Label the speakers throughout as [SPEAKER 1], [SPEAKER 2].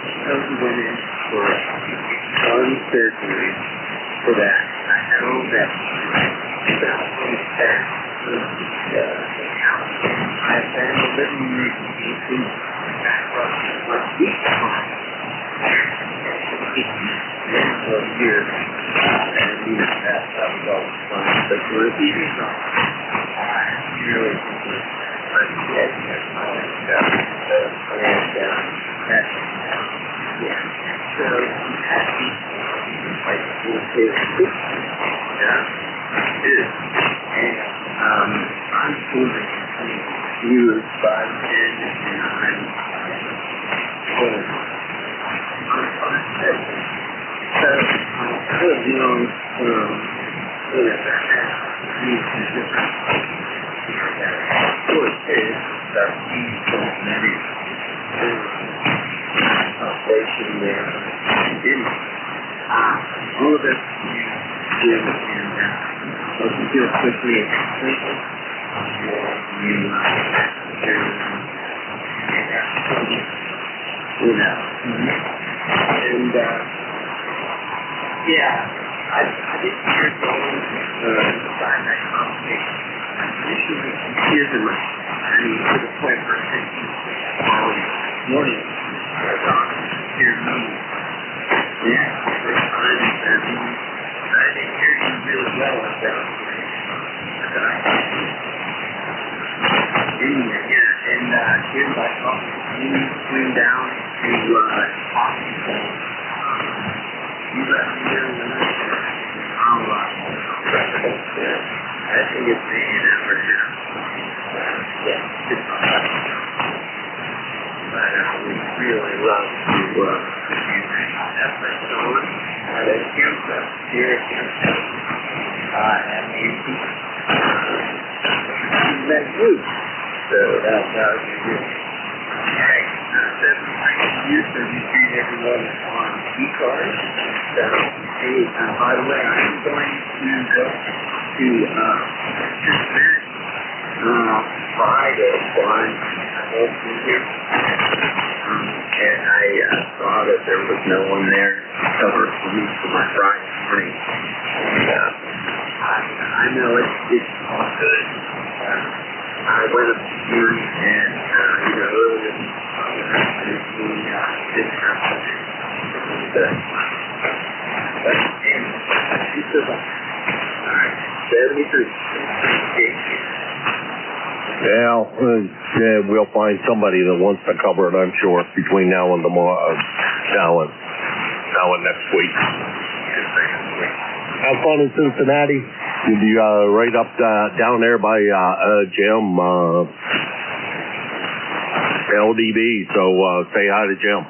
[SPEAKER 1] So he went in for one surgery for that. I know that about that I've been living in back up for a week for years, and even that stuff was all fun. But for the eating on, I really think I'm dead and all that stuff. Yeah. So he had me like yeah. And I'm feeling confused by then, and I'm cold. So I'm kind of dealing with these different choices that we don't manage operation there. All of this you do, and once you feel quickly and completely, you and yeah, I didn't hear those inside that conversation. Initially, tears in my to the point where I think morning I thought hear me. Yeah, for time and I didn't hear you really well about anyway, yeah, and here's my thought. You went down to hospital. You let me know I'll represent there. I think it's me an hour and a half. Yeah, it's not but we really love to use effort on that campus here at campus. And Nancy, that group. So that's how you do it. Alright, you treat everyone on ECARS. So, hey, by the way, I'm going to go to Friday, so I'm here. And I saw that there was no one there to cover for me for my Friday morning. And I know it's all good. I went up to you and, earlier this didn't happen. But, she's still back. Alright, 73.
[SPEAKER 2] Yeah, we'll find somebody that wants to cover it, I'm sure, between now and tomorrow, now and next week. Have fun in Cincinnati. You'll be right up down there by Jim, LDB, so say hi to Jim.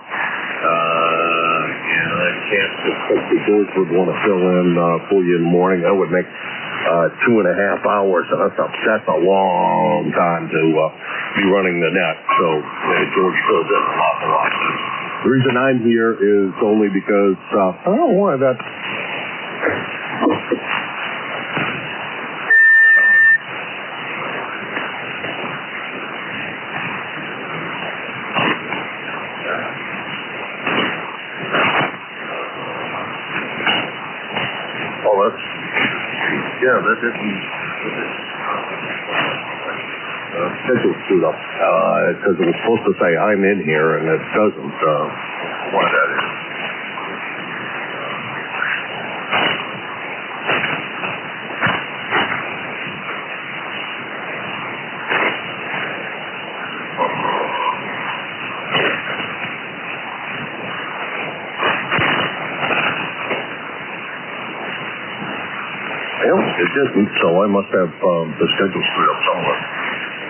[SPEAKER 2] George would want to fill in for you in the morning. That would make 2.5 hours. That's a long time to be running the net. So George fills in an awful lot. The reason I'm here is only because I don't want that. Yeah, that didn't schedule screwed up because it was supposed to say I'm in here and it doesn't. Why that is? It didn't, so I must have the schedule screwed up somewhere.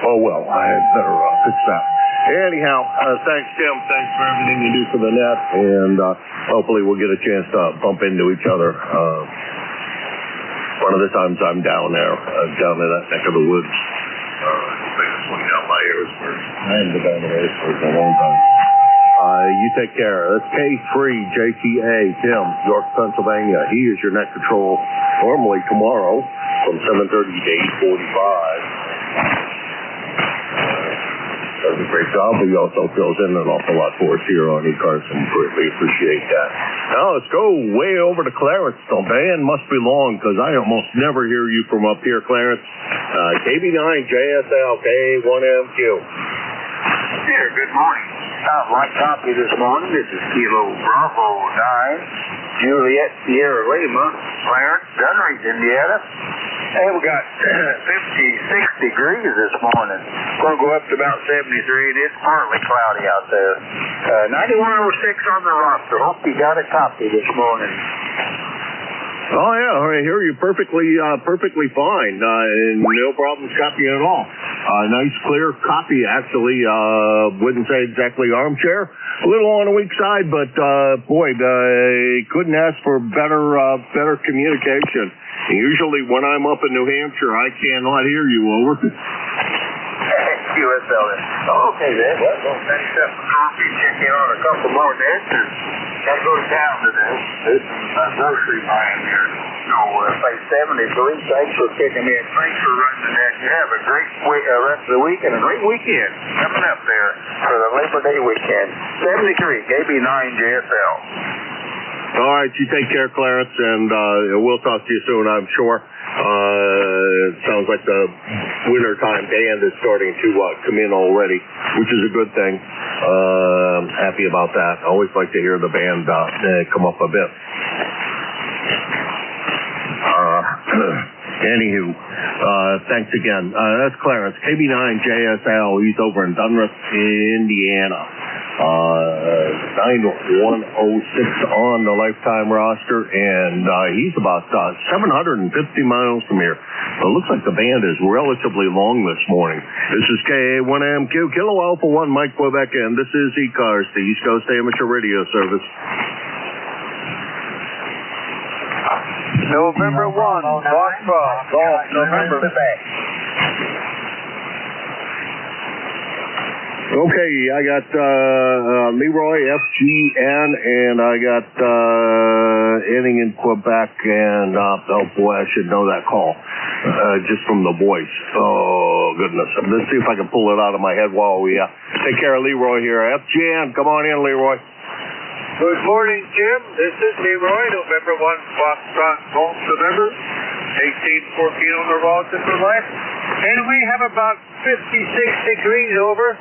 [SPEAKER 2] Oh, well, I had better fix that. Anyhow, thanks, Tim. Thanks for everything you do for the net, and hopefully we'll get a chance to bump into each other. One of the times I'm down there, down in that neck of the woods. Swing down by Harrisburg. I haven't been down to Harrisburg in a long time. You take care. That's K3JTA, Tim, York, Pennsylvania. He is your net control normally tomorrow from 7:30 to 8:45. does a great job. He also fills in an awful lot for us here on ECARS, and greatly appreciate that. Now let's go way over to Clarence. The band must be long because I almost never hear you from up here, Clarence. KB9JSL K1MQ.
[SPEAKER 1] Here, good morning. Light copy this morning. This is Kilo Bravo 9, Juliet Sierra Lima, Clarence, Gunneries, Indiana. And we got 56 degrees this morning. Going to go up to about 73. It is partly cloudy out there. 9106 on the roster. Hope you got a copy this morning.
[SPEAKER 2] Oh yeah, I hear you perfectly fine, and no problems copying at all. Nice clear copy, actually. Wouldn't say exactly armchair, a little on the weak side, but boy, couldn't ask for better communication. And usually when I'm up in New Hampshire, I cannot hear you. Over.
[SPEAKER 1] QSL. Okay, then. Well, we'll finish up the coffee, check in on a couple more nets, and got to go to town today. There's some grocery buying here. So, say 73. Thanks for kicking in. Thanks for running the net. You have a great rest of the week and a great weekend coming up there for the Labor Day weekend. 73, KB9JSL.
[SPEAKER 2] All right, you take care, Clarence, and we'll talk to you soon, I'm sure. It sounds like the wintertime band is starting to come in already, which is a good thing. I'm happy about that. I always like to hear the band come up a bit. Anywho, thanks again. That's Clarence, KB9JSL. He's over in Dunras, Indiana. 9106 on the lifetime roster, and he's about 750 miles from here. So it looks like the band is relatively long this morning. This is K1MQ, Kilo Alpha 1, Mike Quebec, and this is ECARS, the East Coast Amateur Radio Service.
[SPEAKER 1] November 1, Foxtrot, Golf, November.
[SPEAKER 2] Okay, I got Leroy, FGN, and I got ending in Quebec, and oh boy, I should know that call just from the voice. Oh goodness, let's see if I can pull it out of my head while we take care of Leroy here. FGN, come on in, Leroy.
[SPEAKER 3] Good morning, Jim. This is Leroy, November 1, Foxtrot, Golf, November, 1814 on the Ralston for life. And we have about 56 degrees over.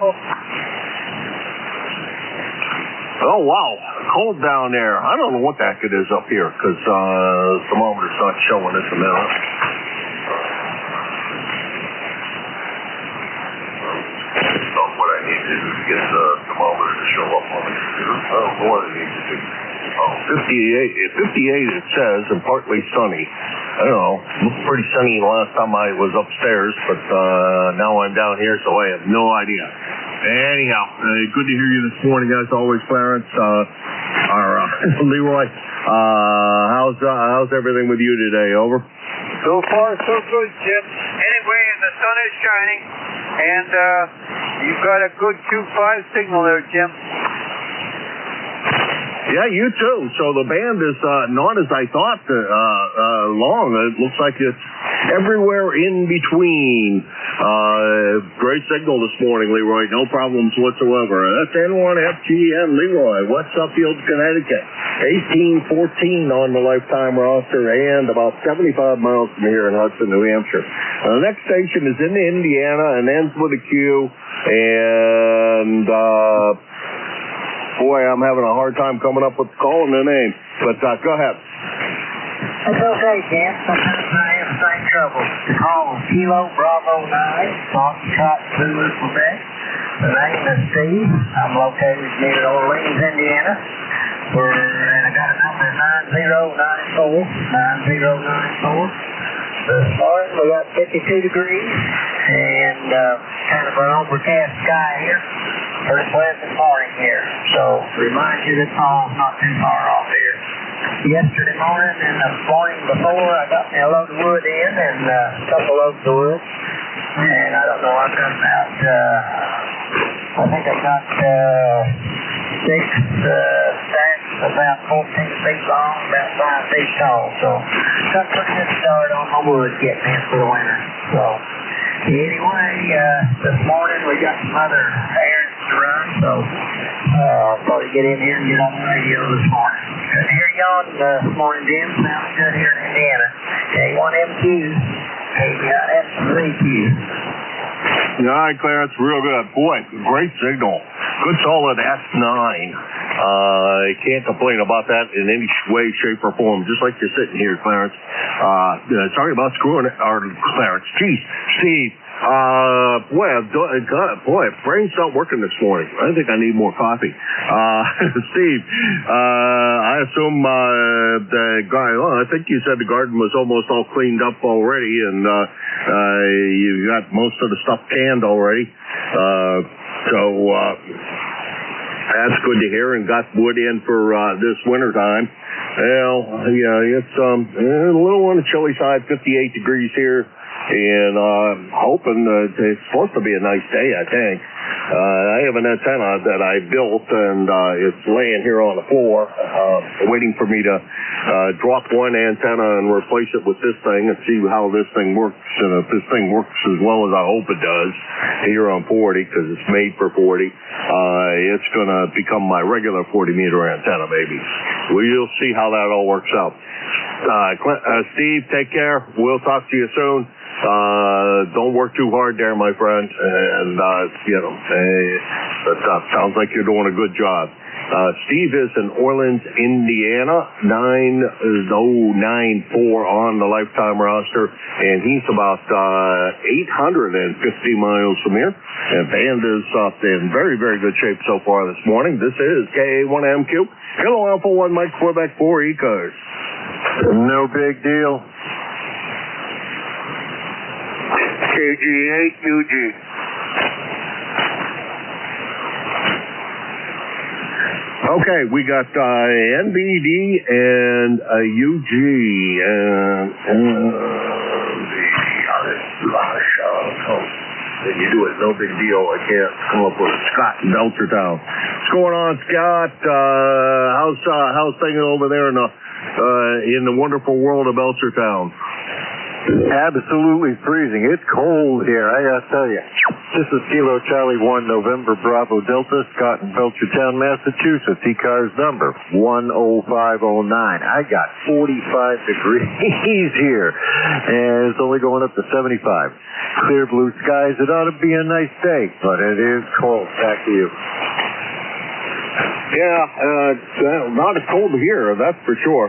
[SPEAKER 2] Oh, wow. Cold down there. I don't know what the heck it is up here because the thermometer's not showing us a minute. What I need to do is get the thermometer to show up on the computer. I don't know what I need to do. 58 it says, and partly sunny. I don't know. It looked pretty sunny the last time I was upstairs, but now I'm down here, so I have no idea. Anyhow, good to hear you this morning, as always, Clarence. Leroy, how's everything with you today? Over.
[SPEAKER 3] So far, so good, Jim. Anyway, the sun is shining, and you've got a good Q5 signal there, Jim.
[SPEAKER 2] Yeah, you too. So the band is not as I thought long. It looks like it's everywhere in between. Great signal this morning, Leroy. No problems whatsoever. That's N1FGN Leroy, West Suffield, Connecticut. 1814 on the lifetime roster and about 75 miles from here in Hudson, New Hampshire. The next station is in Indiana and ends with a Q. And boy, I'm having a hard time coming up with calling the name. But go ahead.
[SPEAKER 4] It's okay, Jim. Sometimes I have the same trouble. The call is Kilo Bravo 9, Foxtrot, Zulu, Quebec. The name is Steve. I'm located near Orleans, Indiana. And I got a number 9094. This morning we got 52 degrees and kind of an overcast sky here. Pretty pleasant morning here. So remind you that fall's not too far off here. Yesterday morning and the morning before I got me a load of wood in and a couple loads of wood. And I don't know, I've got about, I think I've got 6 stacks about 14 feet long, about 5 feet tall. So got a pretty good start on my wood getting in for the winter. So Anyway, this morning we got some other errands to run, so thought I'd get in here and get on the radio this morning. Good to hear you on this morning, Jim. Sounds good here in Indiana. K1MQ. KBIS3Q.
[SPEAKER 2] All right, Clarence, real good. Boy, great signal. Good solid S9. I can't complain about that in any way, shape, or form, just like you're sitting here, Clarence. Sorry about screwing it, or Clarence. Geez, Steve. Boy, brain's not working this morning. I think I need more coffee. Steve, I assume the guy, I think you said the garden was almost all cleaned up already, and you got most of the stuff canned already. That's good to hear, and got wood in for this winter time. Well, yeah, it's a little on the chilly side, 58 degrees here. And I'm hoping it's supposed to be a nice day, I think. I have an antenna that I built, and it's laying here on the floor, waiting for me to drop one antenna and replace it with this thing and see how this thing works. And if this thing works as well as I hope it does here on 40, because it's made for 40, it's going to become my regular 40-meter antenna, maybe. We'll see how that all works out. Steve, take care. We'll talk to you soon. Don't work too hard there, my friend. And, that sounds like you're doing a good job. Steve is in Orleans, Indiana, 9094 on the lifetime roster, and he's about 850 miles from here. And band is in very, very good shape so far this morning. This is KA1MQ. Hello, Alpha 1, Mike Quebec 4 ECARS.
[SPEAKER 3] No big deal. KG8UG.
[SPEAKER 2] Okay, we got NBD and UG, and you do it, no big deal. I can't come up with Scott in Belchertown. What's going on, Scott? How's things over there in the wonderful world of Belchertown?
[SPEAKER 3] Absolutely freezing. It's cold here, I gotta tell you. This is Kilo Charlie 1 November Bravo Delta, Scott in Belchertown, Massachusetts. ECARS number 10509. I got 45 degrees here, and it's only going up to 75. Clear blue skies. It ought to be a nice day, but it is cold. Back to you.
[SPEAKER 2] Yeah, not as cold here, that's for sure.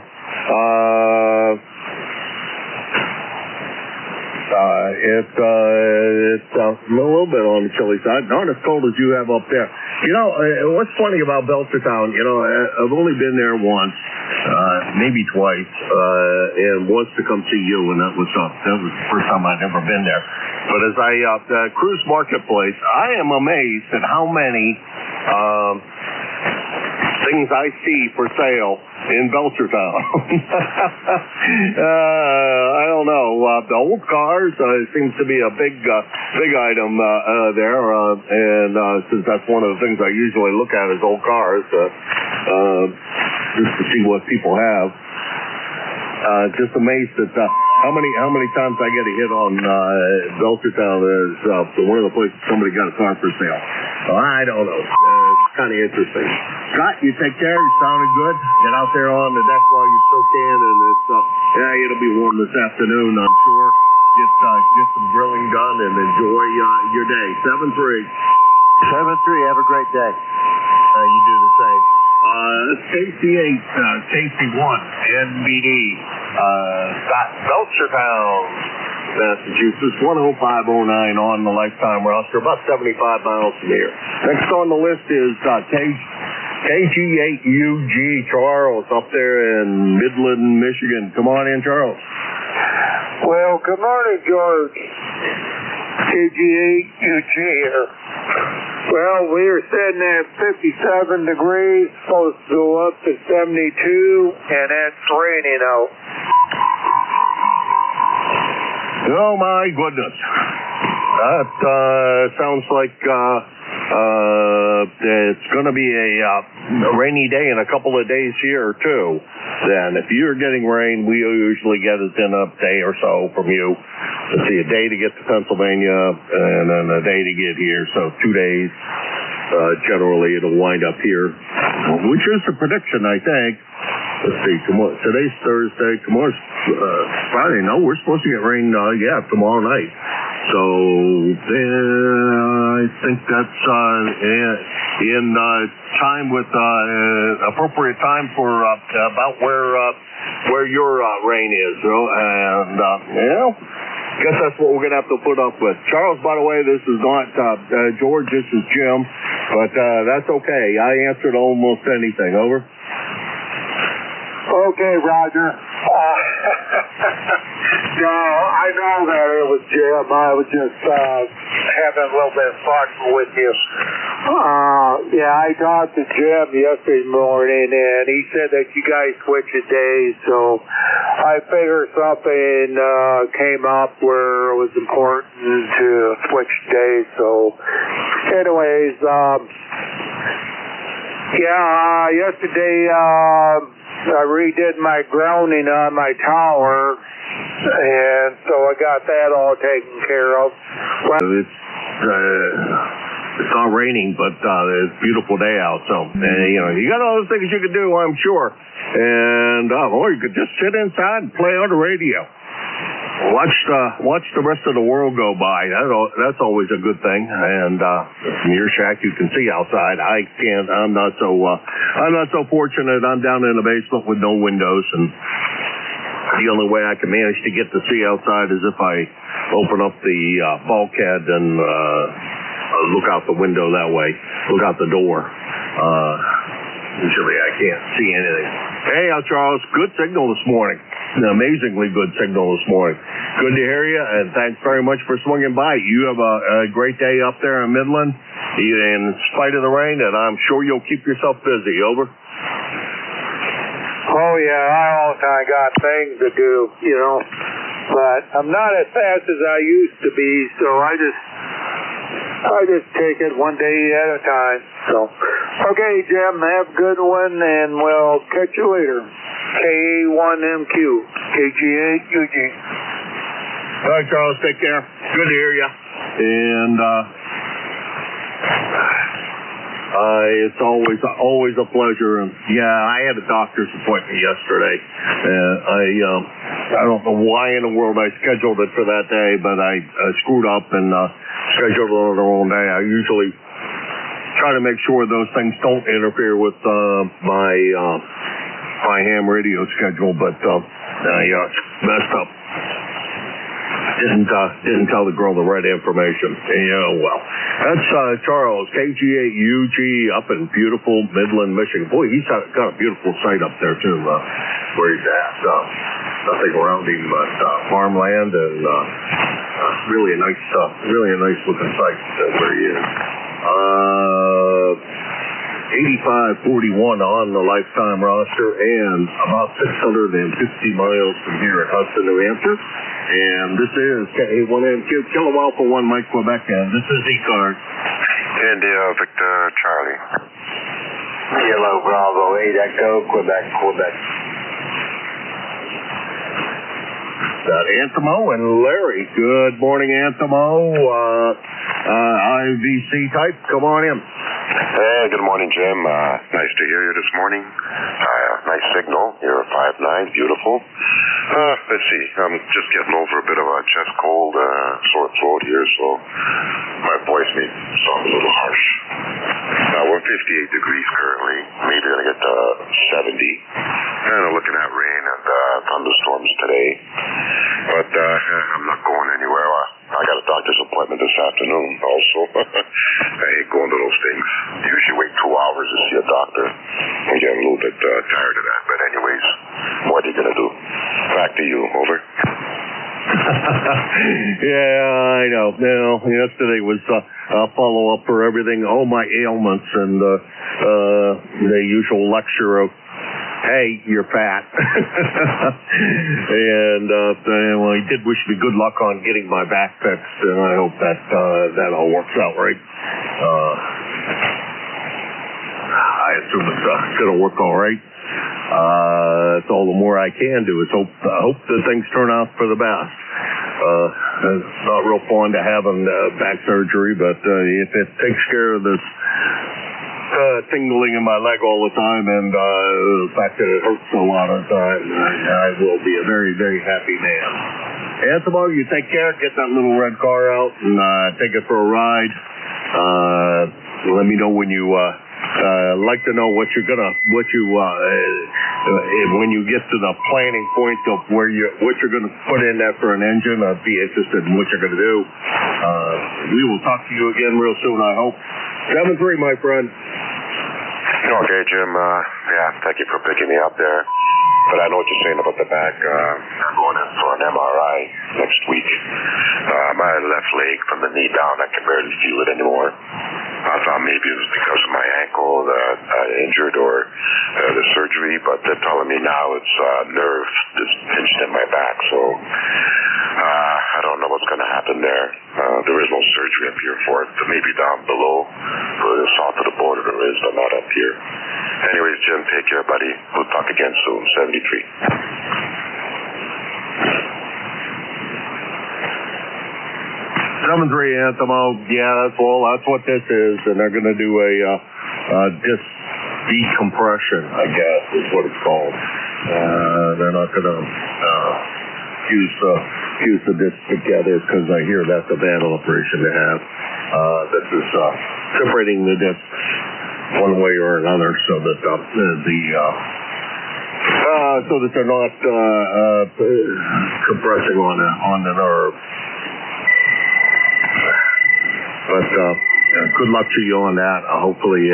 [SPEAKER 2] It's a little bit on the chilly side, not as cold as you have up there. What's funny about Belchertown, I've only been there once, maybe twice, and once to come see you, and that was the first time I'd ever been there. But as I cruise Marketplace, I am amazed at how many things I see for sale in Belchertown. I don't know. The old cars seems to be a big item there, and since that's one of the things I usually look at is old cars, just to see what people have. Just amazed at how many times I get a hit on Belchertown as one of the places somebody got a car for sale. So I don't know. It's kind of interesting. Scott, you take care. You sounded good. Get out there on the deck while you still can, and it'll be warm this afternoon, I'm sure. Get some grilling done and enjoy your day. 7-3.
[SPEAKER 3] 7-3. Have a great day.
[SPEAKER 2] You do the same. KC8, KC1, NBD, Scott, Belchertown, Massachusetts, 10509 on the lifetime roster, about 75 miles from here. Next on the list is KG8UG, Charles, up there in Midland, Michigan. Come on in, Charles.
[SPEAKER 3] Well, good morning, George. KG8UG here. Well, we are sitting at 57 degrees, supposed to go up to 72, and it's raining out.
[SPEAKER 2] Oh, my goodness. That sounds like it's going to be a rainy day in a couple of days here, too. Then, if you're getting rain, we usually get it in a day or so from you. let's see, a day to get to Pennsylvania and then a day to get here. So 2 days. Generally, it'll wind up here, which is the prediction, I think. Let's see, tomorrow, today's Thursday, tomorrow's Friday. No, we're supposed to get rain, tomorrow night. So, I think that's in time with appropriate time for about where your rain is. And, guess that's what we're going to have to put up with. Charles, by the way, this is not George, this is Jim, but that's okay. I answered almost anything. Over.
[SPEAKER 3] Okay, Roger. No, I know that it was Jim. I was just having a little bit of fun with you. I talked to Jim yesterday morning, and he said that you guys switched the days, so I figured something came up where it was important to switch days. So, anyways, yesterday I redid my grounding on my tower, and so I got that all taken care of.
[SPEAKER 2] It's not raining, but it's a beautiful day out. So, you got other things you could do, I'm sure. And, or you could just sit inside and play on the radio. Watch the rest of the world go by. That's always a good thing. And from your shack, you can see outside. I can't. I'm not so fortunate. I'm down in the basement with no windows, and the only way I can manage to get to see outside is if I open up the bulkhead and look out the window that way. Look out the door. Usually I can't see anything. Hey, Charles, good signal this morning. An amazingly good signal this morning. Good to hear you, and thanks very much for swinging by. You have a great day up there in Midland, in spite of the rain, and I'm sure you'll keep yourself busy. Over.
[SPEAKER 3] Oh, yeah, I all the time got things to do, but I'm not as fast as I used to be, so I just take it one day at a time. So, okay, Jim, have a good one, and we'll catch you later. KA1MQ, KG8UG.
[SPEAKER 2] All right, Charles, take care. Good to hear you. And it's always a pleasure. And I had a doctor's appointment yesterday. I don't know why in the world I scheduled it for that day, but I screwed up and scheduled it on the wrong day. I usually try to make sure those things don't interfere with my ham radio schedule, but messed up. Didn't tell the girl the right information. That's Charles, KG8UG, up in beautiful Midland, Michigan. Boy, he's got a beautiful site up there too, where he's at. Nothing around him but farmland, and really a nice looking site where he is. 8541 on the lifetime roster, and about 650 miles from here in Hudson, New Hampshire. And this is KA1MQ, Kilo Alpha 1, Mike, Quebec, and this is ECARS.
[SPEAKER 5] India, Victor, Charlie.
[SPEAKER 4] Yellow Bravo 8 Echo, Quebec.
[SPEAKER 2] Got Antimo and Larry. Good morning, Antimo. IVC type, come on in.
[SPEAKER 5] Hey, good morning, Jim. Nice to hear you this morning. Nice signal. You're 5'9", beautiful. Let's see. I'm just getting over a bit of a chest cold, sore throat here, so my voice may sound a little harsh. We're 58 degrees currently. Maybe going to get to 70. Kind of looking at rain and thunderstorms today. But I'm not going anywhere. I got a doctor's appointment this afternoon also. I hate going to those things. I usually wait 2 hours to see a doctor. I'm getting a little bit tired of that. But anyways, what are you going to do? Back to you. Over.
[SPEAKER 2] I know. Yesterday was a follow-up for everything, all my ailments, and the usual lecture of, hey, you're fat. And he did wish me good luck on getting my back fixed, and I hope that all works out right. I assume it's going to work all right. That's all the more I can do is hope that things turn out for the best. it's not real fun to having back surgery, but if it takes care of this tingling in my leg all the time and the fact that it hurts a lot of the time, I will be a very, very happy man. Anthony, you take care. Get that little red car out and take it for a ride. Let me know when you like to know when you get to the planning point of what you're going to put in there for an engine. I'd be interested in what you're going to do. We will talk to you again real soon, I hope. 7-3, my friend.
[SPEAKER 5] Okay, Jim. Thank you for picking me up there. But I know what you're saying about the back. I'm going in for an MRI next week. My left leg from the knee down, I can barely feel it anymore. I thought maybe it was because of my ankle that I injured or the surgery, but they're telling me now it's nerve that's pinched in my back. So I don't know what's going to happen there. There is no surgery up here for it. Maybe down below, south of the border there is, but not up here. Anyways, Jim, take care, buddy. We'll talk again soon. 73.
[SPEAKER 2] 7-3, Anthony. Yeah, that's what this is, and they're going to do a disc decompression, I guess, is what it's called. They're not going to fuse the discs together because I hear that's a bad operation to have. This is separating the discs one way or another so that so that they're not compressing on the nerve. But good luck to you on that. Hopefully,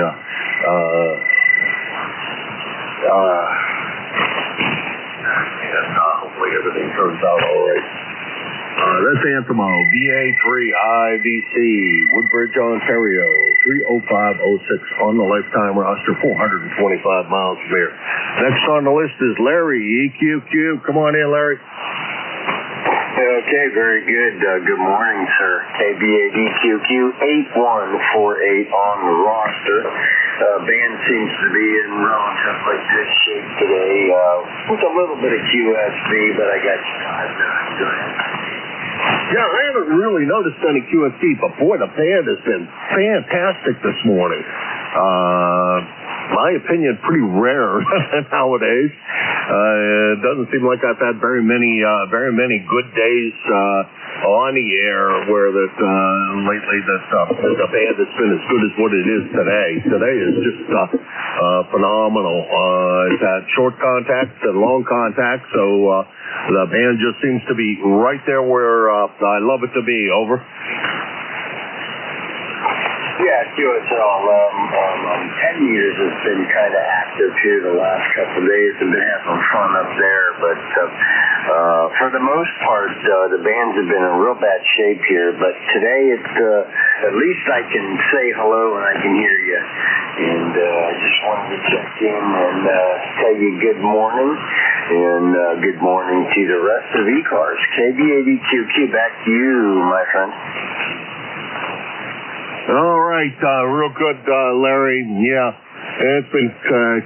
[SPEAKER 2] hopefully everything turns out all right. That's Anthony, BA3IVC, Woodbridge, Ontario, 30506 on the lifetime roster, 425 miles from here. Next on the list is Larry, EQQ. Come on in, Larry.
[SPEAKER 1] Okay, very good. Good morning, sir. KBADQQ 8148 on the roster. Band seems to be in relatively good shape today. With a little bit of QSB, but I got you doing.
[SPEAKER 2] Yeah, I haven't really noticed any QSB, but boy, the band has been fantastic this morning. My opinion, pretty rare nowadays. It doesn't seem like I've had very many good days on the air where lately the band has been as good as what it is today. Today is just phenomenal. It's had short contacts and long contacts, so the band just seems to be right there where I love it to be. Over.
[SPEAKER 1] Yeah, QSL. 10 years has been kind of active here the last couple of days and been having fun up there. But for the most part, the bands have been in real bad shape here. But today, at least I can say hello and I can hear you. And I just wanted to check in and tell you good morning. And good morning to the rest of ECARS. KB80QQ, back to you, my friend.
[SPEAKER 2] All right, real good, Larry. Yeah, it's been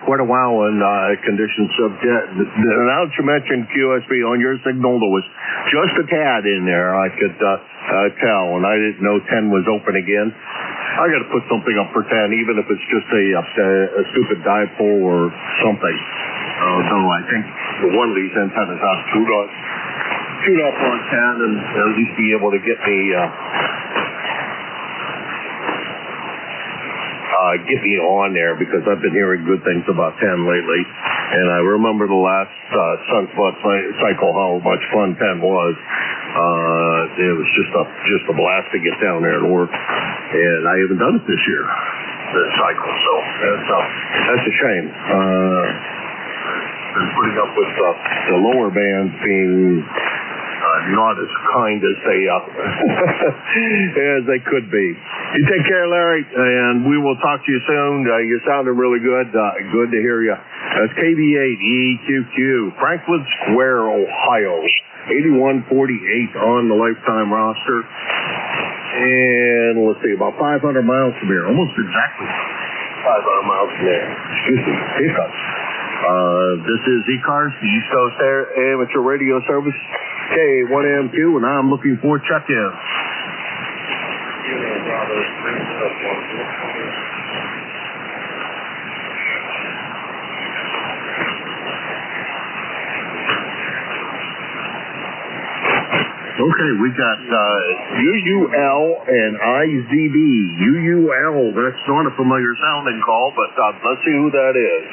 [SPEAKER 2] quite a while in conditions of now that you mentioned QSB on your signal, there was just a tad in there. I could tell, and I didn't know 10 was open again. I got to put something up for 10, even if it's just a stupid dipole or something. Though I think one of these antennas has to shoot up on 10 and at least be able to get me. Get me on there because I've been hearing good things about 10 lately, and I remember the last sunk butt cycle how much fun 10 was. It was just a blast to get down there and work, and I haven't done it this year, this cycle, so that's a shame. Been putting up with the lower bands being not as kind as they could be. You take care, Larry, and we will talk to you soon. You're sounding really good. Good to hear you. That's KB8EQQ, Franklin Square, Ohio, 8148 on the lifetime roster. And let's see, about 500 miles from here, almost exactly 500 miles from there. Excuse me, ECARS. This is ECARS, the East Coast Amateur Radio Service. K1MQ, and I'm looking for check-in. Okay, we got UUL and IZB. UUL, that's not a familiar sounding call, but let's see who that is.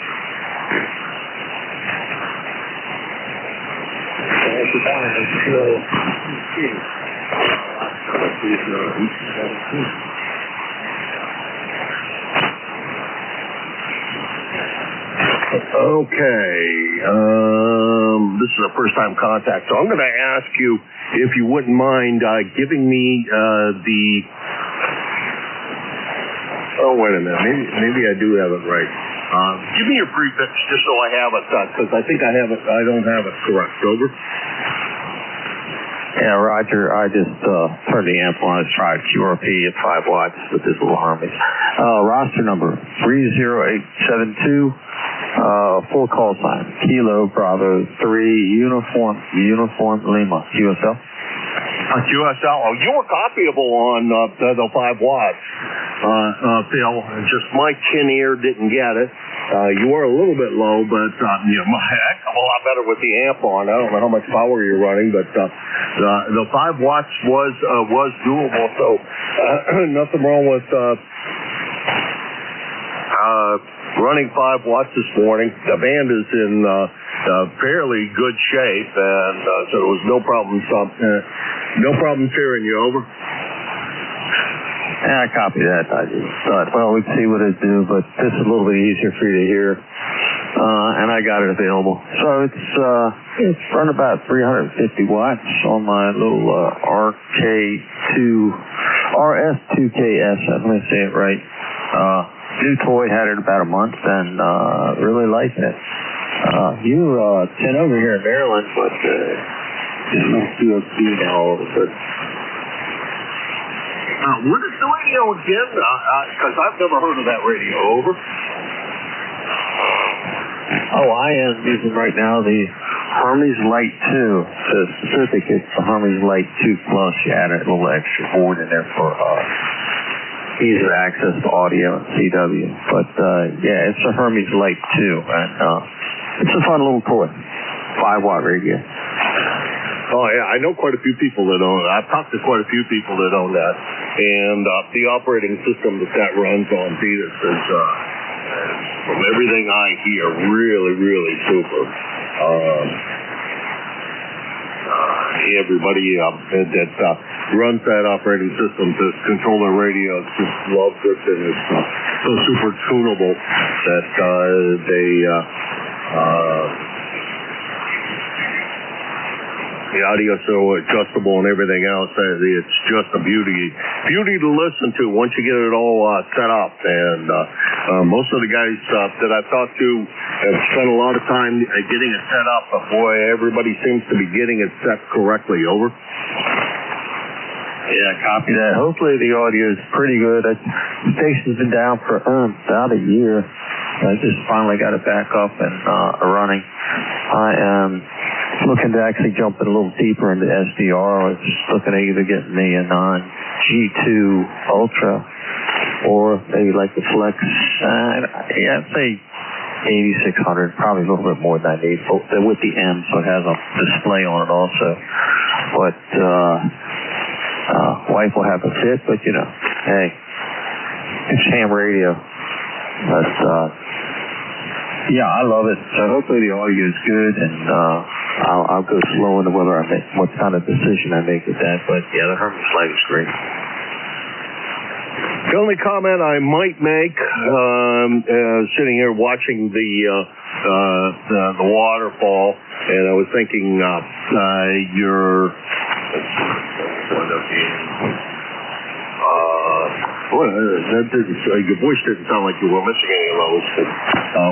[SPEAKER 2] Okay, this is a first-time contact, so I'm going to ask you if you wouldn't mind giving me wait a minute, maybe I do have it right. Give me your prefix just so I have it, because I think I don't have it correct. Over.
[SPEAKER 6] Yeah, Roger, I just turned the amp on. I tried QRP at 5 watts with this little Hermes. Roster number 30872, full call sign, Kilo Bravo 3, Uniform Lima, QSL.
[SPEAKER 2] QSL. Oh, you were copyable on the 5 watts. Phil, just my chin ear didn't get it. You were a little bit low, but heck, a lot better with the amp on. I don't know how much power you're running, but the 5 watts was doable. So nothing wrong with running 5 watts this morning. The band is in fairly good shape, and so there was no problems. No problems hearing you. Over.
[SPEAKER 6] Yeah, I copy that. I just thought, well, we'd see what it do, but this is a little bit easier for you to hear. And I got it available. So it's run about 350 watts on my little RS2KS. I'm going to say it right. New toy, had it about a month, and really liking it. You sent over here in Maryland, but just don't do a now all of a sudden.
[SPEAKER 2] What is the radio again? Because I've never heard of that radio. Over.
[SPEAKER 6] Oh, I am using right now the Hermes Lite 2. The specific is the Hermes Lite 2 Plus. You add a little extra board in there for easier access to audio and CW. But yeah, it's a Hermes Lite 2, and it's a fun little toy. 5-watt radio.
[SPEAKER 2] Oh yeah, I know quite a few people that own it. I've talked to quite a few people that own that, and the operating system that runs on Venus is, from everything I hear, really, really super. Everybody that runs that operating system to control their radios just loves it, and it's so super tunable that the audio is so adjustable and everything else. It's just a beauty to listen to once you get it all set up. And most of the guys that I've talked to have spent a lot of time getting it set up. But boy, everybody seems to be getting it set correctly. Over.
[SPEAKER 6] Yeah, copy that. Hopefully the audio is pretty good. The station's been down for about a year. I just finally got it back up and running. I am looking to actually jump in a little deeper into SDR. I was looking at either getting the G2 Ultra or maybe like the Flex. I'd say 8600, probably a little bit more than I need with the M, so it has a display on it also. But wife will have a fit, but hey, it's ham radio. But yeah, I love it. So hopefully the audio is good, and I'll go slow into whether I make what kind of decision I make with that. But yeah, the Hermes Lite is great.
[SPEAKER 2] The only comment I might make, sitting here watching the waterfall, and I was thinking your voice didn't sound like you were missing any lows.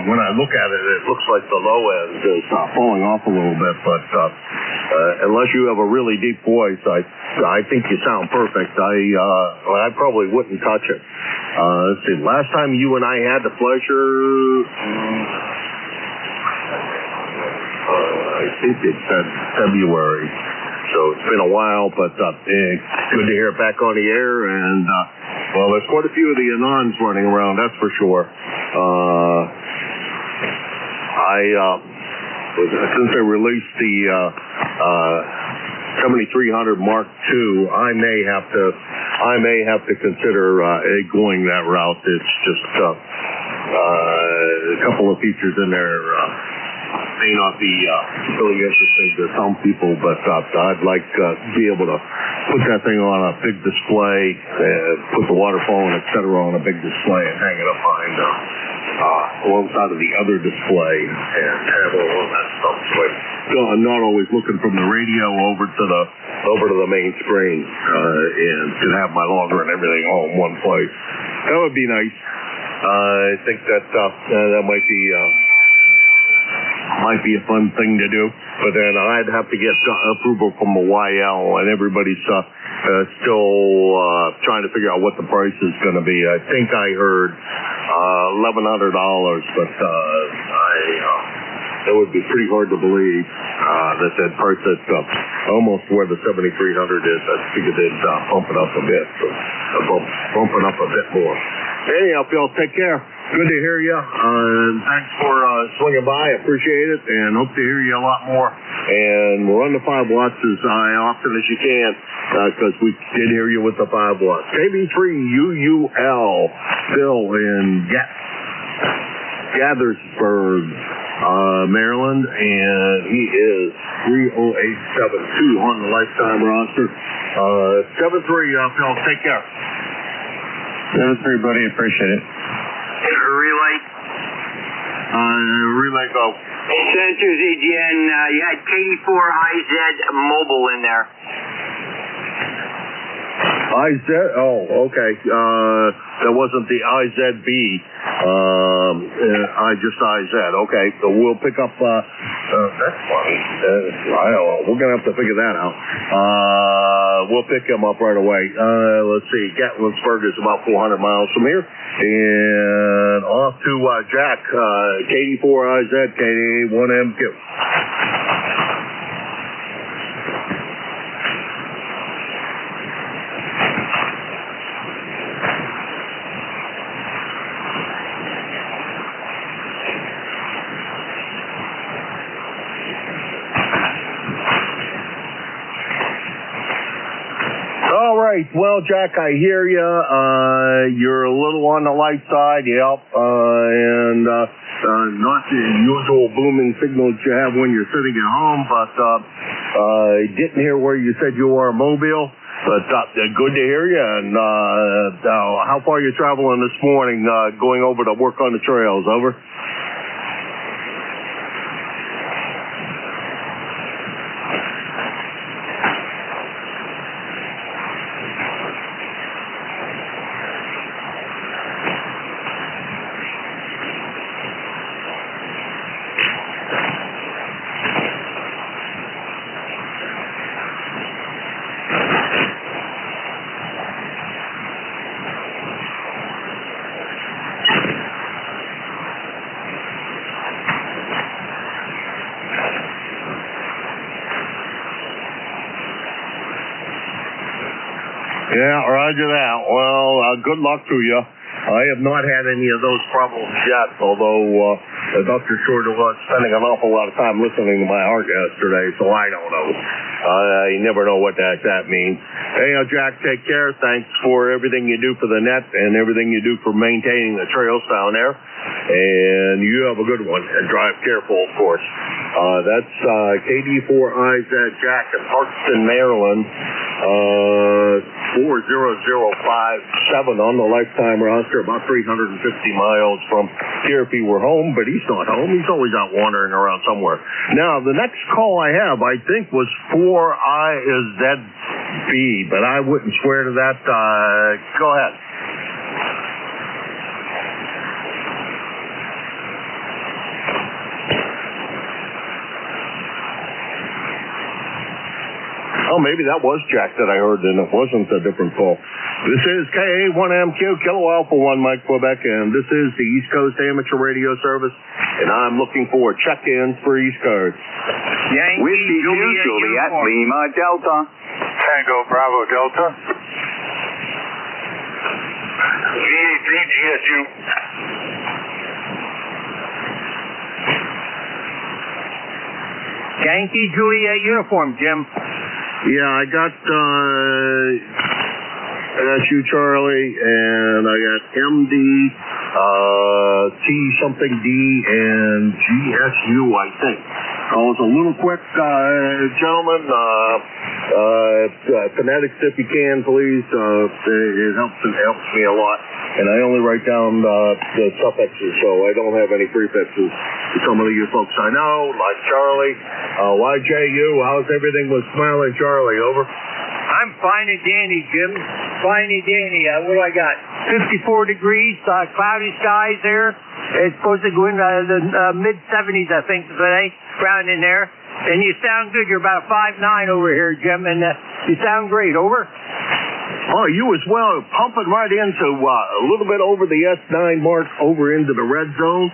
[SPEAKER 2] When I look at it, it looks like the low end is falling off a little bit, but unless you have a really deep voice, I think you sound perfect. I probably wouldn't touch it. Let's see, last time you and I had the pleasure, I think it said February. So it's been a while, but good to hear it back on the air. And, well, there's quite a few of the Anons running around, that's for sure. Since I released the 7300 Mark II, I may have to consider going that route. It's just a couple of features in there may not be really interesting to some people, but I'd like to be able to put that thing on a big display, put the waterfall and et cetera on a big display and hang it up behind alongside of the other display and have all of that stuff. So I'm not always looking from the radio over to the main screen and can have my logger and everything all in one place. That would be nice. I think that might be a fun thing to do, but then I'd have to get approval from the YL, and everybody's still trying to figure out what the price is going to be. I think I heard $1,100, but it would be pretty hard to believe that price at almost where the 7300 is. I figured they'd bump it up a bit, bump it up a bit more. Anyhow, y'all take care. Good to hear you. And thanks for swinging by. Appreciate it, and hope to hear you a lot more. And run the 5 watts as often as you can, because we did hear you with the 5 watts. KB3UUL, Bill in Gathersburg, Maryland, and he is 30872 on the lifetime roster. 7-3, Phil. Take care.
[SPEAKER 6] 7-3, buddy. Appreciate it.
[SPEAKER 1] Relay.
[SPEAKER 2] Relay go.
[SPEAKER 1] Centers again. You had K4IZ mobile in there.
[SPEAKER 2] IZ? Oh, okay. That wasn't the IZB. Just IZ. Okay, so we'll pick up. That's funny. I don't know. We're gonna have to figure that out. We'll pick him up right away. Let's see. Gatlinburg is about 400 miles from here, and off to Jack. KD4IZ, KD1MQ. Well, Jack, I hear you. You're a little on the light side, yep, and not the usual booming signals you have when you're sitting at home, but I didn't hear where you said you were mobile, but good to hear you. And how far are you traveling this morning, going over to work on the trails? Over. Yeah, roger that. Well, good luck to you. I have not had any of those problems yet, although Dr. Shorter was spending an awful lot of time listening to my heart yesterday, so I don't know. You never know what that means. Hey, Jack, take care. Thanks for everything you do for the net and everything you do for maintaining the trails down there. And you have a good one. And drive careful, of course. That's KD4IZ Jack in Parkston, Maryland. 40057 on the lifetime roster, about 350 miles from here if he were home, but he's not home. He's always out wandering around somewhere. Now, the next call I have, I think, was 4IZB, but I wouldn't swear to that. Go ahead. Oh, maybe that was Jack that I heard, and it wasn't a different call. This is KA1MQ, Kilo Alpha 1 Mike Quebec, and this is the East Coast Amateur Radio Service, and I'm looking for check-ins for ECARS.
[SPEAKER 3] Yankee
[SPEAKER 7] Whiskey 2, Juliet, Lima, Delta.
[SPEAKER 3] Tango Bravo Delta.
[SPEAKER 5] VA3 GSU.
[SPEAKER 3] Yankee Juliet uniform, Jim.
[SPEAKER 2] Yeah, I got you, Charlie, and I got MD, T something D, and GSU, I think. It's a little quick, gentlemen. Phonetics, if you can, please. It helps me a lot. And I only write down the suffixes, so I don't have any prefixes. Some of you folks I know, like Charlie, YJU, how's everything with Smiling Charlie? Over.
[SPEAKER 3] I'm fine and dandy, Jim. Fine and dandy. What do I got? 54 degrees, cloudy skies there. It's supposed to go in the mid-70s, I think, today, around in there. And you sound good. You're about 5'9" over here, Jim, and you sound great. Over.
[SPEAKER 2] Oh, you as well. Pumping right into a little bit over the S9 mark, over into the red zone.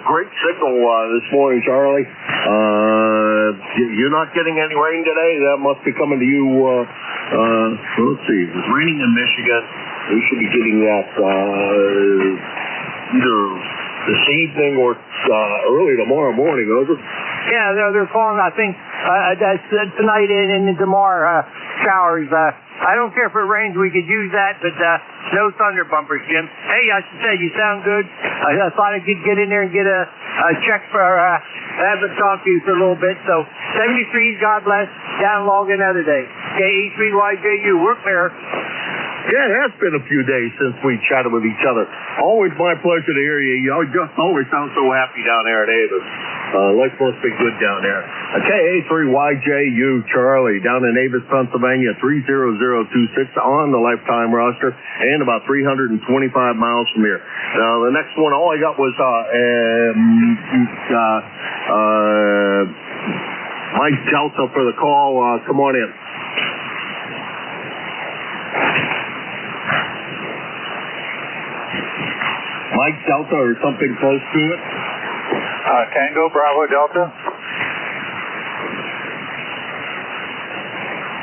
[SPEAKER 2] Great signal this morning, Charlie. You're not getting any rain today? That must be coming to you. Let's see. It's raining in Michigan. We should be getting that either this evening or early tomorrow morning. Over.
[SPEAKER 3] Yeah, they're calling, I think, tonight and tomorrow showers. I don't care if it rains. We could use that, but no thunder bumpers, Jim. Hey, I should say, you sound good. I thought I could get in there and get a check for have a talk to you for a little bit. So 73s, God bless. Down log another day. KE3YJU, we're clear.
[SPEAKER 2] Yeah, it has been a few days since we chatted with each other. Always my pleasure to hear you. You just always sound so happy down there at Avis. Life must be good down there. KA3YJU Charlie down in Avis, Pennsylvania, 30026 on the lifetime roster and about 325 miles from here. Now, the next one, all I got was Mike Delta for the call. Come on in. Mike Delta or something close to it?
[SPEAKER 3] Tango Bravo Delta.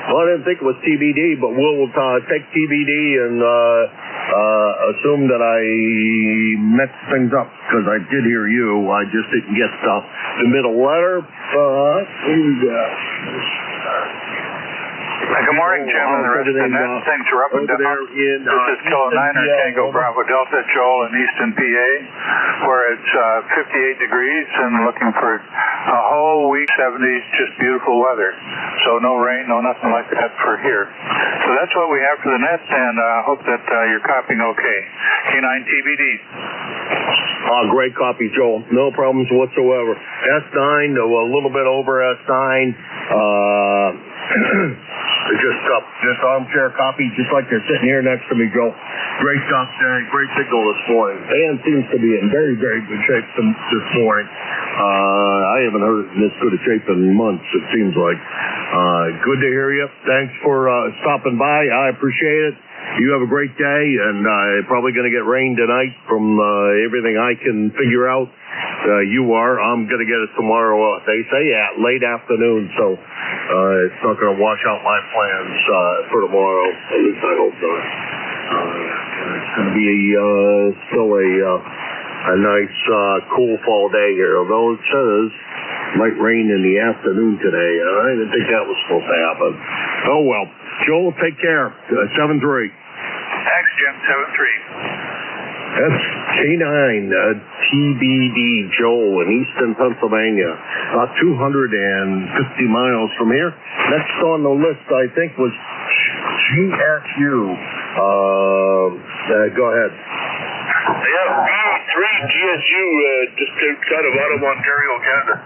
[SPEAKER 2] Well, I didn't think it was TBD, but we'll take TBD and assume that I mixed things up because I did hear you. I just didn't get the middle letter.
[SPEAKER 3] Good morning, Jim, and the rest of the net. Thanks for up and down. This is Kilo 9er Tango Bravo Delta, Joel in Easton, PA, where it's 58 degrees and looking for a whole week, 70s, just beautiful weather. So no rain, no nothing like that for here. So that's what we have for the net, and I hope that you're copying okay. K9 TBD.
[SPEAKER 2] Great copy, Joel. No problems whatsoever. S9, a little bit over S9. Just armchair copy, just like they're sitting here next to me, Joe. Great job today. Great signal this morning. Dan seems to be in very, very good shape this morning. I haven't heard it in this good a shape in months, it seems like. Good to hear you. Thanks for stopping by. I appreciate it. You have a great day, and probably going to get rain tonight from everything I can figure out. You are. I'm going to get it tomorrow. They say late afternoon, so it's not going to wash out my plans for tomorrow. At least I hope not. It's going to be still a nice cool fall day here, although it says light rain in the afternoon today. I didn't think that was supposed to happen. Oh, well. Joel, take care. 7-3.
[SPEAKER 3] Thanks, Jim. 7-3.
[SPEAKER 2] That's K9 TBD Joel in Easton, Pennsylvania, about 250 miles from here. Next on the list, I think, was GSU. Go ahead.
[SPEAKER 5] Yeah, VA3 GSU, just outside of Ottawa, Ontario, Canada.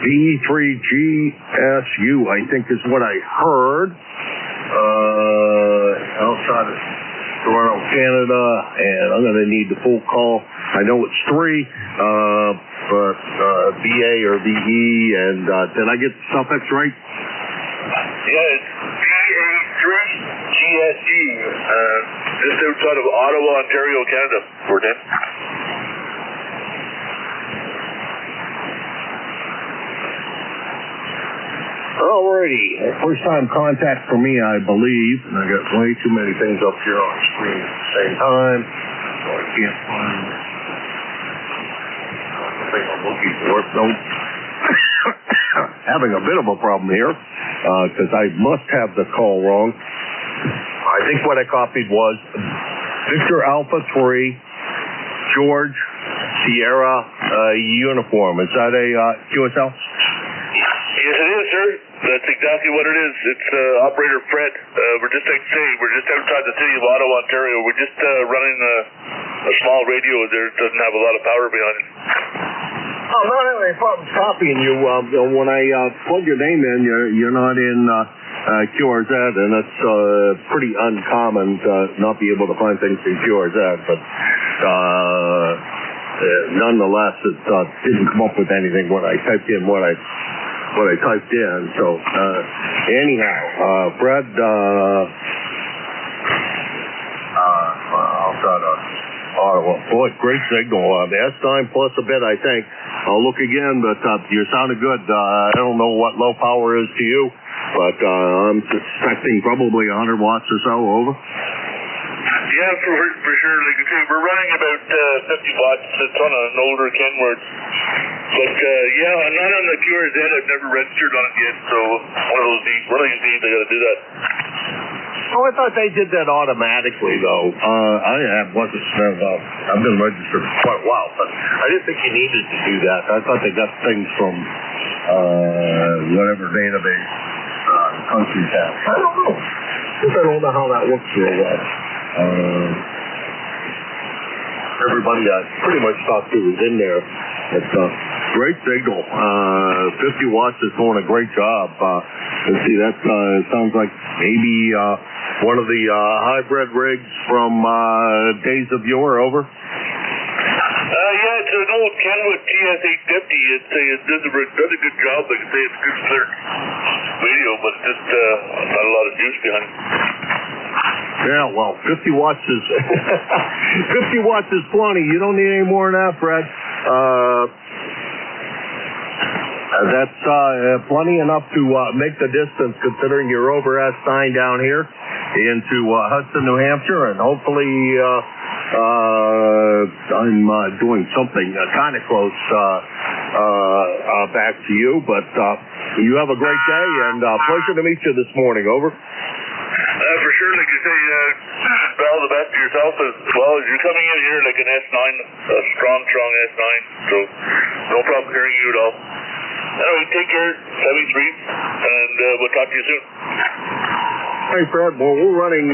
[SPEAKER 2] V3GSU, I think is what I heard. Outside of Toronto, Canada, and I'm going to need the full call. I know it's 3, but VA or VE, and did I get the suffix right?
[SPEAKER 5] Yeah, it's VA3 GSU, just outside of Ottawa, Ontario, Canada. We're done.
[SPEAKER 2] Alrighty, first time contact for me, I believe, and I got way too many things up here on the screen at the same time, so I can't find the thing I'm looking for. Nope. Having a bit of a problem here, because I must have the call wrong. I think what I copied was Victor Alpha 3, George Sierra uniform. Is that a QSL?
[SPEAKER 8] Yes, it is, sir. That's exactly what it is. It's Operator Fred. We're just like say, we're just outside the city of Ottawa, Ontario. We're just running a small radio there. It doesn't have a lot of power behind it.
[SPEAKER 2] Oh, not having any problems copying you. When I plug your name in, you're not in QRZ, and that's pretty uncommon to not be able to find things in QRZ. But nonetheless, it didn't come up with anything when I typed in what I typed in. So anyhow, Fred, I'll try to. Ottawa. Boy, great signal. The S9 plus a bit, I think. I'll look again, but you sounded good. I don't know what low power is to you, but I'm suspecting probably 100 watts or so. Over.
[SPEAKER 8] Yeah, for sure. Like I say, we're running about 50 watts. It's on an older Kenworth. But yeah, I'm not on the QRZ. I've never registered on it yet, so one of these days I got to do that.
[SPEAKER 2] Oh, I thought they did that automatically, though. I've been registered for quite a while, but I didn't think you needed to do that. I thought they got things from whatever database countries have. I don't know. I don't know how that works real well. Everybody I pretty much talked to was in there. It's a great signal. 50 watts is doing a great job. Let's see, that sounds like maybe one of the hybrid rigs from days of yore. Over.
[SPEAKER 8] Yeah, it's an old Kenwood TS850. It does a good job. Like I say, it's good clear radio, but just not a lot of juice behind it.
[SPEAKER 2] Yeah, well, 50 watts is 50 watts is plenty. You don't need any more than that, Fred. That's plenty enough to make the distance, considering you're over S9 down here into Hudson, New Hampshire, and hopefully I'm doing something kind of close back to you. But you have a great day, and pleasure to meet you this morning. Over.
[SPEAKER 8] For sure, like you say, all the best to yourself as well. As you're coming in here like an S9, a strong S9, so no problem hearing you at all. Anyway, take care, 73, and we'll talk to you soon.
[SPEAKER 2] Hey, Fred, well, we're running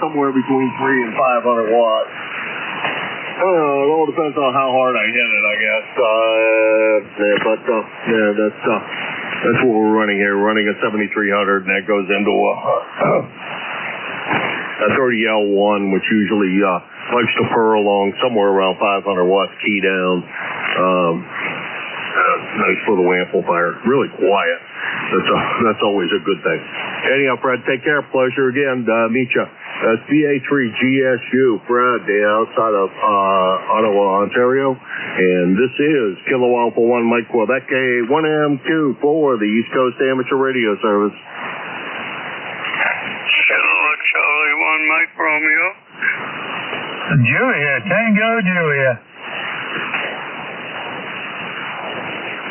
[SPEAKER 2] somewhere between 300 and 500 watts. It all depends on how hard I hit it, I guess. That's what we're running here. We're running a 7300, and that goes into a 30L1, which usually likes to purr along somewhere around 500 watts key down. Nice little amplifier. Really quiet. That's always a good thing. Anyhow, Fred, take care. Pleasure again to meet you. That's BA3GSU, Fred, outside of Ottawa, Ontario. And this is Kilo Alpha 1 Mike Quebec A1MQ for the East Coast Amateur Radio Service.
[SPEAKER 8] Hello, Charlie 1 Mike Romeo.
[SPEAKER 3] Julia, Tango Julia.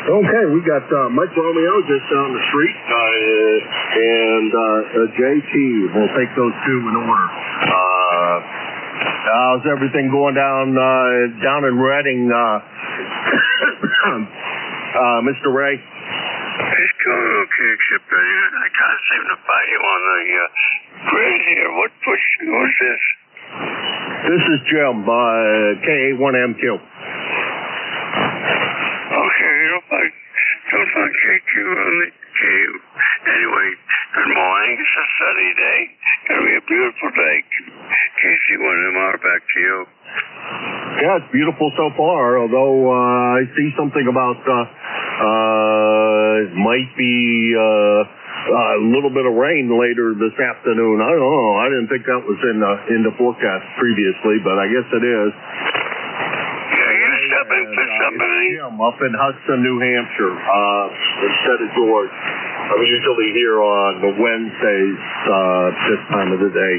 [SPEAKER 2] Okay, we got Mike Romeo just down the street, and JT. We'll take those two in order. How's everything going down in Reading, Mr. Ray?
[SPEAKER 8] It's going okay, except I can't seem to find you on the grid here. Who's this?
[SPEAKER 2] This is Jim, KA1MQ.
[SPEAKER 8] Okay, don't forget you on the cave. Anyway, good morning. It's a sunny day. Gonna be a beautiful day. KC1MR, back to you.
[SPEAKER 2] Yeah, it's beautiful so far, although I see something about it might be a little bit of rain later this afternoon. I don't know. I didn't think that was in the forecast previously, but I guess it is.
[SPEAKER 8] For somebody.
[SPEAKER 2] Jim up in Hudson, New Hampshire, instead of George. I'm usually here on the Wednesdays, this time of the day.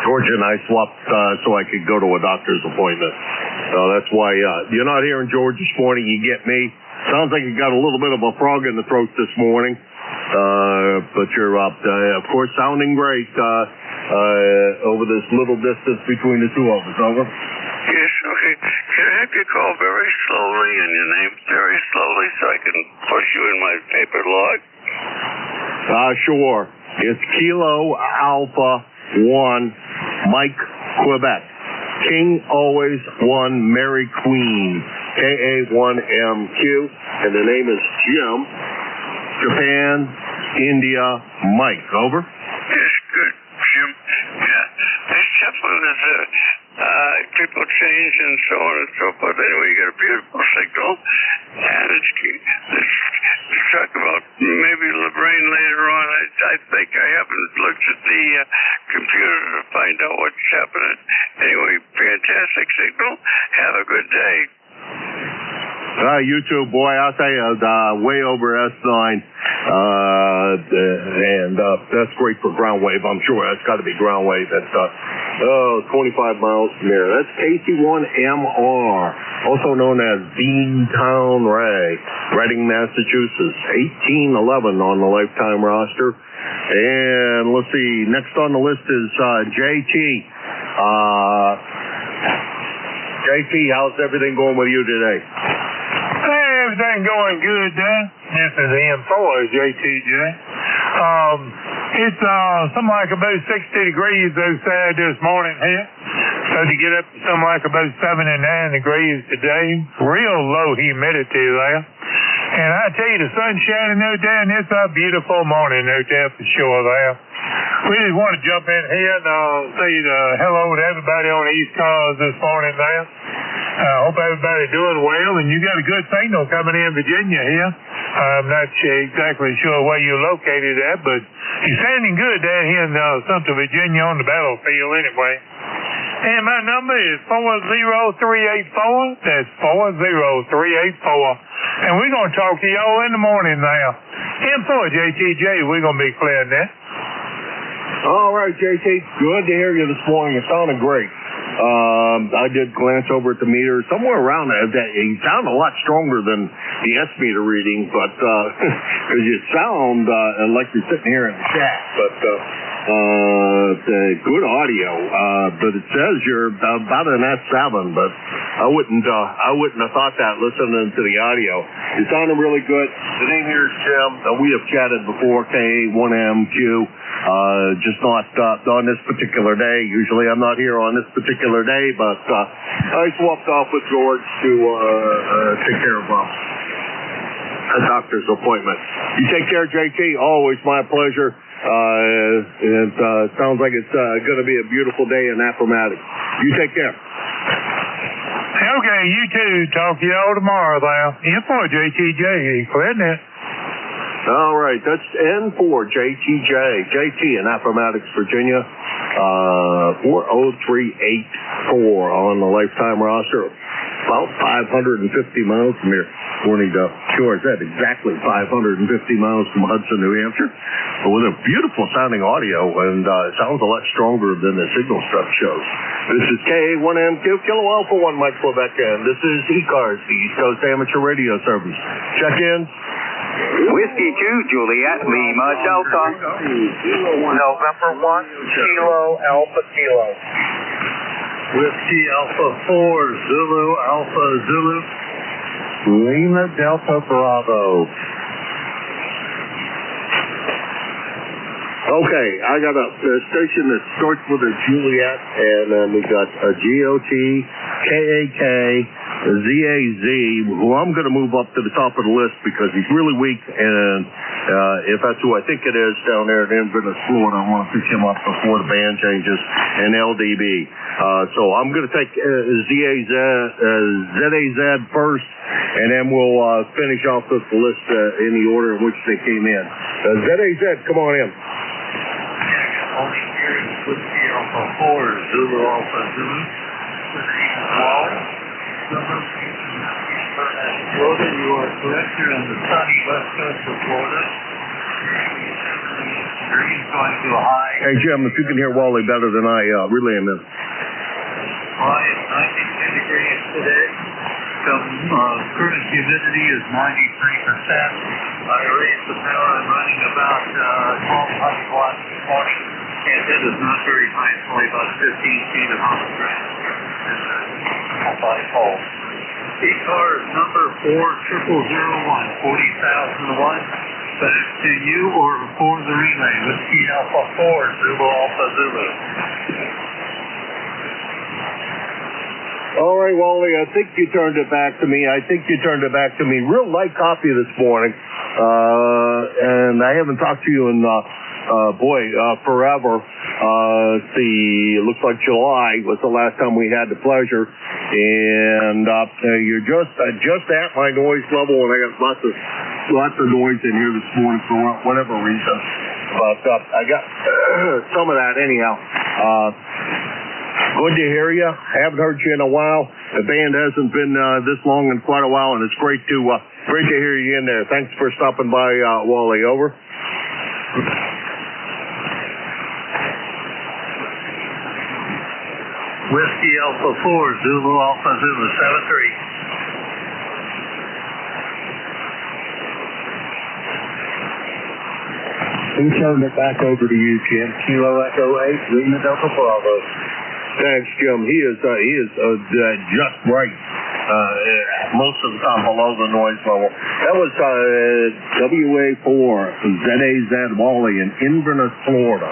[SPEAKER 2] Georgia and I swapped so I could go to a doctor's appointment. So that's why you're not hearing George this morning. You get me. Sounds like you got a little bit of a frog in the throat this morning. But you're up, of course, sounding great over this little distance between the two of us. Over.
[SPEAKER 8] Yes, okay. Can I have you call very slowly and your name very slowly so I can push you in my paper log?
[SPEAKER 2] Sure. It's Kilo Alpha 1, Mike, Quebec. King always won, Mary Queen. KA1MQ. And the name is Jim. Japan, India, Mike. Over.
[SPEAKER 8] Yes, good, Jim. Yeah. This Zeppelin is people change and so on and so forth. Anyway, you got a beautiful signal, and you talk about maybe Lorraine later on. I think I haven't looked at the computer to find out what's happening. Anyway, fantastic signal. Have a good day.
[SPEAKER 2] You too, boy. I'll tell you, way over S9, and that's great for ground wave. I'm sure that's got to be ground wave. That's 25 miles from there. That's KC1MR, also known as Beantown Ray, Reading, Massachusetts. 1811 on the lifetime roster. And let's see, next on the list is JT. JT, how's everything going with you today?
[SPEAKER 3] Hey, everything going good, Dan. This is M4, JTJ. It's something like about 60 degrees outside this morning here. So to get up to something like about 79 degrees today. Real low humidity there. And I tell you, the sun's shining out there, and it's a beautiful morning out there for sure there. We just want to jump in here and say hello to everybody on ECARS this morning there. Hope everybody's doing well, and you got a good signal coming in Virginia here. I'm not exactly sure where you're located at, but you're sounding good down here in Sumter, Virginia on the battlefield anyway. And my number is 40384. That's 40384. And we're going to talk to y'all in the morning now. M4 JTJ, we're going to be clearing that.
[SPEAKER 2] All right, JT. Good to hear you this morning. It sounded great. I did glance over at the meter. Somewhere around that, you sound a lot stronger than the S meter reading, but because you sound like you're sitting here in the shack. But good audio. But it says you're about an S7, but I wouldn't have thought that listening to the audio. You sounded really good. The name here is Jim. We have chatted before. KA1MQ. Just not on this particular day. Usually I'm not here on this particular day, but I swapped off with George to take care of a doctor's appointment. You take care, JT. Always my pleasure. It sounds like it's going to be a beautiful day in Appomattox. You take care.
[SPEAKER 3] Okay, you too. Talk to y'all tomorrow there. M4 JTJ, clear that.
[SPEAKER 2] All right, that's N4 JTJ, JT in Appomattox, Virginia, 40384 on the lifetime roster. About 550 miles from here. According to George, that's exactly 550 miles from Hudson, New Hampshire. But with a beautiful sounding audio, and it sounds a lot stronger than the signal stuff shows. This is KA1MQ, Kilo Alpha 1, Mike, Quebec, and this is ECARS, the East Coast Amateur Radio Service. Check in.
[SPEAKER 7] Whiskey 2, Juliet, Lima, Delta.
[SPEAKER 4] November 1, Kilo Alpha Kilo.
[SPEAKER 3] Whiskey Alpha 4, Zulu, Alpha Zulu.
[SPEAKER 6] Lima Delta Bravo.
[SPEAKER 2] Okay, I got a station that starts with a Juliet, and then we got a GOT, KAK, ZAZ, who I'm going to move up to the top of the list because he's really weak, and if that's who I think it is down there in Inverness, Florida, I want to pick him up before the band changes, and LDB. So I'm going to take ZAZ first, and then we'll finish off this list in the order in which they came in. ZAZ, come on in.
[SPEAKER 3] Whiskey Alpha 4, Zulu Alpha Zulu. Loaded, you are correct. You're in the sunny west coast of Florida. Breeze going to a high.
[SPEAKER 2] Hey, Jim, if you can hear Wally better than I relay him in.
[SPEAKER 3] High is 92 degrees today. Some current humidity is 93%. I raised the power. I'm running about 1200 watts this morning. And it is not very high. It's only about 15 feet above the ground. By pole. ECARS number 40001, 40,001. Back to you or for the relay. Whiskey Alpha 4, Zulu Alpha Zulu.
[SPEAKER 2] All right, Wally, I think you turned it back to me. Real light coffee this morning. And I haven't talked to you in, forever. It looks like July was the last time we had the pleasure. And you're just at my noise level, and I got lots of noise in here this morning for whatever reason. But I got some of that anyhow. Good to hear you. Haven't heard you in a while. The band hasn't been this long in quite a while, and it's great to hear you in there. Thanks for stopping by, Wally. Over.
[SPEAKER 3] Whiskey Alpha 4, Zulu Alpha Zulu 73.
[SPEAKER 4] We turned it back over to you, Jim. Kilo Echo 8, Lima Delta Bravo.
[SPEAKER 2] Thanks, Jim. He is just right. Most of the time below the noise level. That was WA4 ZAZ Wally in Inverness, Florida.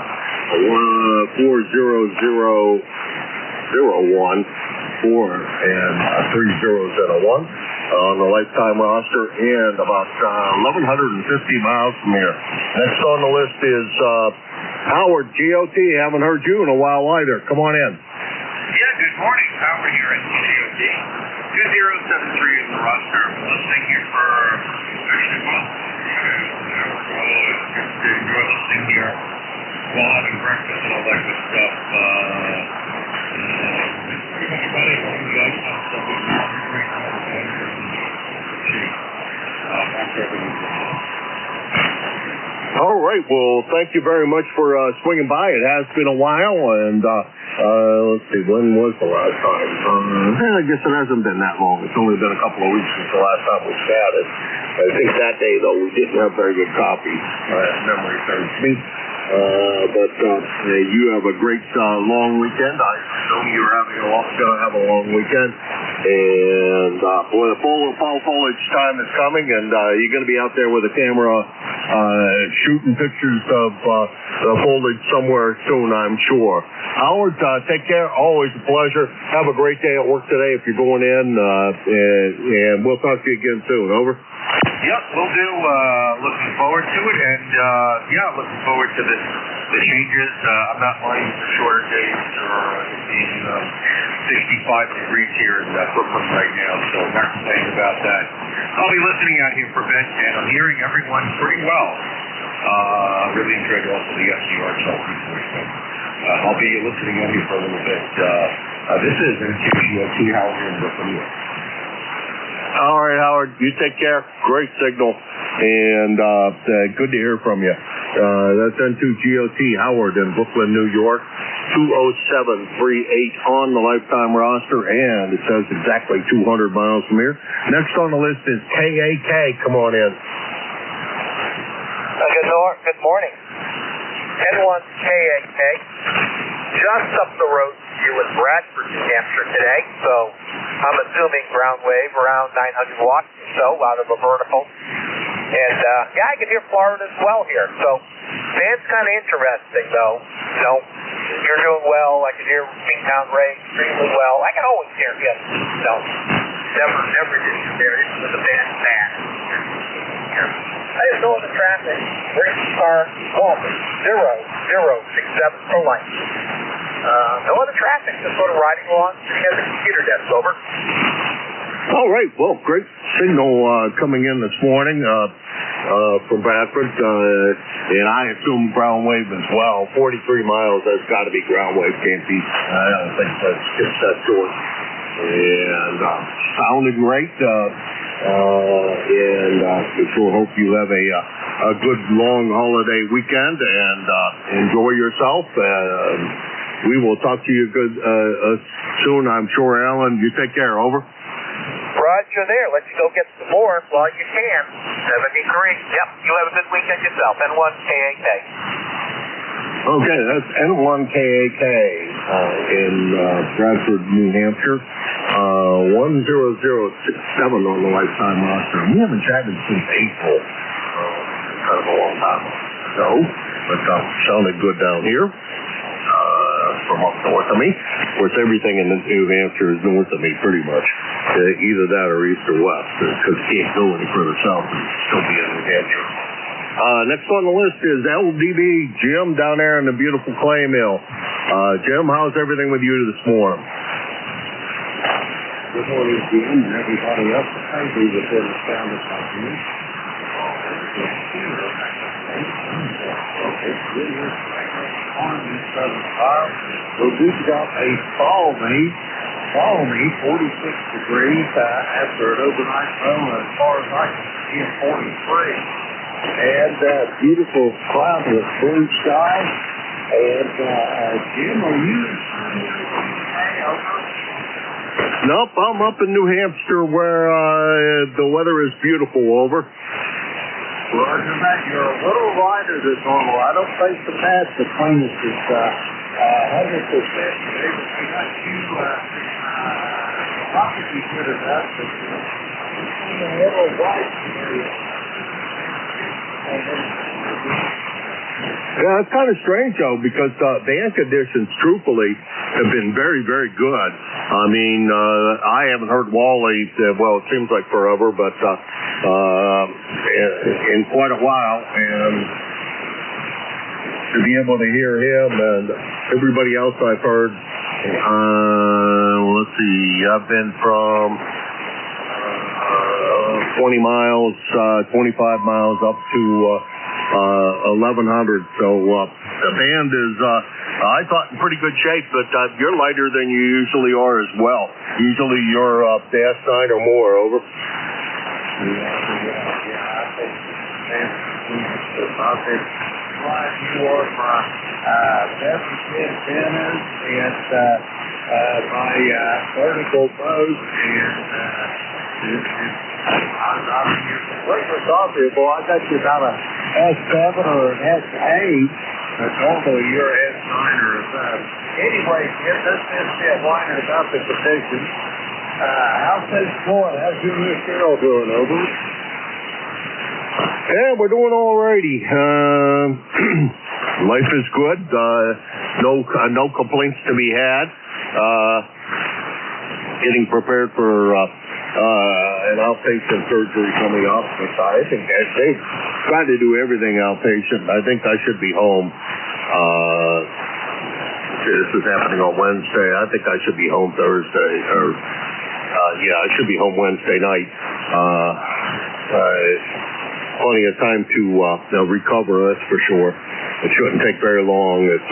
[SPEAKER 2] 40001 and 3001 on the lifetime roster, and about 1,150 miles from here. Next on the list is Howard, GOT. Haven't heard you in a while either. Come on in.
[SPEAKER 3] Yeah, good morning. Howard here at GOT. 2073 in the roster. I'm listening here for actually enjoy listening here while having breakfast and all that good stuff.
[SPEAKER 2] All right. Well, thank you very much for swinging by. It has been a while, and let's see, when was the last time? I guess it hasn't been that long. It's only been a couple of weeks since the last time we chatted. I think that day, though, we didn't have very good coffee. Memory serves me. But you have a great long weekend. I assume you're going to have a long weekend. And boy, the fall foliage time is coming, and you're going to be out there with a camera shooting pictures of the foliage somewhere soon, I'm sure. Howard, take care. Always a pleasure. Have a great day at work today if you're going in, and we'll talk to you again soon. Over.
[SPEAKER 3] Yep, we'll do. Looking forward to it, and looking forward to the changes. I'm not minding the shorter days or being 65 degrees here in Brooklyn right now, so not complaining about that. I'll be listening out here for Ben, and I'm hearing everyone pretty well. Really enjoyed also the SCR talk before, so I'll be listening in here for a little bit. This is NJ2US Howard here in Brooklyn, New York.
[SPEAKER 2] All right, Howard, you take care. Great signal, and good to hear from you. That's N2GOT Howard in Brooklyn, New York, 20738 on the lifetime roster, and it says exactly 200 miles from here. Next on the list is KAK. Come on in.
[SPEAKER 9] Good morning. N1 KAK, just up the road to you in Bradford, New Hampshire today, so I'm assuming ground wave around 900 watts or so out of a vertical. And, I can hear Florida as well here. So, band's kind of interesting, though. You know, you're doing well. I can hear Kingtown Ray extremely well. I can always hear him. No, never did you there, even with the band's bad. I have no other traffic. Race car, Walter, 0067 for life. No other traffic, just sort of riding along, sitting at the computer desk. Over.
[SPEAKER 2] All right. Well, great signal coming in this morning from Bradford, and I assume ground wave as well. 43 miles, that's got to be ground wave, can't be. I don't think that's just that short. And sounded great. and we sure hope you have a good long holiday weekend and enjoy yourself. We will talk to you soon, I'm sure. Alan, you take care. Over.
[SPEAKER 9] Roger there. Let's go get some more while you can. 73. Yep. You have a good weekend yourself. N1KAK.
[SPEAKER 2] Okay, that's N1KAK in Bradford, New Hampshire. 10067 on the lifetime roster. We haven't chatted since April. Kind of a long time ago, but sounded good down here. From up north of me. Of course, everything in New Hampshire is north of me, pretty much. Either that or east or west, because you can't go any further south and still be in New Hampshire. Next on the list is LDB Jim down there in the beautiful clay mill. Jim, how's everything with you this morning?
[SPEAKER 10] Good morning, Jim, and everybody else. I do the good sound of my news. Well, we've got a balmy 46 degrees after an overnight low as far as I can see in 43. And beautiful cloudless blue sky. And Jim, are you?
[SPEAKER 2] Nope, I'm up in New Hampshire where the weather is beautiful. Over.
[SPEAKER 10] Roger that. You're a little lighter than normal. I don't think the patch between us is 100%. We got you probably good enough, but a little white here.
[SPEAKER 2] Yeah, it's kind of strange, though, because the air conditions, truthfully, have been very, very good. I mean, I haven't heard Wally, well, it seems like forever, but in quite a while, and to be able to hear him and everybody else I've heard, let's see, I've been from 20 miles, 25 miles up to 1100, so the band is, I thought, in pretty good shape, but you're lighter than you usually are as well. Usually you're dash 9 or more. Over.
[SPEAKER 10] Yeah, I think I've been flying more my Bethlehem dinners and my vertical boat, and I'm completely sorry, I got you about a S7 or an S8, but normally you're S9 or a 7. Anyway, Jim, let's just get whining about the conditions. How's things going? How's you and Miss Carol doing? Over.
[SPEAKER 2] Yeah, we're doing all righty. Life is good. No complaints to be had. Getting prepared for an outpatient surgery coming up. But I think they try to do everything outpatient. I think I should be home. This is happening on Wednesday. I think I should be home Thursday. I should be home Wednesday night. Plenty of time to recover, that's for sure. It shouldn't take very long. It's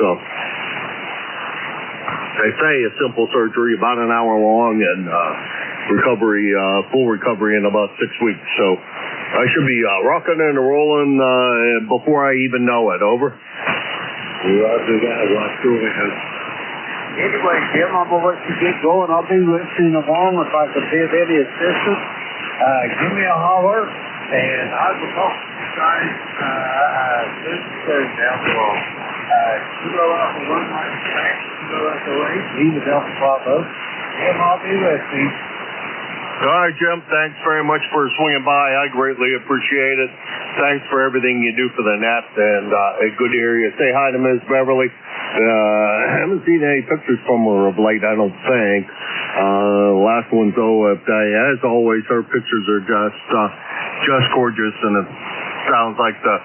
[SPEAKER 2] they say a simple surgery, about an hour long, and full recovery in about 6 weeks. So I should be rocking and rolling before I even know it. Over.
[SPEAKER 10] Roger that. Anyway, Jim, I'm going to let you get going. I'll be listening along if I can be of any assistance. Give me a holler, and I will talk to you guys soon down the road. Kilo Alpha 1 Mike Frank, Kilo Alpha 8, Lima Delta Bravo. Jim, I'll be listening.
[SPEAKER 2] All right, Jim, thanks very much for swinging by. I greatly appreciate it. Thanks for everything you do for the net, and good to hear you. Say hi to Ms. Beverly. I haven't seen any pictures from her of late, I don't think. Last one's as always, her pictures are just gorgeous, and it sounds like the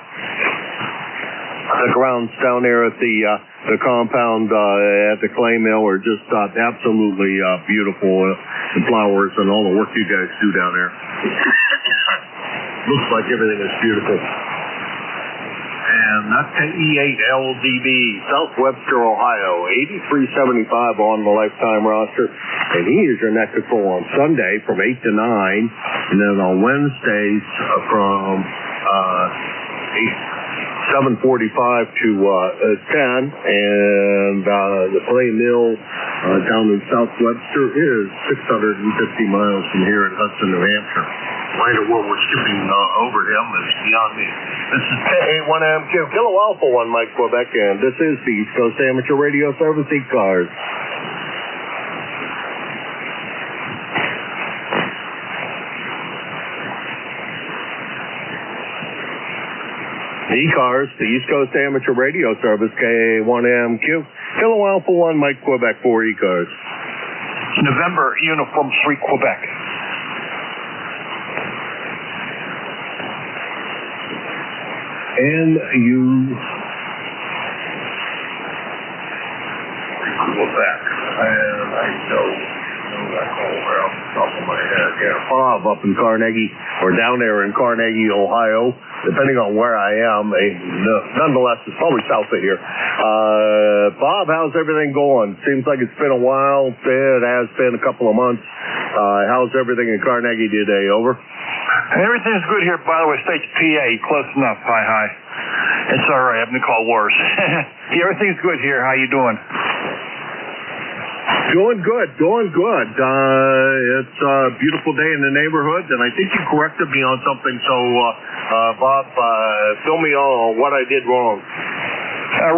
[SPEAKER 2] grounds down there at the compound at the clay mill are just absolutely beautiful. The flowers and all the work you guys do down there. Looks like everything is beautiful. And that's KE8LDB, South Webster, Ohio, 8375 on the lifetime roster. And he is your next control on Sunday from 8 to 9, and then on Wednesdays from 7:45 to 10, and the Play Mill down in South Webster is 650 miles from here in Hudson, New Hampshire. Later, what we're skipping over him is beyond me. This is KA1MQ, Kilo Alpha 1, Mike, Quebec, and this is the East Coast Amateur Radio Service, ECARS. ECARS, the East Coast Amateur Radio Service, KA1MQ, Kilo Alpha 1, Mike, Quebec, for ECARS.
[SPEAKER 11] November, Uniform 3, Quebec.
[SPEAKER 2] And you Quebec, and I know that whole off the top of my head. Yeah, Bob up in Carnegie, or down there in Carnegie, Ohio, depending on where I am. Nonetheless, it's probably south of here. Bob, how's everything going? Seems like it's been a while. It has been a couple of months. How's everything in Carnegie today? Over.
[SPEAKER 11] Everything's good here, by the way. State's PA, close enough. Hi. It's all right. I've been called worse. Yeah, everything's good here. How you doing?
[SPEAKER 2] Doing good. It's a beautiful day in the neighborhood, and I think you corrected me on something. So, Bob, fill me on what I did wrong.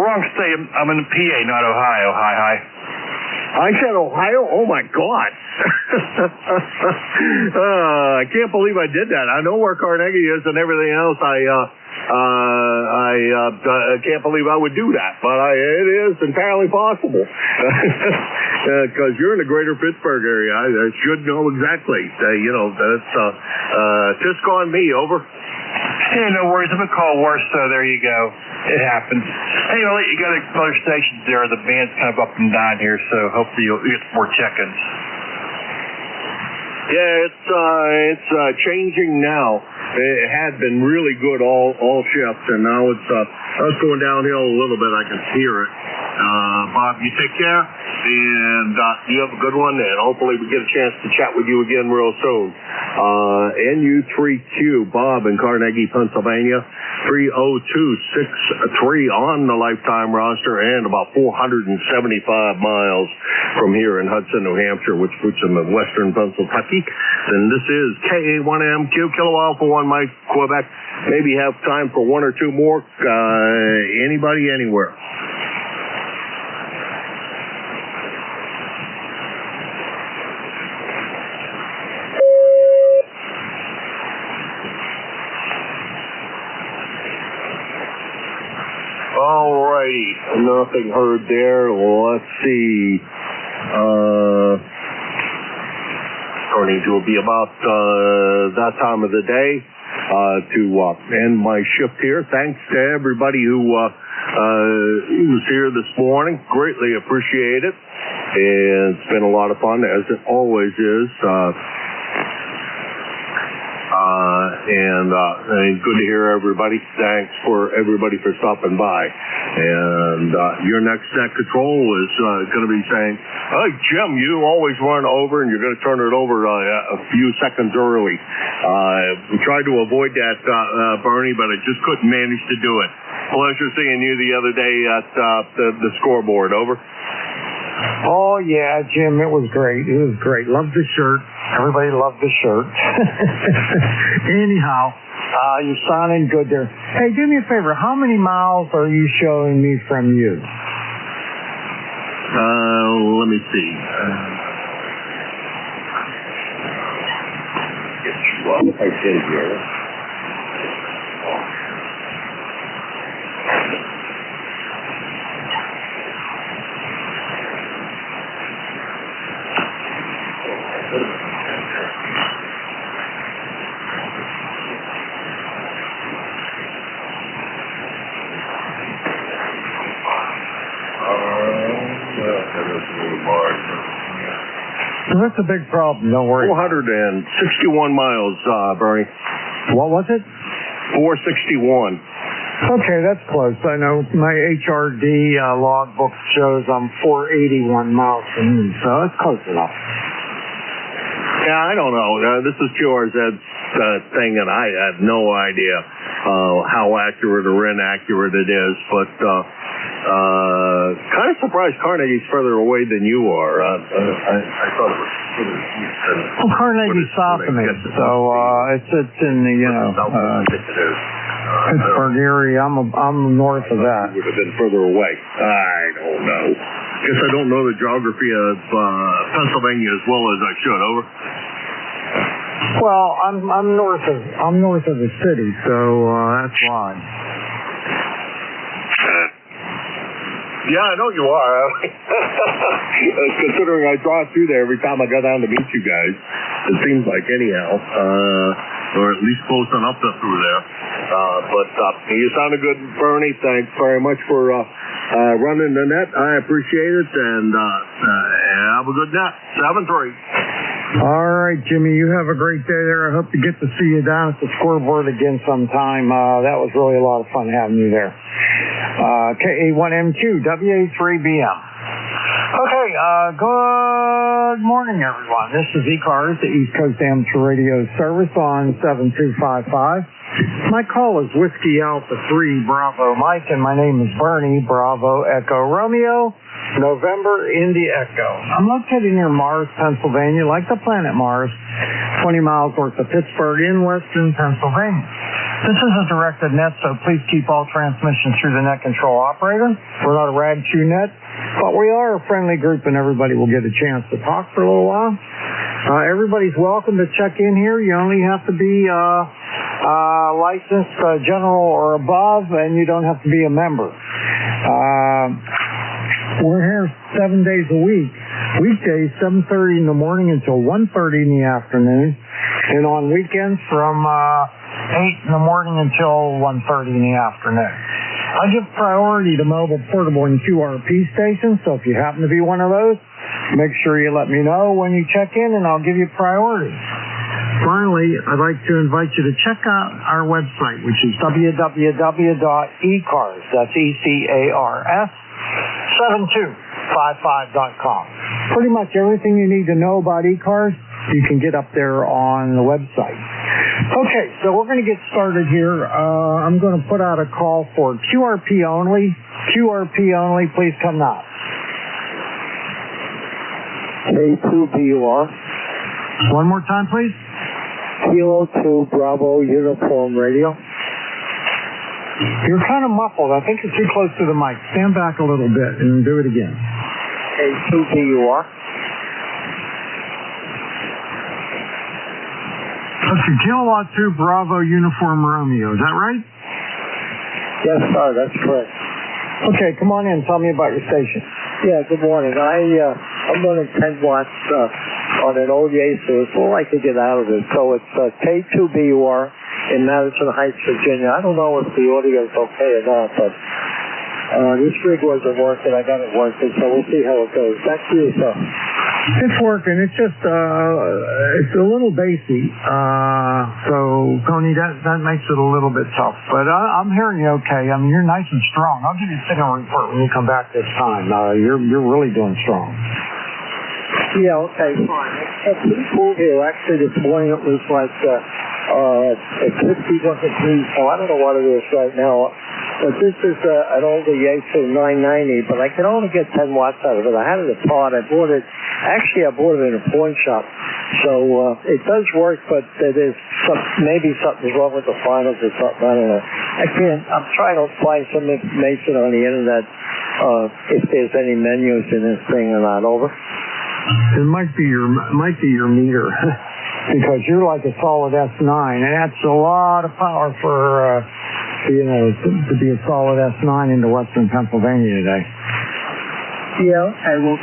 [SPEAKER 11] Wrong state. I'm in PA, not Ohio. Hi.
[SPEAKER 2] I said Ohio? Oh, my God. I can't believe I did that. I know where Carnegie is and everything else. I can't believe I would do that, but it is entirely possible. Because you're in the greater Pittsburgh area. I should know exactly. That's Tisk on me, over.
[SPEAKER 11] Hey, no worries. I've been called worse, so there you go. It happens. Hey, you got other stations there. The band's kind of up and down here, so hopefully you'll get more check-ins.
[SPEAKER 2] Yeah, it's changing now. It had been really good all shifts, and now it's going downhill a little bit. I can hear it. Bob, you take care, and you have a good one, and hopefully we get a chance to chat with you again real soon. NU3Q, Bob in Carnegie, Pennsylvania, 30263 on the lifetime roster, and about 475 miles from here in Hudson, New Hampshire, which puts him in western Pennsylvania. And this is KA1MQ, Kilo Alpha 1, Mike, Quebec. Maybe have time for one or two more. Anybody, anywhere. Alrighty, nothing heard there. Let's see. Turning to be about that time of the day to end my shift here. Thanks to everybody who was here this morning. Greatly appreciate it. And it's been a lot of fun, as it always is. And good to hear everybody. Thanks for everybody for stopping by. And your next net control is going to be saying, "Hey, Jim, you always run over, and you're going to turn it over a few seconds early." We tried to avoid that, Bernie, but I just couldn't manage to do it. Pleasure seeing you the other day at the scoreboard. Over.
[SPEAKER 12] Oh, yeah, Jim, it was great. Loved the shirt. Everybody loved the shirt. Anyhow, you're sounding good there. Hey, do me a favor. How many miles are you showing me from you?
[SPEAKER 2] Let me see. Get you up. I did here.
[SPEAKER 12] That's a big problem. Don't worry.
[SPEAKER 2] 461 miles, Bernie.
[SPEAKER 12] What was it?
[SPEAKER 2] 461.
[SPEAKER 12] Okay, that's close. I know my HRD logbook shows I'm 481 miles from you, so that's close enough.
[SPEAKER 2] Yeah, I don't know. This is QRZ's thing, and I have no idea how accurate or inaccurate it is, but kind of surprised Carnegie's further away than you are. I thought it was further east.
[SPEAKER 12] Well, Carnegie's south of me, so it's in the, Pittsburgh area. I'm north of that.
[SPEAKER 2] Would have been further away. I don't know. Guess I don't know the geography of Pennsylvania as well as I should. Over.
[SPEAKER 12] Well, I'm north of the city, so that's why.
[SPEAKER 2] Yeah, I know you are. Considering I drive through there every time I go down to meet you guys, it seems like anyhow, or at least close enough to through there. But you sounded good, Bernie. Thanks very much for running the net. I appreciate it, and have a good net. 7-3.
[SPEAKER 12] All right, Jimmy, you have a great day there. I hope to get to see you down at the scoreboard again sometime. That was really a lot of fun having you there. KA1M2, WA3BM. Okay, good morning, everyone. This is ECARS, the East Coast Amateur Radio Service on 7255. My call is Whiskey Alpha 3 Bravo Mike, and my name is Bernie, Bravo Echo Romeo, November Indy Echo. I'm located near Mars, Pennsylvania, like the planet Mars, 20 miles north of Pittsburgh in western Pennsylvania. This is a directed net, so please keep all transmissions through the net control operator. We're not a rad chew net, but we are a friendly group, and everybody will get a chance to talk for a little while. Everybody's welcome to check in here. You only have to be licensed general or above, and you don't have to be a member. We're here 7 days a week. Weekdays, 7:30 in the morning until 1:30 in the afternoon, and on weekends from 8 in the morning until 1:30 in the afternoon. I give priority to mobile, portable, and QRP stations, so if you happen to be one of those, make sure you let me know when you check in, and I'll give you priority. Finally, I'd like to invite you to check out our website, which is www.ecars, that's ECARS, 7255.com. Pretty much everything you need to know about ECARS, you can get up there on the website. Okay, so we're going to get started here. I'm going to put out a call for QRP only. QRP only, please come now. K2BUR. One more time, please. Kilo 2 Bravo Uniform Radio. You're kind of muffled. I think you're too close to the mic. Stand back a little bit and do it again. K2BUR. Okay, Kilowatt 2 Bravo Uniform Romeo. Is that right? Yes, sir. That's correct. Okay, come on in. Tell me about your station. Yeah, good morning. I'm running 10 watts on an old Yaesu. It's all I could get out of it. So it's K2BUR in Madison Heights, Virginia. I don't know if the audio is okay or not, but this rig wasn't working. I got it working, so we'll see how it goes. Back to you, sir. It's working. It's just, it's a little bassy. So, Tony, that makes it a little bit tough. But I'm hearing you okay. I mean, you're nice and strong. I'll give you a signal report when you come back this time. You're really doing strong. Yeah, okay, fine. It's pretty cool here. Actually, this morning it was like, it's 51 degrees, so I don't know what it is right now. But this is an older Yaesu 990, but I can only get 10 watts out of it. I had it apart. I bought it in a pawn shop. So it does work, but there's maybe something's wrong with the finals or something. I don't know. I'm trying to find some information on the internet if there's any menus in this thing or not. Over. It might be your meter. Because you're like a solid S9, and that's a lot of power for, to be a solid S9 into western Pennsylvania today. Yeah, okay, well,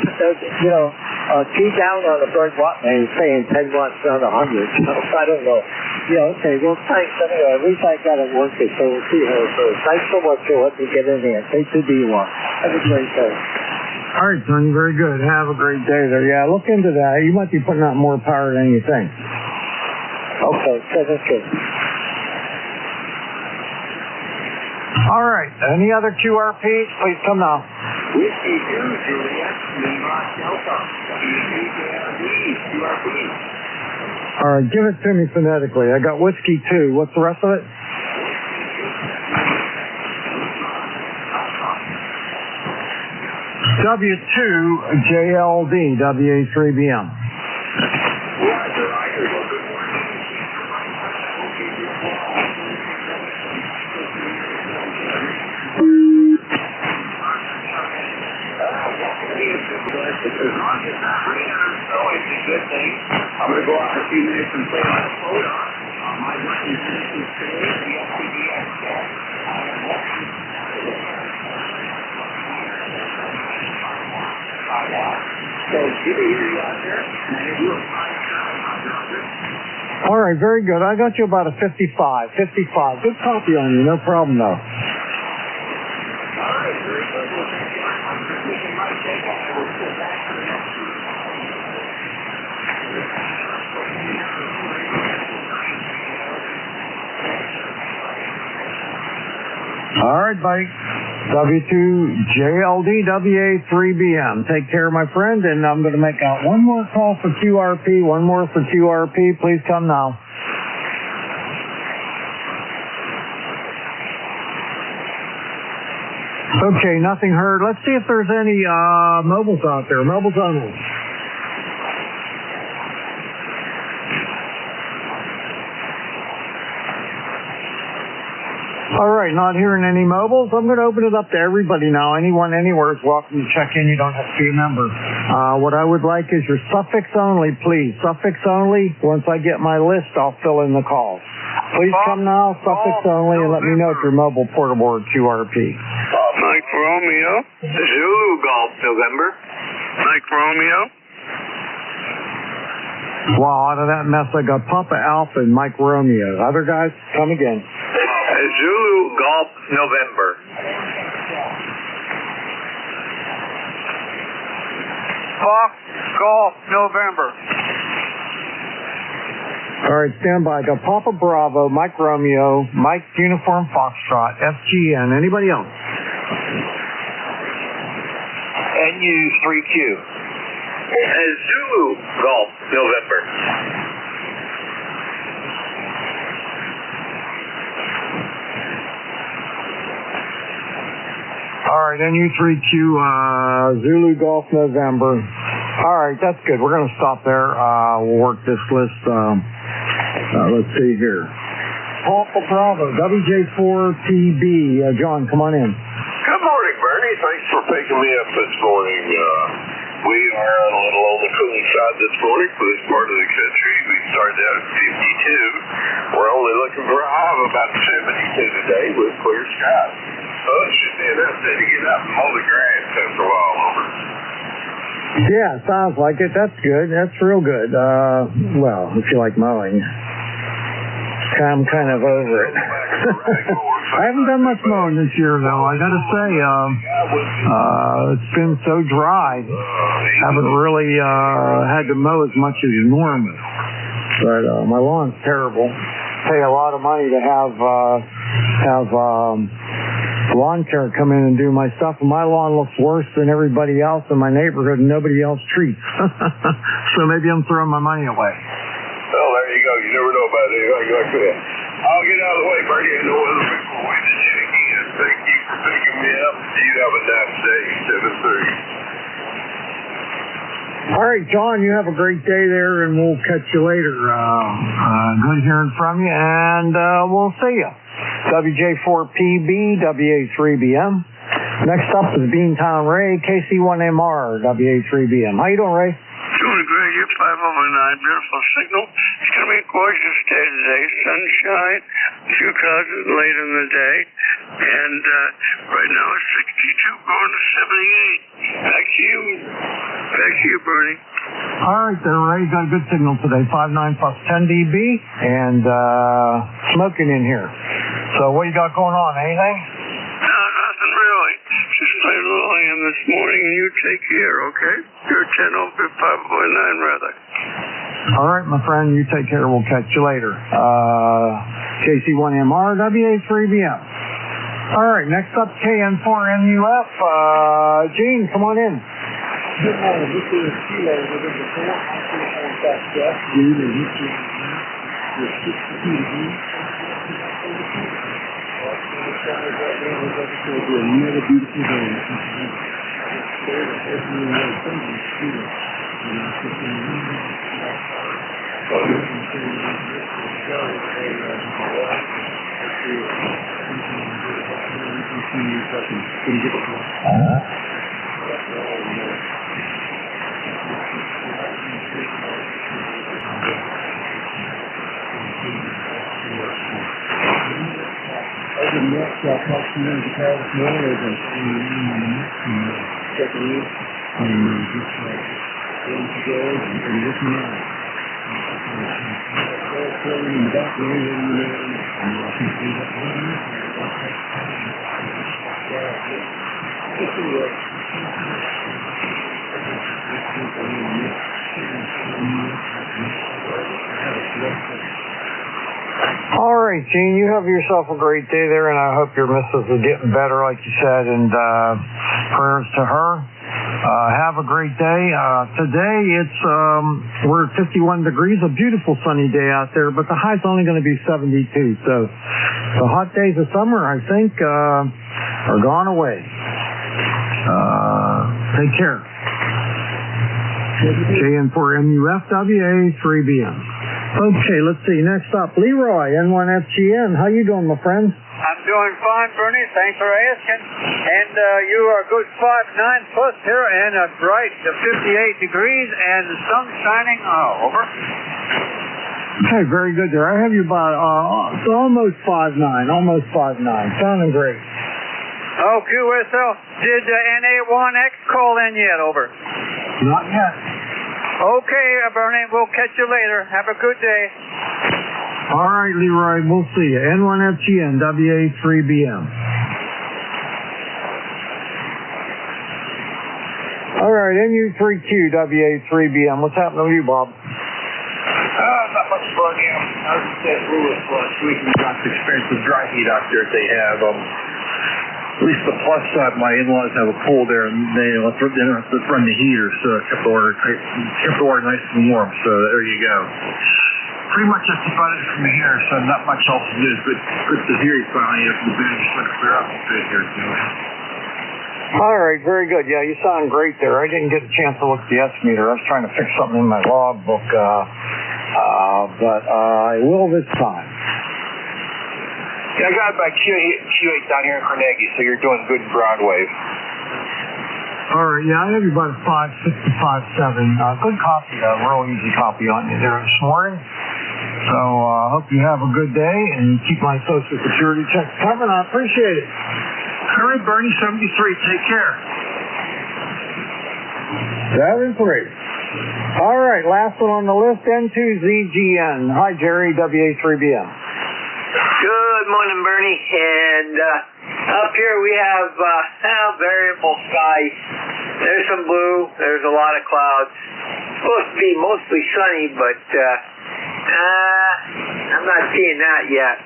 [SPEAKER 12] key down on the bird watt, man, he's saying 10 watts down to 100, so I don't know. Yeah, okay, well, thanks anyway. At least I got it working, so we'll see how it goes. Thanks so much for letting me get in here. K2BUR. Have a great day. All right, Tony, very good. Have a great day there. Yeah, look into that. You might be putting out more power than you think. Okay, that's good. All right. Any other QRPs? Please come now.
[SPEAKER 1] Whiskey 2, Juliet, Lima, Delta, ECARS, QRP.
[SPEAKER 12] All right, give it to me phonetically. I got Whiskey 2. What's the rest of it? W2JLD, WA3BM.
[SPEAKER 1] I'm going to go out for a few minutes and play my phone on my working systems today, the FPDX test. So good to hear you out there, and I do a fine job.
[SPEAKER 12] All right, very good. I got you about a 55. Good copy on you, no problem though.
[SPEAKER 1] All right, very good. Well, thank you very much for taking my take. I will sit back for the next week.
[SPEAKER 12] All right, buddy. W2JLD, WA3BM. Take care, my friend, and I'm going to make out one more call for QRP, one more for QRP. Please come now. Okay, nothing heard. Let's see if there's any mobiles out there. Mobiles only. All right, not hearing any mobiles. I'm going to open it up to everybody now. Anyone, anywhere is welcome to check in. You don't have to be a member. What I would like is your suffix only, please. Suffix only. Once I get my list, I'll fill in the calls. Please come now, suffix only, and let me know if you're mobile, portable, or QRP.
[SPEAKER 8] Mike Romeo. Zulu Golf, November. Mike Romeo.
[SPEAKER 12] Wow, out of that mess, I got Papa Alpha and Mike Romeo. Other guys, come again.
[SPEAKER 8] Zulu Golf, November. Fox Golf, November.
[SPEAKER 12] All right, stand by. I got Papa Bravo, Mike Romeo, Mike Uniform Foxtrot, FGN. Anybody else?
[SPEAKER 8] NU3Q. Zulu Golf, November.
[SPEAKER 12] All right, NU3Q, Zulu Golf, November. All right, that's good. We're going to stop there. We'll work this list. Let's see here. Papa Bravo, WJ4TB. John, come on in.
[SPEAKER 5] Good morning, Bernie. Thanks for picking me up this morning. We are a little on the cool side this morning for this part of the country. We started out at 52. We're only looking for a high of about 72 today with clear skies. So it should be enough day to get out and mow the grass after a while. Over.
[SPEAKER 12] Yeah, sounds like it. That's good. That's real good. Well, if you like mowing. I'm kind of over it. I haven't done much mowing this year, though. I got to say, it's been so dry. Haven't really had to mow as much as normal. But my lawn's terrible. Pay a lot of money to have lawn care come in and do my stuff, and my lawn looks worse than everybody else in my neighborhood, and nobody else treats. So maybe I'm throwing my money away.
[SPEAKER 5] Well, there you go. You never know about anything like that. I'll get out of the way, Bernie. I know other people are waiting to check in. Thank you for picking me up. You have a nice day. 7:30.
[SPEAKER 12] All right, John, you have a great day there, and we'll catch you later. Good hearing from you, and we'll see you. WJ4PB, WA3BM. Next up is Beantown Ray, KC1MR, WA3BM. How you doing, Ray?
[SPEAKER 8] Doing great. You're 509. Beautiful signal. It's going to be a gorgeous day today. Sunshine. A few clouds late in the day. And right now it's 62 going to 78. Back to you. Back to you, Bernie.
[SPEAKER 12] All right there, Ray. Got a good signal today. 59 plus 10 dB. And smoking in here. So what you got going on? Anything?
[SPEAKER 8] No, nothing really. Just played a little AM this morning, and you take care, okay? You're 10 over 5.9, rather.
[SPEAKER 12] All right, my friend. You take care. We'll catch you later. KC1MR, WA3BM. All right, next up, KN4NUF. Gene, come on in.
[SPEAKER 10] Good morning. This is Kilo with the 4. I'm back Jeff. Good and you can your 62 degrees. Another beautiful day.
[SPEAKER 12] All right, Gene, you have yourself a great day there, and I hope your missus is getting better, like you said, and prayers to her. Have a great day. Today we're at 51 degrees, a beautiful sunny day out there, but the high's only going to be 72. So the hot days of summer, I think, are gone away. Take care. KN4MUFWA3BM. Okay, let's see. Next up, Leroy, N1FGN. How you doing, my friend?
[SPEAKER 13] I'm doing fine, Bernie. Thanks for asking. And you are a good 5'9" plus here, and a bright 58 degrees, and the sun's shining. Over.
[SPEAKER 12] Okay, very good there. I have you about almost 5'9", almost 5'9". Sounding great.
[SPEAKER 13] Oh, QSL. Did NA1X call in yet? Over.
[SPEAKER 12] Not yet.
[SPEAKER 13] Okay, Bernie. We'll catch you later. Have a good day.
[SPEAKER 12] All right, Leroy. We'll see you. N1FGN, WA3BM. All right, NU3Q, WA3BM. What's happening with you, Bob?
[SPEAKER 1] Not much fun, I was just at Lewis last week and got the expensive dry heat out there that they have. At least the plus side, my in-laws have a pool there, and they don't have to run the heater, so I kept the water nice and warm. So there you go. Pretty much that's about it from here. So not much else to do. It's good to hear you finally after the band just went to clear up a bit here too.
[SPEAKER 12] All right, very good. Yeah, you sound great there. I didn't get a chance to look at the S-meter. I was trying to fix something in my log book, but I will this time.
[SPEAKER 9] Yeah, I got about Q8 down here in Carnegie, so you're doing good Broadway.
[SPEAKER 12] All right, yeah, I have you about a 5.6 to 5.7. Good copy, real easy copy on you there this morning. So I hope you have a good day and keep my Social Security checks coming. I appreciate it.
[SPEAKER 1] All right, Bernie, 73. Take care.
[SPEAKER 12] That is great. All right, last one on the list, N2ZGN. Hi, Jerry, WA3BM.
[SPEAKER 4] Good morning, Bernie. And up here we have variable skies. There's some blue. There's a lot of clouds. Supposed to be mostly sunny, but I'm not seeing that yet.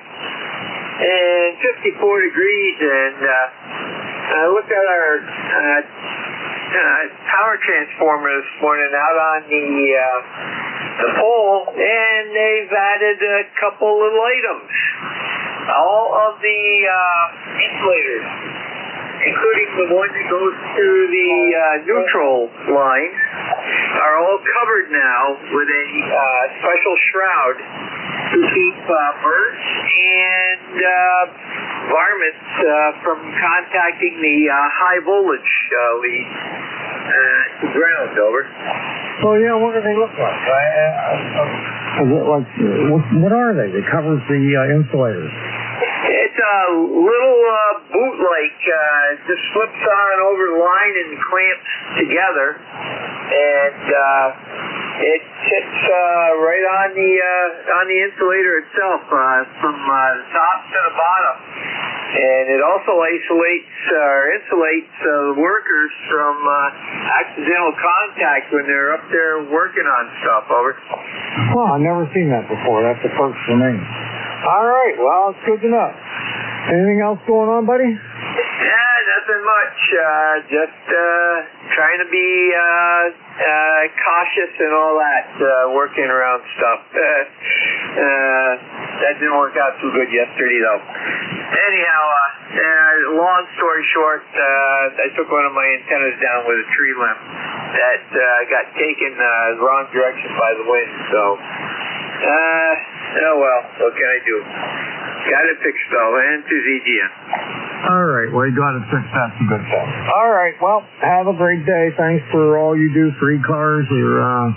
[SPEAKER 4] And 54 degrees, and I looked at our power transformer this morning out on the pole, and they've added a couple little items. All of the insulators, including the one that goes through the neutral line, are all covered now with a special shroud to keep birds and varmints from contacting the high voltage lead to ground. Over.
[SPEAKER 12] Oh yeah, what do they look like? What are they? It covers the insulators.
[SPEAKER 4] It's a little boot-like, just slips on over the line and clamps together, and it sits right on the insulator itself, from the top to the bottom, and it also insulates the workers from accidental contact when they're up there working on stuff. Over.
[SPEAKER 12] Well, I've never seen that before. That's the first for me. All right, well, it's good to know. Anything else going on, buddy?
[SPEAKER 1] Yeah, nothing much. Just trying to be cautious and all that, working around stuff. That didn't work out too good yesterday, though. Anyhow, long story short, I took one of my antennas down with a tree limb that got taken wrong direction by the wind. So, oh well, what can I do? Got it fixed though, and to ZGN.
[SPEAKER 12] All right, well, you got it fixed. That's a good thing. All right, well, have a great day. Thanks for all you do for ECARS. You're a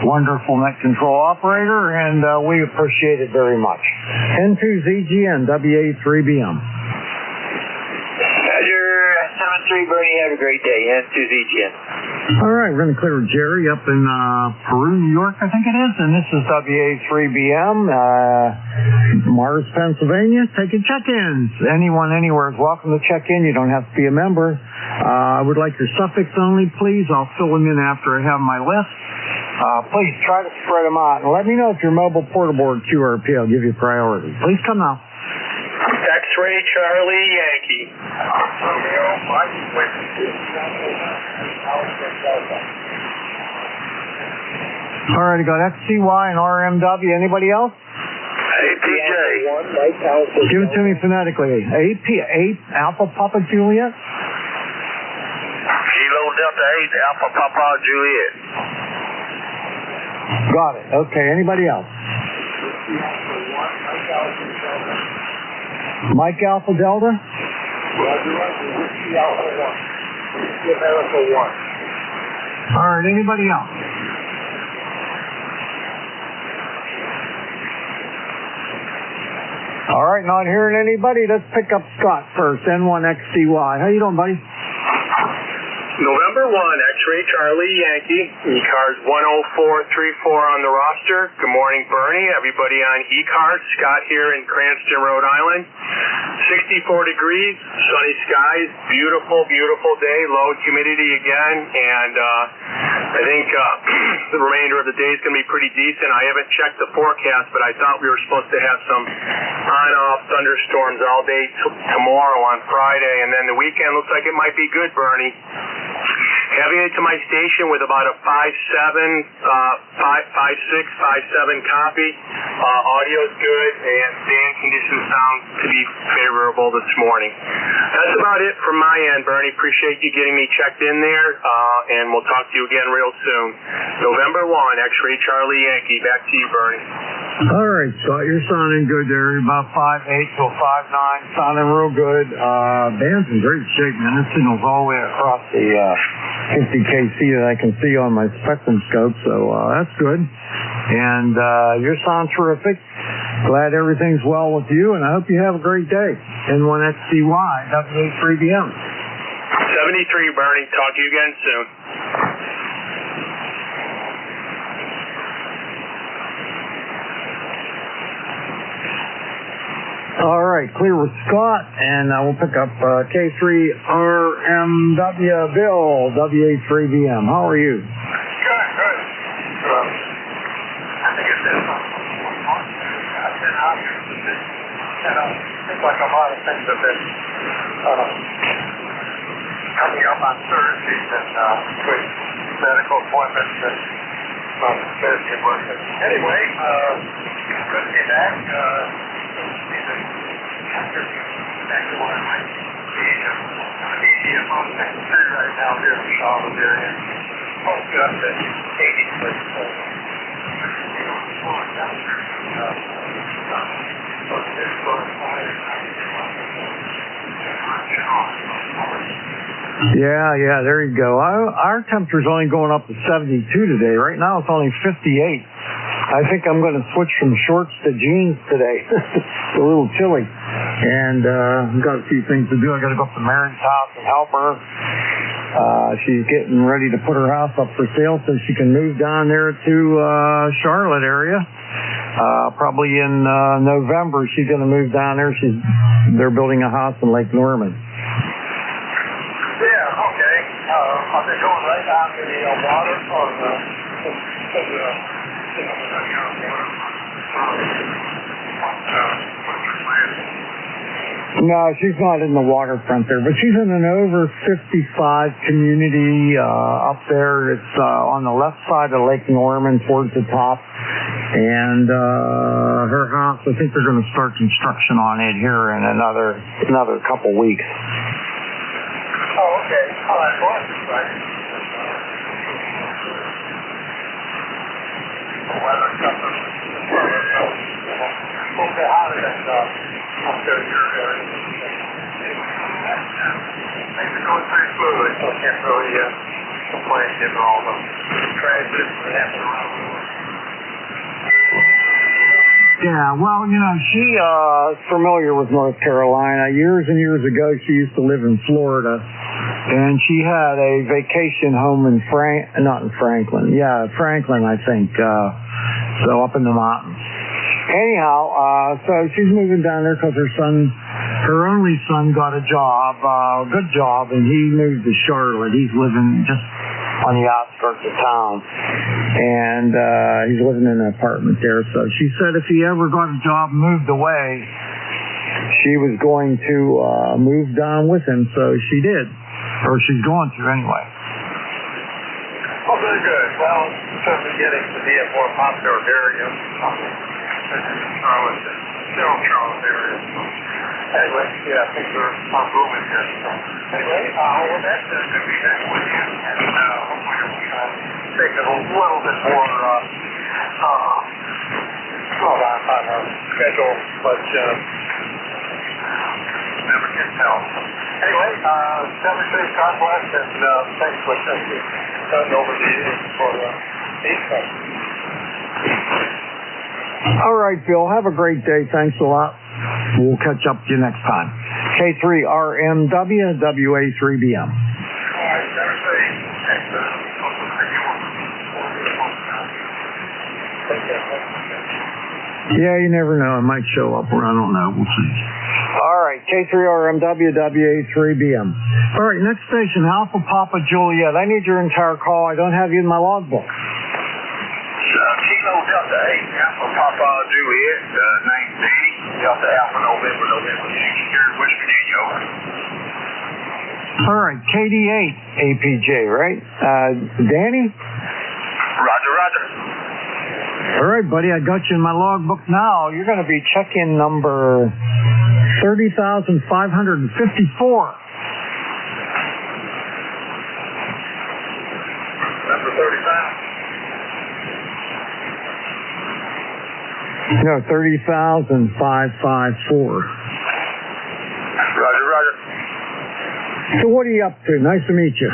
[SPEAKER 12] wonderful net control operator, and we appreciate it very much. N2ZGN, WA3BM.
[SPEAKER 1] Roger, 7-3, Bernie, have a great day. N2ZGN.
[SPEAKER 12] All right, we're going to clear Jerry up in Peru, New York, I think it is, and this is WA3BM, Mars, Pennsylvania, taking check-ins. Anyone, anywhere is welcome to check in. You don't have to be a member. I would like your suffix only, please. I'll fill them in after I have my list. Please try to spread them out, and let me know if your mobile portable or QRP. I'll give you priority. Please come now.
[SPEAKER 1] X-ray Charlie Yankee.
[SPEAKER 12] All right, I got XCY and RMW. Anybody else?
[SPEAKER 1] APJ.
[SPEAKER 12] Give it to me phonetically. AP8 Alpha Papa Juliet.
[SPEAKER 1] Kilo Delta 8 Alpha Papa Juliet.
[SPEAKER 12] Got it. Okay, anybody else? Mike Alpha Delta? All right, anybody else? All right, not hearing anybody. Let's pick up Scott first, N1XCY. How you doing, buddy?
[SPEAKER 14] November 1, X-Ray Charlie Yankee, ECARS 10434 on the roster. Good morning, Bernie. Everybody on ECARS. Scott here in Cranston, Rhode Island. 64 degrees, sunny skies, beautiful, beautiful day, low humidity again, and I think the remainder of the day is going to be pretty decent. I haven't checked the forecast, but I thought we were supposed to have some on-off thunderstorms all day tomorrow on Friday, and then the weekend looks like it might be good, Bernie. Having it to my station with about a 5.6, 5.7 copy. Audio's good, and band conditions sound to be favorable this morning. That's about it from my end, Bernie. Appreciate you getting me checked in there, and we'll talk to you again real soon. November 1, X-Ray Charlie Yankee. Back to you, Bernie.
[SPEAKER 12] All right, Scott, you're sounding good there. About 5.8 to 5.9, sounding real good. Band's in great shape, man. This signal's all the way across the 50 KC that I can see on my spectrum scope, so that's good. And you sound terrific. Glad everything's well with you, and I hope you have a great day. N1XCY, WA3BM.
[SPEAKER 14] 73, Bernie. Talk to you again soon.
[SPEAKER 12] All right, clear with Scott, and we'll pick up K3RMW Bill, WA3BM. How are you?
[SPEAKER 3] Good. I think it's been I've been out here a bit, and it seems like a lot of things have been coming up on Thursdays and with medical appointments and busy work. Anyway, good to be back. Exactly what I might be. I'm on secretary right now here in the Charlotte area. Posted up to 80 foot.
[SPEAKER 12] Yeah, there you go. Our temperature's only going up to 72 today. Right now it's only 58. I think I'm going to switch from shorts to jeans today. It's a little chilly. And I've got a few things to do. I got to go up to Mary's house and help her. She's getting ready to put her house up for sale so she can move down there to Charlotte area. Probably in November she's going to move down there. They're building a house in Lake Norman.
[SPEAKER 3] Yeah, okay. Are they going right down to the water or
[SPEAKER 12] No, she's not in the waterfront there, but she's in an over 55 community up there. It's on the left side of Lake Norman towards the top. And her house, I think they're going to start construction on it here in another couple weeks.
[SPEAKER 9] Oh, okay. Oh, that's awesome, right? Weather something. Okay, how did that up there in your area? Things are going pretty smoothly, so I can't really complain given all the tragedies that happen around the world.
[SPEAKER 12] Yeah, well, you know, she is familiar with North Carolina. Years and years ago, she used to live in Florida, and she had a vacation home in Franklin, I think, so up in the mountains. Anyhow, so she's moving down there because her only son got a job, good job, and he moved to Charlotte. He's living just on the outskirts of town, and he's living in an apartment there. So she said if he ever got a job and moved away, she was going to move down with him. So she did, or she's going to anyway.
[SPEAKER 9] Oh, very good. Well, certainly getting to be a more popular area. Charlotte, still Charlotte area. Anyway, yeah, I think there's some room in here. So, anyway, well, that's going to be that way. And hopefully we'll take it a little bit more on our schedule, but never can tell. Anyway, never safe, God bless, and thanks for cutting over the for East Coast.
[SPEAKER 12] All right, Bill. Have a great day. Thanks a lot. We'll catch up with you next time. K3RMW, WA3BM. Yeah, you never know. It might show up, or I don't know. We'll see. All right, K3RMW, WA3BM. All right, next station, Alpha Papa Juliet. I need your entire call. I don't have you in my logbook.
[SPEAKER 9] Kilo Delta 8, Alpha Papa Juliet, name Danny, Delta Alpha November, here in West Virginia, over.
[SPEAKER 12] All right, KD8, APJ, right? Danny?
[SPEAKER 9] Roger.
[SPEAKER 12] All right, buddy, I got you in my logbook now. You're going to be check-in number 30,554.
[SPEAKER 9] Number 35.
[SPEAKER 12] No, 30,554.
[SPEAKER 9] Roger.
[SPEAKER 12] So what are you up to? Nice to meet you.
[SPEAKER 9] I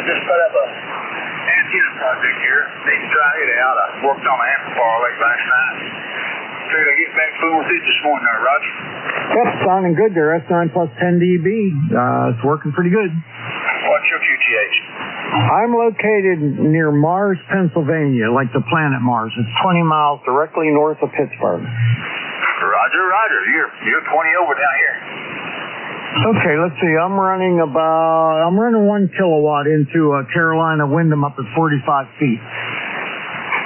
[SPEAKER 9] just put up a antenna project here. Need to try it out. I worked on an amplifier late last night. Figured I'd get back fooling with it this morning there, Roger.
[SPEAKER 12] Yep, sounding good there. S9 plus 10 dB. It's working pretty good.
[SPEAKER 9] What's your QTH?
[SPEAKER 12] I'm located near Mars, Pennsylvania, like the planet Mars. It's 20 miles directly north of Pittsburgh.
[SPEAKER 9] Roger. You're 20 over down here.
[SPEAKER 12] Okay, let's see. I'm running 1 kilowatt into Carolina Windham up at 45 feet.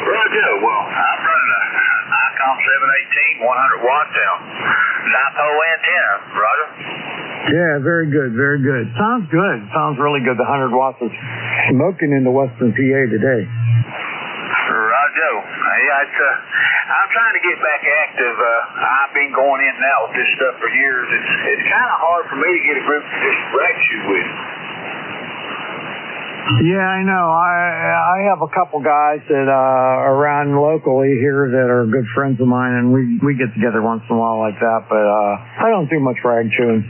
[SPEAKER 9] Roger. Well, I'm running a ICOM 718, 100 watt down. Dipole antenna. Roger.
[SPEAKER 12] Yeah, very good. Sounds good. Sounds really good. The 100 watts is smoking into Western PA today.
[SPEAKER 9] Roger. Yeah, I'm trying to get back active. I've been going in and out with this stuff for years. It's kind of hard for me to get a group to just wreck you with.
[SPEAKER 12] Yeah, I know. I have a couple guys that around locally here that are good friends of mine, and we get together once in a while like that, but I don't do much rag chewing.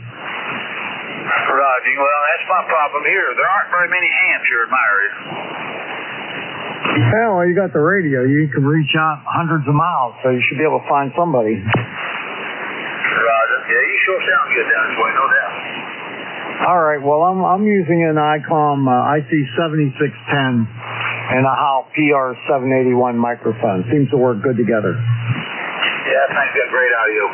[SPEAKER 9] Roger. Well, that's my problem here. There aren't very many hams here in my area.
[SPEAKER 12] Yeah, well, you got the radio. You can reach out hundreds of miles, so you should be able to find somebody.
[SPEAKER 9] Roger. Yeah, you sure sound good down this way, no doubt.
[SPEAKER 12] All right. Well, I'm using an ICOM IC7610 and a HAL PR781 microphone. Seems to work good together.
[SPEAKER 9] Yeah, I think got great audio.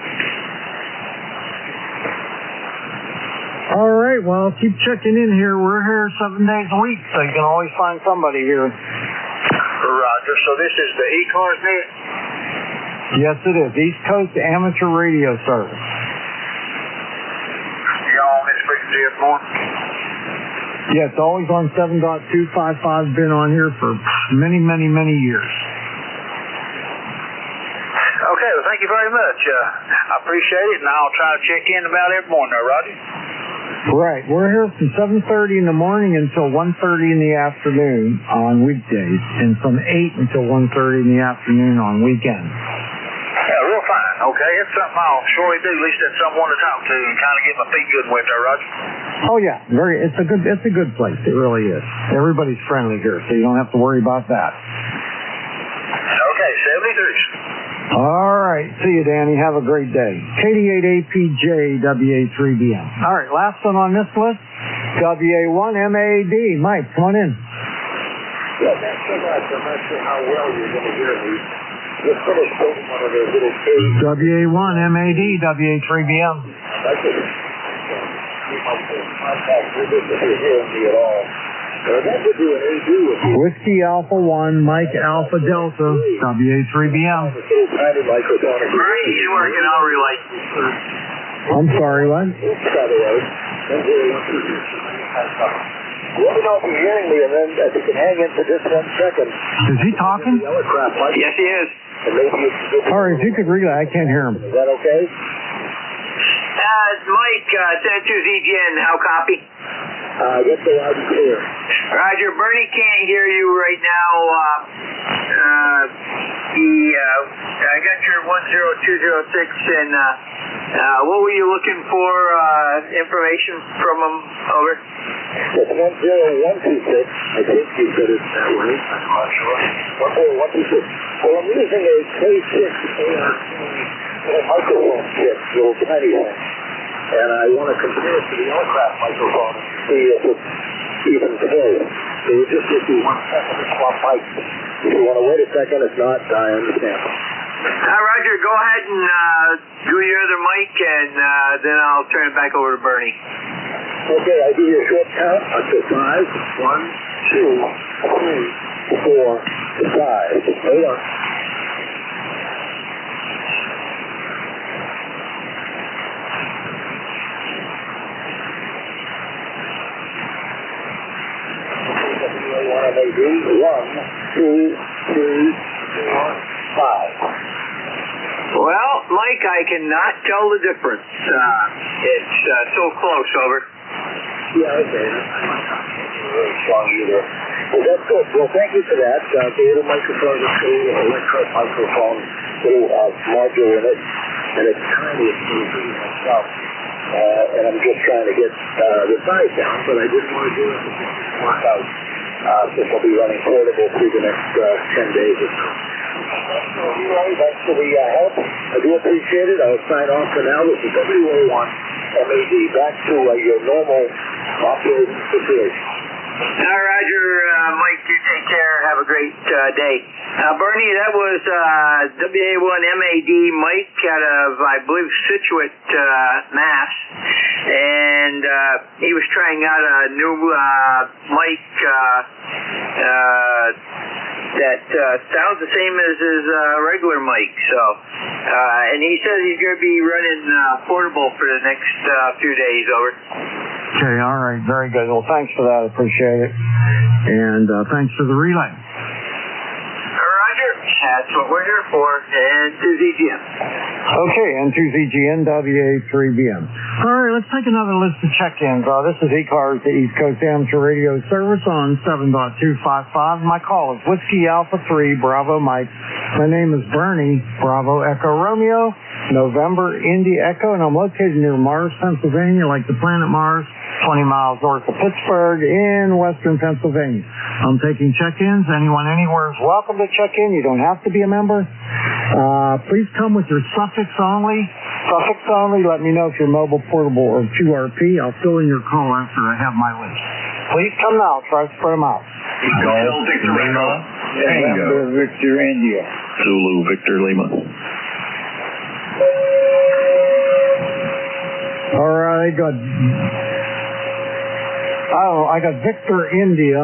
[SPEAKER 12] All right, well, keep checking in here. We're here 7 days a week, so you can always find somebody here.
[SPEAKER 9] Roger. So this is the ECARS net?
[SPEAKER 12] Yes, it is. East Coast Amateur Radio Service.
[SPEAKER 9] Y'all on this frequency this morning?
[SPEAKER 12] Yeah, it's always on 7.255. Been on here for many, many, many years.
[SPEAKER 9] Okay, well, thank you very much. I appreciate it, and I'll try to check in about every morning, Roger.
[SPEAKER 12] Right. We're here from 7:30 in the morning until 1:30 in the afternoon on weekdays, and from 8 until 1:30 in the afternoon on weekends.
[SPEAKER 9] Yeah, real fine. Okay, it's something I'll surely do. At least that's someone to talk to and kind of get my feet good with there, Roger.
[SPEAKER 12] Oh yeah, it's a good place. It really is. Everybody's friendly here, so you don't have to worry about that.
[SPEAKER 9] Okay, 73.
[SPEAKER 12] All right. See you, Danny. Have a great day. KD8APJ WA3BM. All right, last one on this list, WA1MAD. Mike, come on in.
[SPEAKER 2] Yeah, thanks so much. I'm not sure how well you're going to hear me. Just finished building one of those little caves.
[SPEAKER 12] WA1MAD WA3BM.
[SPEAKER 2] I could keep my full contact with it if you're hearing me at all. But I'd like to do an AD with you.
[SPEAKER 12] Whiskey Alpha 1, Mike Alpha Delta, WA3BM.
[SPEAKER 2] Tiny microphone.
[SPEAKER 9] Right, he's working. I'll relay.
[SPEAKER 12] I'm sorry, what?
[SPEAKER 2] Oops, by the way. Let me know if you're hearing me, and then if you can hang in for just 1 second.
[SPEAKER 12] Is he talking?
[SPEAKER 9] Yes, he is.
[SPEAKER 12] All right, if you could relay, I can't hear him.
[SPEAKER 2] Is that okay?
[SPEAKER 9] Mike, 72ZGN, how copy?
[SPEAKER 2] Get the loud and clear.
[SPEAKER 9] Roger, Bernie can't hear you right now. I got your 10206, and what were you looking for, information from him, over?
[SPEAKER 2] It's 10126. I think you said it that way. I'm not sure. 10126. Well, I'm using a K6 ARC microphone chip, little tiny one. And I want to compare it to the aircraft microphone and see if it's even close. So you just give me 1 second to swap mics. If you want to wait a second, if not, I understand.
[SPEAKER 9] Roger, go ahead and do your other mic, and then I'll turn it back over to Bernie.
[SPEAKER 2] Okay, I'll give you a short count up to 5. 1, 2, 3, 4, 5. Hold on. WA1MAD, 1, 2, 3, 4, 5.
[SPEAKER 9] Well, Mike, I cannot tell the difference. It's so close, over.
[SPEAKER 2] Yeah, okay. I'm not really strong either. Well, that's good. Well, thank you for that. The little microphone is a little electro microphone, little module in it, and it's tiny. It's pretty myself. And I'm just trying to get the size down, but I didn't want to do it to work out. Since I'll be running portable through the next 10 days or so. Thanks for the help. I do appreciate it. I'll sign off for now. This is WA1MAD. Back to your normal operating situation.
[SPEAKER 9] Roger, Mike, you take care. Have a great day. Bernie, that was WA1MAD Mike out of, I believe, Scituate, Mass. And he was trying out a new mic that sounds the same as his regular mic. So, and he says he's going to be running portable for the next few days, over.
[SPEAKER 12] Okay, all right, very good. Well, thanks for that. I appreciate it. And thanks for the relay.
[SPEAKER 9] Roger, that's what we're here for. And 2ZGN.
[SPEAKER 12] Okay, N2ZGN WA3BM. All right, let's take another list of check-ins. This is ECARS, the East Coast Amateur Radio Service on 7.255. My call is Whiskey Alpha 3, Bravo Mike. My name is Bernie, Bravo Echo Romeo, November Indy Echo, and I'm located near Mars, Pennsylvania, like the planet Mars, 20 miles north of Pittsburgh in western Pennsylvania. I'm taking check-ins. Anyone anywhere is welcome to check in. You don't have to be a member. Please come with your suffix only. Suffix only. Let me know if you're mobile, portable, or QRP. I'll fill in your call after I have my list. Please come now. Try to spread them out.
[SPEAKER 15] Golf Victor Lima. Tango Victor India. Zulu Victor Lima.
[SPEAKER 12] All right, I got Victor India,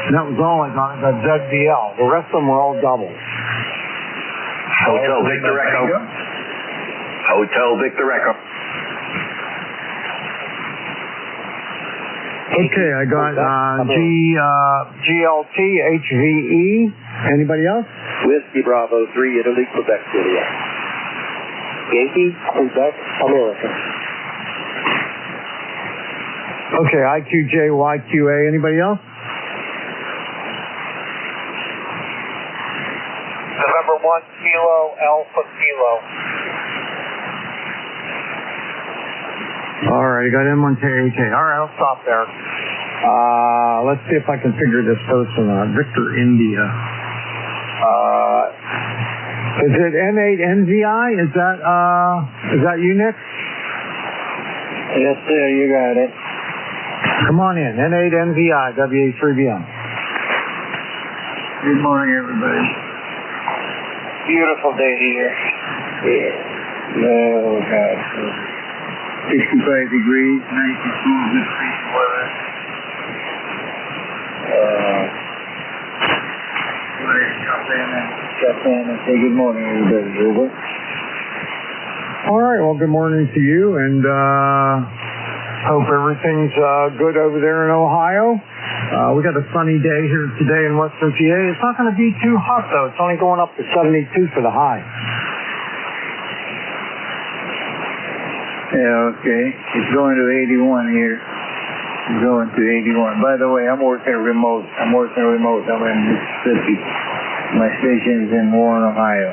[SPEAKER 12] and that was all I got. I got ZBL. The rest of them were all doubles.
[SPEAKER 2] Hotel Victor Echo. Hotel Victor Echo.
[SPEAKER 12] Okay, I got GLT HVE. Anybody else?
[SPEAKER 4] Whiskey Bravo 3, Italy, Quebec City. Yankee, Quebec, America.
[SPEAKER 12] Okay, IQJYQA. Anybody else?
[SPEAKER 9] November 1, Kilo, Alpha Kilo.
[SPEAKER 12] All right, I got M1K8K. All right, I'll stop there. Let's see if I can figure this person out. Victor India. Is it N8NVI? Is that you, Nick?
[SPEAKER 4] Yes, sir, you got it.
[SPEAKER 12] Come on in. N8NVI, WA3BM.
[SPEAKER 10] Good morning, everybody.
[SPEAKER 4] Beautiful day here. Yeah. Oh, God.
[SPEAKER 10] 65 degrees, nice and cool, good freezing weather.
[SPEAKER 4] Jump in and say good morning, everybody. Over.
[SPEAKER 12] All right, well, good morning to you, and hope everything's good over there in Ohio. We got a sunny day here today in Western PA. It's not going to be too hot, though. It's only going up to 72 for the high.
[SPEAKER 10] Yeah, okay. It's going to 81 here. It's going to 81. By the way, I'm working remote. I'm in Mississippi. My station's in Warren, Ohio.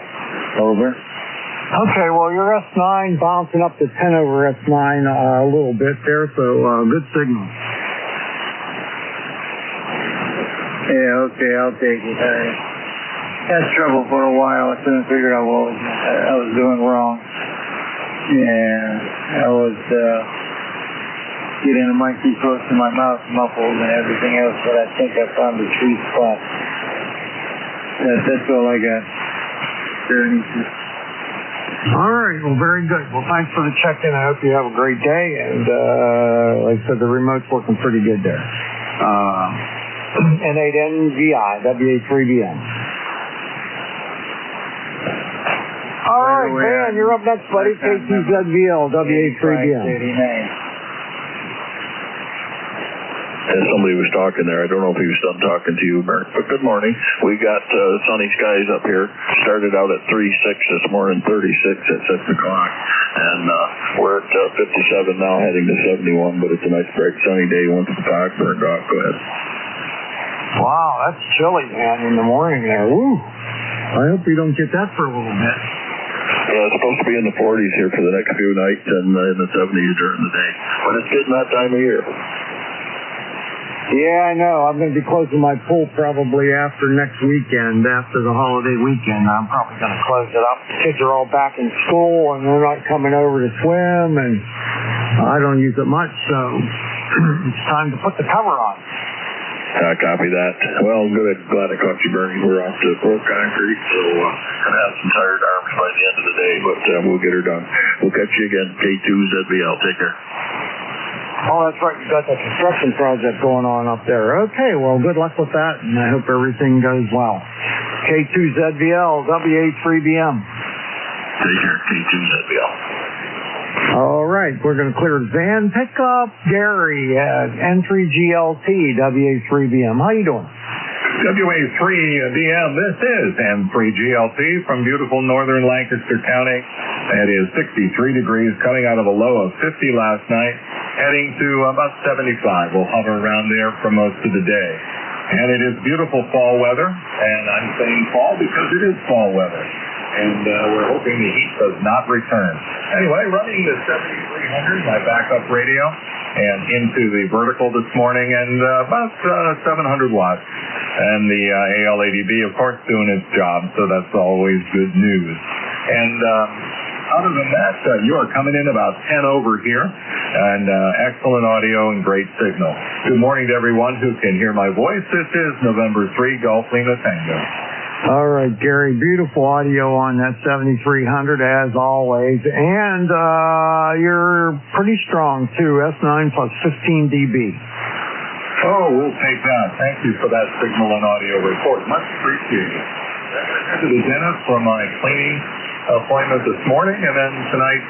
[SPEAKER 10] Over.
[SPEAKER 12] Okay, well, your S9 bouncing up to 10 over S9 a little bit there, so good signal.
[SPEAKER 10] Yeah, okay, I'll take it. I had trouble for a while. I couldn't figure out what I was doing wrong. Yeah, I was getting the mic too close to my mouth, muffled and everything else, but I think I found the sweet spot. That's all I got.
[SPEAKER 12] All right, well, very good. Well, thanks for the check-in. I hope you have a great day, and like I said, the remote's working pretty good there. N8NVI, WA3BM. All right, man, you're up next, buddy. K2ZVL, WA3BM.
[SPEAKER 15] And somebody was talking there. I don't know if he was done talking to you, Bert. But good morning. We got sunny skies up here. Started out at 36 this morning, 36 at 6 o'clock. And we're at 57 now, heading to 71. But it's a nice, bright, sunny day once the fog burned off. Go ahead.
[SPEAKER 12] Wow, that's chilly, man, in the morning there. Woo. I hope we don't get that for a little bit.
[SPEAKER 15] Yeah, it's supposed to be in the 40s here for the next few nights and in the 70s during the day. But it's getting that time of year.
[SPEAKER 12] Yeah, I know. I'm going to be closing my pool probably after next weekend, after the holiday weekend. I'm probably going to close it up. The kids are all back in school, and they're not coming over to swim, and I don't use it much, so it's time to put the cover on.
[SPEAKER 15] Copy that. Well, good. Glad I caught you, Bernie. We're off to Port Concrete, so going to have some tired arms by the end of the day, but we'll get her done. We'll catch you again. K2ZVL. Take care.
[SPEAKER 12] Oh, that's right. You got that construction project going on up there. Okay, well, good luck with that, and I hope everything goes well. K2ZVL, WA3BM.
[SPEAKER 15] Take care, K2ZVL.
[SPEAKER 12] All right, we're going to clear van pickup. Gary at N3GLT, WA3BM. How you doing?
[SPEAKER 16] WA3BM, this is N3GLT from beautiful northern Lancaster County. It is 63 degrees, coming out of a low of 50 last night, heading to about 75. We'll hover around there for most of the day. And it is beautiful fall weather, and I'm saying fall because it is fall weather. And we're hoping the heat does not return. Anyway, running the 7300, my backup radio, and into the vertical this morning, and about 700 watts. And the ALADB, of course, doing its job, so that's always good news. And other than that, you are coming in about 10 over here, and excellent audio and great signal. Good morning to everyone who can hear my voice. This is November 3, Golf Lima Tango.
[SPEAKER 12] All right, Gary, beautiful audio on that 7300 as always, and you're pretty strong too, S9 plus 15 dB.
[SPEAKER 16] Oh, we'll take that. Thank you for that signal and audio report. Much appreciated. to the dentist for my cleaning appointment this morning, and then tonight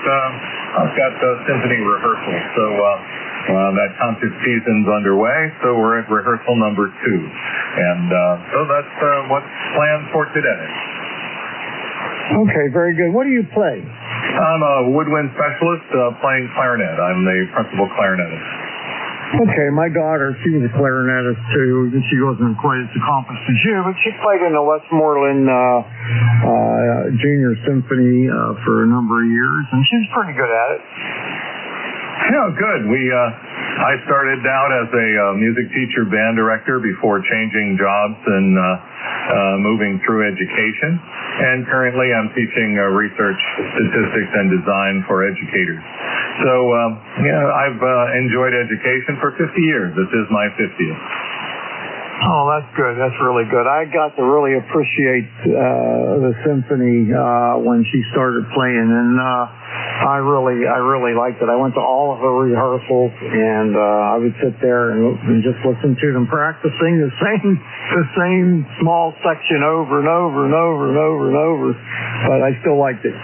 [SPEAKER 16] I've got symphony rehearsal. So that concert season's underway, so we're at rehearsal number 2. And so that's what's planned for today.
[SPEAKER 12] Okay, very good. What do you play?
[SPEAKER 16] I'm a woodwind specialist playing clarinet. I'm the principal clarinetist.
[SPEAKER 12] Okay, my daughter, she was a clarinetist too. She wasn't quite as accomplished as you, but she played in the Westmoreland Junior Symphony for a number of years, and she was pretty good at it.
[SPEAKER 16] Yeah, good. I started out as a music teacher, band director before changing jobs and moving through education. And currently I'm teaching research, statistics, and design for educators. So, I've enjoyed education for 50 years. This is my 50th.
[SPEAKER 12] Oh, that's good. That's really good. I got to really appreciate the symphony when she started playing, and I really liked it. I went to all of her rehearsals, and I would sit there and just listen to them practicing the same small section over and over and over and over and over. But I still liked it.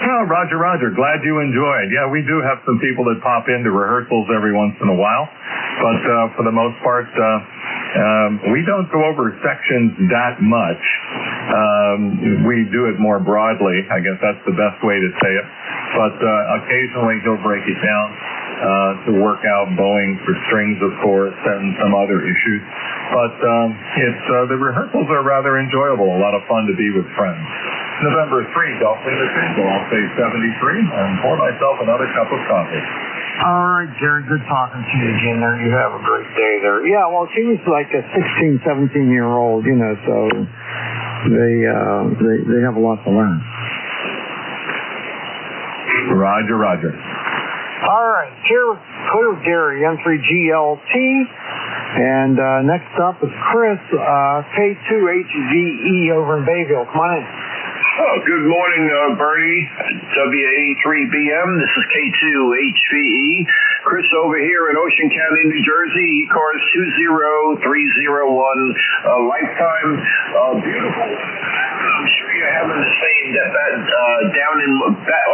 [SPEAKER 16] Oh, Roger. Glad you enjoyed. Yeah, we do have some people that pop into rehearsals every once in a while, but for the most part, we don't go over sections that much. We do it more broadly. I guess that's the best way to say it. But occasionally he'll break it down to work out bowing for strings, of course, and some other issues. But the rehearsals are rather enjoyable. A lot of fun to be with friends. November 3, I'll play the single. I'll say 73 and pour myself another cup of coffee.
[SPEAKER 12] All right, Jerry, good talking to you again there. You have a great day there. Yeah, well, she was like a 16, 17-year-old, so they have a lot to learn.
[SPEAKER 16] Roger.
[SPEAKER 12] All right, clear Gary, M3GLT. And next up is Chris, K2HVE over in Bayville. Come on in.
[SPEAKER 17] Oh, good morning, Bernie. WA3BM. This is K2HVE. Chris over here in Ocean County, New Jersey. ECARS 20301. Lifetime. Beautiful. I'm sure you're having the same down in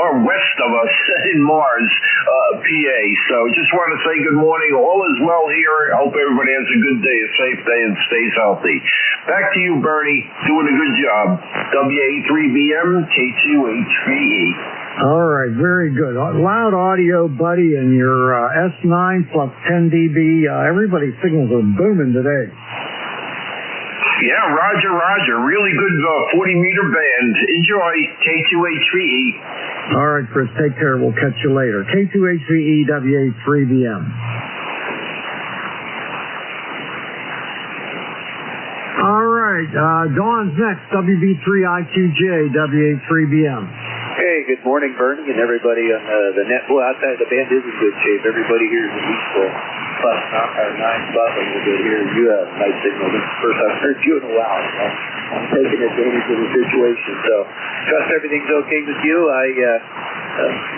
[SPEAKER 17] or west of us in Mars, PA. So just want to say good morning. All is well here. I hope everybody has a good day, a safe day, and stays healthy. Back to you, Bernie. Doing a good job. WA3BM, K2HVE.
[SPEAKER 12] All right, very good. Loud audio, buddy, and your S9 plus 10 dB. Everybody's signals are booming today.
[SPEAKER 17] Yeah, Roger. Really good 40-meter band. Enjoy. K2HVE.
[SPEAKER 12] All right, Chris, take care. We'll catch you later. K2HVE, WA3BM. All right, Dawn's next. WB3IQJ, WA3BM.
[SPEAKER 18] Hey, good morning, Bernie, and everybody on the net. Well, outside the band is in good shape. Everybody here is in useful. Plus, our 9 plus, I'm going to hear you have a nice signal. This is the first I've heard you in a while. So I'm taking advantage of the situation. So, trust everything's okay with you. I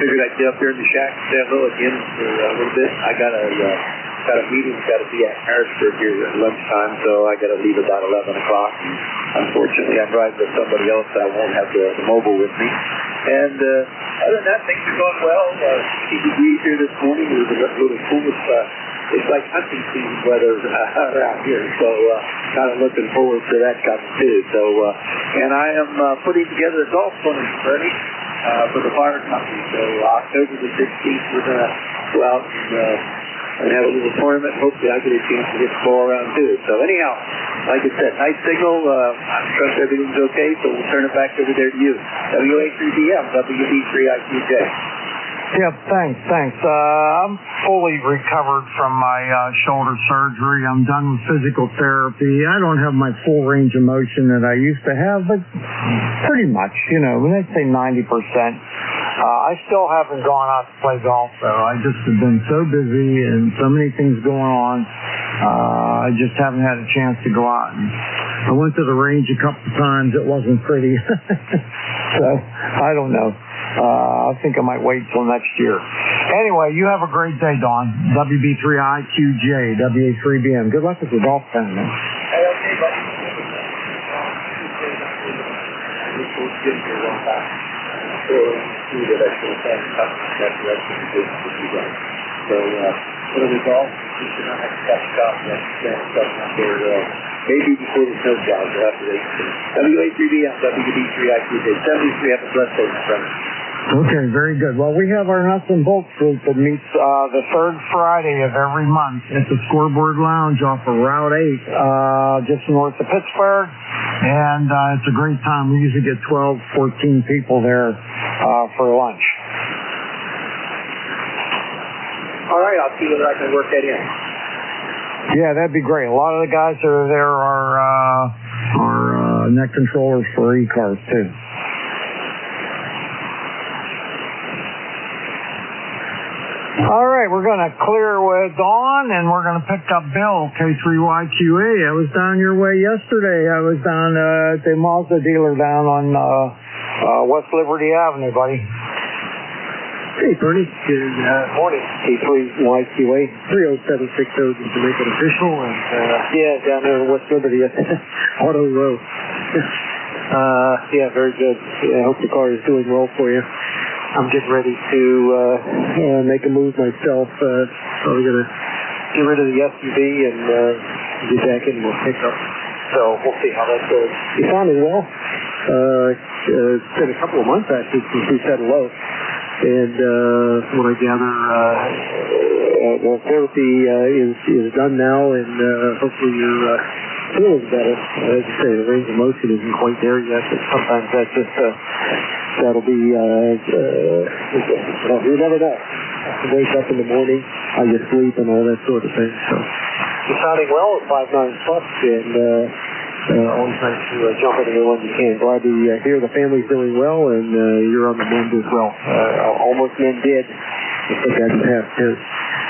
[SPEAKER 18] figured I'd get up here in the shack and say hello again for a little bit. I got a meeting, got to be at Harrisburg here at lunchtime, so I got to leave about 11 o'clock. And unfortunately, I'm riding with somebody else, so I won't have the mobile with me. And other than that, things are going well. 60 degrees here this morning. It was a little cool. It's like hunting season weather around here, so kind of looking forward to that coming too. So, and I am putting together a golf tournament, Bernie, for the fire company. So October the 16th, we're going to go out and have a little tournament. Hopefully I get a chance to get the ball around too. So anyhow, like I said, nice signal. I trust everything's okay, so we'll turn it back over there to you. WA3BM, WB3IQJ.
[SPEAKER 12] Yeah, thanks. I'm fully recovered from my shoulder surgery. I'm done with physical therapy. I don't have my full range of motion that I used to have, but pretty much, when I say 90%. I still haven't gone out to play golf, though. I just have been so busy and so many things going on. I just haven't had a chance to go out. And I went to the range a couple of times. It wasn't pretty. So, I don't know. I think I might wait till next year. Anyway, you have a great day, Dawn. WB3IQJ, WA3BM. Good luck with your golf tournament.
[SPEAKER 18] Hey, okay, buddy. we'll get here one time. So, see that I should have had that direction to do you guys. So, what do we call? We should not have to catch a cop. That's something out there, maybe before the snow jobs or after they WA3B on WB3IQJ 73. Have a blessed day, my friend.
[SPEAKER 12] Okay, very good. Well, we have our nuts and bolts group that meets the third Friday of every month at the Scoreboard Lounge off of Route 8, just north of Pittsburgh. And it's a great time. We usually get 12, 14 people there for lunch.
[SPEAKER 18] All right, I'll see whether I can work that in.
[SPEAKER 12] Yeah, that'd be great. A lot of the guys that are there are net controllers for ECARS, too. All right, we're going to clear with Dawn, and we're going to pick up Bill, K3YQA. I was down your way yesterday. I was down at the Mazda dealer down on West Liberty Avenue, buddy.
[SPEAKER 18] Hey, Bernie. Good morning. K3YQA 30760 just to make it official. And yeah, down there in West Liberty at Auto Row. Yeah, very good. Yeah, I hope the car is doing well for you. I'm getting ready to make a move myself. Probably going to get rid of the SUV and get back in more pickup. So we'll see how that goes. You sounded well. It's been a couple of months actually since we said hello. And what I gather, well, therapy is done now, and hopefully you're feeling better. As you say, the range of motion isn't quite there yet, but sometimes that's just that'll be, you never know. You wake up in the morning, how you sleep, and all that sort of thing. So you're sounding well at 5'9 plus, and always nice to jump in there when you can. Glad to hear the family's doing well, and you're on the mend as well. Almost mended. I think that's past too.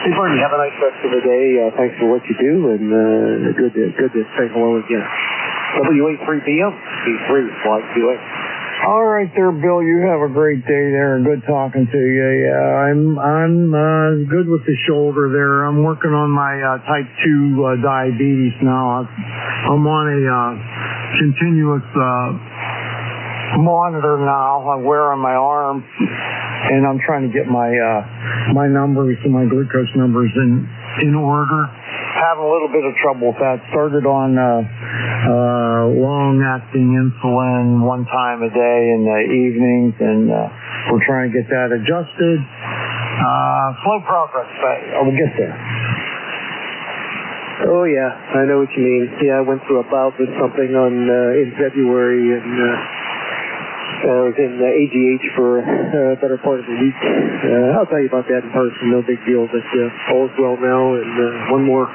[SPEAKER 18] Hey, Bernie, have a nice rest of the day. Thanks for what you do, and good to say hello again. WA3BM, K3YQA.
[SPEAKER 12] All right there, Bill. You have a great day there, and good talking to you. Yeah, I'm good with the shoulder there. I'm working on my type 2 diabetes now. I'm on a continuous monitor now. I wear on my arm, and I'm trying to get my numbers and my glucose numbers in order. Having a little bit of trouble with that. Started on long-acting insulin one time a day in the evenings, and we're trying to get that adjusted. Slow progress, but we'll get there.
[SPEAKER 18] Oh yeah, I know what you mean. Yeah, I went through a bout with something in February, and I was in AGH for a better part of the week. I'll tell you about that in person, no big deal, but all's well now, and one more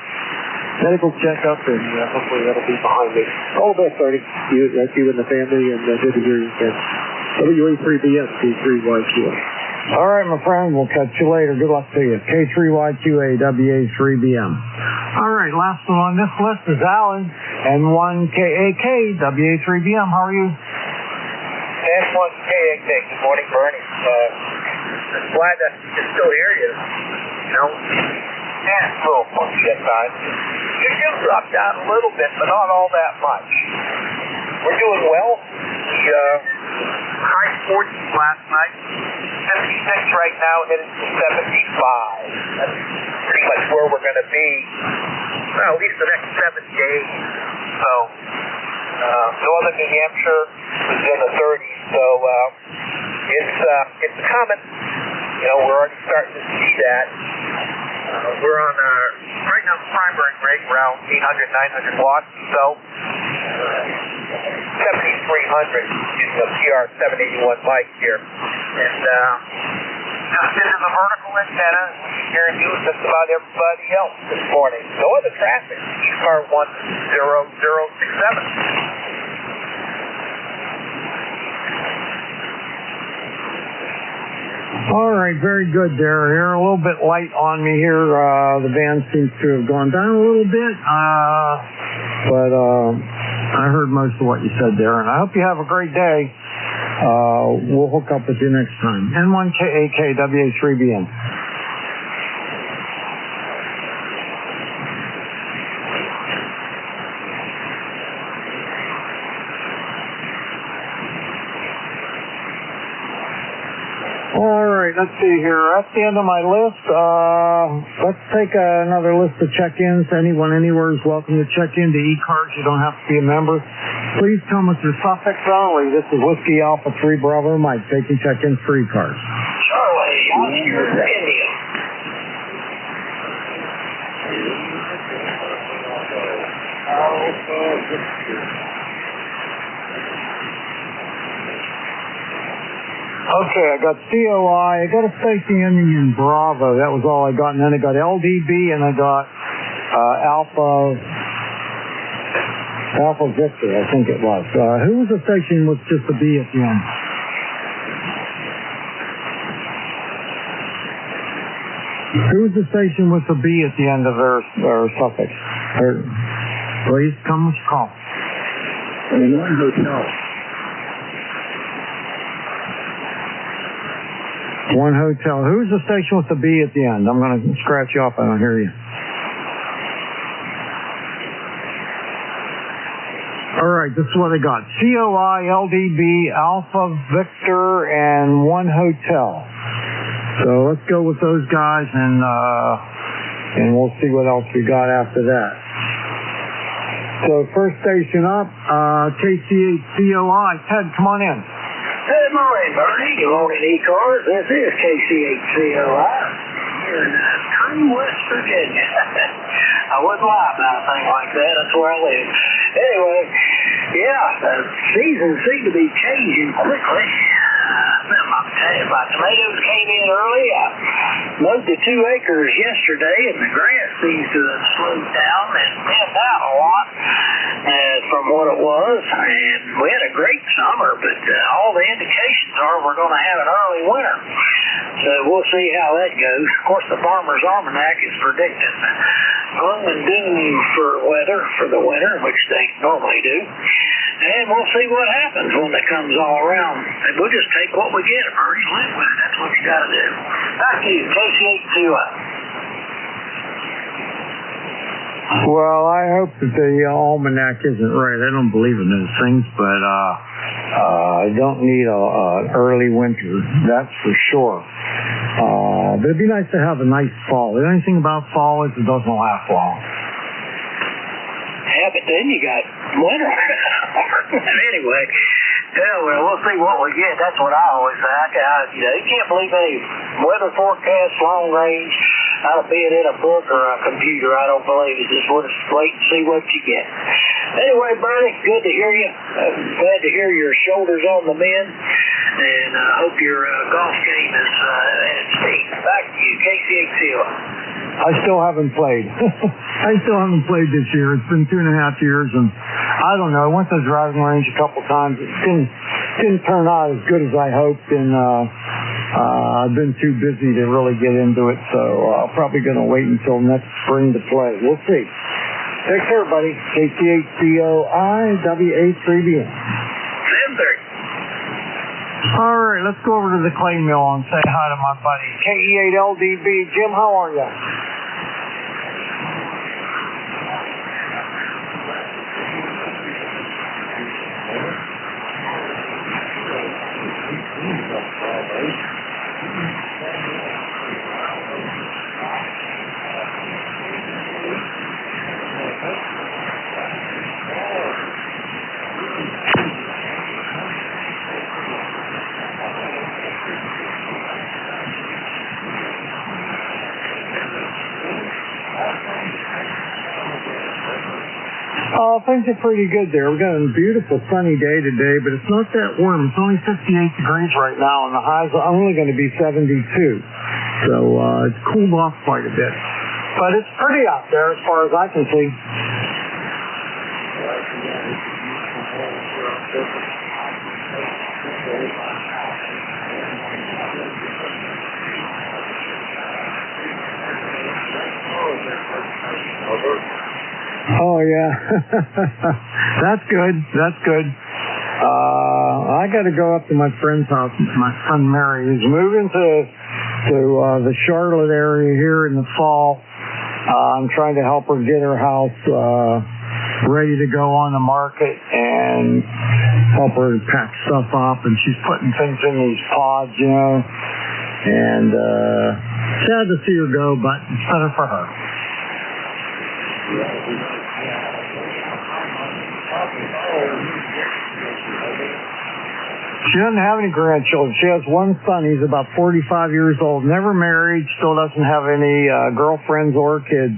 [SPEAKER 18] medical checkup, and hopefully that'll be behind me. All the best, Artie. That's you and the family, and good to hear you again. WA3BM, K3YQA.
[SPEAKER 12] All right, my friend, we'll catch you later. Good luck to you. K3YQA, WA3BM. All right, last one on this list is Alan, N1KAK, WA3BM. How are you?
[SPEAKER 9] N1KAK. Good morning, Bernie. Glad that you can still hear you. You know, and a little funky at times. You do drop down a little bit, but not all that much. We're doing well. The high 40s last night. 56 right now, headed to 75. That's pretty much where we're going to be, well, at least the next 7 days. So, northern New Hampshire is in the 30s, so it's coming. You know, we're already starting to see that. We're on right now the primary rate around 800, 900 watts, so 7,300 using a PR781 mic here. And just into the vertical antenna, we hear you just about everybody else this morning. No other traffic. ECAR 10067.
[SPEAKER 12] All right, very good there. You're a little bit light on me here. The band seems to have gone down a little bit, but I heard most of what you said there, and I hope you have a great day. We'll hook up with you next time. N1KAK, WA3BN. All right, let's see here. That's the end of my list. Let's take another list of check-ins. Anyone anywhere is welcome to check into ECARS. You don't have to be a member. Please come with your suffix only. This is Whiskey Alpha 3 Bravo Mike taking check-ins for ECARS.
[SPEAKER 4] Charlie, Oscar, India.
[SPEAKER 12] Okay, I got COI, I got a safety ending in Bravo, that was all I got, and then I got LDB, and I got Alpha Victor, I think it was. Who was the station with just a B at the end? Who was the station with a B at the end of their suffix? Please come with your call.
[SPEAKER 4] One hotel.
[SPEAKER 12] One hotel. Who's the station with the B at the end? I'm going to scratch you off. I don't hear you. All right, this is what I got. COI, LDB, Alpha Victor, and one hotel. So let's go with those guys, and we'll see what else we got after that. So first station up, KC8COI. Ted, come on in.
[SPEAKER 4] Good morning, Bernie. Good morning, ECARS. This is KC8COI here in True, West Virginia. I wouldn't lie about a thing like that. That's where I live. Anyway, yeah, the seasons seem to be changing quickly. My tomatoes came in early. I mowed the 2 acres yesterday, and the grass seems to have slowed down and thinned out a lot from what it was. And we had a great summer, but all the indications are we're going to have an early winter. So we'll see how that goes. Of course, the Farmer's Almanac is predicting gloom and doom for weather for the winter, which they normally do. And we'll see what happens when it comes all around. And we'll just take what we get, Bernie, live with it. That's what you got to do. Back to you, KC8COI.
[SPEAKER 12] Well, I hope that the almanac isn't right. I don't believe in those things, but I don't need an early winter, that's for sure. But it'd be nice to have a nice fall. The only thing about fall is it doesn't last long.
[SPEAKER 4] Yeah, but then you got winter. Anyway, yeah, well, we'll see what we get. That's what I always say. You can't believe any weather forecast, long range, out of being in a book or a computer. I don't believe it. Just wait and see what you get. Anyway, Bernie, good to hear you. I'm glad to hear your shoulders on the mend, and I hope your golf game is at steam. Back to you, KC8COI.
[SPEAKER 12] I still haven't played. I still haven't played this year. It's been 2.5 years, and I don't know. I went to the driving range a couple times. It didn't turn out as good as I hoped, and I've been too busy to really get into it, so I'm probably going to wait until next spring to play. We'll see. Take care, buddy. KC8COI, WA3BN.
[SPEAKER 4] 7:30.
[SPEAKER 12] All right, let's go over to the clay mill and say hi to my buddy. KE8LDB. Jim, how are you? Oh, things are pretty good there. We've got a beautiful sunny day today, but it's not that warm. It's only 58 degrees right now, and the highs are only going to be 72. So it's cooled off quite a bit. But it's pretty out there as far as I can see. Oh, yeah. That's good. That's good. I got to go up to my friend's house. My friend Mary is moving to the Charlotte area here in the fall. I'm trying to help her get her house ready to go on the market and help her pack stuff up. And she's putting things in these pods, you know. And sad to see her go, but it's better for her. She doesn't have any grandchildren. She has one son. He's about 45 years old, never married, still doesn't have any girlfriends or kids.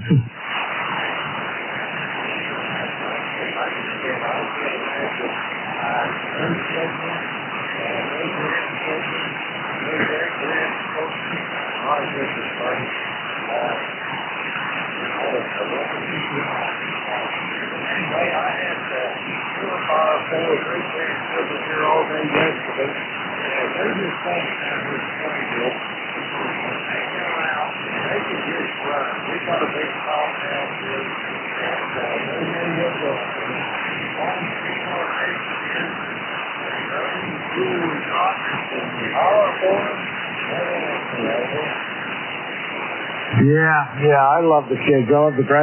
[SPEAKER 12] Yeah, I love the kids. I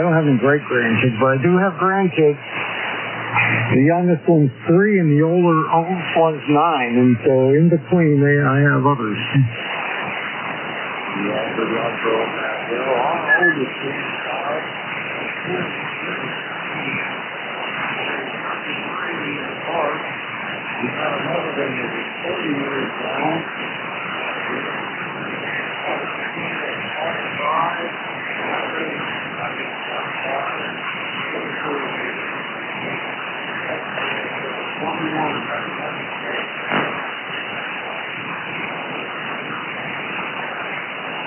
[SPEAKER 12] don't have any great grandkids, but I do have grandkids. The youngest one's 3 and the oldest one's 9, and so in between I have others.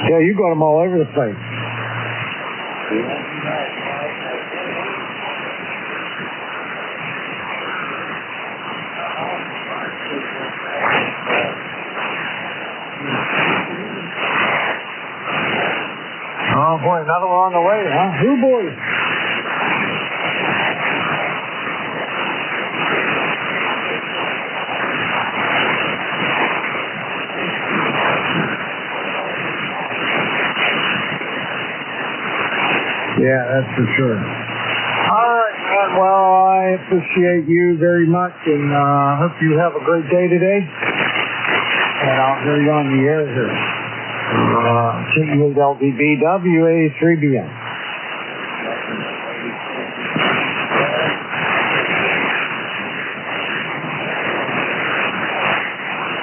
[SPEAKER 12] Yeah, you got them all over the place. Oh boy, another one on the way, huh? Who boys? Yeah, that's for sure. All right, man. Well, I appreciate you very much, and hope you have a great day today. And I'll hear you on the air here. KE8LDB, WA3BN.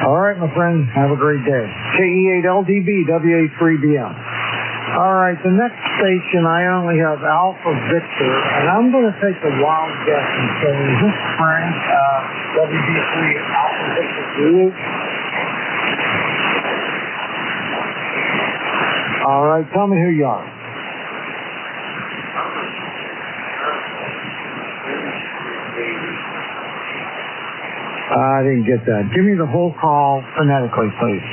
[SPEAKER 12] All right, my friend. Have a great day. KE8LDB, WA3BN. All right, the next station, I only have Alpha Victor, and I'm going to take a wild guess and say, is this Frank, WB3 Alpha Victor Zulu? All right, tell me who you are. I didn't get that. Give me the whole call phonetically, please.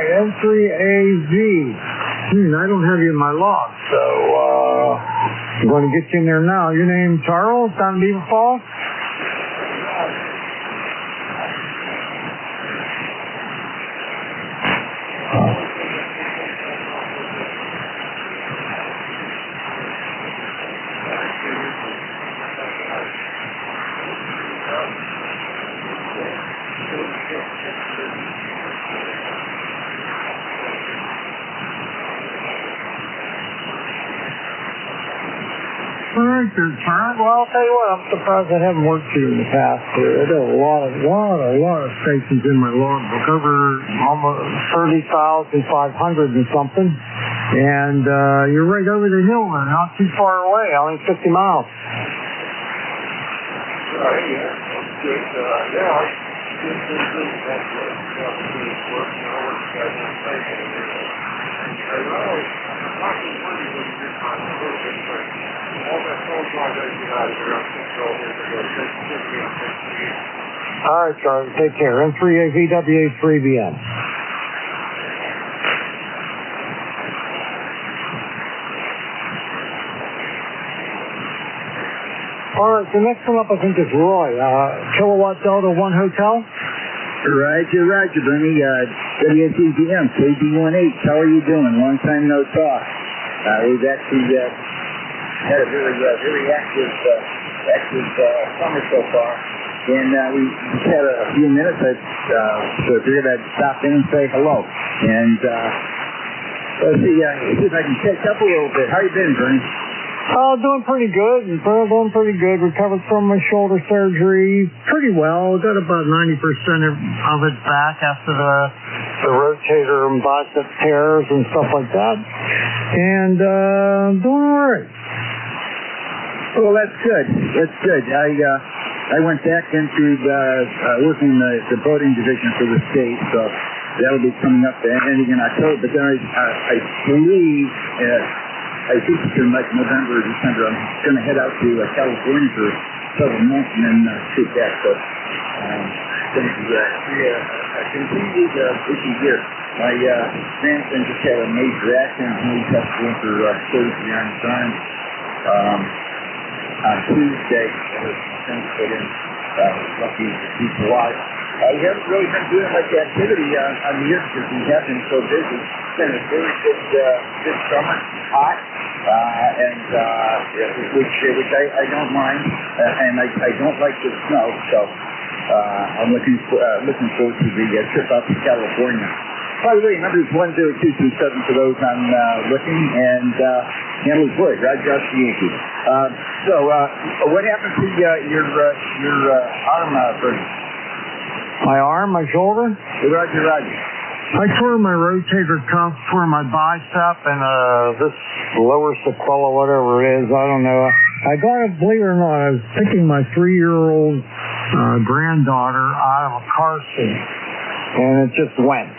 [SPEAKER 12] N3AV. I don't have you in my log, so I'm going to get you in there now. Your name, Charles, down in Beaver Falls? Well, I'll tell you what, I'm surprised I haven't worked for you in the past. There are a lot of stations in my logbook, over almost 30,500 and something. And you're right over the hill there, not too far away, only 50 miles. All right, Charlie, take care. N3AVWA3BN. All right, the next one up, I think, is Roy. Kilowatt Delta 1 Hotel.
[SPEAKER 19] Roger, Bernie. WACGM, KD18. How are you doing? Long time no talk.
[SPEAKER 10] We've actually had a very active summer so far. And we just had a few minutes, so I figured I'd stop in and say hello. And let's see if I can catch up a little bit. How you been, Bernie?
[SPEAKER 12] Doing pretty good. Doing pretty good. Recovered from my shoulder surgery pretty well. Got about 90% of it back after the rotator and bicep tears and stuff like that. And doing all right.
[SPEAKER 10] Well, that's good. That's good. I went back into working the boating division for the state, so that'll be coming up ending in October. But then I believe, I think it's in like November or December, I'm going to head out to California for several months and then shoot back. So going to be a continued busy year. My grandson just had a major accident. He's got to go for surgery on his arm. On Tuesday, put in, lucky to keep alive. We haven't really been doing much activity on the year because we have been so busy. It's been a very good summer, hot, which I don't mind, and I don't like the snow, so I'm looking forward to the trip out to California. By the way, numbers 10227 for those I'm looking, and Hamler's Wood, Roger Yankee. So, what happened to your arm, Bernie?
[SPEAKER 12] My arm, my shoulder?
[SPEAKER 10] Roger.
[SPEAKER 12] I tore my rotator cuff, tore my bicep, and this lower sequela, whatever it is, I don't know. I got it, believe it or not, I was picking my 3-year-old granddaughter out of a car seat, and it just went.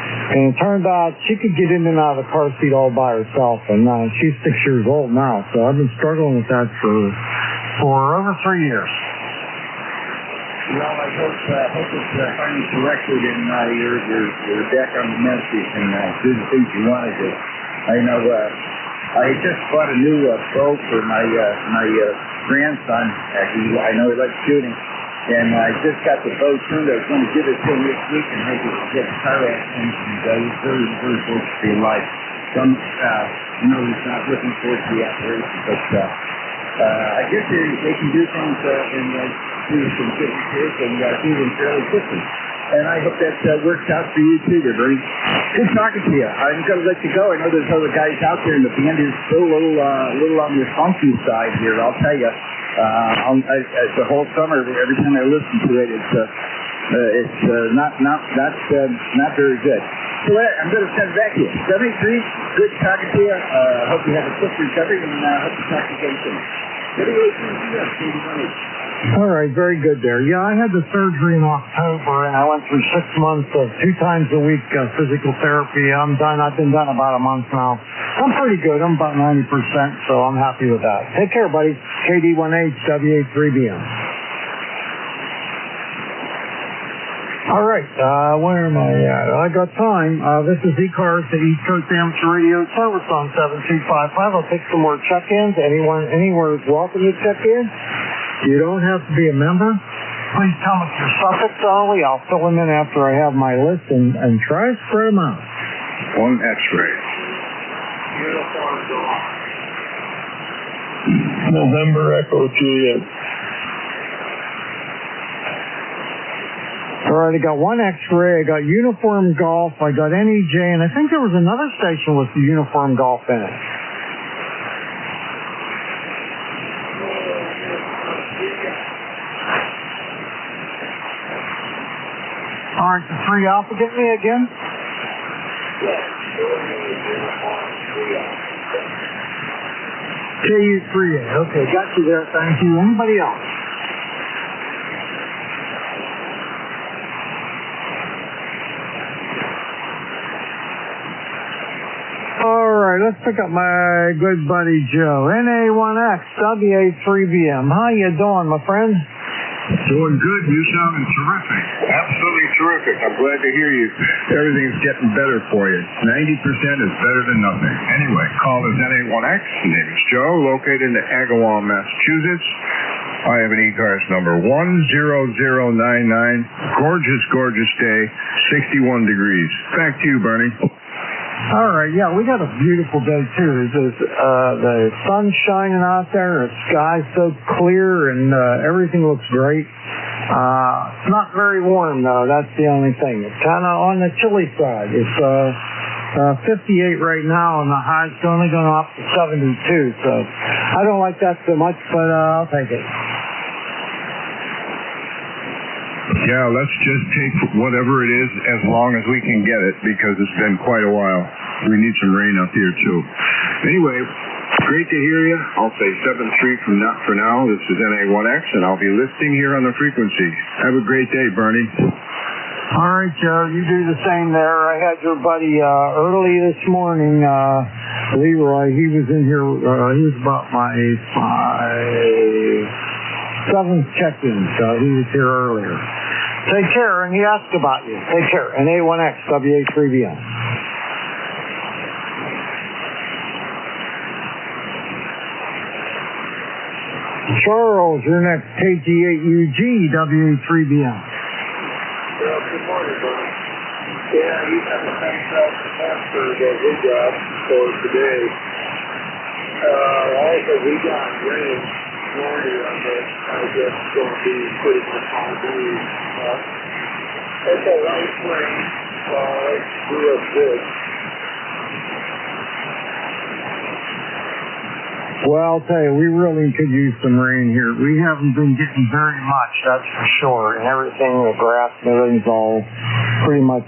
[SPEAKER 12] And it turned out she could get in and out of the car seat all by herself, and she's 6 years old now, so I've been struggling with that for over 3 years.
[SPEAKER 10] Well, I hope it's finally corrected and you're back on the med sheet and do the things you want to do. I know I just bought a new bow for my grandson. Actually, I know he likes shooting. And I just got the bow tuned. I was going to give it to him this week and make it get a car accident. And he's very, very close to being alive. Some, he's not looking forward to the operation, but I guess they can do things and do some good repairs and do them fairly quickly. And I hope that works out for you too, Bernie. Good talking to you. I'm going to let you go. I know there's other guys out there, and the band is still a little on the funky side here. I'll tell you. The whole summer, every time I listen to it, it's not very good. So I'm going to send it back to you. 73, good talking to you. Hope you have a quick recovery, and hope to talk to you again soon.
[SPEAKER 12] All right, very good there. Yeah, I had the surgery in October, and I went through 6 months of 2 times a week physical therapy. I'm done. I've been done about a month now. I'm pretty good. I'm about 90%, so I'm happy with that. Take care, buddy. KD18WA3BM. All right, where am I at? I got time. This is ECARS, the East Coast Amateur Radio Service on 7255. I'll take some more check-ins. Anywhere is welcome to check in. You don't have to be a member. Please tell us your suffix early. I'll fill them in after I have my list and try to spread them out.
[SPEAKER 16] One X-ray.
[SPEAKER 15] November Echo Juliet.
[SPEAKER 12] All right, I got one X-ray. I got Uniform Golf. I got NEJ, and I think there was another station with the Uniform Golf in it. All right, the 3 Alpha, get me again? KU3A. Okay, got you there. Thank you. Anybody else? All right, let's pick up my good buddy Joe. NA1X, WA3BM. How you doing, my friend?
[SPEAKER 16] Doing good. You sounding terrific. Absolutely terrific. I'm glad to hear you. Everything's getting better for you. 90% is better than nothing. Anyway, call us NA1X. Name is Joe, located in Agawam, Massachusetts. I have an ECARS number 10099. Gorgeous, gorgeous day. 61 degrees. Back to you, Bernie.
[SPEAKER 12] All right, yeah, we got a beautiful day too. The sun's shining out there, the sky's so clear, and everything looks great. It's not very warm though, that's the only thing. It's kind of on the chilly side. It's 58 right now, and the high's only going up to 72, so I don't like that so much, but I'll take it.
[SPEAKER 16] Yeah, let's just take whatever it is as long as we can get it, because it's been quite a while. We need some rain up here too. Anyway, great to hear you. I'll say 7-3 for now. This is NA1X, and I'll be listing here on the frequency. Have a great day, Bernie.
[SPEAKER 12] All right, Joe, you do the same there. I had your buddy early this morning, Leroy. He was in here. He was about my 7th check-in, so he was here earlier. Take care, and he asked about you. Take care. NA1X, WA3BM. Charles, you're next. KG8UG, WA3BM.
[SPEAKER 10] Well, good morning, Bernie. Yeah, you have a fantastic answer that we got for today. Also, we got rain morning on this. I guess it's going to be pretty much all day. It's a light rain, so it's real good.
[SPEAKER 12] Well, I'll tell you, we really could use some rain here. We haven't been getting very much, that's for sure. And everything, the grass and everything's all pretty much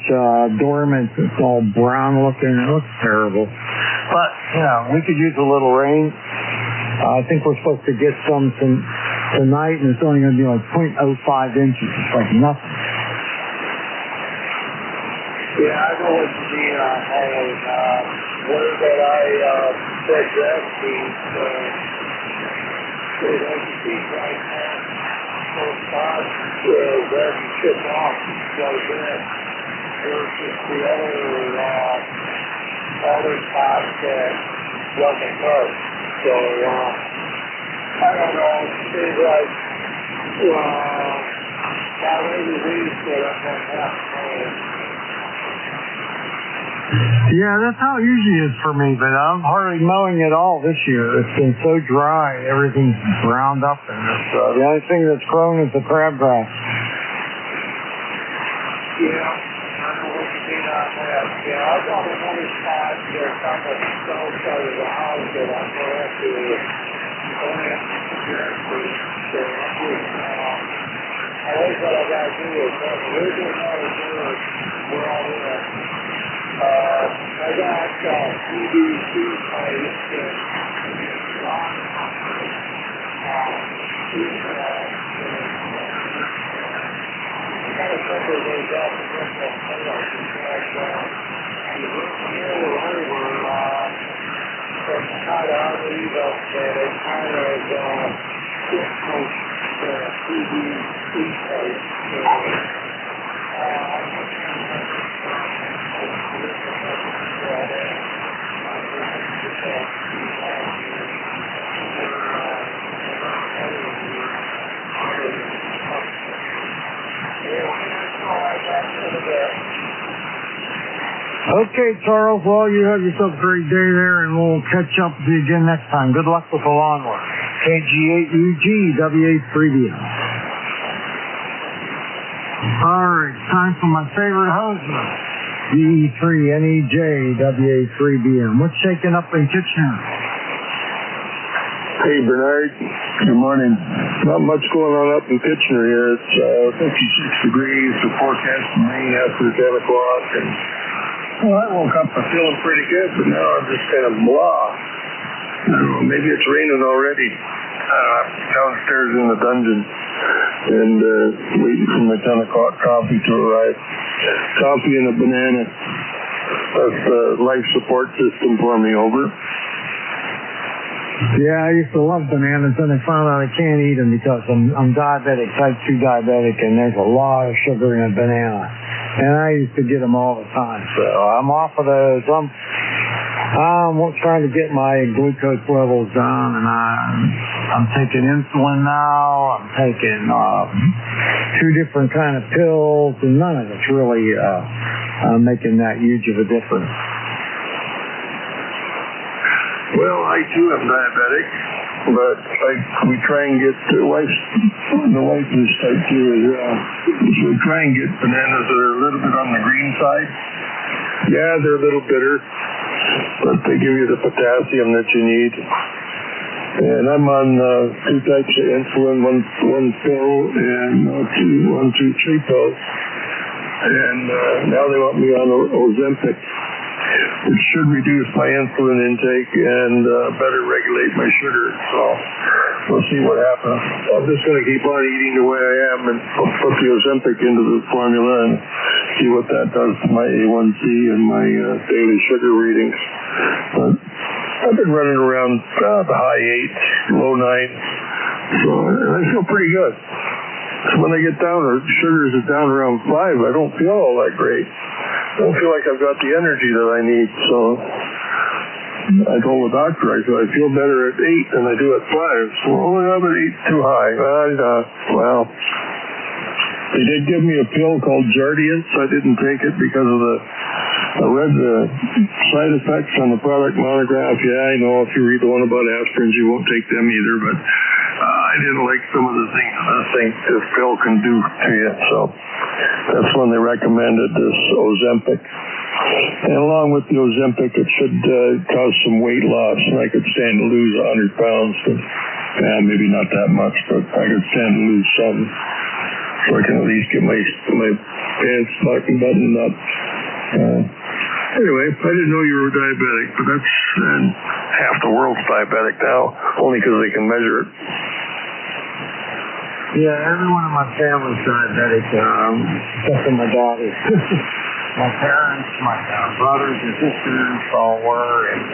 [SPEAKER 12] dormant. It's all brown looking. It looks terrible. But, you know, we could use a little rain. I think we're supposed to get some tonight, and it's only going to be like 0.05 inches. It's like nothing.
[SPEAKER 10] Yeah, I know what you mean on that. Where that I said that they don't see right now. So far, where you chip off so good versus the other spot that wasn't hurt. So, I don't know. It seems like, now maybe we set up on that.
[SPEAKER 12] Yeah, that's how it usually is for me, but I'm hardly mowing at all this year. It's been so dry, everything's browned up, and the only thing that's grown is the crabgrass.
[SPEAKER 10] Yeah, I know what you mean on that. Yeah, I've got another spot there, kind of the south side of the house that I'm going to have to plant carefully. So I'm just, I always what I got to do is, we're doing another dirt, we're all in. I got PVC pipes that I got a couple of those out and rip that tail and the roof here over from kind of underneath up there, they kind of push the PVC pipes.
[SPEAKER 12] Okay, Charles, well, you have yourself a great day there, and we'll catch up with you again next time. Good luck with the lawnmower. KG8UG, WA3BM. All right, time for my favorite husband, DE3NEJ, WA3BM. What's shaking up in Kitchener?
[SPEAKER 2] Hey, Bernard. Good morning. Not much going on up in Kitchener here. It's 56 degrees. The forecast for rain after 10 o'clock. And, well, I woke up feeling pretty good, but now I'm just kind of blah. I don't know, maybe it's raining already. I'm downstairs in the dungeon and waiting for my 10 o'clock coffee to arrive. Coffee and a banana. That's the life support system for me, over.
[SPEAKER 12] Yeah, I used to love bananas, and I found out I can't eat them because I'm diabetic, type 2 diabetic, and there's a lot of sugar in a banana. And I used to get them all the time, so I'm off of those. I'm trying to get my glucose levels down, and I'm taking insulin now. I'm taking 2 different kind of pills, and none of it's really making that huge of a difference.
[SPEAKER 2] Well, I too am diabetic, but we try and get the wife is type 2 as well. So we try and get bananas that are a little bit on the green side. Yeah, they're a little bitter, but they give you the potassium that you need. And I'm on 2 types of insulin, one pill and 3 pills. And now they want me on Ozempic, which should reduce my insulin intake and better regulate my sugar. So we'll see what happens. I'm just going to keep on eating the way I am and put the Ozempic into the formula and see what that does to my A1C and my daily sugar readings. But I've been running around the high 8, low 9, so I feel pretty good. So when I get down, or sugars are down around 5, I don't feel all that great. I don't feel like I've got the energy that I need. So I told the doctor, I said, I feel better at 8 than I do at 5. So, but 8's too high. Well, they did give me a pill called Jardiance. I didn't take it because of I read the side effects on the product monograph. Yeah, I know if you read the one about aspirins, you won't take them either, but I didn't like some of the things this pill can do to you. So that's when they recommended this Ozempic. And along with the Ozempic, it should cause some weight loss, and I could stand to lose 100 pounds. But, maybe not that much, but I could stand to lose some, so I can at least get my pants buttoned up. Anyway, I didn't know you were diabetic, but and half the world's diabetic now, only because they can measure it.
[SPEAKER 12] Yeah, everyone in my family's diabetic, except for my daughters. My parents, my brothers and sisters all were, and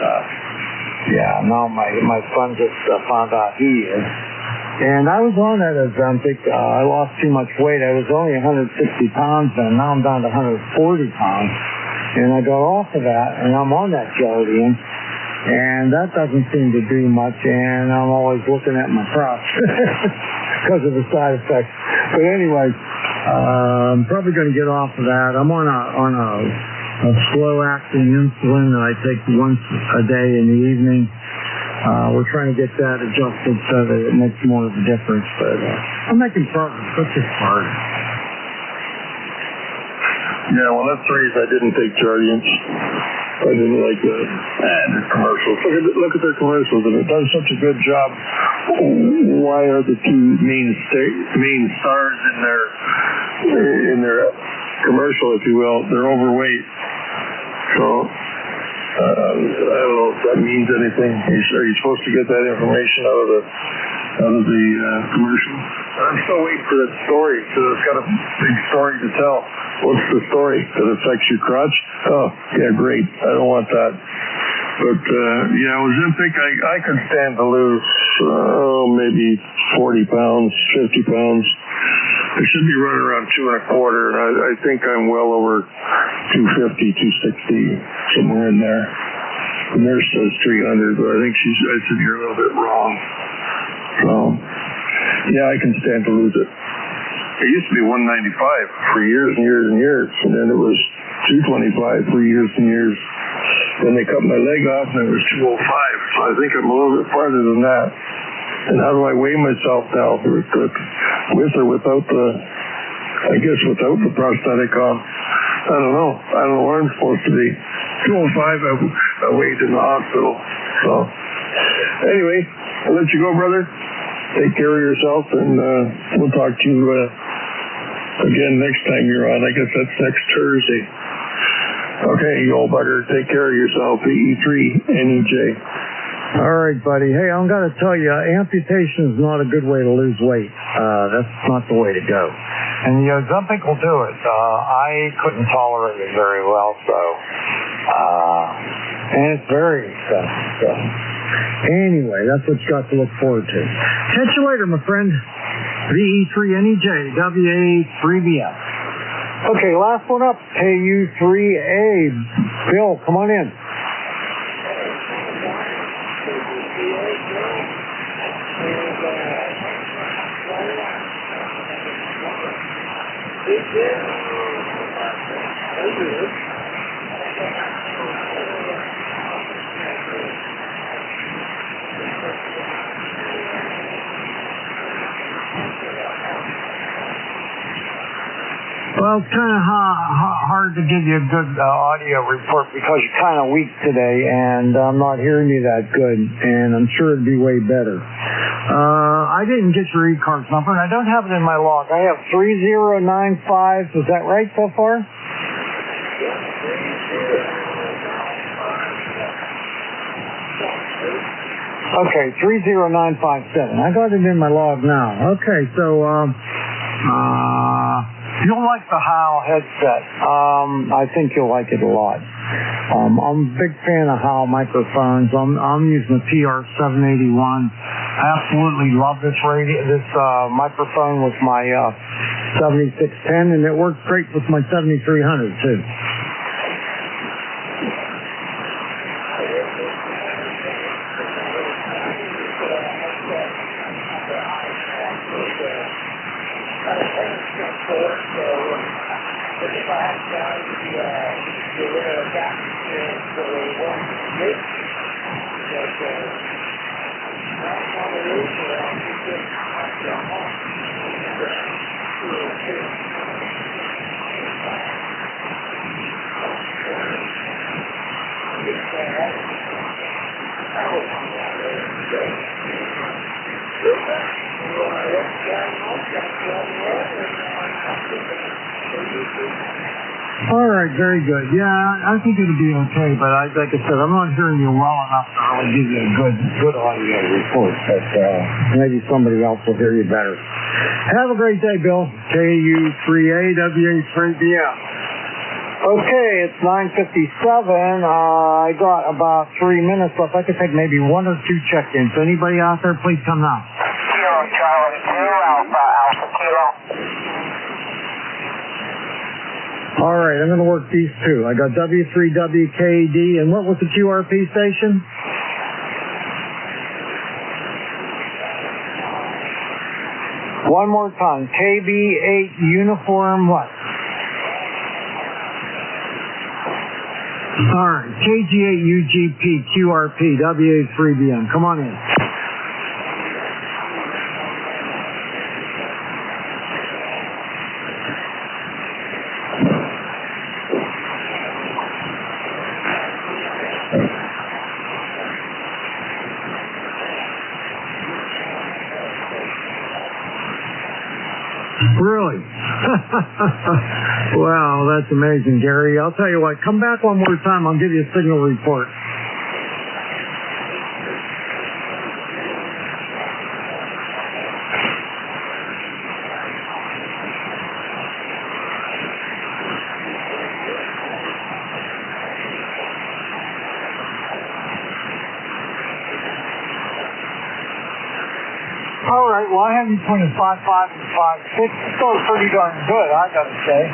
[SPEAKER 12] now my son just found out he is. And I was on that Ozempic. I lost too much weight. I was only 160 pounds then. Now I'm down to 140 pounds. And I got off of that, and I'm on that Jardiance. And that doesn't seem to do much, and I'm always looking at my crops because of the side effects. But anyway, I'm probably going to get off of that. I'm on a slow-acting insulin that I take once a day in the evening. We're trying to get that adjusted so that it makes more of a difference. But I'm making progress. That's just hard.
[SPEAKER 2] Yeah, well, that's the reason I didn't take Jardiance. I didn't like the commercials. Look at their commercials, and it does such a good job. Why are the two main stars in their commercial, if you will? They're overweight. So I don't know if that means anything. Are you supposed to get that information out of the commercial? I'm still waiting for that story, because it's got a big story to tell. What's the story? That affects your crotch? Oh, yeah, great. I don't want that. But, Ozempic, I could stand to lose, maybe 40 pounds, 50 pounds. I should be running around 2.25, and I think I'm well over 250, 260, somewhere in there. The nurse says 300, but I think I said you're a little bit wrong. So, yeah, I can stand to lose it. It used to be 195 for years and years and years, and then it was 225 for years and years. Then they cut my leg off, and it was 205. So I think I'm a little bit farther than that. And how do I weigh myself now? With or without without the prosthetic on? I don't know. I don't know where I'm supposed to be. 205, I weighed in the hospital. So anyway, I'll let you go, brother. Take care of yourself, and we'll talk to you again next time you're on. I guess that's next Thursday. Okay, you old bugger. Take care of yourself. E3 NJ.
[SPEAKER 12] All right, buddy. Hey, I'm going to tell you, amputation is not a good way to lose weight. That's not the way to go. And the Ozempic will do it. I couldn't tolerate it very well, so. And it's very expensive, so. Anyway, that's what you got to look forward to. Catch you later, my friend. VE3NEJ, WA3BF. Okay, last one up, KU3A. Bill, come on in. Well, it's kind of hard to give you a good audio report because you're kind of weak today, and I'm not hearing you that good, and I'm sure it'd be way better. I didn't get your ECARS number, and I don't have it in my log. I have 3095. Is that right so far? Okay, 30957. I got it in my log now. Okay, so you'll like the Heil headset. I think you'll like it a lot. I'm a big fan of Heil microphones. I'm using the PR781. I absolutely love this microphone with my 7610, and it works great with my 7300 too. All right, very good. Yeah, I think it'll be okay, but like I said, I'm not hearing you well enough to really give you a good audio report, but maybe somebody else will hear you better. Have a great day, Bill. KU3AWA3BM. Okay, it's 9:57. I got about 3 minutes left. I could take maybe 1 or 2 check-ins. Anybody out there, please come now.
[SPEAKER 4] Kilo Charlie 2 Alpha Kilo.
[SPEAKER 12] All right, I'm going to work these two. I got W3WKD, and what was the QRP station? One more time. KB8 uniform what? All right, KG8 UGP QRP WA3BM. Come on in. Really? Wow, that's amazing, Gary. I'll tell you what, come back one more time. I'll give you a signal report. All right, well, I have you between 5.5 and 5.6. It's still pretty darn good, I gotta say.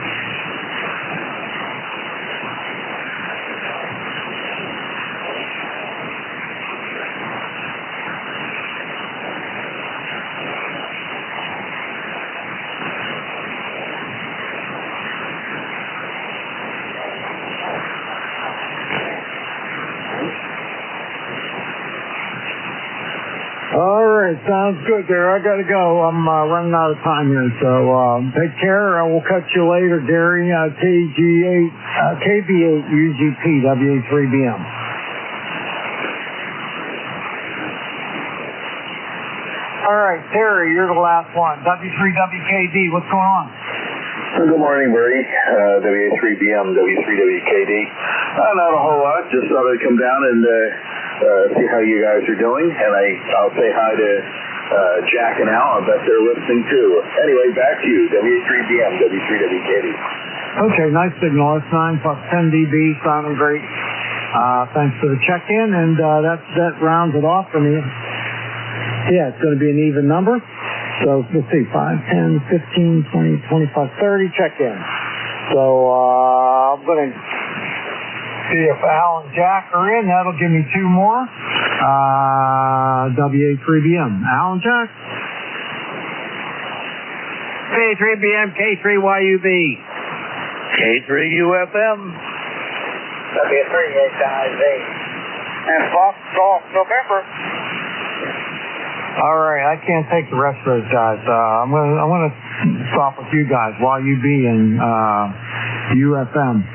[SPEAKER 12] All right, sounds good there. I gotta go. I'm running out of time here, so take care. We'll catch you later, Gary. KB8 UGP WA3BM. All right, Terry, you're the last one. W3WKD, what's going on?
[SPEAKER 20] Good morning, Bertie. WA3BM, W3WKD. Not a whole lot. Just thought I'd come down and see how you guys are doing, and I'll say hi to Jack and Al. I bet they're listening too. Anyway, back to you, W3BM, W3WKD.
[SPEAKER 12] Okay, nice signal. S9 plus 10 dB, sounding great. Thanks for the check-in, and that rounds it off for me. Yeah, it's going to be an even number. So let's see, 5, 10, 15, 20, 25, 30 check-in. So I'm going to see if Al and Jack are in. That'll give me 2 more. WA3BM. Al and Jack.
[SPEAKER 13] K3BM, K3YUB. K3UFM.
[SPEAKER 4] W3HIV.
[SPEAKER 9] And Fox Golf November.
[SPEAKER 12] All right, I can't take the rest of those guys. I'm gonna stop with you guys, YUB and UFM.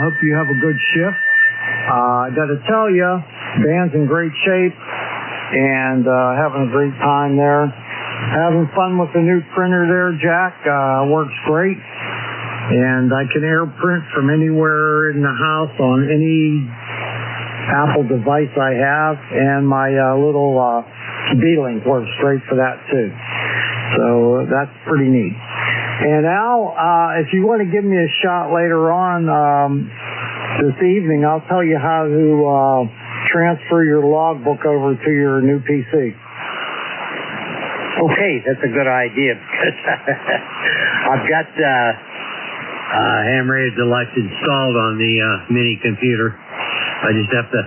[SPEAKER 12] Hope you have a good shift. I got to tell you, band's in great shape and having a great time there. Having fun with the new printer there, Jack. Works great. And I can air print from anywhere in the house on any Apple device I have, and my little D-Link works great for that too. So that's pretty neat. And Al, if you want to give me a shot later on this evening, I'll tell you how to transfer your logbook over to your new PC.
[SPEAKER 21] Okay, that's a good idea. I've got Ham-Radio Deluxe installed on the mini computer. I just have to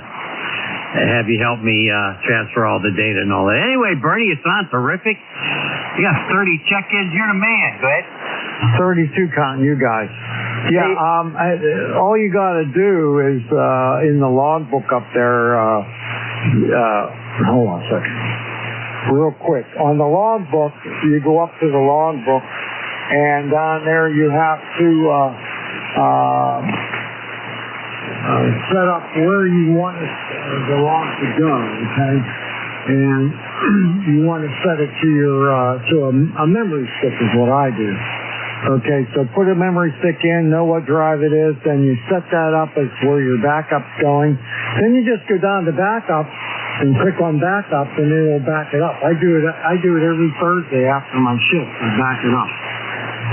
[SPEAKER 21] have you help me transfer all the data and all that. Anyway, Bernie, it's not terrific. You got 30 check-ins. You're the man. Go ahead.
[SPEAKER 12] 32 counting you guys. Yeah, all you got to do is in the logbook up there, hold on a second. Real quick. On the logbook, you go up to the logbook, and down there you have to set up where you want the log to go, okay? And you want to set it to your to a memory stick is what I do. Okay, so put a memory stick in, know what drive it is, then you set that up as where your backup's going. Then you just go down to backup and click on backup, and it will back it up. I do it every Thursday after my shift. I back it up.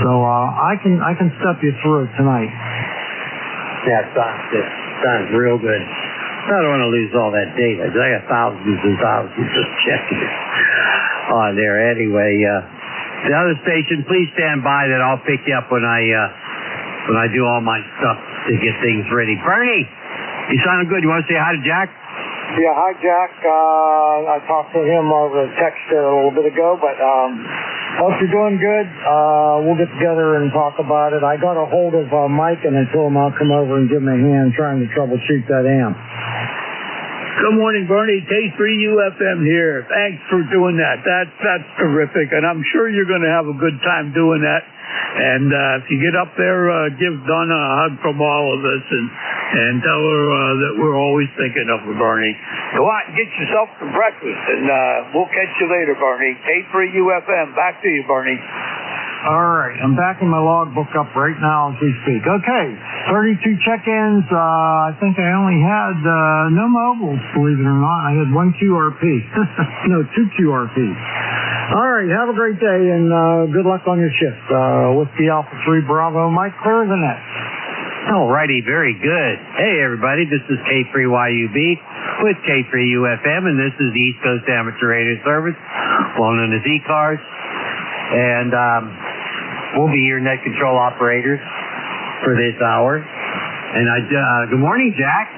[SPEAKER 12] So I can step you through it tonight.
[SPEAKER 21] Yeah, sounds real good. I don't want to lose all that data. I got thousands and thousands of check-ins on there. Anyway, the other station, please stand by. That I'll pick you up when I do all my stuff to get things ready. Bernie, you sounding good. You want to say hi to Jack?
[SPEAKER 12] Yeah, hi, Jack. I talked to him over text there a little bit ago, but hope you're doing good. We'll get together and talk about it. I got a hold of Mike, and I told him I'll come over and give him a hand trying to troubleshoot that amp.
[SPEAKER 22] Good morning, Bernie. K3UFM here. Thanks for doing that. That's terrific, and I'm sure you're going to have a good time doing that. And if you get up there, give Donna a hug from all of us, and tell her that we're always thinking of her, Bernie. Go out and get yourself some breakfast, and we'll catch you later, Bernie. K3UFM. Back to you, Bernie.
[SPEAKER 12] All right, I'm backing my logbook up right now as we speak. Okay, 32 check-ins. I think I only had no mobiles, believe it or not. I had one QRP. No, two QRPs. All right, have a great day, and good luck on your shift. Whiskey Alpha 3 Bravo, Mike, clear the net.
[SPEAKER 21] All righty, very good. Hey, everybody, this is K3YUB with K3UFM, and this is the East Coast Amateur Radio Service, well known as ECARS. And we'll be your net control operators for this hour. And good morning, Jack.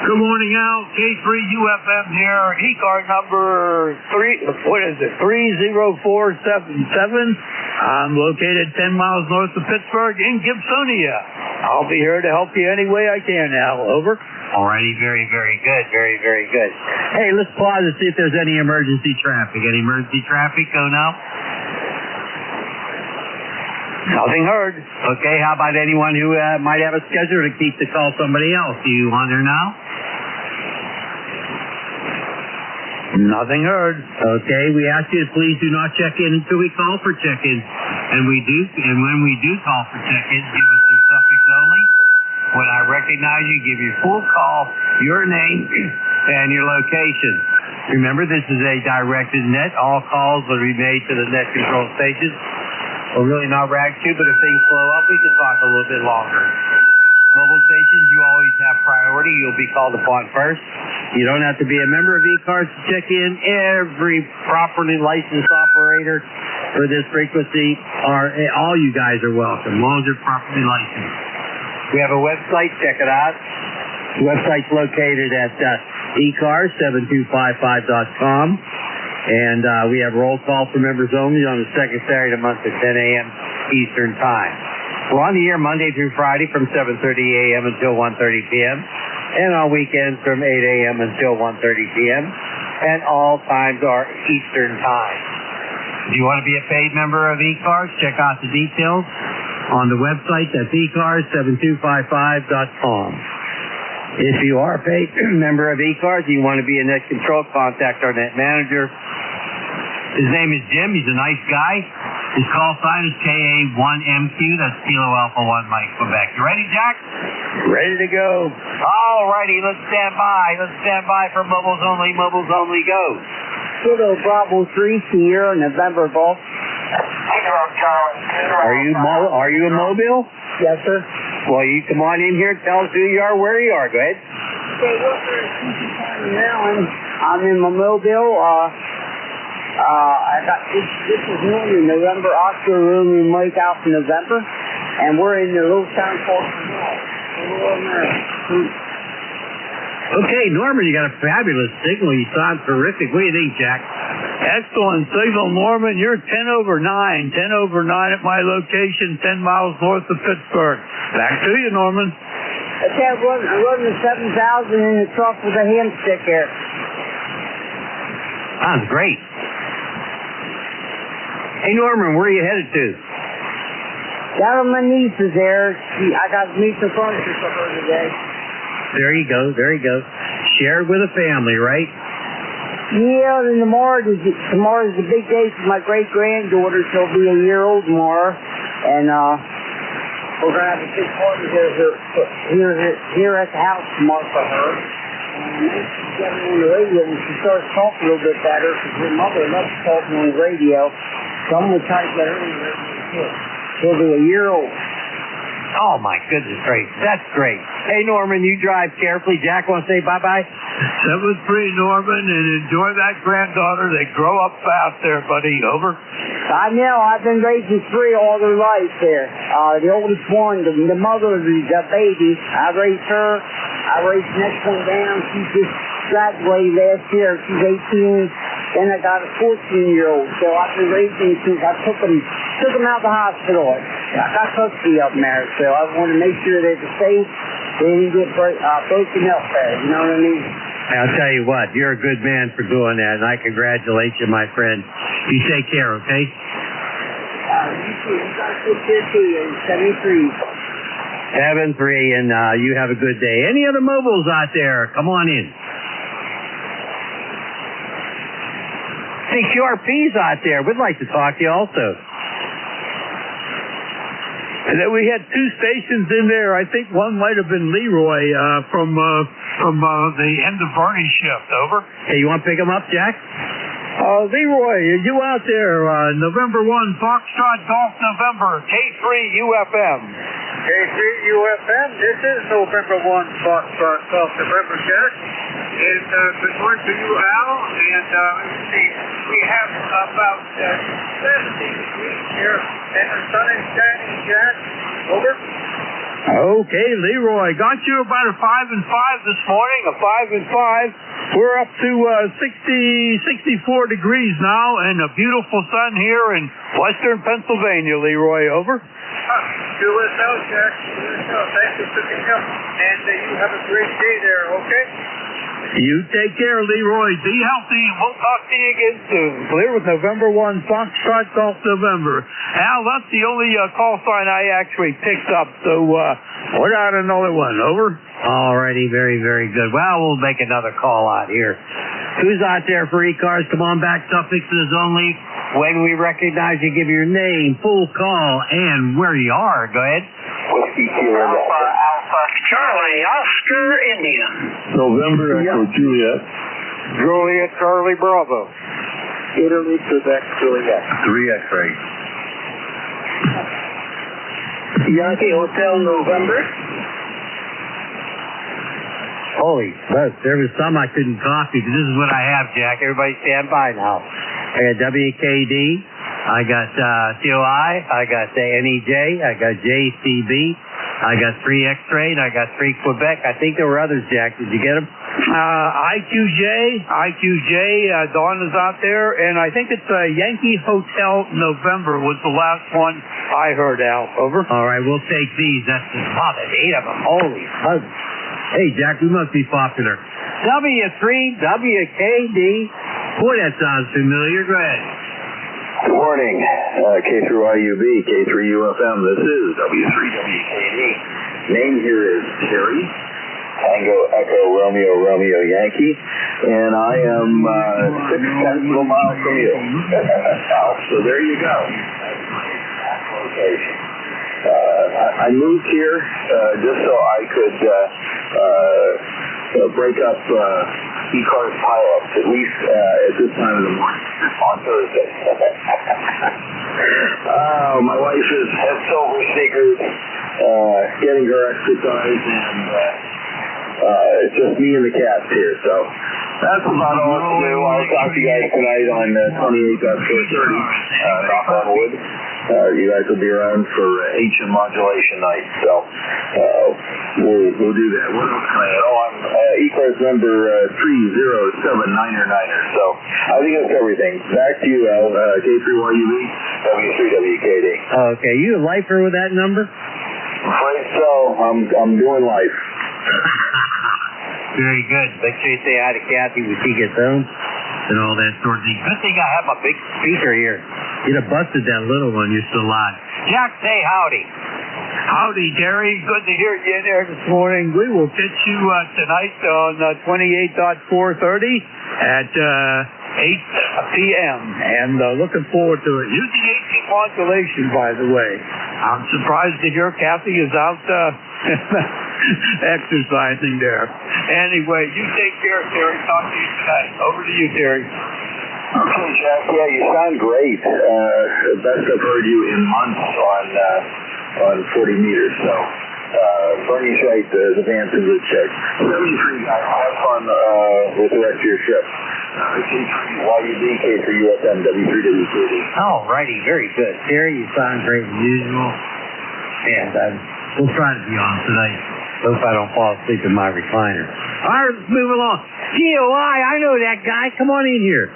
[SPEAKER 22] Good morning, Al. K3UFM here. ECAR number 30477. I'm located 10 miles north of Pittsburgh in Gibsonia. I'll be here to help you any way I can, Al. Over.
[SPEAKER 21] Alrighty, very, very good. Very, very good. Hey, let's pause and see if there's any emergency traffic. Any emergency traffic going out?
[SPEAKER 22] Nothing heard.
[SPEAKER 21] Okay, how about anyone who might have a schedule to keep to call somebody else? You on there now?
[SPEAKER 22] Nothing heard.
[SPEAKER 21] Okay, we ask you to please do not check in until we call for check-in. And when we do call for check-in, give us the suffix only. When I recognize you, give your full call, your name, and your location. Remember, this is a directed net. All calls will be made to the net control stations. We're really not rag to, but if things slow up, we can talk a little bit longer. Mobile stations, you always have priority. You'll be called upon first. You don't have to be a member of ECARS to check in. Every properly licensed operator for this frequency, all you guys are welcome, as long as you're properly licensed. We have a website. Check it out. The website's located at ECARS7255.com. And we have roll call for members only on the second Saturday of the month at 10 a.m. Eastern Time. We're on the air Monday through Friday from 7:30 a.m. until 1:30 p.m. and on weekends from 8 a.m. until 1:30 p.m. and all times are Eastern Time. If you want to be a paid member of ECARS, check out the details on the website. That's ECARS7255.com. If you are a paid member of ECARS, you want to be a net control, contact our net manager. His name is Jim. He's a nice guy. His call sign is KA1MQ. That's Kilo Alpha 1 Mike, Quebec. You ready, Jack?
[SPEAKER 22] Ready to go.
[SPEAKER 21] All righty, let's stand by. Let's stand by for mobiles only. Mobiles only, go.
[SPEAKER 4] Kilo Bravo 3, Sierra, November Golf.
[SPEAKER 21] Are you a mobile?
[SPEAKER 4] Yes, sir.
[SPEAKER 21] Well, you come on in here. Tell us who you are, where you are. Go ahead.
[SPEAKER 4] Okay, Maryland. I'm in my mobile. I got this is Norman, November, Oscar, Romeo, Mike, Alpha, November, and we're in the little town called Maryland.
[SPEAKER 21] Okay, Norman, you got a fabulous signal. You sound terrific. What do you think, Jack?
[SPEAKER 22] Excellent signal, Norman. You're 10 over 9. 10 over 9 at my location, 10 miles north of Pittsburgh. Back to you, Norman.
[SPEAKER 4] Okay, I'm running the 7,000 in the truck with a hand stick here.
[SPEAKER 21] Sounds great. Hey, Norman, where are you headed to?
[SPEAKER 4] Down on my nieces there. I got to meet some furniture for her today.
[SPEAKER 21] There you go. There you go. Shared with a family, right?
[SPEAKER 4] Yeah, and tomorrow's the big day for my great-granddaughter. She'll be a year old tomorrow. And we're going to have a big party here at the house tomorrow for her. And she's getting on the radio and she starts talking a little bit better because her mother loves talking on the radio. So I'm going to try to get her on the radio. She'll be a year old.
[SPEAKER 21] Oh, my goodness gracious. That's great. Hey, Norman, you drive carefully. Jack, want to say bye-bye?
[SPEAKER 22] 7-3, Norman, and enjoy that granddaughter. They grow up fast there, buddy. Over.
[SPEAKER 4] I know. I've been raising 3 all their life there. The oldest one, the mother of the baby, I raised her. I raised the next one down. She just graduated last year. She's 18. Then I got a 14-year-old. So I've been raising since I took them out of the hospital. I got custody of them there. So I wanted to make sure they were safe. They didn't get broken up there. You know what I mean?
[SPEAKER 21] I'll tell you what, you're a good man for doing that, and I congratulate you, my friend. You take care, okay?
[SPEAKER 4] You too. You got a good care too. 73.
[SPEAKER 21] 7-3, and you have a good day. Any other mobiles out there? Come on in. Hey, QRP's out there. We'd like to talk to you also.
[SPEAKER 22] And then we had 2 stations in there. I think one might have been Leroy from the end of Bernie's shift. Over.
[SPEAKER 21] Hey, you want to pick him up, Jack?
[SPEAKER 22] Leroy, are you out there? November 1, Foxtrot Golf November, K3UFM.
[SPEAKER 13] K3UFM, this is November 1, Foxtrot Golf November, Jack. And good morning to you, Al. And let's see, we have about 70 degrees here, and the sun is shining, Jack. Over.
[SPEAKER 22] Okay, Leroy, got you about a 5 and 5 this morning, a 5 and 5. We're up to 64 degrees now, and a beautiful sun here in western Pennsylvania, Leroy. Over.
[SPEAKER 13] QSL, Jack. QSL. Thank you for picking up, and you have a great day there, okay?
[SPEAKER 22] You take care, Leroy. Be healthy, and we'll talk to you again soon. Clear with November 1, Foxtrot Golf November. Al, that's the only call sign I actually picked up, so what about another one? Over.
[SPEAKER 21] All righty, very, very good. Well, we'll make another call out here. Who's out there for ECARS? Come on back, suffixes only. When we recognize you, give your name, full call, and where you are. Go ahead.
[SPEAKER 20] Whiskey Kilo
[SPEAKER 6] Alpha Charlie Oscar Indian.
[SPEAKER 15] November Echo Juliet.
[SPEAKER 13] Juliet Charlie Bravo.
[SPEAKER 20] Italy Quebec Juliet.
[SPEAKER 15] 3 X-ray.
[SPEAKER 20] Yankee Hotel November.
[SPEAKER 21] Holy smokes, there was some I couldn't copy, but this is what I have, Jack. Everybody stand by now. I got WKD, I got COI, I got NEJ, I got JCB, I got 3 X-ray, and I got 3 Quebec. I think there were others, Jack. Did you get them?
[SPEAKER 22] IQJ, Dawn is out there, and I think it's Yankee Hotel November was the last one I heard, Al. Over.
[SPEAKER 21] All right, we'll take these. That's there's 8 of them. Holy smokes. Hey, Jack, we must be popular. W3WKD. Boy, that sounds familiar. Go ahead.
[SPEAKER 20] Good morning, K3YUB, K3UFM. This is W3WKD. Name here is Terry. Tango Echo Romeo Romeo Yankee, and I am 6/10 of a mile from you. So there you go. That's my location. I moved here just so I could break up ECARS pileups, at least at this time of the morning on Thursday. My wife is head silver sneakers, getting her exercise, and it's just me and the cats here, so that's about all to do. I'll talk to you guys tonight on 28.430, knock on wood. You guys will be around for ancient modulation night, so we'll do that. What else can I add? Oh, I'm ECARS number 30799er, so I think that's everything. Back to you, Al, K3YUB, W3WKD.
[SPEAKER 21] Okay, you a lifer with that number?
[SPEAKER 20] Afraid so. I'm doing life.
[SPEAKER 21] Very good. Make sure you say hi to Kathy when she gets home and all that sort of thing. Good thing I have my big speaker here. You'd have busted that little one. You're still alive. Jack, say howdy.
[SPEAKER 22] Howdy, Terry. Good to hear you in there this morning. We will catch you tonight on 28.430 at 8 p.m. And looking forward to it. Using 18 modulation, by the way. I'm surprised to hear Kathy is out exercising there. Anyway, you take care, Terry. Talk to you tonight. Over to you, Terry.
[SPEAKER 20] Okay, Jack. Yeah, you sound great. Best I've heard you in months on 40 meters. So, Bernie's right. The band's in good shape. 73 guys. Have fun with the rest of your shift. K3YUB, K3UFM, W3WKD.
[SPEAKER 21] All righty. Very good. Terry, you sound great as usual. And we'll try to be on tonight. Hope I don't fall asleep in my recliner. All right, let's move along. GOI, I know that guy. Come on in here.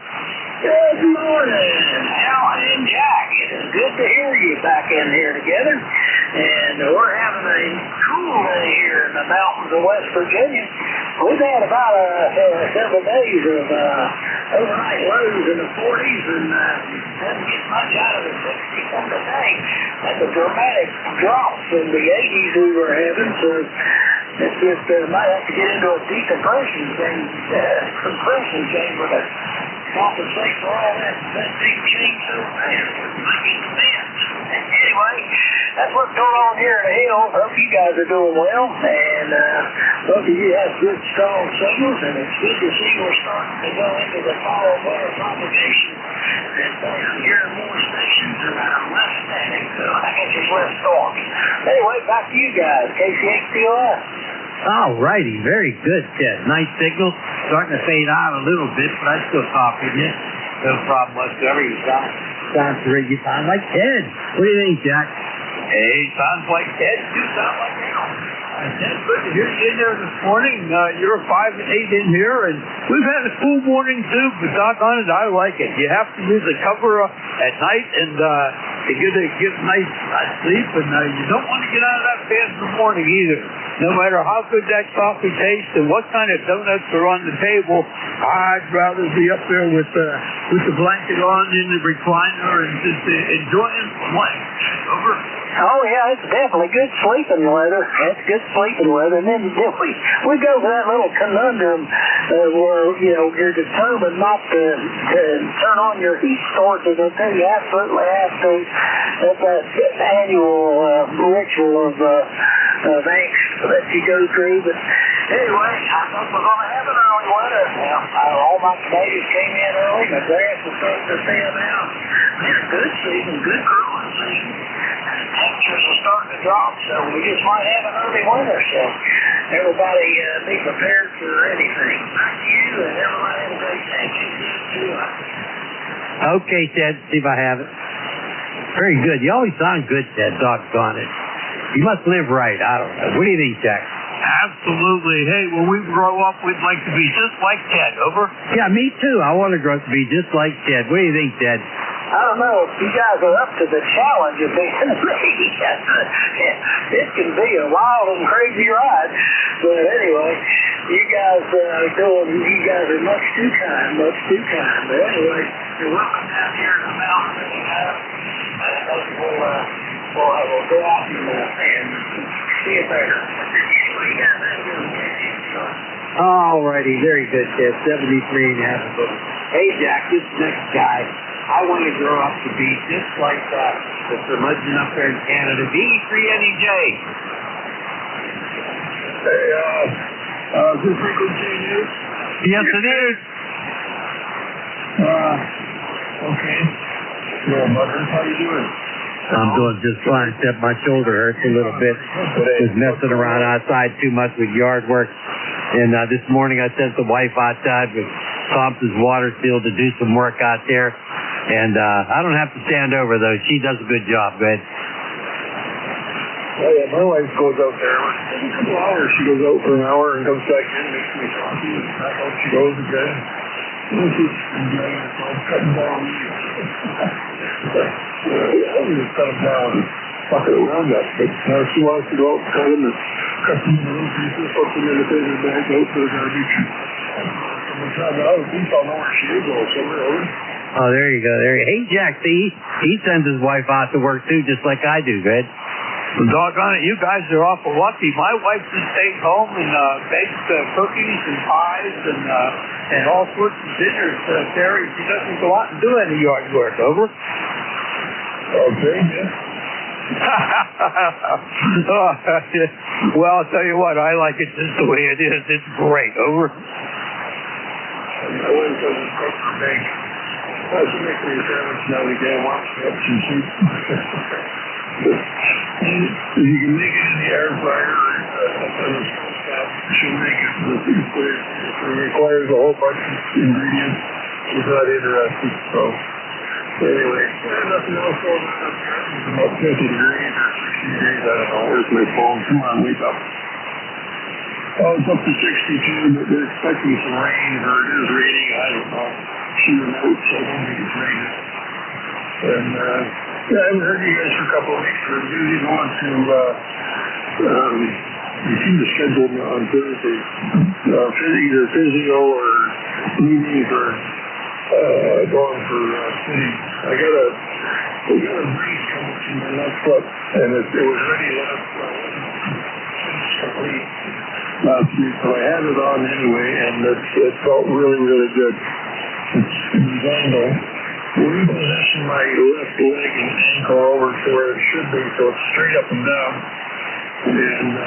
[SPEAKER 4] Good morning, Alan and Jack. It is good to hear you back in here together. And we're having a cool day here in the mountains of West Virginia. We've had about several days of overnight lows in the 40s and haven't get much out of the 60s on the day. That's a dramatic drop from the 80s we were having, so it's just might have to get into a decompression thing, compression chamber to compensate for all that big change so fast. Anyway, that's what's going on here in the hills. Hope you guys are doing well, and hope you have good, strong signals, and it's good to see we're starting to go into the fall weather propagation. And I'm hearing more stations, and I'm less static, so I guess it's less storms. Anyway, back to you guys, KCHTOS.
[SPEAKER 21] All righty, very good, Ted. Nice signal. Starting to fade out a little bit, but I still talk with you. No problem whatsoever. You sound like Ted. What do you think, Jack?
[SPEAKER 22] Hey, sounds like Ted. You sound like him. Ted, good to hear you in there this morning. You're 5 and 8 in here, and we've had a cool morning too, but doggone it, I like it. You have to use a cover at night and to get a nice sleep, and you don't want to get out of that bed in the morning either. No matter how good that coffee tastes and what kind of donuts are on the table, I'd rather be up there with the blanket on in the recliner and just enjoying life. Over.
[SPEAKER 4] Oh yeah, it's definitely good sleeping weather. That's good sleeping weather. And then we go for that little conundrum where you're determined not to turn on your heat sources until you absolutely have to. That's that annual ritual of angst that you go through. But anyway, I thought we're going to have an early winter. All my tomatoes came in early. My grass is starting to thin out. It's good season, good growing season. Temperatures are starting to drop, so we just might have an early winter. So everybody be prepared for anything. Back to you, and everybody have a great day.
[SPEAKER 21] Okay, Ted, see if I have it. Very good. You always sound good, Ted. Doggone it. You must live right. I don't know. What do you think, Jack?
[SPEAKER 22] Absolutely. Hey, when we grow up, we'd like to be just like Ted. Over?
[SPEAKER 21] Yeah, me too. I want to grow up to be just like Ted. What do you think, Ted?
[SPEAKER 4] I don't know if you guys are up to the challenge of being me. It can be a wild and crazy ride. But anyway, you guys was told you guys are much too kind. But anyway, you're welcome down here in the mountains. We'll go out and see you later.
[SPEAKER 21] Alrighty, very good, Ted. 73.5. Hey, Jack, this next guy, I want to grow up to be just like the curmudgeon up there in Canada, B3NJ.
[SPEAKER 7] Hey, is this frequency news?
[SPEAKER 21] Yes, it is.
[SPEAKER 7] Okay. Well, Butters, how you doing?
[SPEAKER 21] I'm doing just fine, except my shoulder hurts a little bit. Was messing around outside too much with yard work. And this morning I sent the wife outside with Thompson's water seal to do some work out there. And I don't have to stand over, though. She does a good job, good.
[SPEAKER 7] Oh, yeah, my wife goes out there every couple hours. She goes out for an hour and comes back in, makes me coffee, and back out she goes again. And she's enjoying herself, cutting down. I was just cut them down, fucking around that. But now she wants to go out and cut them and cut them into little pieces, put them in the paper bag, out to the garbage. Someone found out, at least I'll know where she is all summer, over.
[SPEAKER 21] Oh, there you go. Hey, Jack, see, he sends his wife out to work, too, just like I do, good.
[SPEAKER 22] Well, doggone it, you guys are awful lucky. My wife just stays home and bakes cookies and pies and all sorts of dinners. Terry, she doesn't go out and do any yard work, over.
[SPEAKER 7] Okay, yeah.
[SPEAKER 22] Well, I'll tell you what, I like it just the way it is. It's great, over.
[SPEAKER 7] My wife doesn't cook or bake. She makes me a sandwich now and again, wants me up some soup. If you can make it in the air fryer or she'll make it. It requires a whole bunch of ingredients. She's not interested, so anyway, nothing else going on up here. It's about 50 degrees or 60 degrees, I don't know. Where's my phone? Come on, wake up. Oh, it's up to 62, but they're expecting some rain, or it is raining, I don't know. She remote, so I don't think it's raining. And, yeah, I haven't heard you guys for a couple of weeks. We're usually going to, we seem to schedule on Thursday, either physio or meeting for, going for, sitting. We got a brace coming from my left foot, and it was ready last week, so I had it on anyway, and it felt really, really good. It's designed to reposition my left leg and ankle over to where it should be, so it's straight up and down. And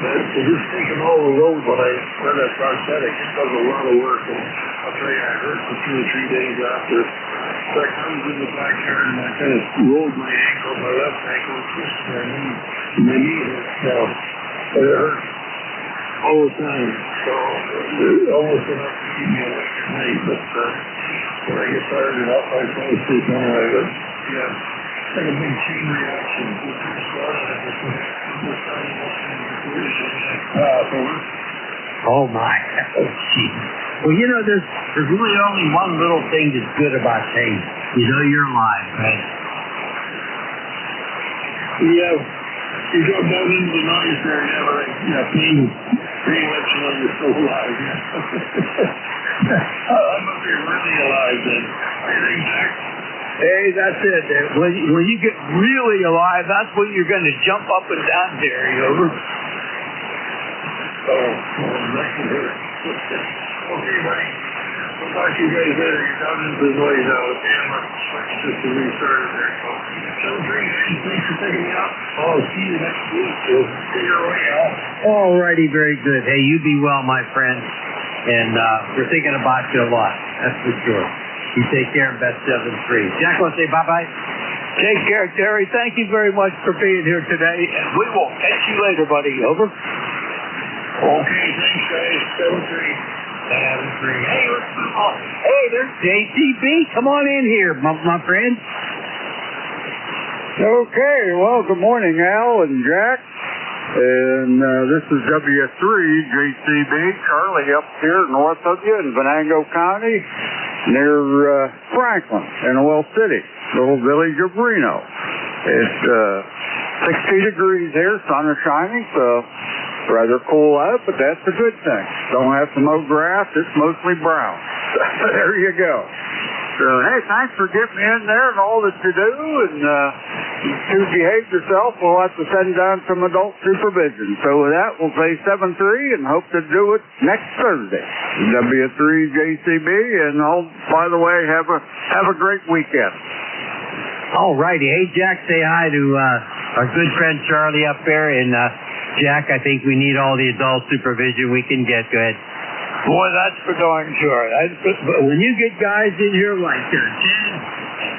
[SPEAKER 7] so just taking all the load when I wear that prosthetic, it does a lot of work. And I'll tell you, I hurt for 2 or 3 days after. In fact, I was in the backyard and I kind of rolled my ankle, my left ankle, and twisted my knee. My knee hurts now. But it hurts all the time. So it's almost enough to keep me awake at night. But when I get tired enough, I fall asleep anyway. But yeah, like a big chain reaction.
[SPEAKER 21] Oh my. Well, you know, there's really only one little thing that's good about pain. You know you're alive, right?
[SPEAKER 7] Yeah. You go down into the noise there, pain lets you know you're still alive. I must be really alive then. What do you think, Jack?
[SPEAKER 22] Hey, that's it. When you get really alive, that's when you're going to jump up and down, Terry, over.
[SPEAKER 7] Oh, that can hurt. Okay, buddy. We'll talk to you guys later. You're down into the noise now. The camera switch just to restart there. So, thanks for taking me out. I'll see you next week. Stay your way out.
[SPEAKER 21] Alrighty, very good. Hey, you be well, my friend. And we're thinking about you a lot. That's for sure. You take care and best 7-3. Jack, want to say bye-bye?
[SPEAKER 22] Take care, Terry. Thank you very much for being here today. And we will catch you later, buddy. Over.
[SPEAKER 7] Okay, thanks, guys. 7-3.
[SPEAKER 21] Hey, there's JCB. Come on in here, my friend.
[SPEAKER 11] Okay, well, good morning, Al and Jack. And this is W3 JCB, Charlie up here north of you in Venango County, near Franklin, in Oil City, little village of Reno. It's 60 degrees here, sun is shining, so rather cool out, but that's a good thing. Don't have to mow grass. It's mostly brown. There you go. So, hey, thanks for getting me in there and all that you do. And to behave yourself, we'll have to send down some adult supervision. So with that, we'll say 7-3 and hope to do it next Thursday. W3JCB, and by the way, have a great weekend.
[SPEAKER 21] All righty. Hey, Jack, say hi to our good friend Charlie up there. And Jack, I think we need all the adult supervision we can get. Go ahead.
[SPEAKER 22] Boy, that's for darn sure. But when you get guys in here like Ted,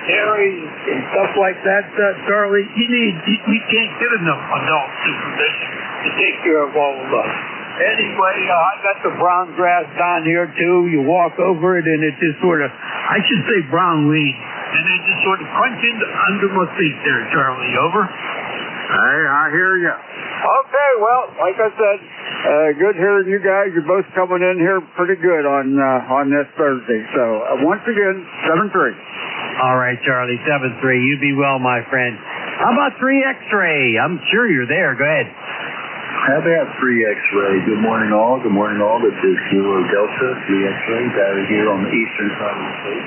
[SPEAKER 22] Terry, and stuff like that, Charlie, you can't get enough adult supervision to take care of all of us. Anyway, I got the brown grass down here too. You walk over it and it just sort of, I should say brown weed, and it just sort of crunching under my feet there, Charlie. Over.
[SPEAKER 11] Hey, I hear you. Okay, well, like I said, good hearing you guys. You're both coming in here pretty good on this Thursday. So, once again, 7-3.
[SPEAKER 21] All right, Charlie, 7-3. You be well, my friend. How about 3 X-ray? I'm sure you're there. Go ahead.
[SPEAKER 5] How about 3 X-ray? Good morning, all. Good morning, all. This is Kilo Delta, 3 X-ray, out here on the eastern side of the state.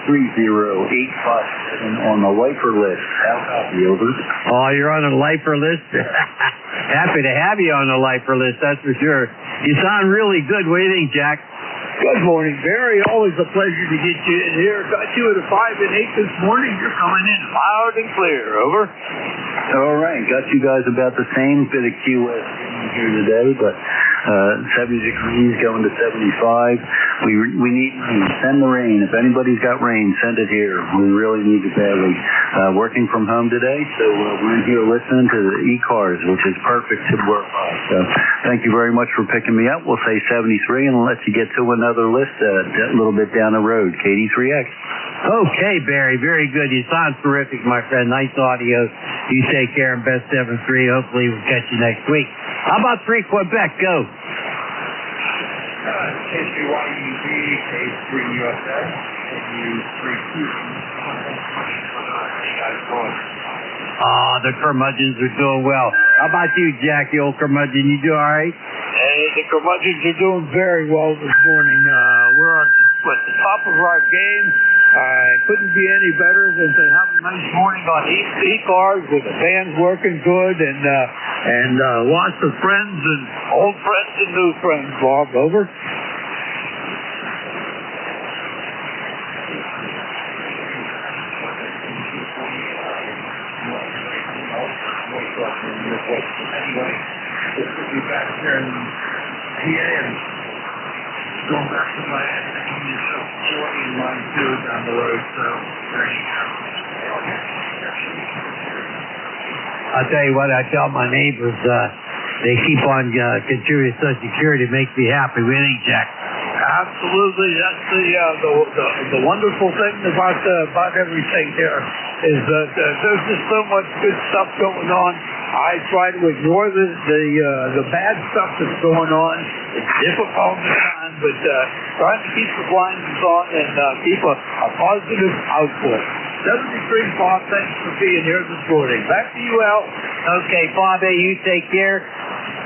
[SPEAKER 5] 30857 on the lifer list. How copy, over?
[SPEAKER 21] Oh, you're on a lifer list? Happy to have you on the lifer list, that's for sure. You sound really good. What do you think, Jack?
[SPEAKER 22] Good morning, Barry. Always a pleasure to get you in here. Got you at a 5 and 8 this morning. You're coming in loud and clear. Over.
[SPEAKER 5] All right. Got you guys about the same bit of QS here today, but 70 degrees going to 75. We need rain. Send the rain. If anybody's got rain, send it here. We really need it badly. Working from home today, so we're in here listening to the ECARS, which is perfect to work on. So thank you very much for picking me up. We'll say 73 and we'll let you get to another list a little bit down the road. KD3X.
[SPEAKER 21] Okay, Barry. Very good. You sound terrific, my friend. Nice audio. You take care and best 7-3. Hopefully we'll catch you next week. How about 3 Quebec? Go.
[SPEAKER 10] KCYEB, K3USA, KU3Q.
[SPEAKER 21] The curmudgeons are doing well. How about you, Jack, the old curmudgeon? You do all right?
[SPEAKER 22] Hey, the curmudgeons are doing very well this morning. We're at the top of our game. Couldn't be any better than to have a nice morning on ECARS with the band's working good and lots of friends and old friends and new friends. Bob, over.
[SPEAKER 10] Anyway, this will be back here in PA and going back to my facility line 2 down the road, so there you go.
[SPEAKER 21] I'll tell you what, I tell my neighbors, they keep on contributing to Social Security. It makes me happy. What do you think, Jack?
[SPEAKER 22] Absolutely. That's the wonderful thing about everything here is that there's just so much good stuff going on. I try to ignore the bad stuff that's going on. It's difficult at times, but trying to keep the blinders on and keep a positive outlook. 73, Bob, thanks for being here this morning. Back to you, Al.
[SPEAKER 21] Okay, Bob, you take care.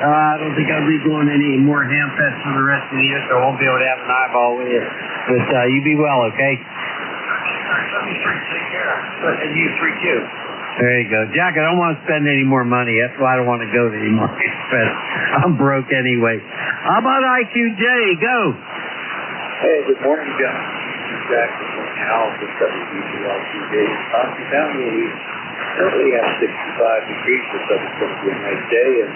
[SPEAKER 21] I don't think I'll be going any more ham fests for the rest of the year, so I won't be able to have an eyeball with you. But you be well, okay?
[SPEAKER 10] 73, take care. And you 3Q.
[SPEAKER 21] There you go. Jack, I don't want to spend any more money. That's why I don't want to go to any more fests. I'm broke anyway. How about IQJ? Go.
[SPEAKER 18] Hey, good morning, John. This is Jack from Al from WBCLTJ. Hospitality, we currently have 65 degrees, so it's going to be a nice day, and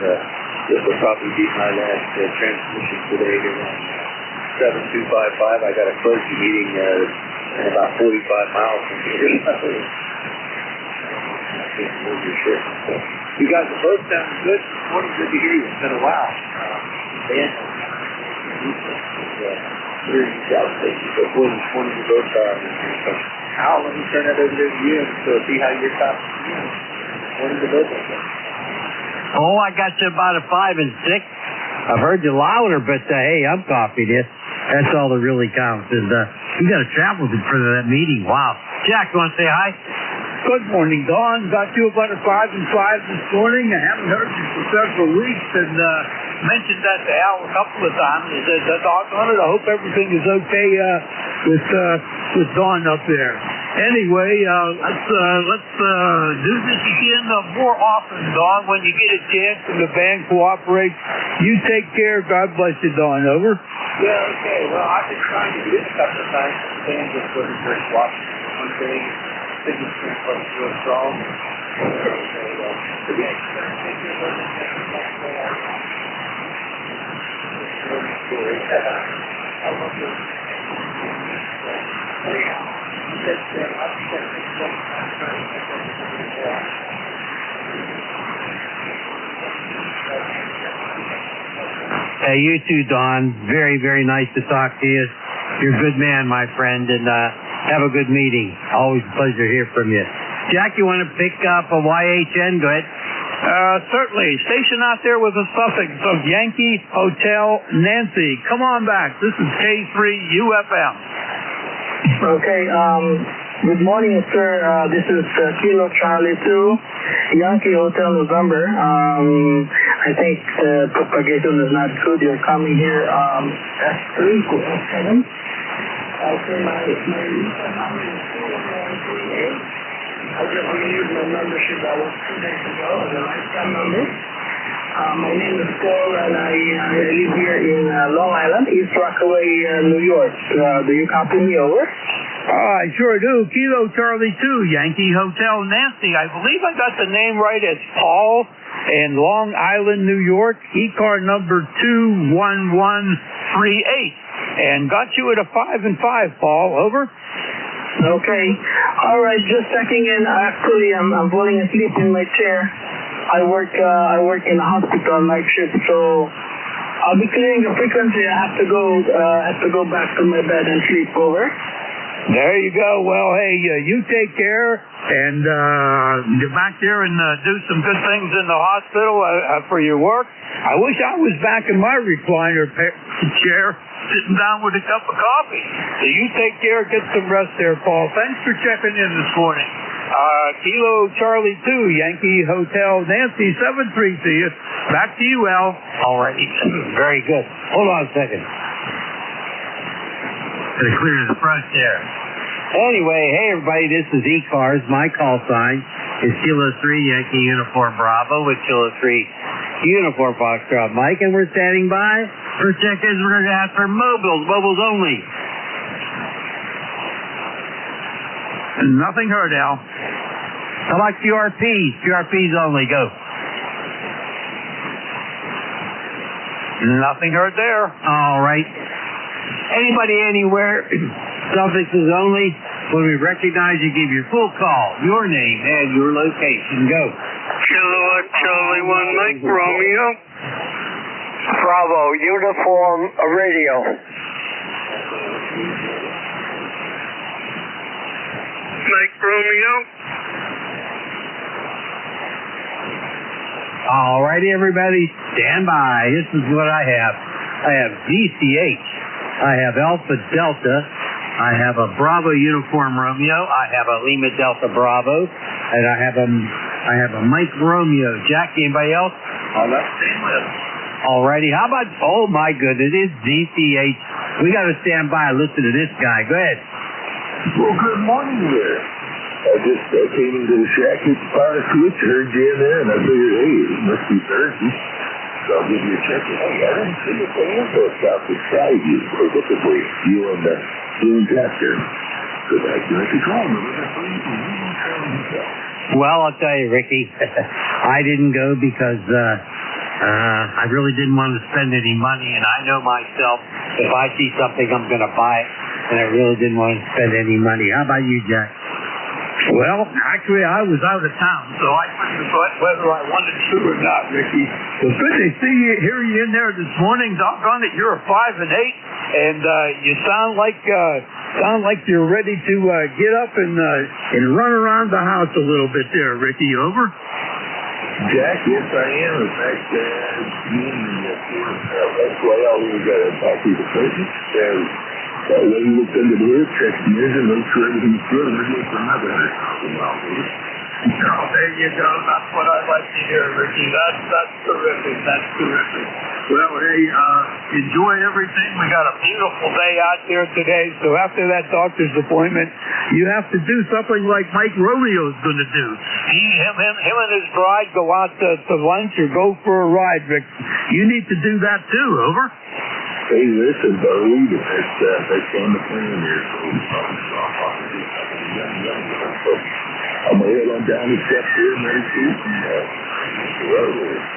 [SPEAKER 18] this will probably be my last transmission today here on 7255. I got a clergy meeting in about 45 miles from here. You guys are both sounding good. Morning, good to hear you. It's been a while. Dan, here in South State. So when you both are, Al, let me turn that over to you and see how your top is. Morning to both of you.
[SPEAKER 21] Oh, I got you about a 5 and 6. I've heard you louder, but hey, I'm copied it. That's all that really counts. And you got to travel for that meeting. Wow. Jack, you want to say hi?
[SPEAKER 22] Good morning, Don. Got you about a 5 and 5 this morning. I haven't heard you for several weeks, and mentioned that to Al a couple of times. He said, doggone it, I hope everything is okay with Don up there. Anyway, let's do this again more often, Don, when you get a chance and the band cooperates. You take care. God bless you, Don. Over.
[SPEAKER 18] Yeah, okay. Well, I've been trying to do it a couple of times. The band just wasn't very cooperative. One day, signature wasn't real strong.
[SPEAKER 21] Hey, you too, Don. Very, very nice to talk to you. You're a good man, my friend, and have a good meeting. Always a pleasure to hear from you. Jack, you want to pick up a YHN? Go ahead.
[SPEAKER 22] Certainly. Station out there with a suffix of Yankee Hotel Nancy. Come on back. This is K3UFM.
[SPEAKER 4] Okay, good morning, sir. This is Kilo Charlie 2, Yankee Hotel November. I think the propagation is not good. You're coming here, S3, S7. Okay, my I just renewed my membership. That was 2 days ago, the lifetime number. My name is Paul, and I live here in Long Island, East Rockaway, New York. Do you copy me over?
[SPEAKER 22] I sure do. Kilo Charlie 2, Yankee Hotel Nancy. I believe I got the name right. It's Paul in Long Island, New York, ECAR number 21138. And got you at a 5 and 5, Paul. Over.
[SPEAKER 4] Okay. All right. Just checking in. Actually, I'm falling asleep in my chair. I work in a hospital night shift, so I'll be clearing the frequency. I have to go back to my bed and sleep. Over.
[SPEAKER 22] There you go. Well, hey, you take care and get back there and do some good things in the hospital for your work. I wish I was back in my recliner chair, sitting down with a cup of coffee. So you take care, get some rest there, Paul. Thanks for checking in this morning. Kilo Charlie 2, Yankee Hotel Nancy 73 to you. Back to you, Al.
[SPEAKER 21] All right. Very good. Hold on a second. Gotta clear the front there. Anyway, hey everybody, this is ECARS. My call sign is Kilo 3 Yankee Uniform Bravo with Kilo 3 Uniform Foxtrot Mike, and we're standing by for check-ins. We're going to ask for mobiles only.
[SPEAKER 22] Nothing heard, Al.
[SPEAKER 21] How about QRPs only, go.
[SPEAKER 22] Nothing heard there.
[SPEAKER 21] All right. Anybody, anywhere, suffixes only. When we recognize you, give your full call, your name, and your location. Go.
[SPEAKER 1] Kilo Charlie 1 Mike Romeo.
[SPEAKER 4] Bravo, Uniform Radio.
[SPEAKER 1] Mike Romeo.
[SPEAKER 21] All righty, everybody, stand by. This is what I have. I have DCH. I have Alpha Delta. I have a Bravo Uniform Romeo. I have a Lima Delta Bravo. And I have a Mike Romeo. Jack, anybody else?
[SPEAKER 18] On that same list.
[SPEAKER 21] All righty. How about, oh my goodness, it's DCH. We got to stand by and listen to this guy. Go ahead.
[SPEAKER 7] Well, good morning there. I just came into the shack, hit the power switch, heard you in there, and I figured, hey, it must be Thursday. So I'll give you a check. Hey, I didn't see you put info stuff beside you. We're looking for you. You and the Blue Chapter. So back to the control room.
[SPEAKER 21] Well, I'll tell you, Ricky, I didn't go because I really didn't want to spend any money, and I know myself, if I see something, I'm going to buy it, and I really didn't want to spend any money. How about you, Jack?
[SPEAKER 22] Well, actually, I was out of town, so I couldn't decide whether I wanted to or not, Ricky. Well, good to see you, hear you in there this morning. Doggone it, you're a 5 and 8, and you sound like you're ready to get up and run around the house a little bit there, Ricky. Over.
[SPEAKER 7] Jack, yes, I am. In fact, that's why we got to talk to the person. When he looked under the air check measure and make sure everything's good, and we looked for another 100,000 miles.
[SPEAKER 22] Oh, there you go. That's what I like to hear, Ricky. That's terrific. That's terrific. Well, hey, enjoy everything. We got a beautiful day out there today. So after that doctor's appointment, you have to do something like Mike Romeo's going to do. Him and his bride go out to lunch or go for a ride, Rick. You need to do that too. Over.
[SPEAKER 7] Hey, listen, Barry, that's on the plan here. I'm going to head on down the steps here and very soon.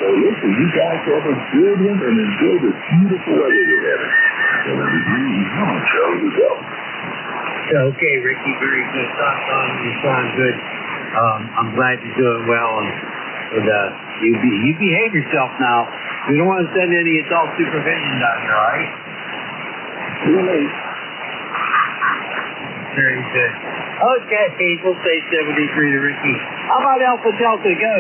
[SPEAKER 7] So listen, you guys have a good one and enjoy this beautiful weather we're having. And I'm really shall we go.
[SPEAKER 21] Okay, Ricky, very good. You sound good. I'm glad you're doing well, and you behave yourself now. We don't want to send any adult supervision down here, all right?
[SPEAKER 7] Really?
[SPEAKER 21] Very good. Okay, we'll say 73 to Ricky. How about Alpha Delta go?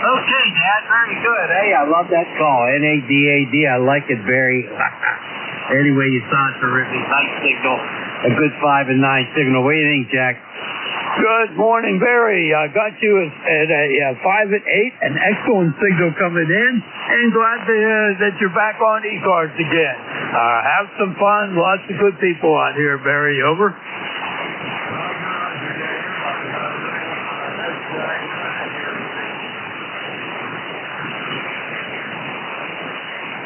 [SPEAKER 21] Okay, Dad, very good. Hey, I love that call. NADAD, I like it very. Anyway, you sound terrific. Nice signal. A good 5 and 9 signal. What do you think, Jack?
[SPEAKER 22] Good morning, Barry. I got you at a 5 and 8, an excellent signal coming in, and glad that you're back on ECARS again. Have some fun. Lots of good people out here, Barry. Over.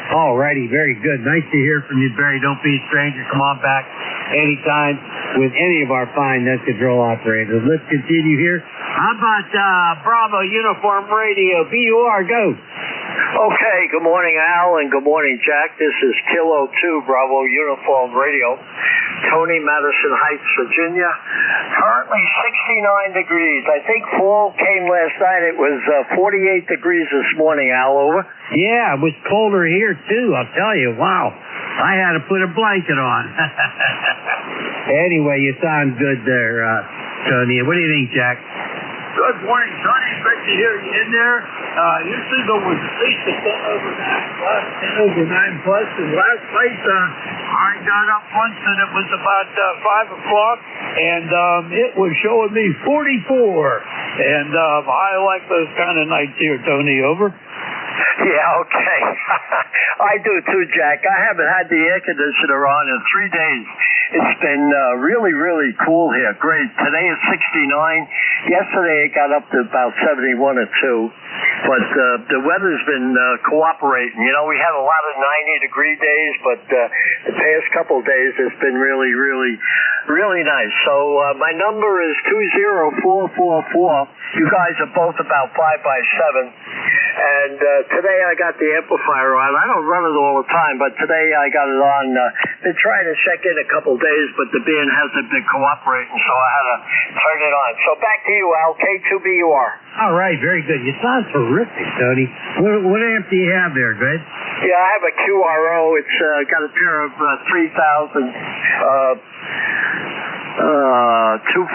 [SPEAKER 21] Alrighty, very good. Nice to hear from you, Barry. Don't be a stranger. Come on back anytime with any of our fine net control operators. Let's continue here. How about Bravo Uniform Radio? BUR, go.
[SPEAKER 8] Okay, good morning, Al, and good morning, Jack. This is Kilo 2, Bravo Uniform Radio. Tony, Madison Heights, Virginia. Currently 69 degrees. I think fall came last night. It was 48 degrees this morning, Al, over.
[SPEAKER 21] Yeah, it was colder here, too, I'll tell you. Wow. I had to put a blanket on. Anyway, you sound good there, Tony. What do you think, Jack?
[SPEAKER 22] Good morning, Tony. Great to hear you in there. Your signal was at least a 10 over 9 plus, 10 over 9 plus. And last night, I got up once and it was about 5 o'clock, and it was showing me 44. And I like those kind of nights here, Tony. Over.
[SPEAKER 8] Yeah, okay. I do too, Jack. I haven't had the air conditioner on in 3 days. It's been really, really cool here. Great. Today is 69. Yesterday it got up to about 71 or 2. But the weather's been cooperating. You know, we had a lot of 90-degree days, but the past couple of days it's been really, really, really nice. So my number is 20444. You guys are both about 5 by 7. And today I got the amplifier on. I don't run it all the time, but today I got it on. Been trying to check in a couple days, but the band hasn't been cooperating, so I had to turn it on. So back to you, Al. K2BUR.
[SPEAKER 21] All right, very good. You sound terrific, Tony. What amp do you have there, good?
[SPEAKER 8] Yeah, I have a QRO. It's got a pair of 3,000...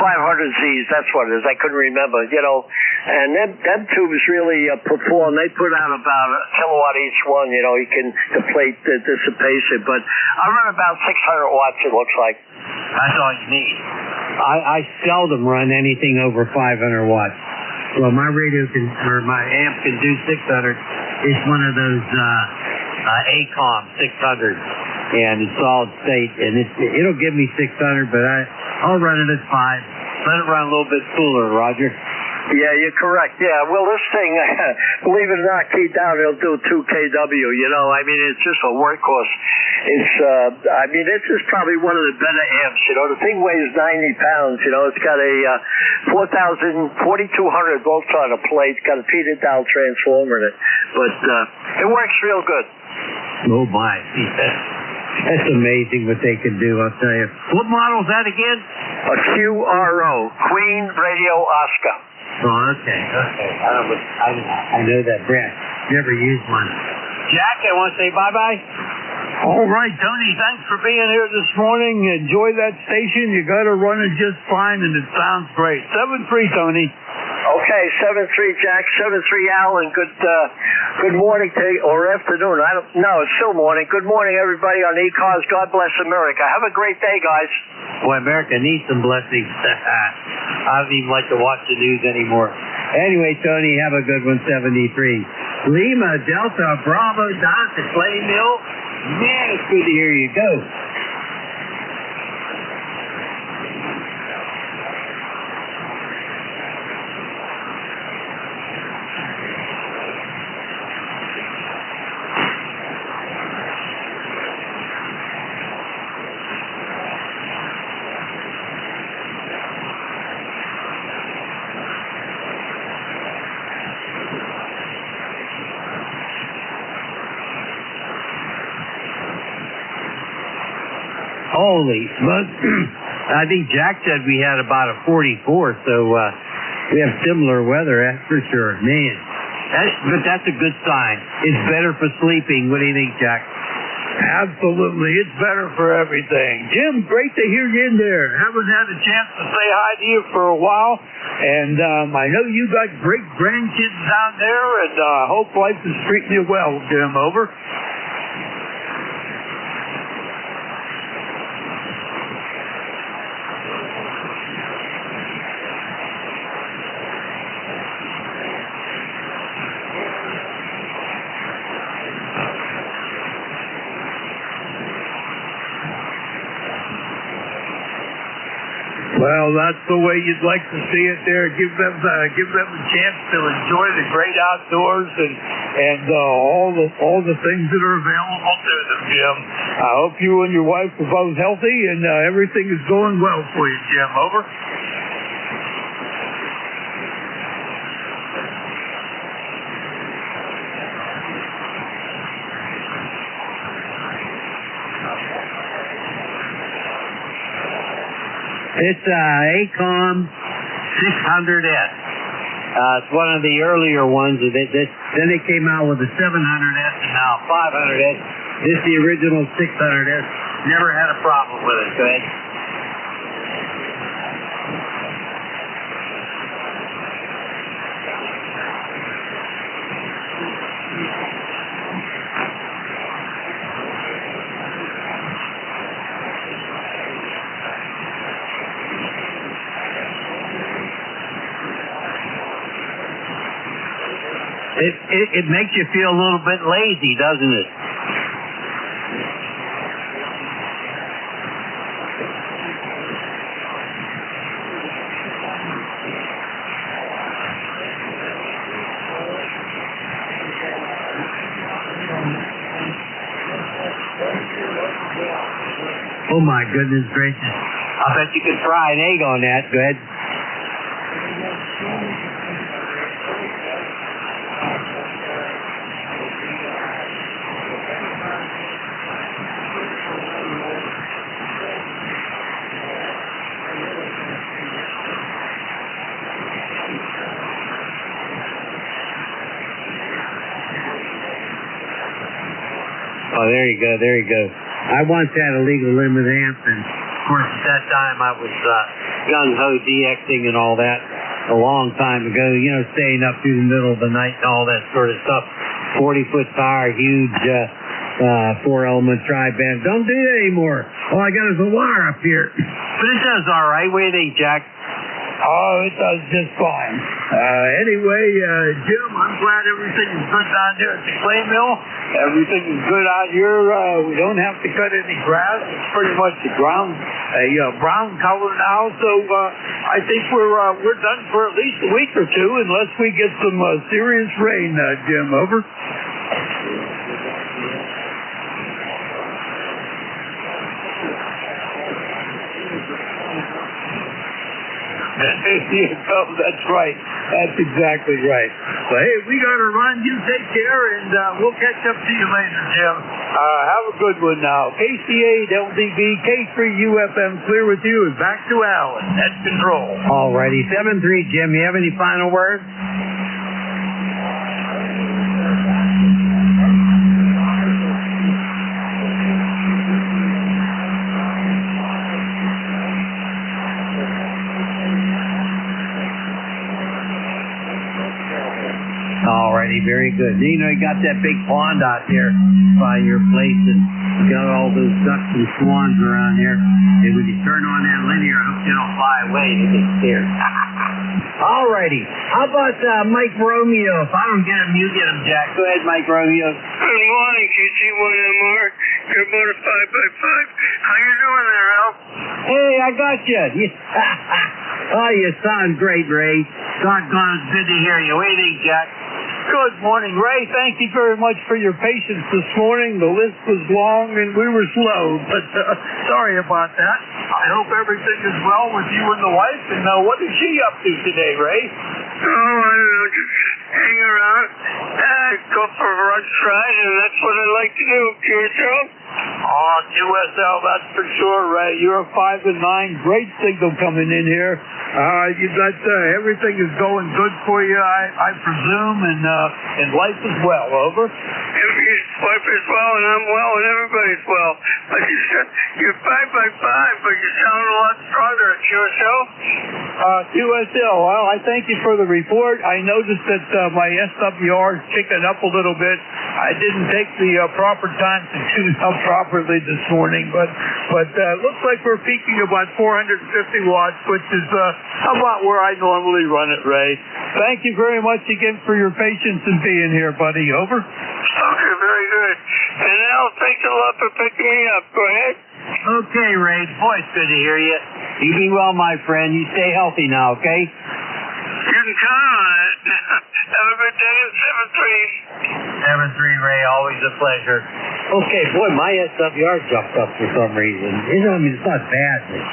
[SPEAKER 8] 500Zs, that's what it is. I couldn't remember, you know. And them tubes really perform. They put out about a kilowatt each one, you know. You can deflate the dissipation. But I run about 600 watts, it looks like.
[SPEAKER 21] That's all you need. I seldom run anything over 500 watts. Well, my my amp can do 600. It's one of those ACOM 600, and it's solid state, and it'll give me 600, but I'll run it at 5. Let it run a little bit cooler, Roger.
[SPEAKER 8] Yeah, you're correct. Yeah, well, this thing, believe it or not, key down, it'll do 2 kW, you know. I mean, it's just a workhorse. It's, I mean, this is probably one of the better amps, you know. The thing weighs 90 pounds, you know. It's got a 4,200 volts on a plate. It's got a feeder dial transformer in it. But it works real good.
[SPEAKER 21] Oh, my. That's amazing what they can do, I'll tell you. What model is that again?
[SPEAKER 8] A QRO, Queen Radio Oscar.
[SPEAKER 21] Oh, okay. I know that brand. Never used one. Jack, I want to say bye-bye.
[SPEAKER 22] All right, Tony, thanks for being here this morning. Enjoy that station. You got to run it just fine, and it sounds great. 7-3, Tony.
[SPEAKER 8] Okay, 7-3, Jack. 7-3, Al, and good morning to you, or afternoon. It's still morning. Good morning, everybody on ECARS. God bless America. Have a great day, guys.
[SPEAKER 21] Boy, America needs some blessings. I don't even like to watch the news anymore. Anyway, Tony, have a good one, 73. Lima, Delta, Bravo, down to Clay Mill. Man, it's good to hear you. Go. Holy smoke. I think Jack said we had about a 44, so we have similar weather, that's for sure. Man, but that's a good sign. It's better for sleeping. What do you think, Jack?
[SPEAKER 22] Absolutely. It's better for everything. Jim, great to hear you in there. Haven't had a chance to say hi to you for a while. And I know you got great grandkids down there, and hope life is treating you well, Jim. Over. Well, that's the way you'd like to see it there. Give them a chance to enjoy the great outdoors and all the things that are available to them, Jim. I hope you and your wife are both healthy and everything is going well for you, Jim. Over.
[SPEAKER 21] It's ACOM 600S. It's one of the earlier ones. Then they came out with the 700S and now 500S. This is the original 600S. Never had a problem with it. Go ahead. It makes you feel a little bit lazy, doesn't it? Oh my goodness gracious. I bet you could fry an egg on that. Go ahead. Oh, there you go, there you go. I once had a legal limit amp, and of course at that time I was gung-ho DXing and all that a long time ago, staying up through the middle of the night and all that sort of stuff. 40-foot power, huge 4-element tri-band. Don't do that anymore. All I got is a wire up here. But it does all right. What do you think, Jack?
[SPEAKER 22] Oh, it does just fine. Anyway, Jim, I'm glad everything is good down there at the clay mill. Everything is good out here. We don't have to cut any grass. It's pretty much the ground, a brown color now. So I think we're done for at least a week or two, unless we get some serious rain, Jim. Over. That's right. That's exactly right. So, hey, we got to run. You take care, and we'll catch up to you later, Jim. Have a good one now. KC8, LDB, K3UFM, clear with you, and back to Alan at control.
[SPEAKER 21] Alrighty, 7-3, Jim, you have any final words? Alrighty, very good. You know, you got that big pond out there by your place, and you got all those ducks and swans around here. And when you turn on that linear, I hope they don't fly away. They get scared. Alrighty. How about Mike Romeo? If I don't get him, you get him, Jack. Go ahead, Mike Romeo.
[SPEAKER 1] Good morning, KC1MR. You're about a 5x5. How you doing there, Al?
[SPEAKER 21] Hey, I got you. Oh, you sound great, Ray. Doggone, it's good to hear you. What do you think, Jack?
[SPEAKER 22] Good morning, Ray. Thank you very much for your patience this morning. The list was long and we were slow, but sorry about that. I hope everything is well with you and the wife. And what is she up to today, Ray?
[SPEAKER 1] Oh, I don't know, just hang around, go for a lunch ride, and that's what I like to do. Yourself?
[SPEAKER 22] Oh, QSL, that's for sure, Ray. You're a 5 and 9. Great signal coming in here. You got everything is going good for you, I presume, and life is well. Over.
[SPEAKER 1] His wife is well, and I'm well, and everybody's well. Like you said, you're 5x5, but you sound a lot stronger at QSL.
[SPEAKER 22] QSL, well, I thank you for the report. I noticed that my SWR is kicking up a little bit. I didn't take the proper time to tune up properly this morning, but looks like we're peaking about 450 watts, which is about where I normally run it, Ray. Thank you very much again for your patience and being here, buddy. Over.
[SPEAKER 1] Okay, very good. And Al, thanks a lot for picking me up. Go ahead.
[SPEAKER 21] Okay, Ray. Boy, it's good to hear you. You be well, my friend. You stay healthy now, okay?
[SPEAKER 1] You can count on it. Have a good day at 7-3.
[SPEAKER 21] 7-3, Ray. Always a pleasure. Okay, boy, my SWR jumped up for some reason. I mean, it's not bad, but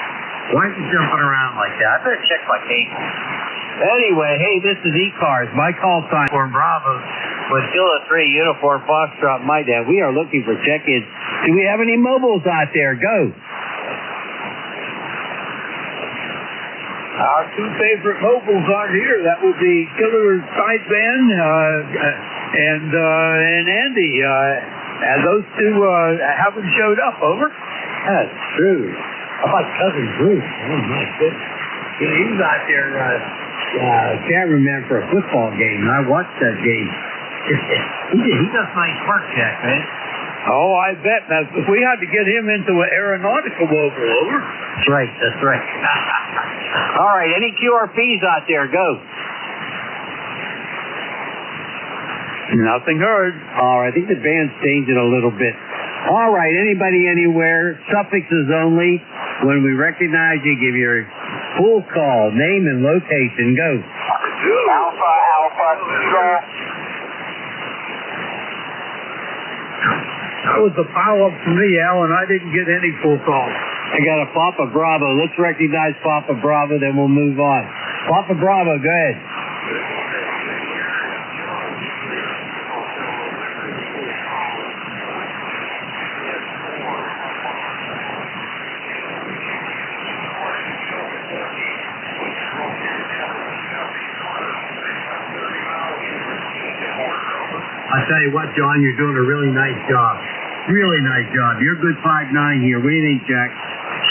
[SPEAKER 21] why is it jumping around like that? I better check my cable. Anyway, hey, this is ECARS. My call sign for Bravo was still a 3 uniform Foxtrot, my dad. We are looking for check-ins. Do we have any mobiles out there? Go.
[SPEAKER 22] Our two favorite mobiles aren't here. That would be Killer Sideband and Andy. And those two haven't showed up. Over.
[SPEAKER 21] That's true. How about Cousin Bruce? Oh, my goodness. He was out there, cameraman for a football game. I watched that game. He does nice work, Jack, man.
[SPEAKER 22] Oh, I bet. Now, we had to get him into an aeronautical mobile. Over.
[SPEAKER 21] That's right. That's right. All right. Any QRPs out there? Go.
[SPEAKER 22] Nothing heard.
[SPEAKER 21] All right. I think the band's changing a little bit. All right. Anybody, anywhere. Suffixes only. When we recognize you, give your full call, name and location. Go.
[SPEAKER 9] Alpha, Eagle.
[SPEAKER 22] That was a follow-up for me, Alan. I didn't get any full calls.
[SPEAKER 21] I got a Papa Bravo. Let's recognize Papa Bravo, then we'll move on. Papa Bravo, go ahead. I'll tell you what, John, you're doing a really nice job. Really nice job. You're a good 5'9" here. What do you think, Jack?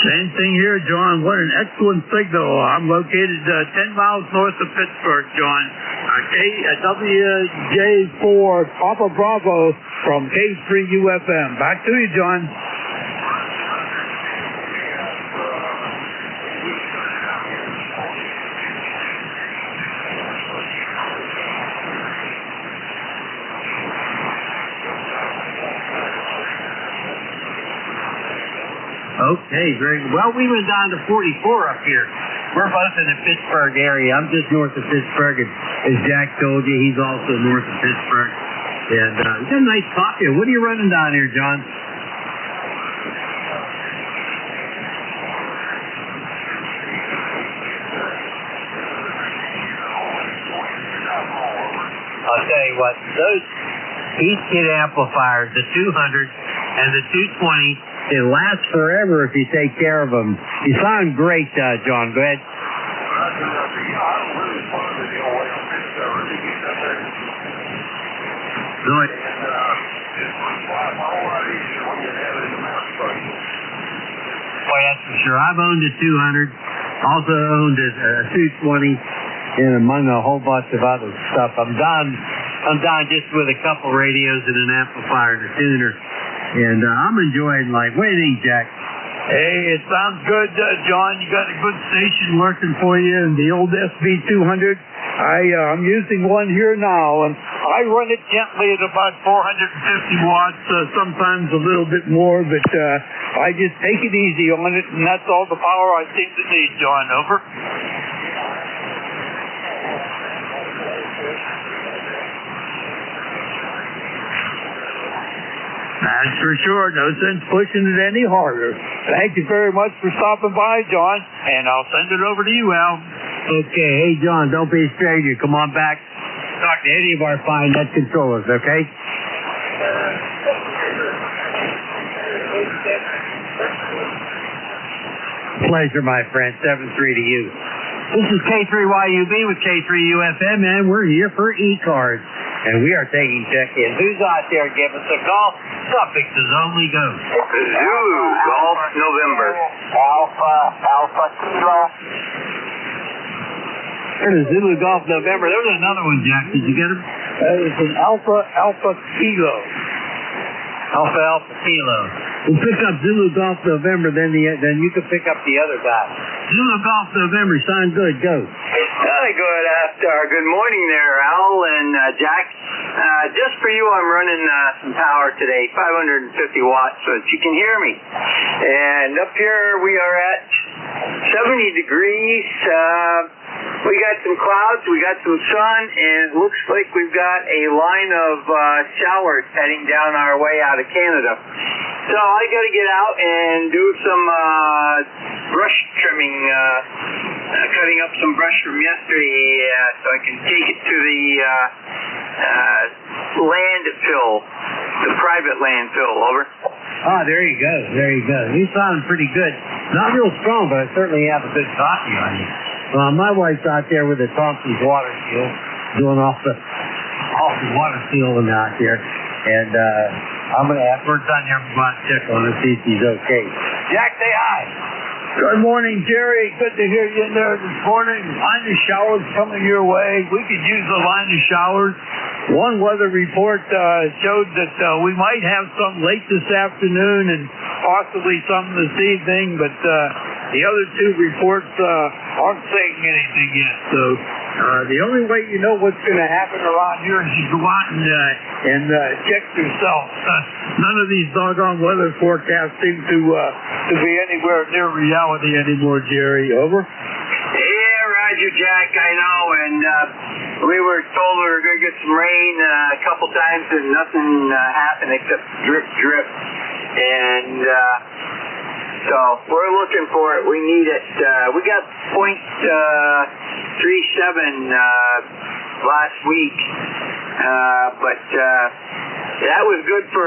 [SPEAKER 22] Same thing here, John. What an excellent signal. I'm located 10 miles north of Pittsburgh, John. WJ4 Papa Bravo from K3UFM. Back to you, John.
[SPEAKER 21] Okay, very good. Well, we went down to 44 up here. We're both in the Pittsburgh area. I'm just north of Pittsburgh, and as Jack told you, he's also north of Pittsburgh. And it's a nice coffee. What are you running down here, John? I'll tell you what, those East Kid amplifiers, the 200 And the 220, it lasts forever if you take care of them. You sound great, John. Go ahead. Go ahead. Boy, that's for sure. I've owned a 200, also owned a 220, and among a whole bunch of other stuff. I'm done just with a couple radios and an amplifier and a tuner. And I'm enjoying life. What do you think, Jack?
[SPEAKER 22] Hey, it sounds good, John. You got a good station working for you in the old SB200. I'm using one here now, and I run it gently at about 450 watts, sometimes a little bit more, but I just take it easy on it, and that's all the power I seem to need, John. Over. That's for sure. No sense pushing it any harder. Thank you very much for stopping by, John, and I'll send it over to you, Al.
[SPEAKER 21] Okay. Hey, John, don't be a stranger. Come on back. Talk to any of our fine net controllers, okay? Pleasure, my friend. 7-3 to you. This is K3YUB with K3UFM, and we're here for ECARS. And we are taking check-in. Who's out there? Give us a call. Suffixes only go.
[SPEAKER 3] Zulu Golf November. Alpha Kilo.
[SPEAKER 21] There's Zulu Golf November. There was another one, Jack. Did you get him?
[SPEAKER 22] It's an Alpha Kilo.
[SPEAKER 21] Alpha Kilo. We'll pick up Zulu Golf November, then you can pick up the other guy. Zulu Golf November, sound good. Go.
[SPEAKER 3] Good morning there, Al and Jack. Just for you, I'm running some power today, 550 watts, so that you can hear me. And up here we are at 70 degrees. We got some clouds, we got some sun, and it looks like we've got a line of showers heading down our way out of Canada. So I got to get out and do some brush trimming, cutting up some brush from yesterday so I can take it to the landfill, the private landfill. Over.
[SPEAKER 21] Ah, there you go. You sound pretty good. Not real strong, but I certainly have a good coffee on you. My wife's out there with the Thompson's water seal, doing off the water sealing out there, and after we're done here, I'm going to check on her, see if she's okay. Jack, say hi.
[SPEAKER 22] Good morning, Jerry. Good to hear you in there this morning. Line of showers coming your way. We could use the line of showers. One weather report showed that we might have some late this afternoon and possibly some this evening, but the other two reports aren't saying anything yet. So the only way you know what's going to happen around here is you go out and check yourself. None of these doggone weather forecasts seem to be anywhere near reality anymore, Jerry. Over.
[SPEAKER 3] Yeah, Roger, Jack, I know, and we were told we were going to get some rain a couple times, and nothing happened except drip. And so we're looking for it. We need it. We got 0.37 last week, but that was good for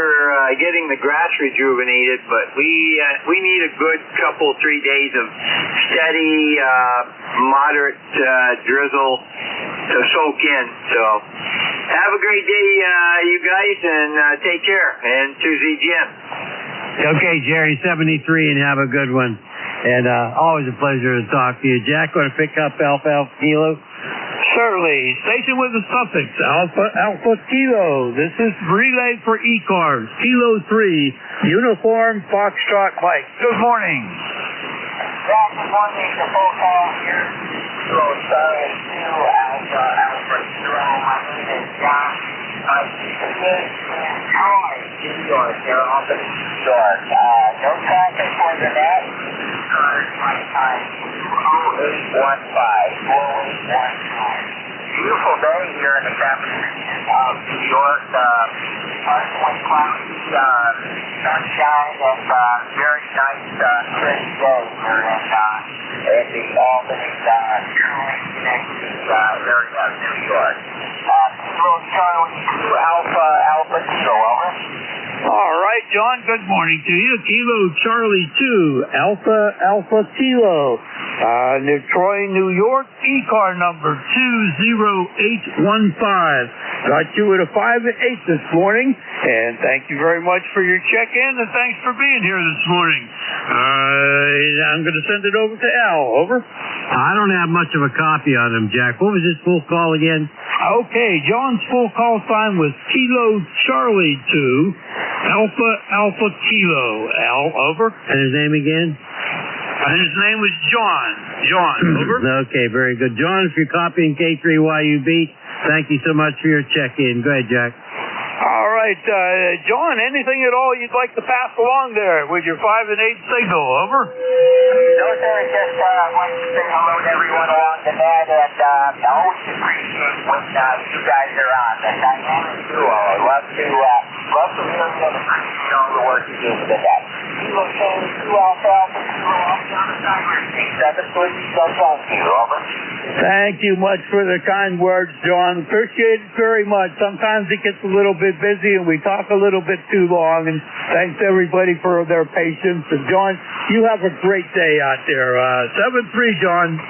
[SPEAKER 3] getting the grass rejuvenated, but we need a good couple, 3 days of steady, moderate drizzle to soak in. So have a great day, you guys, and take care. And to Jim.
[SPEAKER 21] Okay, Jerry, 73, and have a good one. And always a pleasure to talk to you. Jack, want to pick up Alpha Kilo?
[SPEAKER 22] Certainly. Station with the suffix, Alpha Kilo. This is relay for ECARS, Kilo 3, Uniform Foxtrot Mike. Good morning.
[SPEAKER 4] Jack, good morning. The full call here. So, sorry, Alpha Kilo. My name is John. I'm in Troy, New York. They're off in New York. No traffic for the net. My time, 0815. Beautiful day here in the capital region of New York. Partially cloudy, sunshine, and very nice, pretty day here in the Albany, Truman connected area of New York. Kilo Charlie 2 Alpha Kilo, over.
[SPEAKER 22] All right, John. Good morning to you. Kilo Charlie 2, Alpha Kilo. Near Troy, New York, ECAR number 20815. Got you at a 5 and 8 this morning, and thank you very much for your check-in, and thanks for being here this morning. I'm going to send it over to Al. Over.
[SPEAKER 21] I don't have much of a copy on him, Jack. What was his full call again?
[SPEAKER 22] Okay, John's full call sign was Kilo Charlie 2, Alpha Kilo. Al, over.
[SPEAKER 21] And his name again?
[SPEAKER 22] And his name was John. John, over.
[SPEAKER 21] Okay, very good. John, if you're copying K3YUB, thank you so much for your check-in. Go ahead, Jack.
[SPEAKER 22] All right, John, anything at all you'd like to pass along there with your 5 and 8 signal, over?
[SPEAKER 4] No, sir, just want to say hello to everyone along the net, and always appreciate when you guys are on. The dynamic duo. Love to hear you and appreciate all the work you do for the net. Kilo Charlie 2 Alpha, Kilo Alpha on the timer. 873, go home to you, over.
[SPEAKER 22] Thank you much for the kind words, John. Appreciate it very much. Sometimes it gets a little bit busy and we talk a little bit too long, and thanks everybody for their patience. And John, you have a great day out there. 7-3, John.
[SPEAKER 4] 7-3.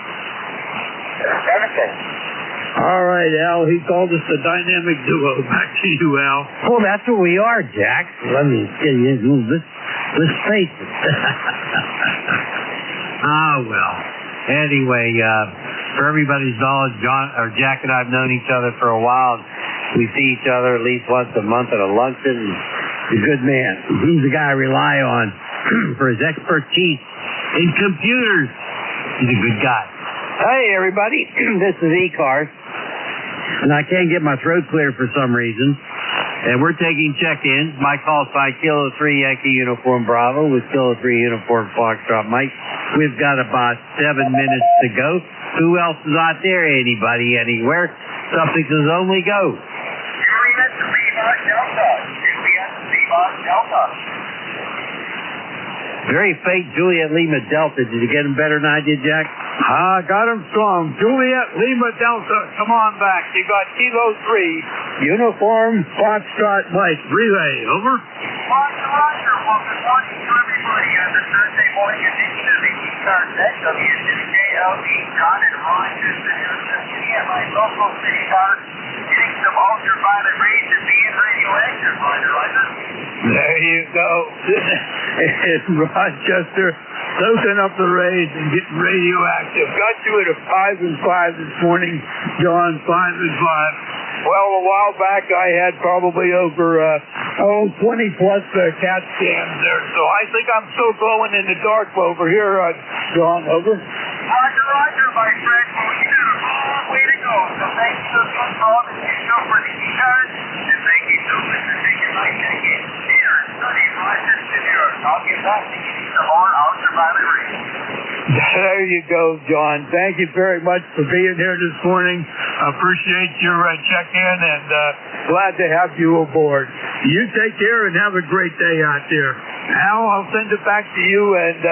[SPEAKER 22] All right, Al, he called us the dynamic duo. Back to you, Al.
[SPEAKER 21] Well, that's what we are, Jack. Let me get you into this. Let's face it. Well. Anyway, for everybody's knowledge, Jack and I have known each other for a while. We see each other at least once a month at a luncheon. He's a good man. He's the guy I rely on for his expertise in computers. He's a good guy. Hey, everybody. This is ECARS. And I can't get my throat clear for some reason. And we're taking check-ins. My call sign, Kilo 3 Yankee Uniform Bravo with Kilo 3 Uniform Foxtrot Mike. We've got about 7 minutes to go. Who else is out there? Anybody, anywhere? Something says only go.
[SPEAKER 4] Juliet Lima Delta. Juliet Lima Delta.
[SPEAKER 21] Very faint Juliet Lima Delta. Did you get him better than I did, Jack?
[SPEAKER 22] Got him strong. Juliet Lima Delta, come on back. You got Kilo 3, Uniform Foxtrot Mike. Relay, over.
[SPEAKER 4] Roger. Well, good morning to everybody on this Thursday morning edition of the ECARS at WCJLD. John in Rochester, New Jersey, at my local city car, getting some ultraviolet rays and being radioactive. Roger.
[SPEAKER 22] There you go. In Rochester, soaking up the rays and getting radioactive. Got you at a 5 and 5 this morning, John. 5 and 5. Well, a while back I had probably over 20 plus CAT scans there, so I think I'm still glowing in the dark over here, John. Over.
[SPEAKER 4] Roger, my friend. Well, you got a long way to go, so thank you so much for all that you do for the ECARS, and thank you so much for taking my check-in here in sunny Rochester, New York. I'll get back to you some more ultraviolet rays.
[SPEAKER 22] There you go, John. Thank you very much for being here this morning. Appreciate your check-in, and glad to have you aboard. You take care and have a great day out there. Al, I'll send it back to you, and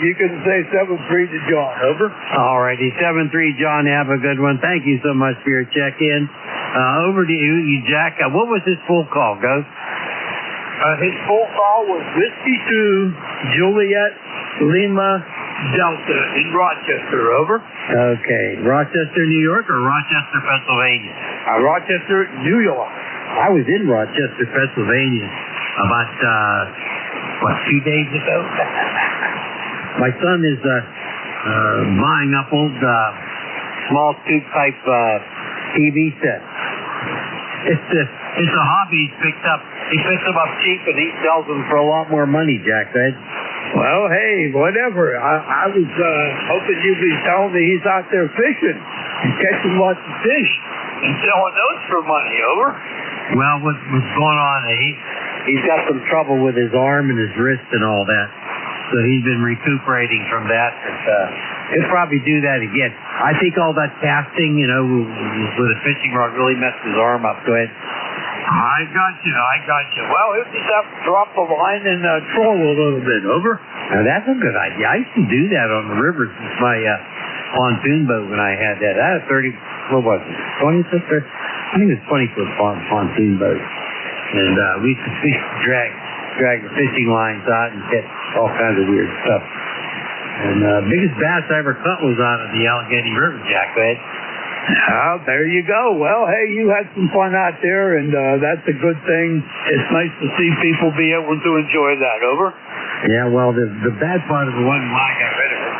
[SPEAKER 22] you can say 7-3 to John. Over.
[SPEAKER 21] All righty, 7-3, John. Have a good one. Thank you so much for your check-in. Over to you, Jack. What was his full call, Go?
[SPEAKER 22] His full call was Whiskey 2, Juliet Lima Delta in Rochester. Over.
[SPEAKER 21] Okay. Rochester, New York, or Rochester, Pennsylvania?
[SPEAKER 22] Rochester, New York.
[SPEAKER 21] I was in Rochester, Pennsylvania about, 2 days ago? My son is buying up old small tube type TV sets. It's a hobby he's picked up. He picks them up cheap and he sells them for a lot more money, Jack said.
[SPEAKER 22] Well, hey, whatever. I was hoping you'd be telling me he's out there fishing and catching lots of fish and selling those for money. Over.
[SPEAKER 21] Well, what's going on? He's got some trouble with his arm and his wrist and all that. So he's been recuperating from that. He'll probably do that again. I think all that casting, with a fishing rod really messed his arm up. Go ahead.
[SPEAKER 22] I got you. Well, he'll just have to drop the line and troll a little bit. Over.
[SPEAKER 21] Now, that's a good idea. I used to do that on the river since my pontoon boat when I had that. I had a 20 foot, I think it was 20-foot pontoon boat. And we used to drag drag the fishing lines out and catch all kinds of weird stuff. And biggest bass I ever caught was out of the Allegheny River, Jack. Go ahead.
[SPEAKER 22] Oh, there you go. Well, hey, you had some fun out there, and that's a good thing. It's nice to see people be able to enjoy that. Over.
[SPEAKER 21] Yeah, well, the bad part of it wasn't why I got rid of it.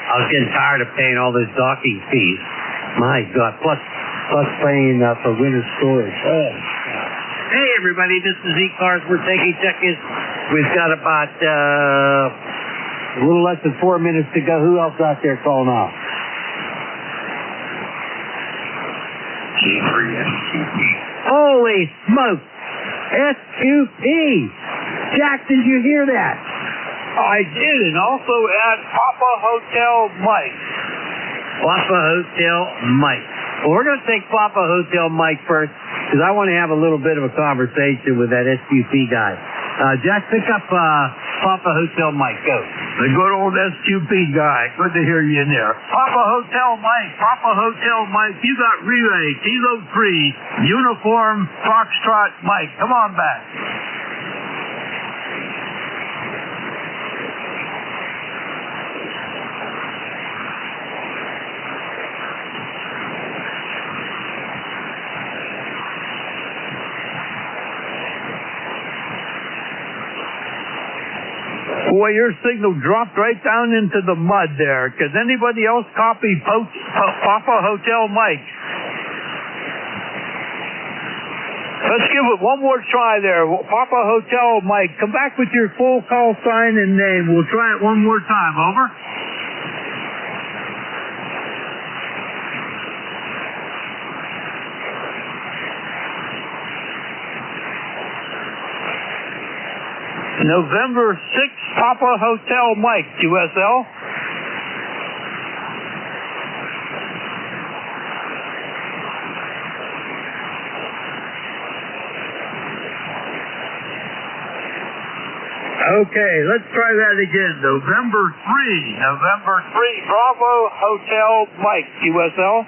[SPEAKER 21] I was getting tired of paying all those docking fees. My God, plus paying for winter storage. Oh. Hey, everybody, this is ECARS. We're taking check-ins. We've got about a little less than 4 minutes to go. Who else out there calling off? Holy smoke! SQP! Jack, did you hear that?
[SPEAKER 22] I did, and also at Papa Hotel Mike.
[SPEAKER 21] Papa Hotel Mike. Well, we're going to take Papa Hotel Mike first, because I want to have a little bit of a conversation with that SQP guy. Jack, pick up Papa Hotel Mike. Go.
[SPEAKER 22] The good old SQP guy. Good to hear you in there. Papa Hotel Mike. Papa Hotel Mike. You got relay. Kilo 3. Uniform Foxtrot Mike. Come on back. Boy, your signal dropped right down into the mud there. Can anybody else copy Papa Hotel Mike? Let's give it one more try there. Papa Hotel Mike, come back with your full call sign and name. We'll try it one more time. Over. November 6th, Papa Hotel Mike, QSL. Okay, let's try that again. November 3, Bravo Hotel Mike, QSL.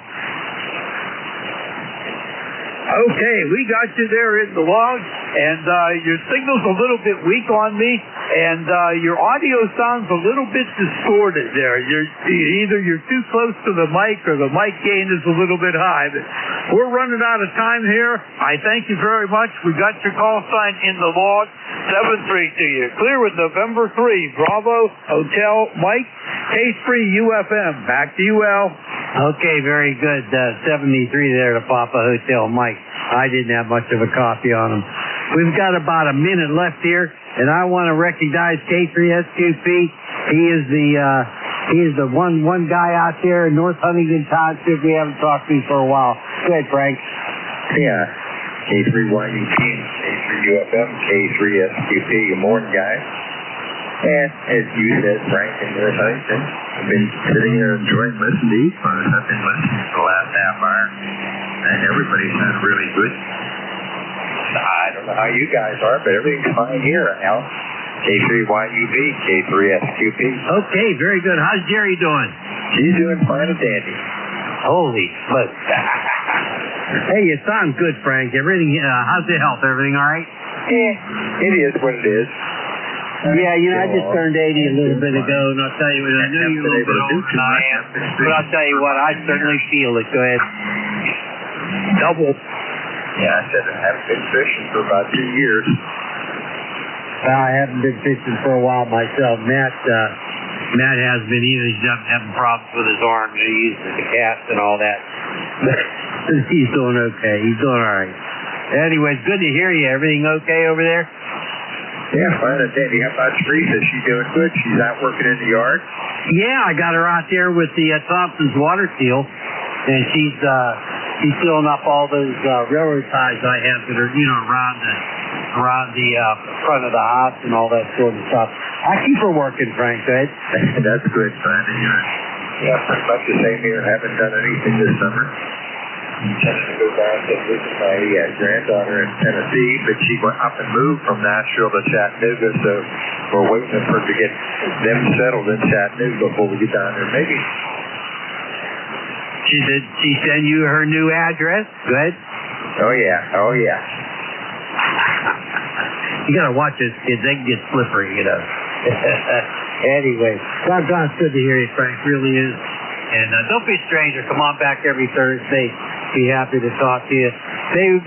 [SPEAKER 22] Okay, we got you there in the log, and your signal's a little bit weak on me, and your audio sounds a little bit distorted there. Either you're too close to the mic or the mic gain is a little bit high. But we're running out of time here. I thank you very much. We got your call sign in the log. 7-3 to you. Clear with November 3, Bravo Hotel Mike, K3 UFM. Back to you, Al.
[SPEAKER 21] Okay, very good. 73 there to Papa Hotel Mike. I didn't have much of a copy on him. We've got about a minute left here, and I want to recognize K3SQP. He is the one guy out there in North Huntington Township we haven't talked to for a while. Go ahead, Frank.
[SPEAKER 14] Yeah. K3YUP, K3UFM, K3SQP. Good morning, guys. And as you said, Frank and North Huntington, I've been sitting here enjoying listening to ECARS. I've been listening for the last half hour, and everybody sounds really good. I don't know how you guys are, but everything's fine here, Al. K3YUB, K3SQP.
[SPEAKER 21] Okay, very good. How's Jerry doing?
[SPEAKER 14] She's doing fine and dandy.
[SPEAKER 21] Holy smokes. Hey, you sound good, Frank. Everything, how's your health? Everything all right?
[SPEAKER 14] Yeah, it is what it is.
[SPEAKER 21] Yeah, I just turned 80 a little bit ago, and I'll tell you what, I know you're a little bit older than I am, but I'll tell you what, I certainly feel it. Go ahead.
[SPEAKER 14] Double. Yeah, I said I haven't been fishing for about 2 years.
[SPEAKER 21] Well, I haven't been fishing for a while myself. Matt has been. He's having problems with his arms. He uses the cast and all that. But he's doing okay. He's doing all right. Anyway, it's good to hear you. Everything okay over there?
[SPEAKER 14] Yeah, fine and dandy. How about Teresa? Is she doing good? She's out working in the yard?
[SPEAKER 21] Yeah, I got her out there with the Thompson's water seal, and she's filling up all those railroad ties I have that are around the front of the house and all that sort of stuff. I keep her working, Frank. Good.
[SPEAKER 14] That's good, fine to hear. Yeah, pretty much the same here. Haven't done anything this summer. Intended to go down to visit my granddaughter in Tennessee, but she went up and moved from Nashville to Chattanooga, so we're waiting for her to get them settled in Chattanooga before we get down there. Maybe.
[SPEAKER 21] Did she send you her new address? Good.
[SPEAKER 14] Oh yeah.
[SPEAKER 21] You got to watch those kids. They can get slippery, you know. Anyway, doggone, it's good to hear you, Frank. Really is. And don't be a stranger. Come on back every Thursday. Be happy to talk to you.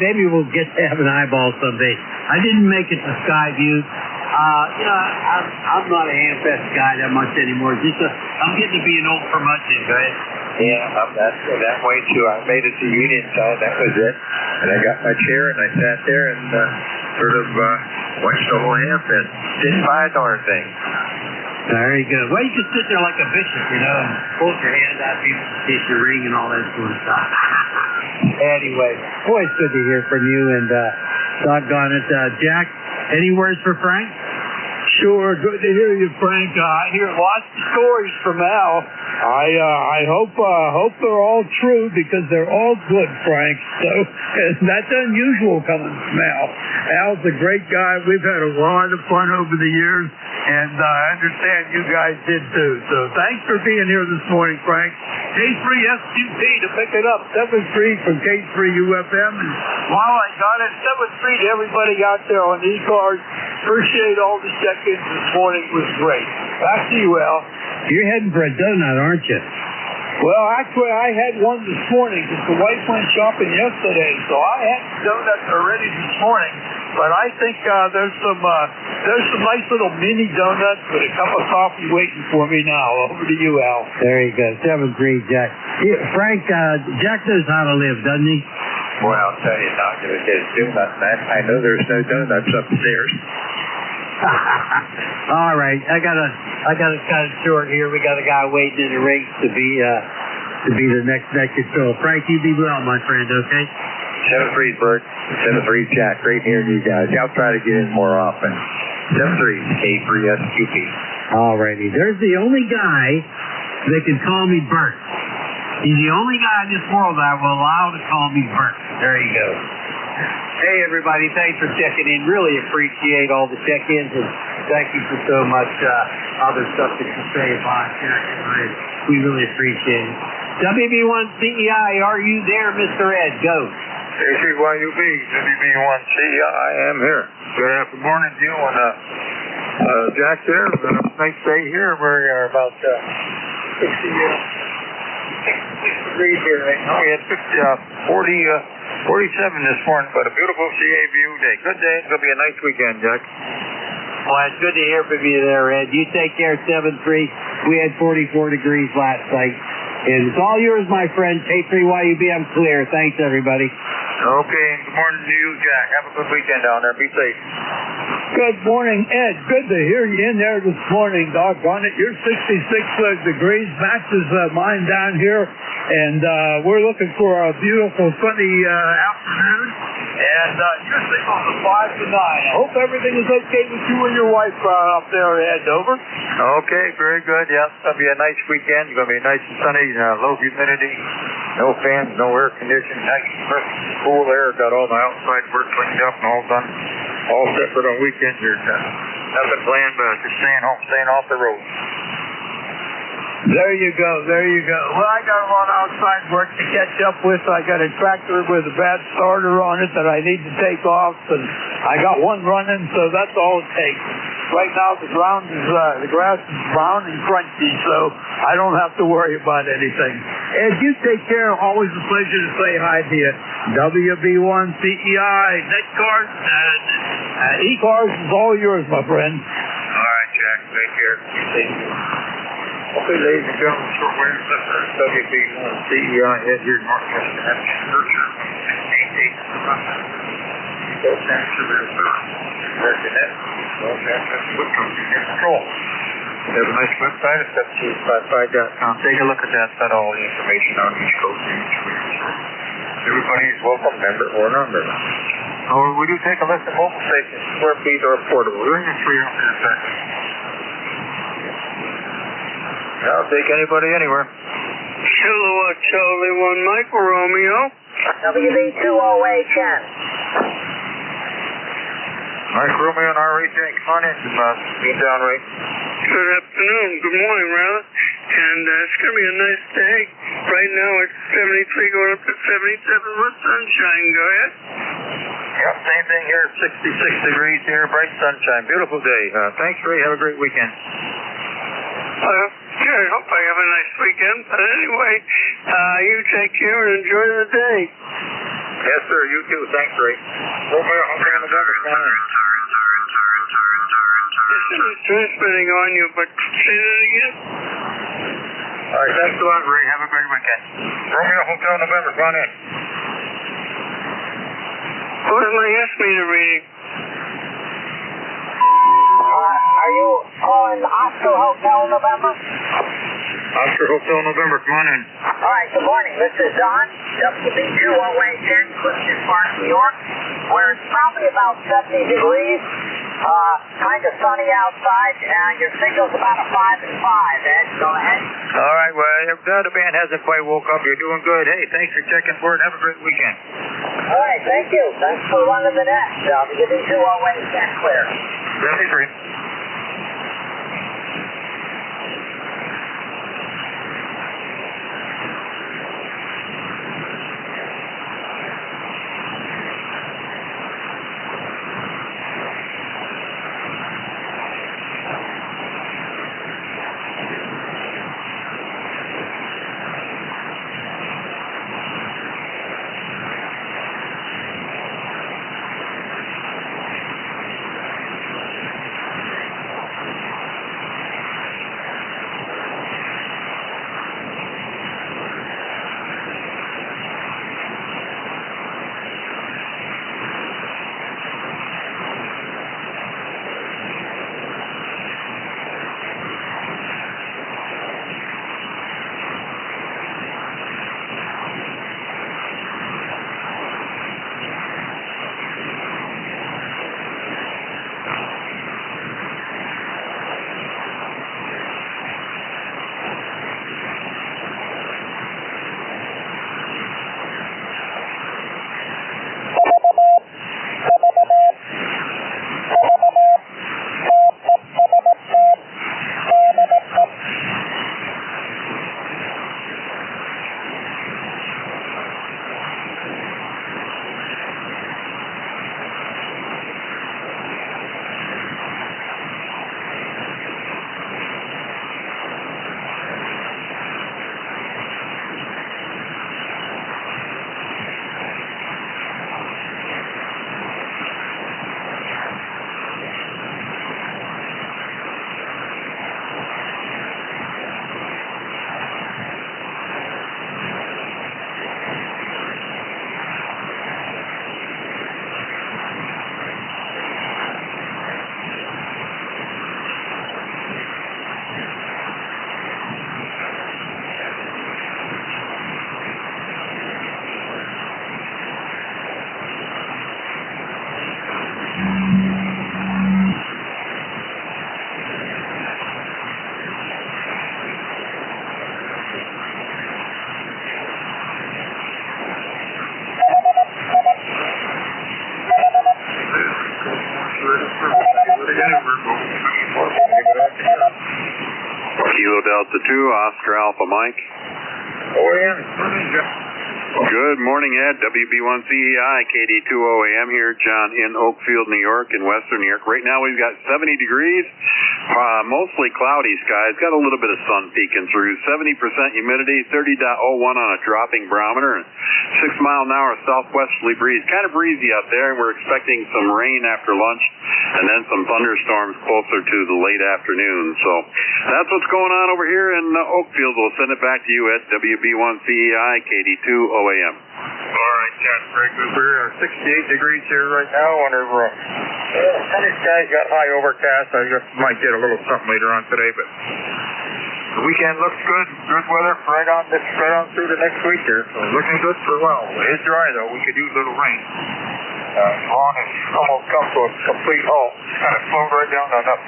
[SPEAKER 21] Maybe we'll get to have an eyeball someday. I didn't make it to Skyview. You know, I'm not a Hamfest guy that much anymore. I'm getting to be an old curmudgeon, go ahead.
[SPEAKER 14] Yeah, I'm that way too. I made it to Union side, that was it. And I got my chair and I sat there and sort of watched the whole Hamfest. Didn't buy a darn thing.
[SPEAKER 21] Very good. Well, you can sit there like a bishop, you know, and hold your hand out, kiss your ring and all that sort of stuff. Anyway, always good to hear from you, and doggone it. Jack, any words for Frank?
[SPEAKER 22] Sure, good to hear you, Frank. I hear lots of stories from Al. I hope they're all true because they're all good, Frank. So that's unusual coming from Al. Al's a great guy. We've had a lot of fun over the years, and I understand you guys did too. So thanks for being here this morning, Frank. K3SQP to pick it up, 7-3 from K3UFM. And while I got it, 7-3 to everybody out there on ECARS. Appreciate all the check-ins this morning. It was great. Back to you, Al.
[SPEAKER 21] You're heading for a donut, aren't you?
[SPEAKER 22] Well, actually, I had one this morning because the wife went shopping yesterday, so I had donuts already this morning. But I think there's some nice little mini donuts with a cup of coffee waiting for me now. Over to you, Al.
[SPEAKER 21] There you go, 7-3, Jack. Yeah, Frank, Jack knows how to live, doesn't he?
[SPEAKER 14] Well, I'll tell you, Doc, if it is donuts, I know there's no donuts upstairs.
[SPEAKER 21] All right, I gotta cut it short here. We got a guy waiting in the race to be the next so Frank, you be well, my friend. Okay.
[SPEAKER 14] 7-3, Bert. 7-3, Jack. Great hearing you guys. I'll try to get in more often. 7-3, K3SQP.
[SPEAKER 21] All righty. There's the only guy that can call me Bert. He's the only guy in this world that I will allow to call me Bert. There you go. Hey, everybody. Thanks for checking in. Really appreciate all the check-ins, and thank you for so much other stuff that you say about Jack and I. We really appreciate it. WB1CEI, are you there, Mr. Ed? Go.
[SPEAKER 17] K3YUB, WB1CEI, I am here. Good morning to you and Jack there. It's a nice day here. We are about 60 degrees here right now. We had 47 this morning, but a beautiful CA view day. Good day. It's going to be a nice weekend, Jack.
[SPEAKER 21] Well, it's good to hear from you there, Ed. You take care, 7-3. We had 44 degrees last night. And it's all yours, my friend. K3YUB, I'm clear. Thanks, everybody.
[SPEAKER 17] Okay, and good morning to you, Jack. Have a good weekend down there. Be safe.
[SPEAKER 22] Good morning, Ed. Good to hear you in there this morning, doggone it. You're 66 degrees, matches mine down here. And we're looking for a beautiful sunny afternoon. And you're signal to 5 to 9. I hope everything is okay with you and your wife up there, Ed. Over.
[SPEAKER 17] Okay, very good. Yeah, it's going to be a nice weekend. It's going to be nice and sunny, low humidity, no fans, no air conditioning, nice, crisp, cool air. Got all the outside work cleaned up and all done. All set for the weekend. There's nothing planned but just staying home, staying off the road.
[SPEAKER 22] There you go, there you go. Well, I got a lot of outside work to catch up with. I got a tractor with a bad starter on it that I need to take off, and I got one running, so that's all it takes. Right now, the grass is brown and crunchy, so I don't have to worry about anything. Ed, you take care. Always a pleasure to say hi to you. WB1CEI, NetCars, ECARS is all yours, my friend.
[SPEAKER 17] All right, Jack. Take care. Okay, ladies and gentlemen, short wave, this is WB1CEI head here in Northwest Nurture. 8-8. Both answer their service. American Net. Both answer Foot Company. Net Control. They have a nice website at 725.com. Take a look at that. That's all the information on each coast and each region. Everybody is welcome, member or non-member. Oh, we do take a list of mobile stations, square feet or portable. We're in the 3 in a second. I'll take anybody anywhere.
[SPEAKER 1] Silhouette Charlie 1 Mike Romeo.
[SPEAKER 19] WB20810.
[SPEAKER 17] Mike Romeo and RA Tank. Come on in, being down, Ray.
[SPEAKER 1] Good afternoon. Good morning, rather. And it's going to be a nice day. Right now it's 73 going up to 77 with sunshine. Go ahead.
[SPEAKER 17] Yep, same thing here. 66 degrees here, bright sunshine, beautiful day. Thanks, Ray. Have a great weekend.
[SPEAKER 1] Yeah, I hope I have a nice weekend. But anyway, you take care and enjoy the day.
[SPEAKER 17] Yes, sir. You too. Thanks, Ray.
[SPEAKER 1] This is transmitting on you, but say that again.
[SPEAKER 17] All right, thanks a lot, Ray. Have a great weekend. Romeo Hotel November, come on in.
[SPEAKER 1] What was my S meter reading?
[SPEAKER 4] Are you calling Oscar Hotel November?
[SPEAKER 17] Oscar Hotel November, come on in.
[SPEAKER 4] All right, good morning. This is Don, WB20810, Clifton Park, New York, where it's probably about 70 degrees, kind of sunny outside, and your signal's about a 5 and 5. Ed, go ahead.
[SPEAKER 17] All right, well, the band hasn't quite woke up. You're doing good. Hey, thanks for checking for it. Have a great weekend.
[SPEAKER 4] All right, thank you. Thanks for running the net. WB20810 clear.
[SPEAKER 17] 73.
[SPEAKER 16] Kilo Delta 2, Oscar Alpha Mike.
[SPEAKER 17] OAM.
[SPEAKER 16] Good morning, Ed. WB1CEI, KD2OAM here, John, in Oakfield, New York, in western New York. Right now we've got 70 degrees, mostly cloudy skies. Got a little bit of sun peeking through. 70% humidity, 30.01 on a dropping barometer, and 6-mile-an-hour southwesterly breeze. Kind of breezy out there, and we're expecting some rain after lunch, and then some thunderstorms closer to the late afternoon. So that's what's going on over here in Oakfield. We'll send it back to you at WB1CEI, KD2OAM.
[SPEAKER 17] All right, John, very good. We're 68 degrees here right now, and sunny skies got high overcast. I just might get a little something later on today, but the weekend looks good. Good weather right on through the next week here. So looking good for a while. It is dry though. We could use a little rain. Lawn has almost come to a complete halt. It's kind of slowed right down on up.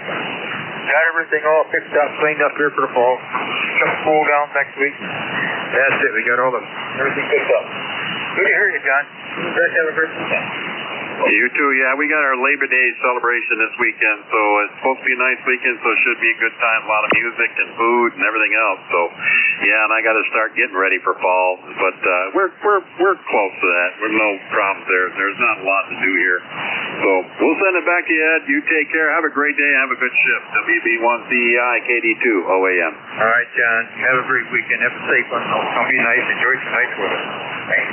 [SPEAKER 17] Got everything all picked up, cleaned up here for the fall. Just cool down next week. That's it. We got everything picked up. Good to hear you, John. You guys have a great weekend.
[SPEAKER 16] You too, yeah. We got our Labor Day celebration this weekend, so it's supposed to be a nice weekend, so it should be a good time. A lot of music and food and everything else. So, yeah, and I got to start getting ready for fall. But we're close to that. There's no problems there. There's not a lot to do here. So we'll send it back to you, Ed. You take care. Have a great day. Have a good shift. WB1CEI KD2 OAM.
[SPEAKER 17] All right, John. Have a great weekend. Have a safe one. Don't be nice. Enjoy some nice weather. Thanks.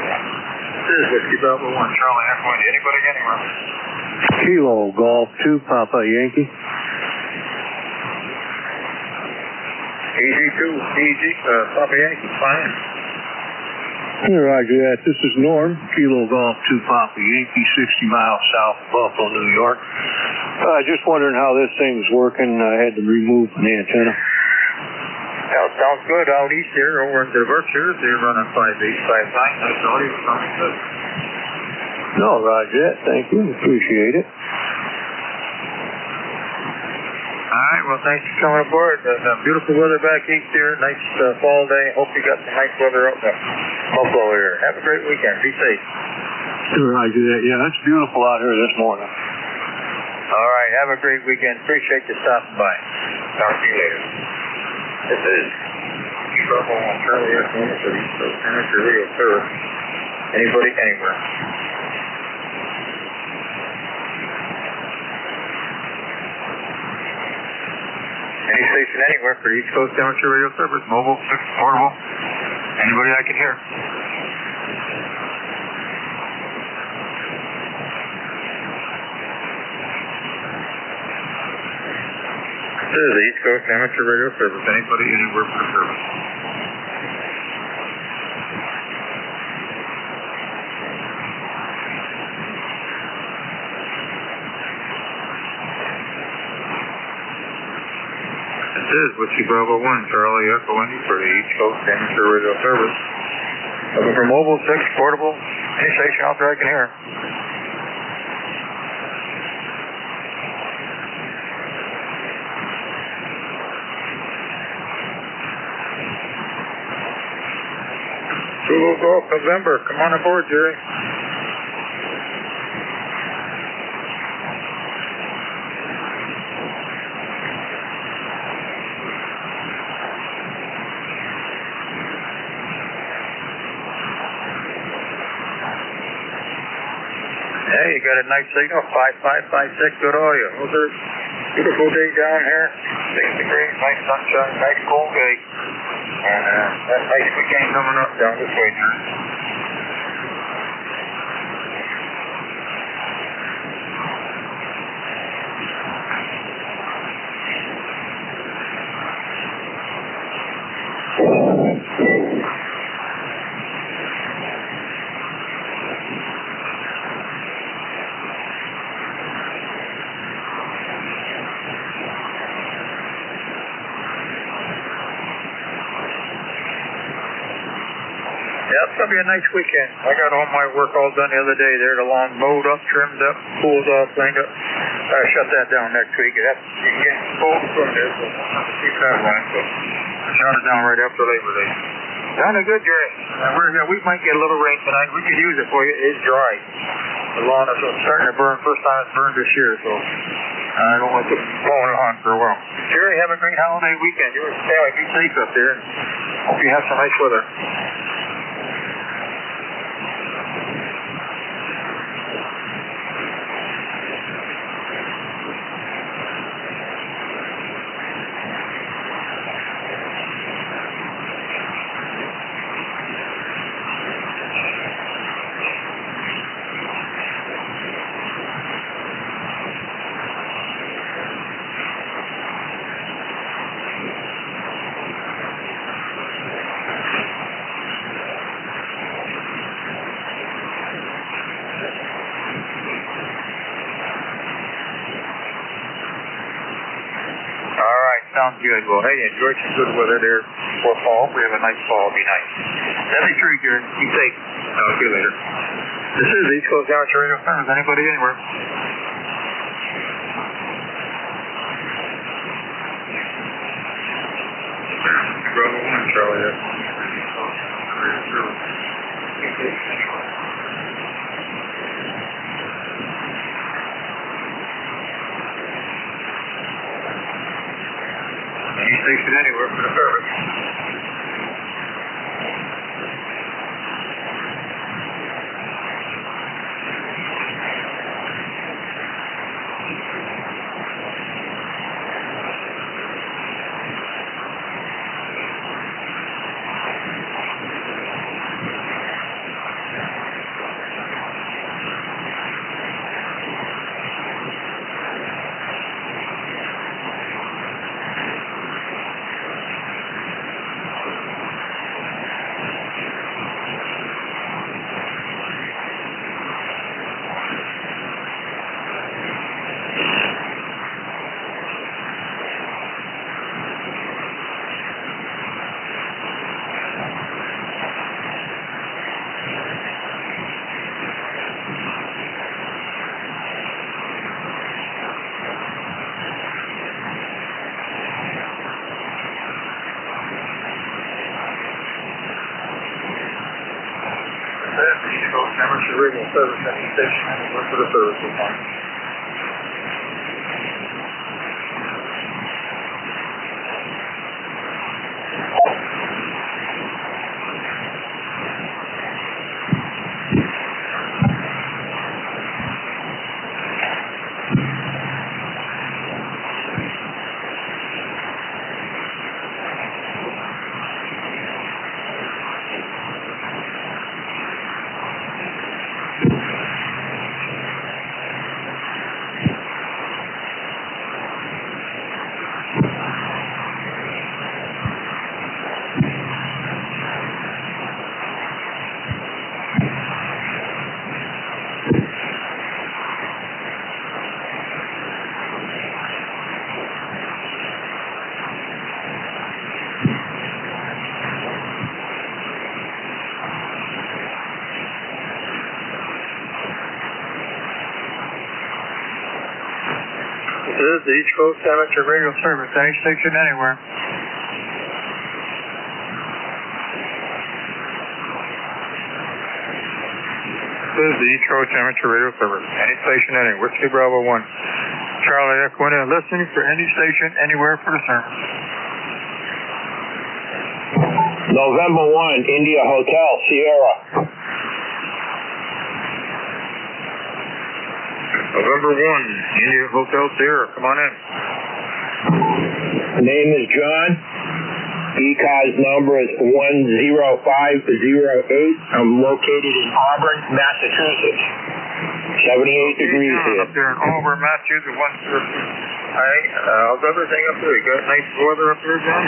[SPEAKER 17] This is Whiskey Bravo 1, Charlie Echo, anybody anywhere.
[SPEAKER 11] Kilo Golf 2 Papa Yankee.
[SPEAKER 17] EG2, Papa Yankee, fine.
[SPEAKER 11] Roger that. This is Norm, Kilo Golf 2 Papa Yankee, 60 miles south of Buffalo, New York. Just wondering how this thing's working. I had to remove an antenna.
[SPEAKER 17] Sounds good out east here, over into the Berkshires. They're running 5859. That's audio. Sounds good.
[SPEAKER 11] No, Roger that. Thank you. Appreciate it.
[SPEAKER 17] All right. Well, thanks for coming aboard. Beautiful weather back east here. Nice fall day. Hope you got some nice weather up in Buffalo here. Have a great weekend. Be safe.
[SPEAKER 11] Roger that. Yeah, it's beautiful out here this morning.
[SPEAKER 17] All right. Have a great weekend. Appreciate you stopping by. Talk to you later. This is Bravo 1, Charlie Echo, for East Coast Amateur Radio Service. Anybody, anywhere. Any station anywhere for East Coast Amateur Radio Service, mobile, portable, anybody I can hear. This is the East Coast Amateur Radio Service. Anybody, anywhere for the service. This is Whiskey Bravo 1, Charlie Echo Indy for the East Coast Amateur Radio Service. Looking for mobile, fixed, portable, any station out there I can hear. Zulu Golf November. Come on aboard, Jerry. Hey, you got a nice signal, 5556, good audio. Another beautiful day down here, 6 degrees, nice sunshine, nice cool day. And that nice weekend coming up down this way, Drew. Yeah, it's going to be a nice weekend. I got all my work all done the other day there. The lawn mowed up, trimmed up, pools all cleaned up. I shut that down next week. You can get cold from there, so we'll have to keep that running. So I shut it down right after Labor Day. Sounded good, Jerry. We might get a little rain tonight. We could use it for you. It's dry. The lawn is starting to burn. First time it's burned this year, so I don't want to mowing it on for a while. Jerry, have a great holiday weekend. You be safe up there. Hope you have some nice weather. Sounds good. Well, hey, enjoy some good weather there for fall. We have a nice fall. It'll be nice. 73, Gary. Be safe. I'll see you later. This is East Coast Amateur Radio Service. Anybody anywhere? Bravo 1, Charlie. East Coast Amateur Radio Service. any station anywhere for the service. Temperature radio service any station anywhere for the service will find. This is the East Coast Amateur Radio Service, any station anywhere. This is the East Coast Amateur Radio Service, any station anywhere. Whiskey Bravo 1. Charlie Echo in, listening for any station anywhere for the service.
[SPEAKER 2] November 1, India Hotel, Sierra.
[SPEAKER 17] November 1, India Hotel Sierra, come on in.
[SPEAKER 2] Name is John. ECARS number is 10508. I'm located in Auburn, Massachusetts. 78 degrees
[SPEAKER 17] here. Up there in Auburn, Massachusetts, 113. Alright, how's everything up there? You got nice weather up there, John?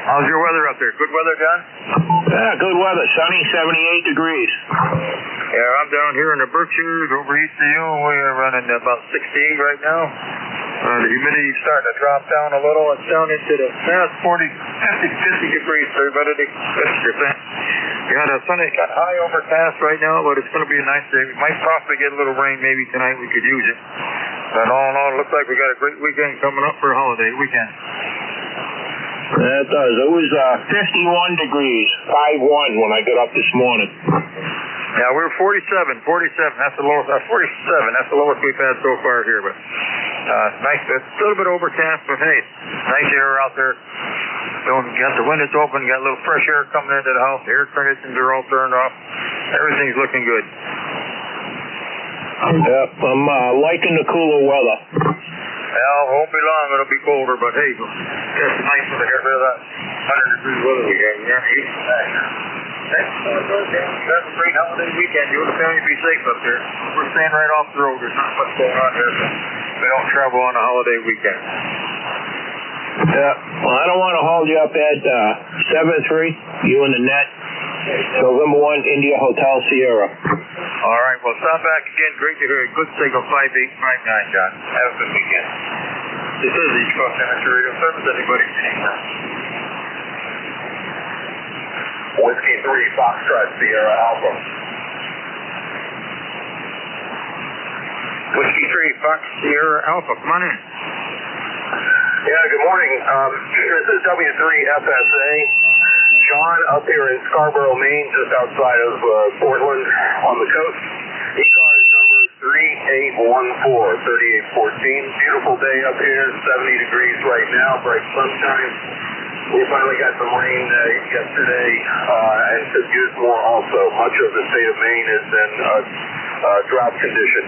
[SPEAKER 17] How's your weather up there? Good weather, John?
[SPEAKER 2] Yeah, good weather. Sunny, 78 degrees.
[SPEAKER 17] Yeah, I'm down here in the Berkshires over east of you. We're running about 68 right now. The humidity's starting to drop down a little. It's down into the 50 degrees, everybody. 50%. Yeah, the sun has got high overcast right now, but it's going to be a nice day. We might possibly get a little rain maybe tonight. We could use it. But all in all, it looks like we got a great weekend coming up for a holiday weekend.
[SPEAKER 2] Yeah, it does. It was 51 degrees, 5-1 when I got up this morning.
[SPEAKER 17] Yeah, we were 47. That's the lowest. 47. That's the lowest we've had so far here. But nice. It's a little bit overcast, but hey, nice air out there. So got the windows open. Got a little fresh air coming into the house. The air conditioners are all turned off. Everything's looking good.
[SPEAKER 2] Yep, I'm liking the cooler weather.
[SPEAKER 17] Well, it won't be long. It'll be colder, but hey, it's nice to get rid of that 100-degree weather we got. Yeah, have a great holiday weekend. You and the family be safe up there. We're staying right off the road. There's not much going on here, so we don't travel on a holiday weekend.
[SPEAKER 2] Yeah, well, I don't want to hold you up at 7-3, you and the net. November 1, India Hotel Sierra.
[SPEAKER 17] All right, well, stop back again. Great to hear. Good signal, 5859, John. Have a good weekend. This is East Coast Amateur Radio Service. Anybody anywhere?
[SPEAKER 20] Whiskey 3, Foxtrot, Sierra Alpha.
[SPEAKER 17] Whiskey 3, Fox, Sierra Alpha. Come on in.
[SPEAKER 20] Yeah, good morning. This is W3FSA. John up here in Scarborough, Maine, just outside of Portland on the coast. ECARS number 3814. Beautiful day up here, 70 degrees right now, bright sunshine. We finally got some rain yesterday and could use more also. Much of the state of Maine is in drought condition.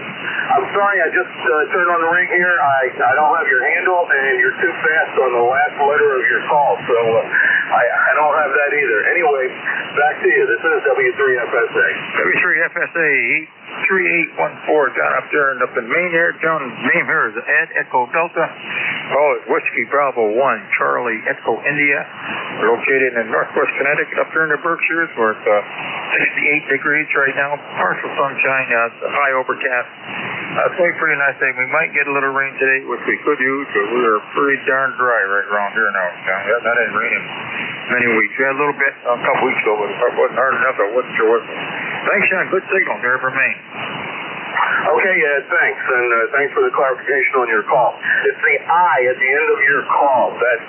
[SPEAKER 20] I'm sorry, I just turned on the ring here. I don't have your handle, and you're too fast on the last letter of your call, so I don't have that either. Anyway, back to you. This is W3FSA.
[SPEAKER 17] W3FSA 3814, John up there and up in Maine here. John's name here is Ed Echo Delta. Oh, it's Whiskey Bravo 1, Charlie Echo India. We're located in northwest Connecticut up here in the Berkshires. We're at 68 degrees right now. Partial sunshine, high overcast. It's going to be a pretty nice day. We might get a little rain today, which we could use, but we are pretty darn dry right around here now. That ain't raining many weeks. We had a little bit a couple weeks ago, but it wasn't hard enough. I wasn't sure what. Thanks, John. Good signal there for Maine.
[SPEAKER 20] Okay, Ed, thanks, and thanks for the clarification on your call. It's the I at the end of your call that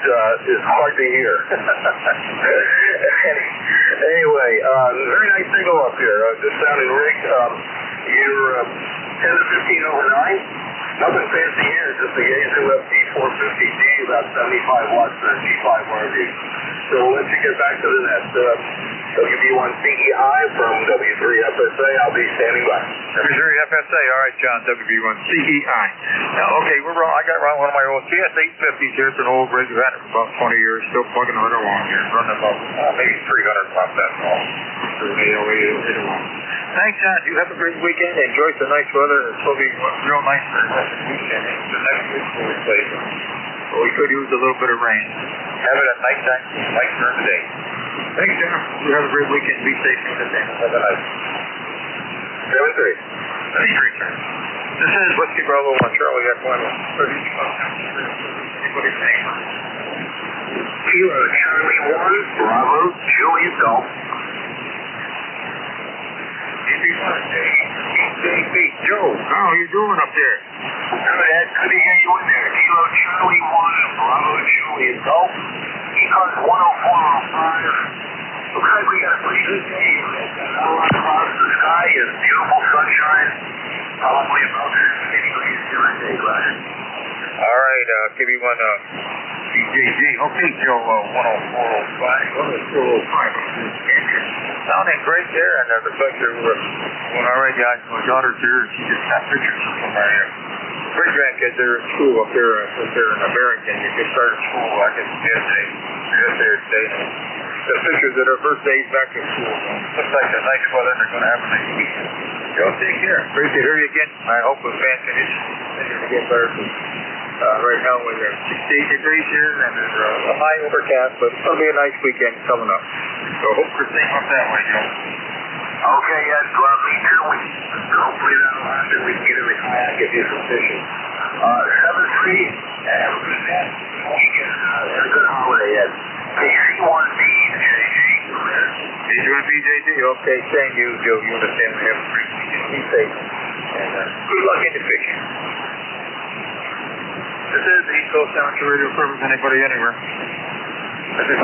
[SPEAKER 20] is hard to hear. Anyway, very nice signal up here. Just sounding rig. You're 10 to 15 over 9. Nothing fancy here, just the Yaesu FT450D, about 75 watts G5 RV. So we'll let you get back to the net. WB1CEI from W3FSA. I'll be standing by.
[SPEAKER 17] W3FSA, all right, John, WB1CEI. Now, okay, we're wrong. I got wrong one of my old CS850s here. It's an old rig. We've had it for about 20 years. Still plugging it along here. Running about maybe 300 watts, that's all. Thanks, John. You have a great weekend. Enjoy the nice weather. It's going to be real nice for the rest of the weekend. The next week will be safe. But we could use a little bit of rain. Have it at nighttime, nice during the day. Thanks, John. You have a great weekend. Be safe and entertained. Have a nice 73. This is Whiskey Bravo 1, Charlie Echo India. Anybody's name?
[SPEAKER 20] Kilo Charlie 1, Bravo, Juliet Golf.
[SPEAKER 17] Joe, how are you doing up there?
[SPEAKER 20] Good, Ed. Good to hear you in there. Kilo Charlie 1, Bravo, Juliet Golf. ECARS 10405. Looks like we got a pretty good day. Not a lot of clouds in the sky and beautiful sunshine. Probably about 50 degrees during the day, right?
[SPEAKER 17] All right, give me one BJG. Okay, Joe, 10405. Sounding great there, and it looks like they're doing all right. My daughter's here, and she just got pictures from my great grandkids. They're in school up there in Barrington. They just started school, I guess, yesterday or today. The pictures of their first days back in school. Looks like a nice weather, and they're going to have a nice weekend. Joe, take care. Great to hear you again. I hope the fan continues to get better. Right now we're at 68 degrees here, and there's a high overcast, but it's going to be a nice weekend coming up. So hope for staying up that way, Joe.
[SPEAKER 20] Okay, Ed, well, me too. Hopefully that'll happen. We can get in the kayak if you're sufficient. 7-3, have a good weekend. Have a good holiday, Ed. KC1BJG.
[SPEAKER 17] KC1BJG, okay, thank you, Joe. You understand we have a great weekend. Be safe. And good luck in the fishing. This is the East Coast Amateur Radio Service. Anybody anywhere? This is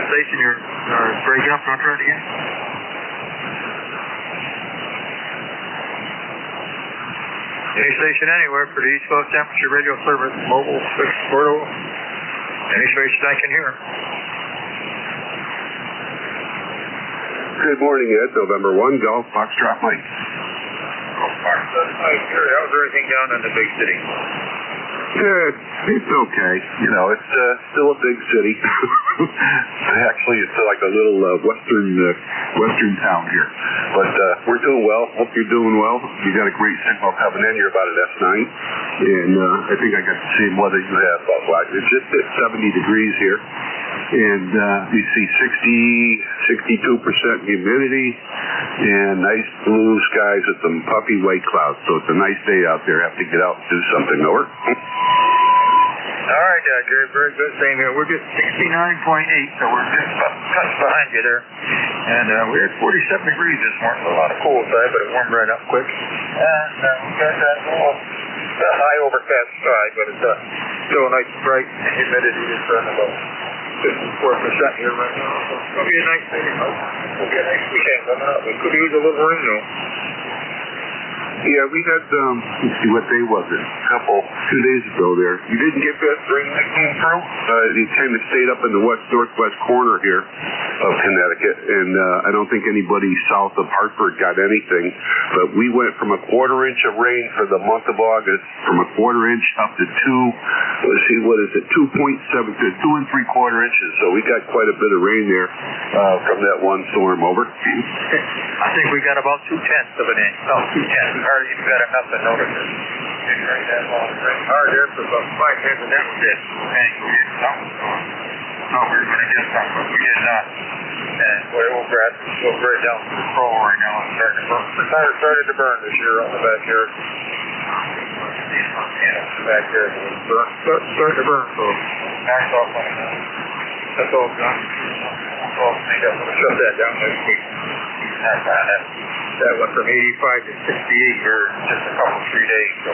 [SPEAKER 17] station, you're breaking up. I'll try it again. Any station anywhere for the East Coast Amateur Radio Service, mobile, fixed, portable, any station I can hear.
[SPEAKER 12] Good morning, Ed. November 1, Golf Foxtrot Mike.
[SPEAKER 17] How's everything down in the big city?
[SPEAKER 12] Good. It's okay. You know, it's still a big city. Actually, it's like a little western town here. But we're doing well. Hope you're doing well. You got a great signal coming in. You're about at S9. And I think I got the same weather you have. It's just at 70 degrees here. And we see 62% humidity and nice blue skies with some puffy white clouds. So it's a nice day out there. Have to get out and do something. Over.
[SPEAKER 17] All right, Gary, very good. Same here. We're just 69.8, so we're just touch behind you there. And we're at 47 degrees this morning. A lot of cool side, but it warmed right up quick. And we got that little high overcast sky, but it's still nice and bright, and humidity is about 54% here right now. So it's going to be a nice day. It'll be a nice weekend coming up. We could use a little rain though.
[SPEAKER 12] Yeah, we had, let's see, what day was it? Two days ago there. You didn't get that rain that came through? It kind of stayed up in the northwest corner here of Connecticut, and I don't think anybody south of Hartford got anything, but we went from a quarter inch of rain for the month of August, from a quarter inch up to 2.7 to 2 and 3/4 inches, so we got quite a bit of rain there from that one storm. Over.
[SPEAKER 17] I think we got about 2/10 of an inch. No, 2/10. We hardly even got enough to notice it. Didn't rain that long. It rained hard there for about 5 minutes, and that was it. And we did something. No, we were going to get something, but we did not. And boy, old grass is so right down to the floor right now. It's starting to burn. The tire started to burn this year on the backyard. Yeah, the backyard was starting to burn, so knocked off on it. That's all done. That's all cleaned up. We'll shut that down next week. That went from 85 to 68 here in just a couple, 3 days. So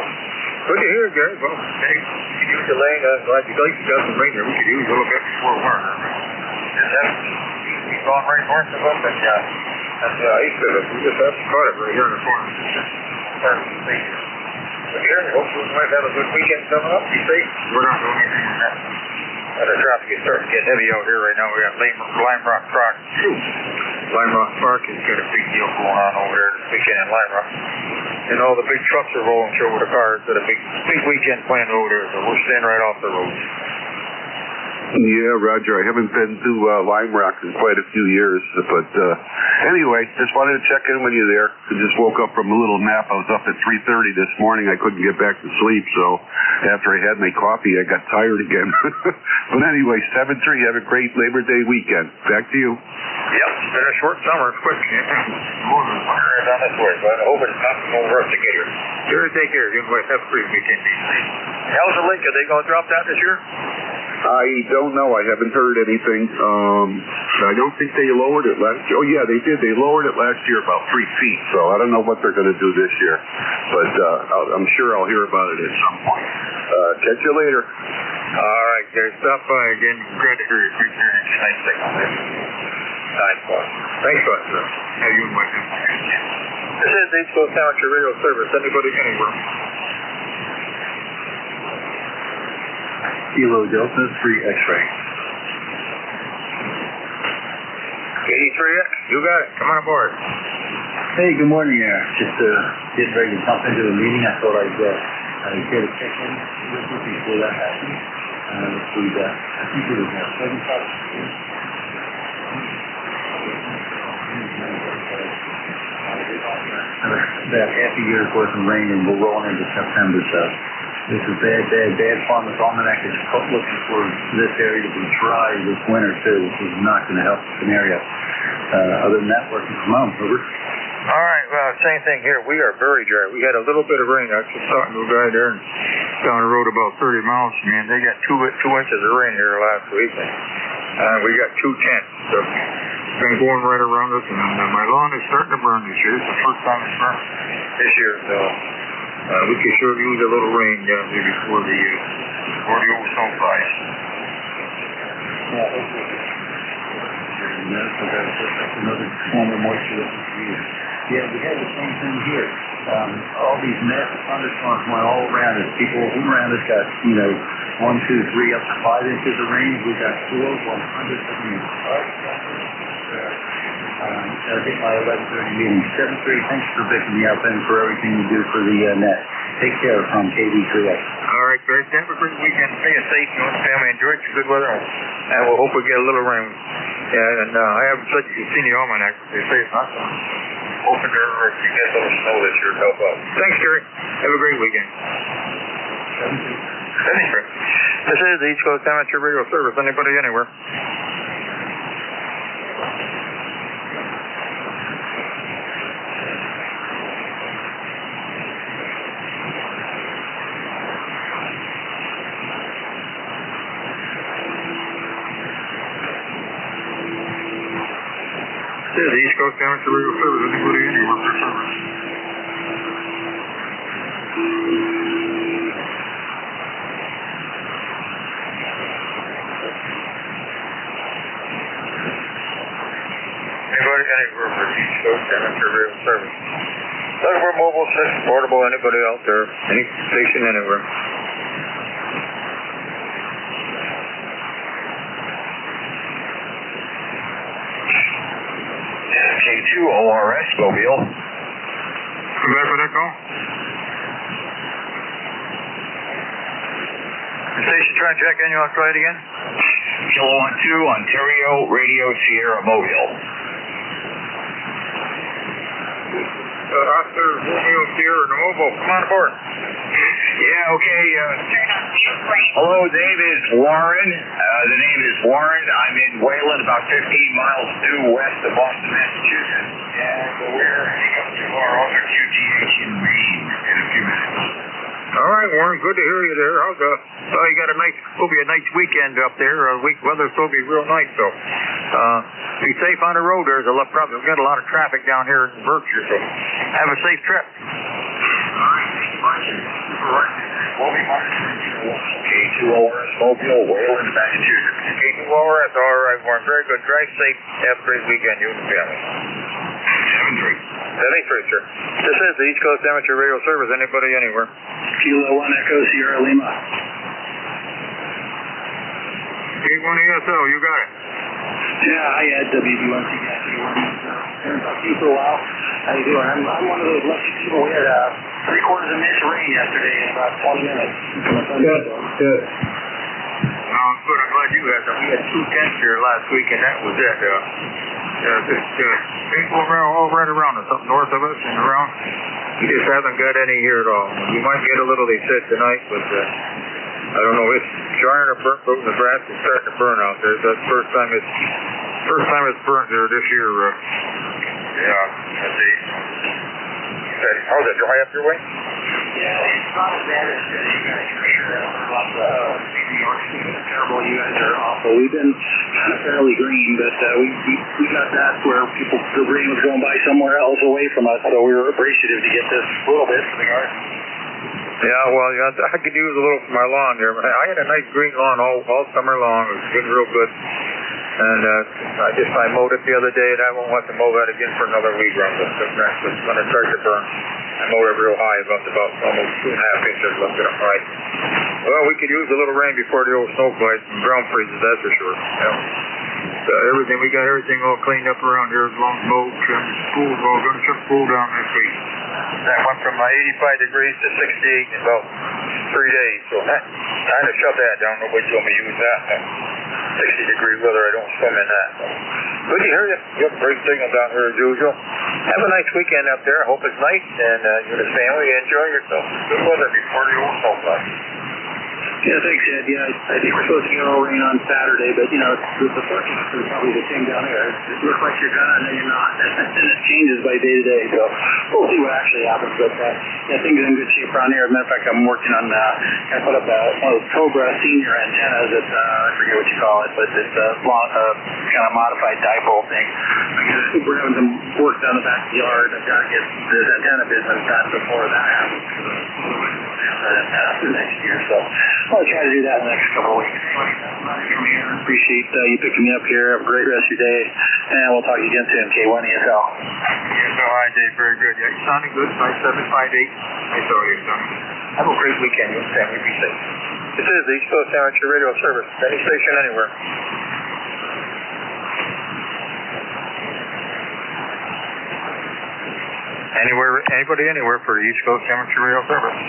[SPEAKER 17] good to hear, guys. Well, hey, you could use the rain. I'm glad you got some rain there. We could use a little bit before winter. He's gone right north of us, and that's east of us. We just have to cut it right here in the corner. But here, hopefully we might have a good weekend coming up. Be safe. We're not doing anything with that. The traffic is starting to get heavy out here right now. We got Lime Rock Park. Lime Rock Park has got a big deal going on over there this weekend in Lime Rock. And all the big trucks are rolling through with the cars. Got a big weekend planned over there, so we're staying right off the road.
[SPEAKER 12] Yeah, Roger. I haven't been to Lime Rock in quite a few years, but anyway, just wanted to check in with you there. I just woke up from a little nap. I was up at 3:30 this morning. I couldn't get back to sleep, so after I had my coffee, I got tired again. But anyway, 7-3. Have a great Labor Day weekend. Back to you.
[SPEAKER 17] Yep, it's been a short summer. It's quick. Winter is on its way, but I hope it's not more rough to get here. Sure, take care. You guys have a great weekend. How's the link? Are they going to drop that this year?
[SPEAKER 12] I don't know. I haven't heard anything. I don't think they lowered it last year. Oh, yeah, they did. They lowered it last year about 3 feet, so I don't know what they're going to do this year. But I'm sure I'll hear about it at some point. Catch you later.
[SPEAKER 17] All right, guys. Stop by again. Glad to hear you. Nice signal there. Nice one. Thanks, sir. How you and my family? This is the East Coast Amateur Radio Service. Anybody, anywhere.
[SPEAKER 5] Kilo Delta 3 X-ray.
[SPEAKER 17] 83X, you got it. Come on aboard.
[SPEAKER 5] Hey, good morning, just getting ready to jump into a meeting. I thought I'd get a check-in with you before that happened. I think it was 75. About half a year's worth of rain, and we're rolling into September, so this is bad. Farmers Almanac is looking for this area to be dry this winter, too, which is not going to help the scenario. Other than that, working from home. Over.
[SPEAKER 17] All right, well, same thing here. We are very dry. We had a little bit of rain. I was just talking to a guy there down the road about 30 miles. Man, they got 2 inches of rain here last week. We got 2/10. So it's been going right around us, and my lawn is starting to burn this year. It's the first time it's burned this year, so we could sure use a little rain down here before the old snow flies.
[SPEAKER 5] That's another form of moisture. Yeah, we had the same thing here. All these massive thunderstorms went all around us. People around us got, 1, 2, 3, up to 5 inches of rain. We got 4, 100 of them. I think my 11:30 meeting. 7-3, thanks for picking me up and for everything you do for the net. Take care from KD3X.
[SPEAKER 17] All right, guys. Have a great weekend. Stay safe. You and family. Enjoy it. It's good weather. And we'll hope we get a little rain. Yeah, and I haven't said you've seen the almanac. They say it's not so. Hoping if you get a little snow this year, help out. Thanks, Jerry. Have a great weekend. 73. This is the East Coast Amateur Radio Service. Anybody, anywhere. This is the East Coast Amateur Radio Service. Anybody, anywhere for service. Amateur Radio Service. Look, we're mobile, portable, anybody out there, any station anywhere.
[SPEAKER 2] NJ2US Mobile.
[SPEAKER 17] Come back with Echo. Station trying to check in, you want to try it again?
[SPEAKER 2] Kilo 12, Ontario Radio Sierra Mobile.
[SPEAKER 17] Oscar Romeo Sierra Mobile, come on aboard.
[SPEAKER 2] Yeah, okay. Hello, the name is Warren. I'm in Wayland, about 15 miles due west of Boston, Massachusetts. And we're heading up to our other QTH in Maine in a few minutes.
[SPEAKER 17] All right, Warren, good to hear you there. Well, you got will be a nice weekend up there. Weather's supposed to be real nice, so be safe on the road. We've got a lot of traffic down here in Berkshire, so have a safe trip.
[SPEAKER 2] We'll be monitoring K2ORS Mobile, Wayland, Massachusetts.
[SPEAKER 17] K2ORS, all right, Warren, very good. Drive safe. Have a great weekend, you and the family. 73, sir. This is the East Coast Amateur Radio Service. Anybody, anywhere.
[SPEAKER 5] Kilo 1 Echo Sierra Lima.
[SPEAKER 17] K1 ESO, you got it.
[SPEAKER 5] Yeah, I had WB1C guys. Been talking to you for a while. How you doing? I'm one of those lucky people. We had 3/4 of an inch of rain yesterday in about 20 minutes.
[SPEAKER 17] Good. No, I'm good. I'm glad you had some. We had 2 tenths here last week, and that was it. People all right around us, up north of us and around. We just haven't got any here at all. We might get a little, they said, tonight, but I don't know. It's trying to burn. Nebraska's starting to burn out there. That's the first time it's burnt there this year. Yeah, let's see. How's it dry up your way?
[SPEAKER 5] Yeah, it's not as bad as you guys for sure. New York City is terrible. You guys are awful. We've been kind of fairly green, but we got that where the rain was going by somewhere else away from us, so we were appreciative to get this little bit for the garden.
[SPEAKER 17] Yeah, well, I could use a little for my lawn here. I had a nice green lawn all summer long. It was getting real good. And I mowed it the other day, and I won't have to mow that again for another week. It's going to start to burn. I mowed it real high, about almost 2.5 inches left it up high. Well, we could use a little rain before the old snow flies and ground freezes, that's for sure. Yeah. We got everything all cleaned up around here, as long as mowed, and school's all going to shut school down this week. That went from 85 degrees to 68 in about 3 days, so that kind of shut that down. Nobody told me to use that. 60-degree weather, I don't swim in that. Good to hear you. You have a great signal down here as usual. Have a nice weekend up there. I hope it's nice, and you and the family enjoy yourself. Good weather before the old snow flies.
[SPEAKER 5] Yeah, thanks, Ed. Yeah, I think we're supposed to get a little rain on Saturday, but, the forecast is probably the same down there. It looks like you're gonna, and then you're not. And it changes by day to day, so we'll see what actually happens. But, things are in good shape around here. As a matter of fact, I'm working on, I put up one of those Cobra senior antennas that, I forget what you call it, but it's a long, kind of modified dipole thing. We're having some work down the back of the yard. I've got to get this antenna business done before that happens. Next year, so I'll try to do that in the next couple of weeks. Appreciate you picking me up here. Have a great rest of your day, and we'll talk to you again soon. K1 ESL.
[SPEAKER 17] ESL, hi Dave, very good. Yeah, you're sounding good. 5758. I saw you, Sonny. Have a great weekend. You and family be safe. This is the East Coast Amateur Radio Service. Any station, anywhere. Anybody anywhere for the East Coast Amateur Radio Service.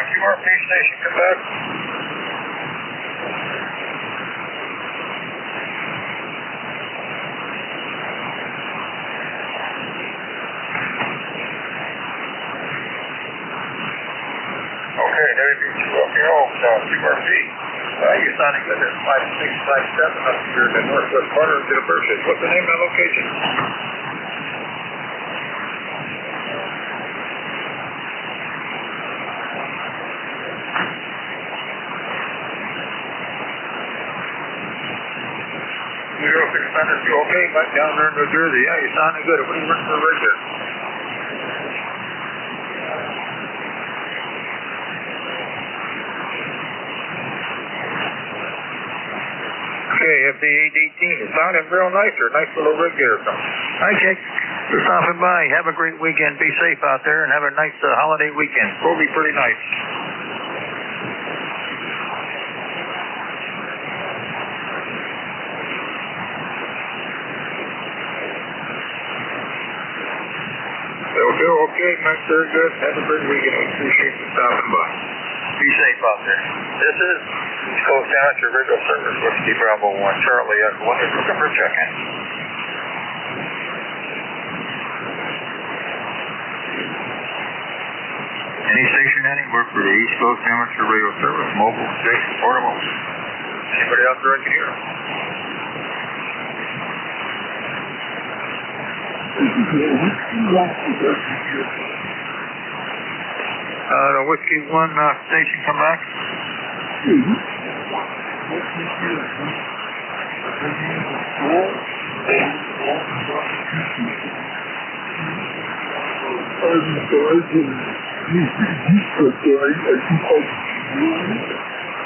[SPEAKER 17] QRP station, come back. Okay, WB2LPO, QRP. You're sounding good at 5657 up here in the northwest corner of the Berkshires. What's the name of that location? Bennett, you okay back down there in New Jersey? Yeah, you're sounding good. What are you running for right there? Okay, FD818, you're sounding real nice. You're a nice little rig there. Hi, Jake. You're stopping by. Have a great weekend. Be safe out there and have a nice holiday weekend. Will be pretty nice. Okay, Mike, very good. Have a great weekend. We appreciate you stopping by. Be safe out there. This is East Coast Amateur Radio Service, Whiskey Bravo 1, Charlie Echo. Looking for check-in. Any station anywhere for the East Coast Amateur Radio Service, mobile, station, portable. Anybody out there I can hear? The Whiskey 1 station come back?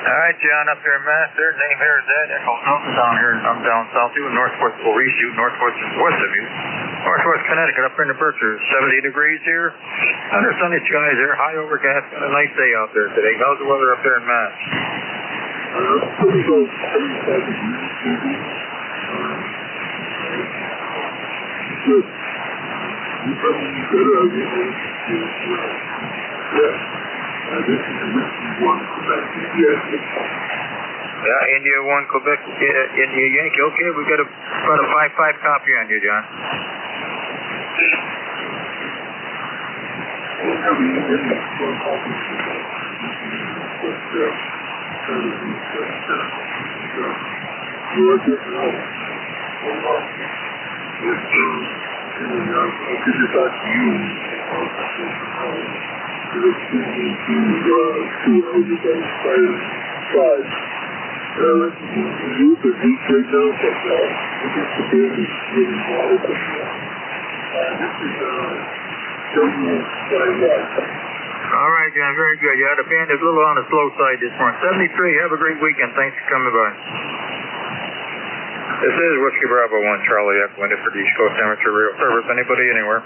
[SPEAKER 17] All right, John, up there in Mass, their name here is Ed. Echo Delta down here. I'm down south too, northwest Maurice, northwest and west of you. Northwest Connecticut, up in the Berkshires, 70 degrees here. Under sunny skies there, high overcast, got a nice day out there today. How's the weather up there in Mass? Yeah, India 1, Quebec, India Yankee. Okay, we got about a 5-5 copy on you, John. All right, John, very good. Yeah, the band is a little on the slow side this morning. 73, have a great weekend. Thanks for coming by. This is Whiskey Bravo 1, Charlie Echo, and for the East Coast Amateur Radio Service. Anybody anywhere?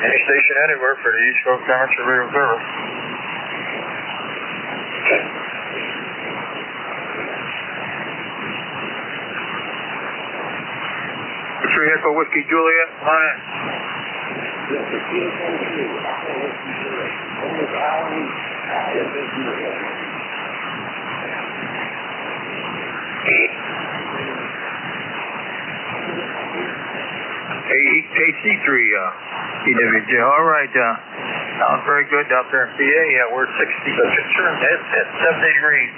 [SPEAKER 17] Any station anywhere for the East Coast Amateur Radio Service. Three Echo Whiskey Juliet, on in. AC3 EWJ. All right, sounds very good out there in PA. Yeah, we're 60. It's 70 degrees.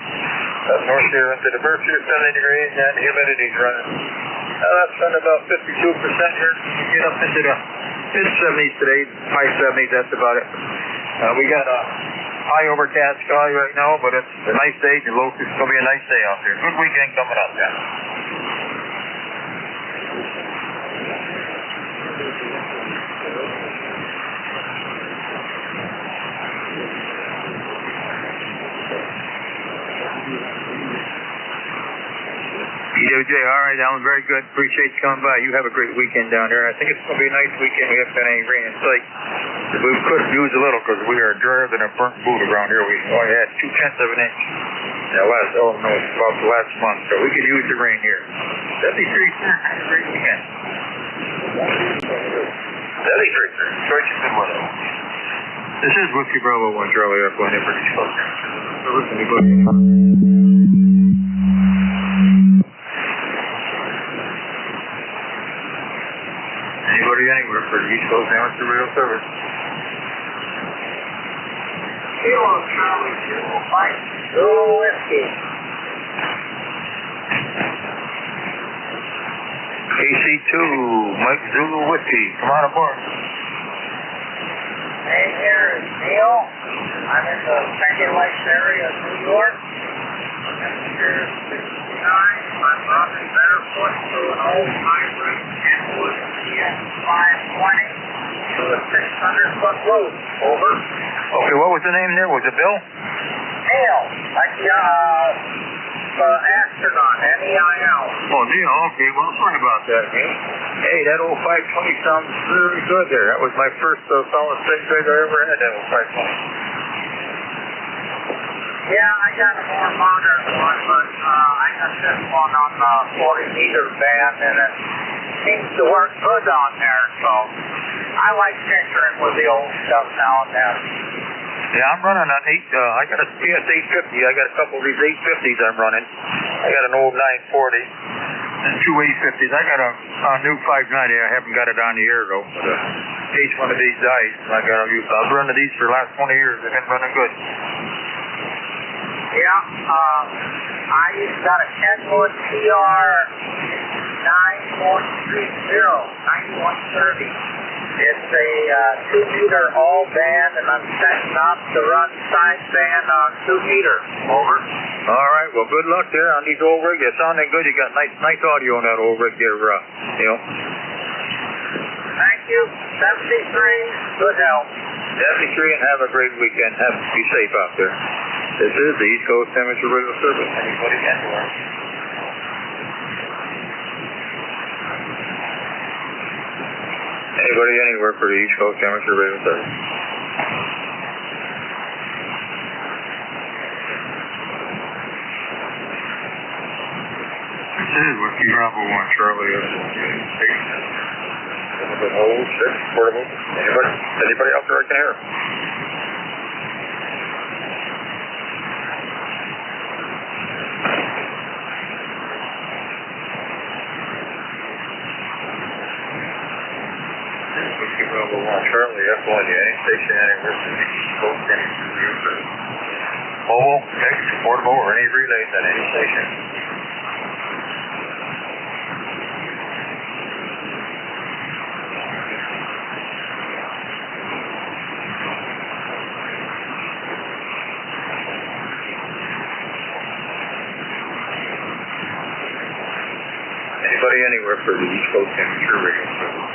[SPEAKER 17] Up north here into the Berkshire, 70 degrees, and the humidity's running. That's been about 52% here. You get up into the mid-70s today, high 70s, that's about it. We got a high overcast sky right now, but it's a nice day. The low, it's going to be a nice day out there. Good weekend coming up, yeah. EWJ, all right, that was very good. Appreciate you coming by. You have a great weekend down there. I think it's going to be a nice weekend. We haven't got any rain in sight. We could use a little because we are drier than a burnt boot around here. We only had 0.2 of an inch about the last month, so we could use the rain here. 73, sir. Have a great weekend. 73, sir. Enjoy some good weather. This is Whiskey Bravo 1, Charlie Echo, and for East Coast. Anybody anywhere for the East Coast Amateur Radio Service?
[SPEAKER 4] Kilo Charlie, Kilo Mike, Kilo Whiskey.
[SPEAKER 17] AC2, Mike Zulu Whiskey. Come on aboard.
[SPEAKER 4] Hey, here is Neil. I'm in the Canyon Lakes area of New York. Temperature is 69. I'm running barefoot through an old hybrid Kenwood ES520 to a 600-foot loop. Over.
[SPEAKER 17] Okay, what was the name there? Was it Bill?
[SPEAKER 4] Neil, like the astronaut, N-E-I-L.
[SPEAKER 17] Oh, Neil, okay. Well, sorry about that, Neil. Hey, that old 520 sounds very good there. That was my first solid state rig I ever had, that old 520.
[SPEAKER 4] Yeah, I got a more modern one, but I got this one on the 40-meter band, and it seems to work good on there, so I like tinkering with the old stuff now and then.
[SPEAKER 17] Yeah, I'm running an I got a PS 850. I got a couple of these 850s I'm running. I got an old 940 and two 850s. I got a new 590. I haven't got it on the air though. But in case one of these dies, I got to use. I've run these for the last 20 years. They've been running good.
[SPEAKER 4] Yeah, I got a Kenwood TR 9130. It's a 2-meter all band, and I'm setting up to run side band on 2 meter. Over.
[SPEAKER 17] All right. Well, good luck there on these old rigs. They're sounding good. You got nice audio on that old rig there, Neil.
[SPEAKER 4] Thank you. 73. Good help.
[SPEAKER 17] 73, and have a great weekend. Be safe out there. This is the East Coast Amateur Radio Service. Anybody anywhere? Anybody anywhere for the East Coast Amateur Radio Service? This is Whiskey Bravo 1 Charlie. Old, sick, portable. Anybody out there I can hear? Whiskey Bravo 1 Charlie, F1, any station anywhere from the East Coast Amateur Radio Service. Mobile, text, portable, or any relays at any station. Anybody anywhere for the East Coast Amateur Radio Service?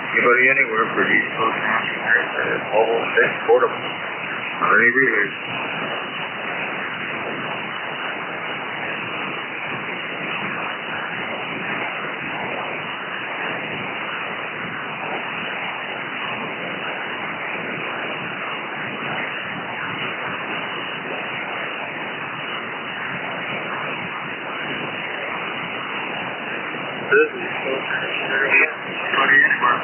[SPEAKER 17] Anybody anywhere for the East Coast Amateur Radio Service? Mobile, text, portable, or any relays? Anybody anywhere?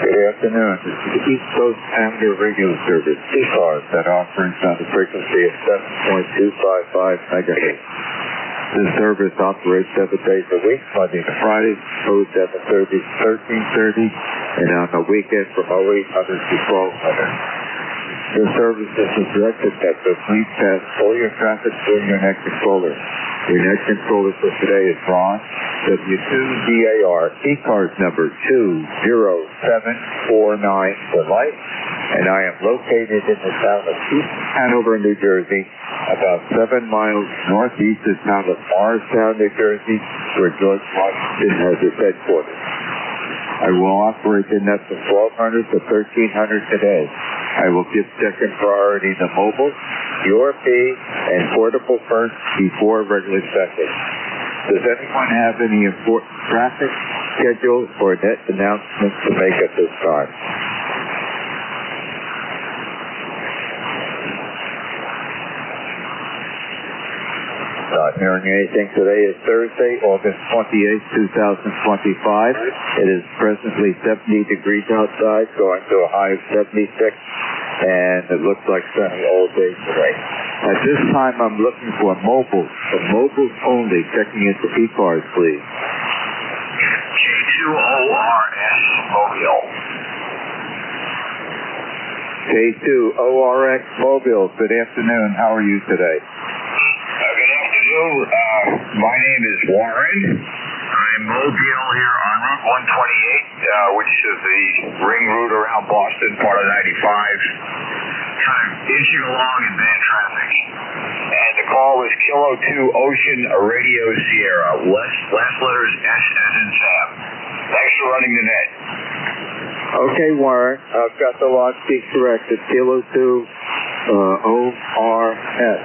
[SPEAKER 14] Good afternoon. This is the East Coast Amateur Radio Service, ECARS, that offers on the frequency of 7.255 megahertz. This service operates 7 days a week, Monday to Friday, 0730 to 1330, and on the weekend from 0800 to 1200. This service is directed at the please pass all your traffic through your neck controller. Your neck controller for today is Ron, W2DAR, ECARS number 20749 for life, and I am located in the town of East Hanover, New Jersey, about 7 miles northeast of the town of Morristown, New Jersey, where George Washington has his headquarters. I will operate the net from 1200 to 1300 today. I will give second priority to mobile, URP, and portable first before regular second. Does anyone have any important traffic, schedules, or net announcements to make at this time? Not hearing anything. Today is Thursday, August 28, 2025. It is presently 70 degrees outside, going to a high of 76, and it looks like sunny all day today. At this time, I'm looking for mobiles only, checking into ECARS, please.
[SPEAKER 2] K2ORS Mobile.
[SPEAKER 14] K2ORX Mobile, good afternoon. How are you today?
[SPEAKER 2] My name is Warren. I'm mobile here on Route 128, which is the ring route around Boston, part of 95. Kind of inching along in bad traffic. And the call was Kilo 2 Ocean Radio Sierra. Last letters S as in Sam. Thanks for running the net.
[SPEAKER 14] Okay, Warren. I've got the log sheet corrected. Kilo 2 ORS.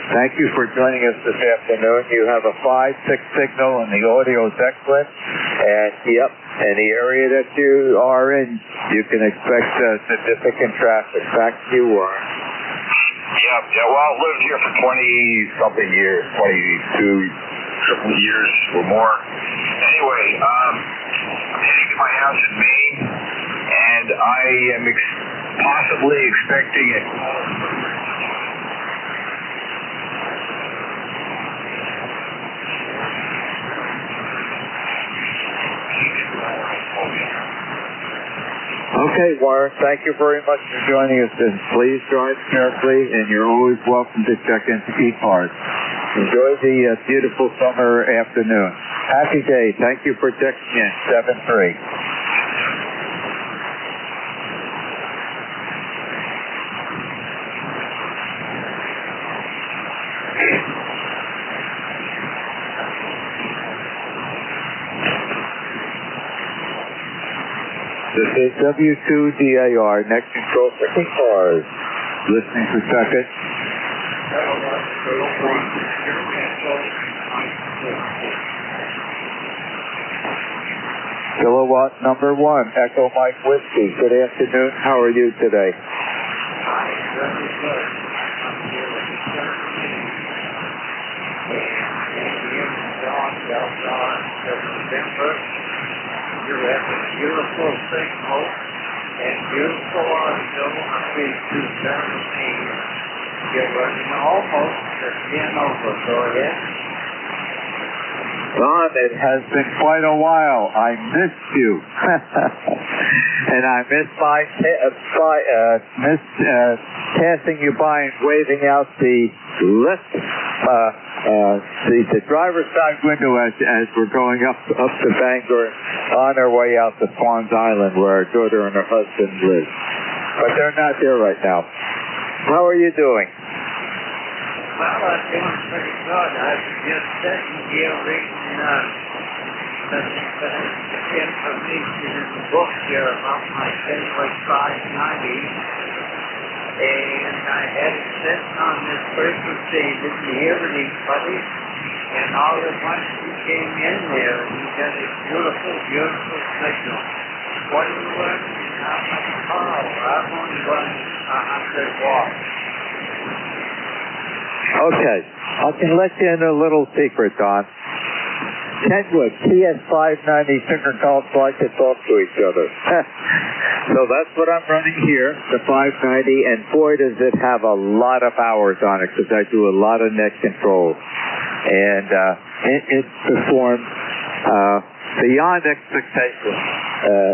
[SPEAKER 14] Thank you for joining us this afternoon. You have a 5-6 signal and the audio is excellent. And yep, in the area that you are in, you can expect significant traffic. Back to you, Warren.
[SPEAKER 2] Yeah, well, I've lived here for 20-something years, 22 years or more. Anyway, I'm heading to my house in Maine, and I am possibly expecting a call from
[SPEAKER 14] Okay, Warren, thank you very much for joining us, and please drive carefully, and you're always welcome to check into ECARS. Enjoy the beautiful summer afternoon. Happy day. Thank you for checking in. 7-3. This is W2DAR, next control for ECARS. Listening for second. Kilowatt number 1, Echo Mike Whiskey. Good afternoon. How are you today?
[SPEAKER 10] You have a beautiful signal and beautiful audio on B217. You're running almost to 10 over. Go ahead.
[SPEAKER 14] Don, it has been quite a while. I missed you. And I missed passing you by and waving out the lift, the driver's side window as we're going up to Bangor on our way out to Swans Island where our daughter and her husband live. But they're not there right now. How are you doing?
[SPEAKER 10] Well, I'm doing pretty good. I was just sitting here reading the information in the book here about my favorite 590. And I had it sitting on this frequency, didn't hear anybody. And all at once you came in there and you got a beautiful, beautiful signal. What are you running and how much power? I'm only running 100 watts.
[SPEAKER 14] Okay, I can let you in a little secret, Don. Kenwood, TS590 finger golf like to talk to each other. So that's what I'm running here, the 590, and boy does it have a lot of hours on it because I do a lot of net control. And it performs beyond expectations.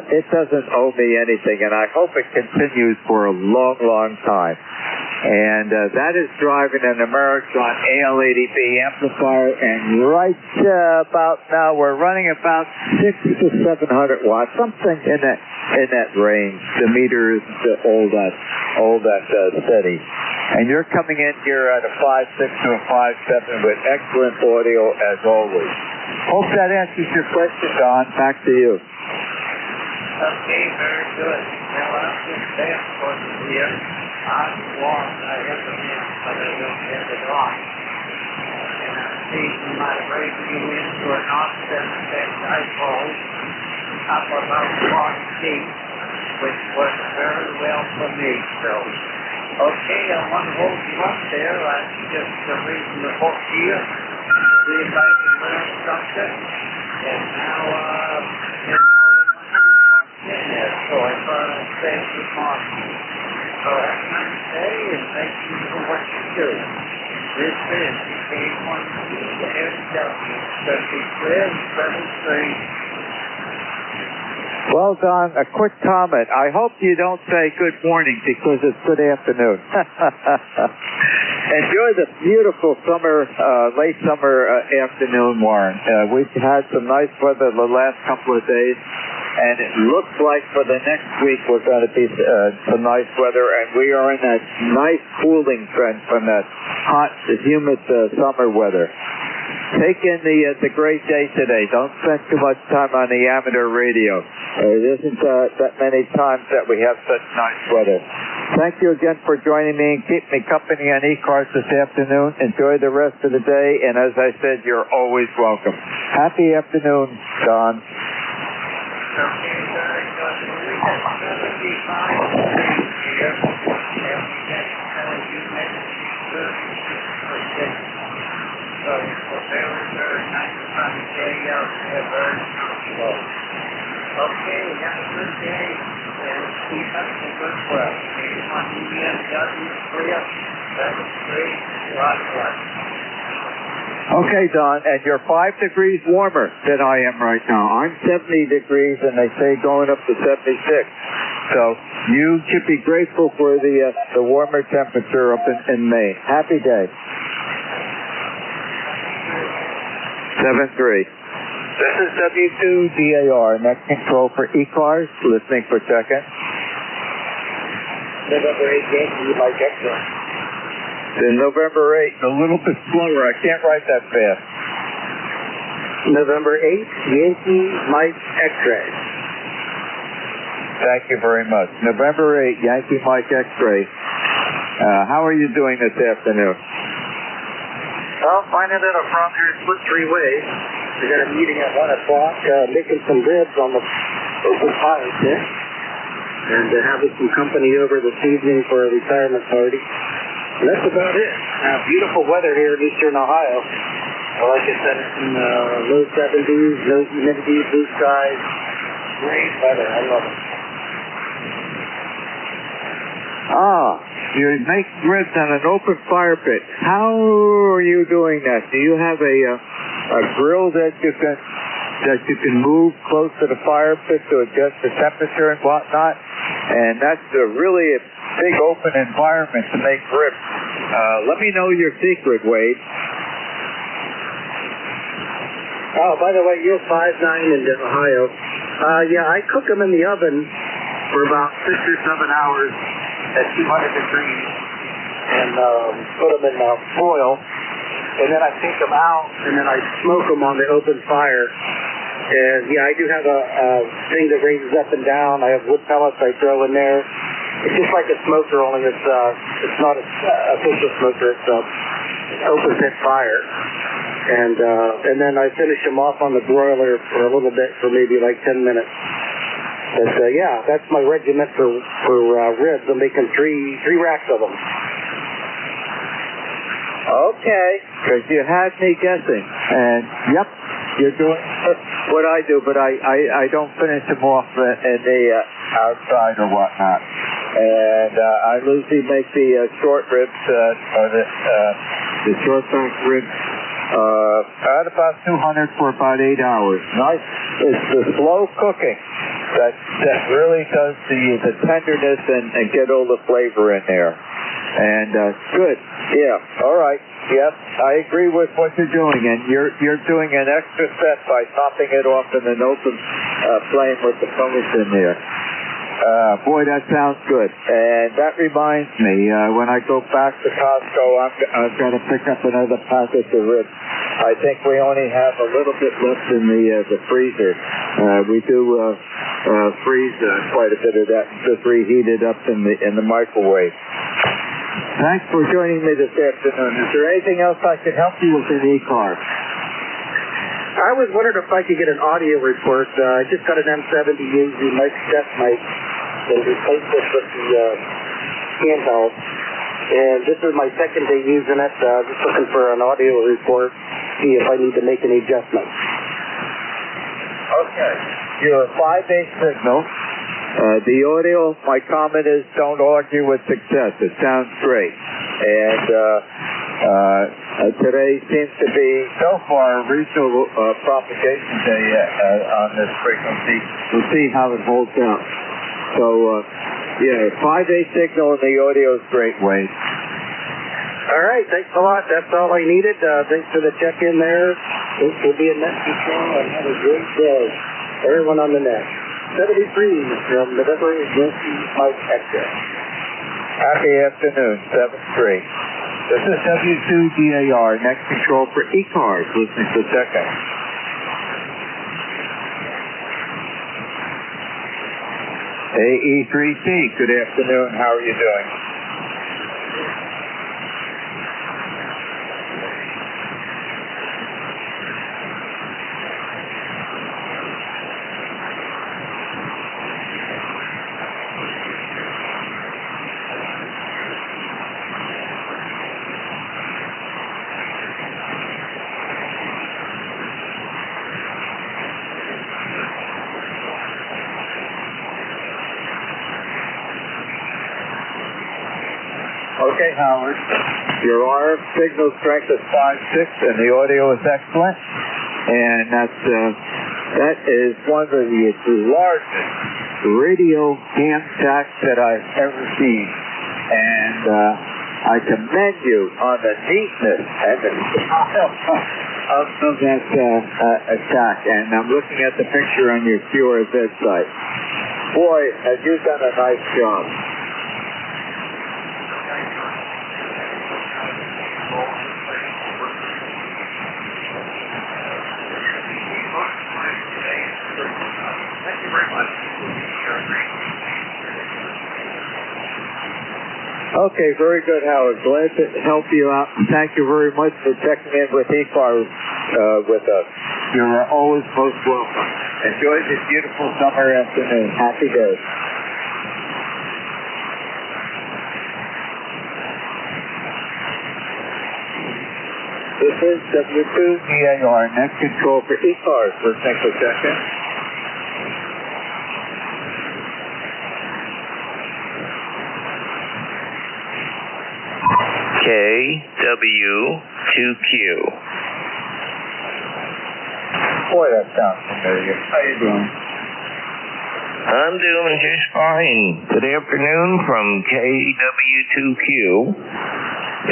[SPEAKER 14] It doesn't owe me anything, and I hope it continues for a long, long time. And that is driving an Americon AL80B amplifier, and right about now we're running about 600 to 700 watts, something in that range. The meter is all that steady. And you're coming in here at a 5.6 to a 5.7 with excellent audio as always. Hope that answers your question, Don. Back to you.
[SPEAKER 10] Okay, very good. Now, I'm just saying for the year, I'm warm. I have the men, but I don't have it on. And I'm seeing my breaking into an off-7 dipole up about 40 feet, which works very well for me. So, okay, I want to hold you up there. I'm just reading the book here. See if I can learn something. And now, so I thought I'd say good morning. So have a nice day, and thank you for what you do. This is K1CNW, 33.
[SPEAKER 14] Well, Don, a quick comment. I hope you don't say good morning because it's good afternoon. Enjoy the beautiful summer, late summer afternoon, Warren. We've had some nice weather the last couple of days, and it looks like for the next week we're going to be some nice weather, and we are in that nice cooling trend from that hot, humid summer weather. Take in the great day today. Don't spend too much time on the amateur radio. It isn't that many times that we have such nice weather. Thank you again for joining me and keep me company on ECARS this afternoon. Enjoy the rest of the day, and as I said, you're always welcome. Happy afternoon, Don.
[SPEAKER 10] Very nice sunny day out there, very comfortable. Okay, have a good day, and keep up the good work. K1CNW, 33,
[SPEAKER 14] Okay, Don, and you're 5 degrees warmer than I am right now. I'm 70 degrees, and they say going up to 76. So you should be grateful for the warmer temperature up in May. Happy day. 7-3. This is W2DAR, net control for ECARS, listening for check-in.
[SPEAKER 4] November 8th, Mike X-ray.
[SPEAKER 14] Then November 8th, a little bit slower. I can't write that fast.
[SPEAKER 4] November 8th, Yankee Mike X-ray.
[SPEAKER 14] Thank you very much. November 8th, Yankee Mike X-ray. How are you doing this afternoon?
[SPEAKER 4] Well, finding that our front here split 3 ways. We got a meeting at 1 o'clock, making some ribs on the open fire pit, and having some company over this evening for a retirement party. And that's about it. Beautiful weather here in eastern Ohio. Like I said, it's in low 70s, low humidity, blue skies. Great weather. I love it.
[SPEAKER 14] You make ribs on an open fire pit. How are you doing that? Do you have a grill that you can move close to the fire pit to adjust the temperature and whatnot? And that's really a big open environment to make ribs. Let me know your secret, Wade.
[SPEAKER 4] Oh, by the way, you're 5'9" in Ohio. Yeah, I cook them in the oven for about 6 or 7 hours at 200 degrees and put them in foil, and then I take them out and then I smoke them on the open fire. And yeah, I do have a thing that raises up and down. I have wood pellets I throw in there. It's just like a smoker, only it's not a official smoker. It's an open pit fire. And then I finish them off on the broiler for a little bit, for maybe like 10 minutes. But yeah, that's my regiment for ribs. I'm making three racks of them.
[SPEAKER 14] Okay, because you had me guessing. And yep,
[SPEAKER 9] You're doing what I do, but I don't finish them off in the outside or whatnot. And I usually make the short ribs, or the short back ribs, at about 200 for about 8 hours. Nice. It's the slow cooking that really does the tenderness and get all the flavor in there. And good. Yeah. All right. Yep. I agree with what you're doing, and you're doing an extra set by topping it off in an open flame with the hummus in there. Boy, that sounds good. And that reminds me, when I go back to Costco, I've got to pick up another package of ribs. I think we only have a little bit left in the freezer. We do freeze quite a bit of that and just reheat it up in the microwave. Thanks for joining me this afternoon. Is there anything else I can help you with in ECARS?
[SPEAKER 6] I was wondering if I could get an audio report. I just got an M70 using my step mic and replaced it with the handheld. And this is my second day using it. Just looking for an audio report, see if I need to make any adjustments.
[SPEAKER 9] Okay. You're a 5-8 signal. The audio, my comment is don't argue with success. It sounds great. And today seems to be, so far, a reasonable propagation day on this frequency. We'll see how it holds out. So, yeah, 5-8 signal and the audio is great, Wade.
[SPEAKER 6] All right, thanks a lot. That's all I needed. Thanks for the check-in there. This will be a net control and have a great day. Everyone on the net. 73 from November, Yankee Mike Hector.
[SPEAKER 9] Happy afternoon, 7-3. This is W2DAR, next control for ECARS, listening to Decca. AE3C, good afternoon, how are you doing? Okay, Howard. Your RF signal strength is 5.6 and the audio is excellent. And that is one of the largest radio ham jacks that I've ever seen. And I commend you on the neatness and the style of that jack. And I'm looking at the picture on your QRZ site. Boy, have you done a nice job. Okay, very good, Howard. Glad to help you out. Thank you very much for checking in with ECARS with us. You're always most welcome. Enjoy this beautiful summer afternoon. Happy days. This is W2DAR, next control for ECARS. Listening for check-in.
[SPEAKER 2] KW2Q.
[SPEAKER 9] Boy, that sounds familiar. How you doing?
[SPEAKER 2] I'm doing just fine. Good afternoon from KW2Q.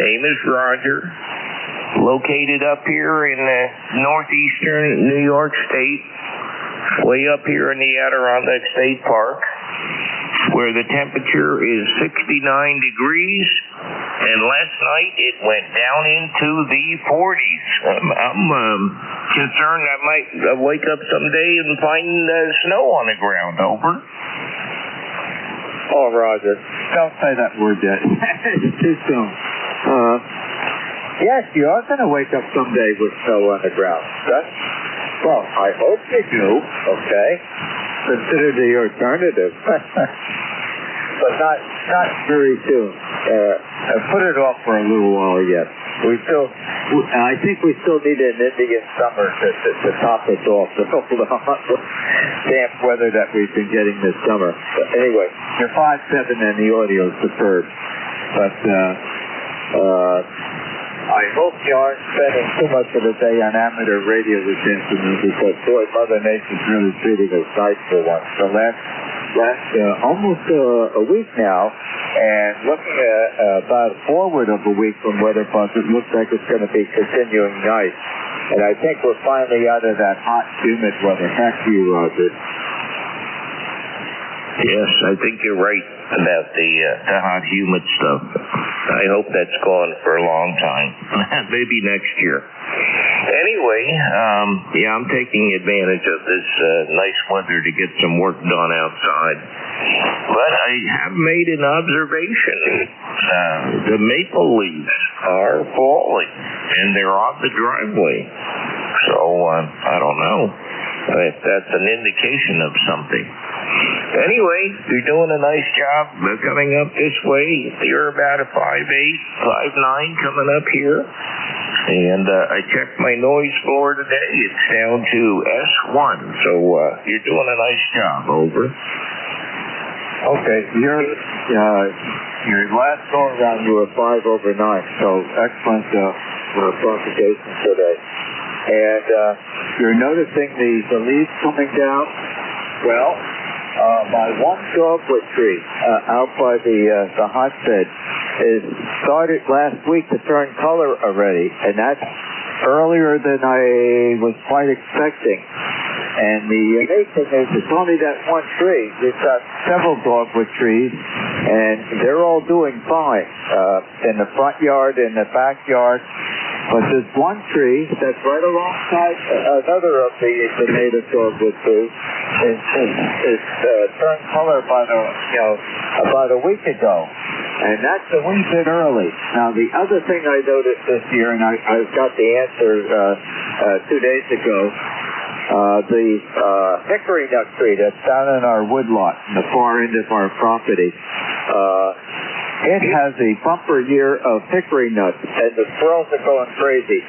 [SPEAKER 2] Name is Roger. Located up here in northeastern New York State, way up here in the Adirondack State Park, where the temperature is 69 degrees, and last night it went down into the 40s. I'm concerned I might wake up someday and find snow on the ground. Over.
[SPEAKER 9] Oh, Roger, don't say that word yet. It's too soon. Yes, you are going to wake up someday with snow on the ground. Well, I hope you do, okay? Consider the alternative. But not very soon. Put it off for a little while yet. We still
[SPEAKER 14] I think we still need an Indian summer to top us off the damp weather that we've been getting this summer. But anyway, you're 5'7" and the audio is superb. But I hope you aren't spending too much of the day on amateur radio this afternoon, because boy, Mother Nature's really treating us nice for once. So last almost a week now, and looking at about forward of a week from Weather Plus, it looks like it's going to be continuing nice. And I think we're finally out of that hot, humid weather. Back to you, Roger.
[SPEAKER 13] Yes, I think you're right about the hot, humid stuff. I hope that's gone for a long time. Maybe next year. Anyway, I'm taking advantage of this nice weather to get some work done outside. But I have made an observation. The maple leaves are falling, and they're on the driveway. So, I don't know if that's an indication of something. Anyway, you're doing a nice job coming up this way. You're about a 5'8", 5'9" coming up here. And I checked my noise floor today. It's down to S1. So you're doing a nice job. Over.
[SPEAKER 14] Okay, your last go around you were 5 over 9. So excellent propagation today. And you're noticing the leaves coming down. Well, my one dogwood tree out by the hotbed is started last week to turn color already, and that's earlier than I was quite expecting. And the neat thing is, it's only that one tree. We've got several dogwood trees, and they're all doing fine in the front yard, in the backyard. But there's one tree that's right alongside another of the native dogwood trees. It's turned color about a week ago, and that's a wee bit early. Now, the other thing I noticed this year, and I got the answer 2 days ago, the hickory nut tree that's down in our woodlot in the far end of our property, it has a bumper year of hickory nuts, and the squirrels are going crazy.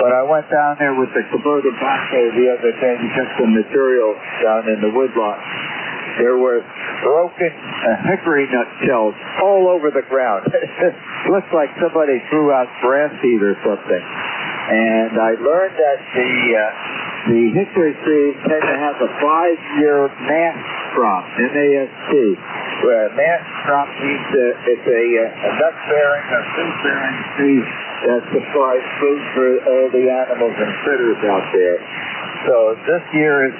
[SPEAKER 14] When I went down there with the Kubota backhoe the other day to get some material down in the woodlot, there were broken hickory nut shells all over the ground. It looks like somebody threw out grass seed or something. And I learned that the hickory trees tend to have a 5-year mass crop, MAST. Where mass crop means it's a nut-bearing or fruit-bearing tree that supplies food for all the animals and critters out there. So this year is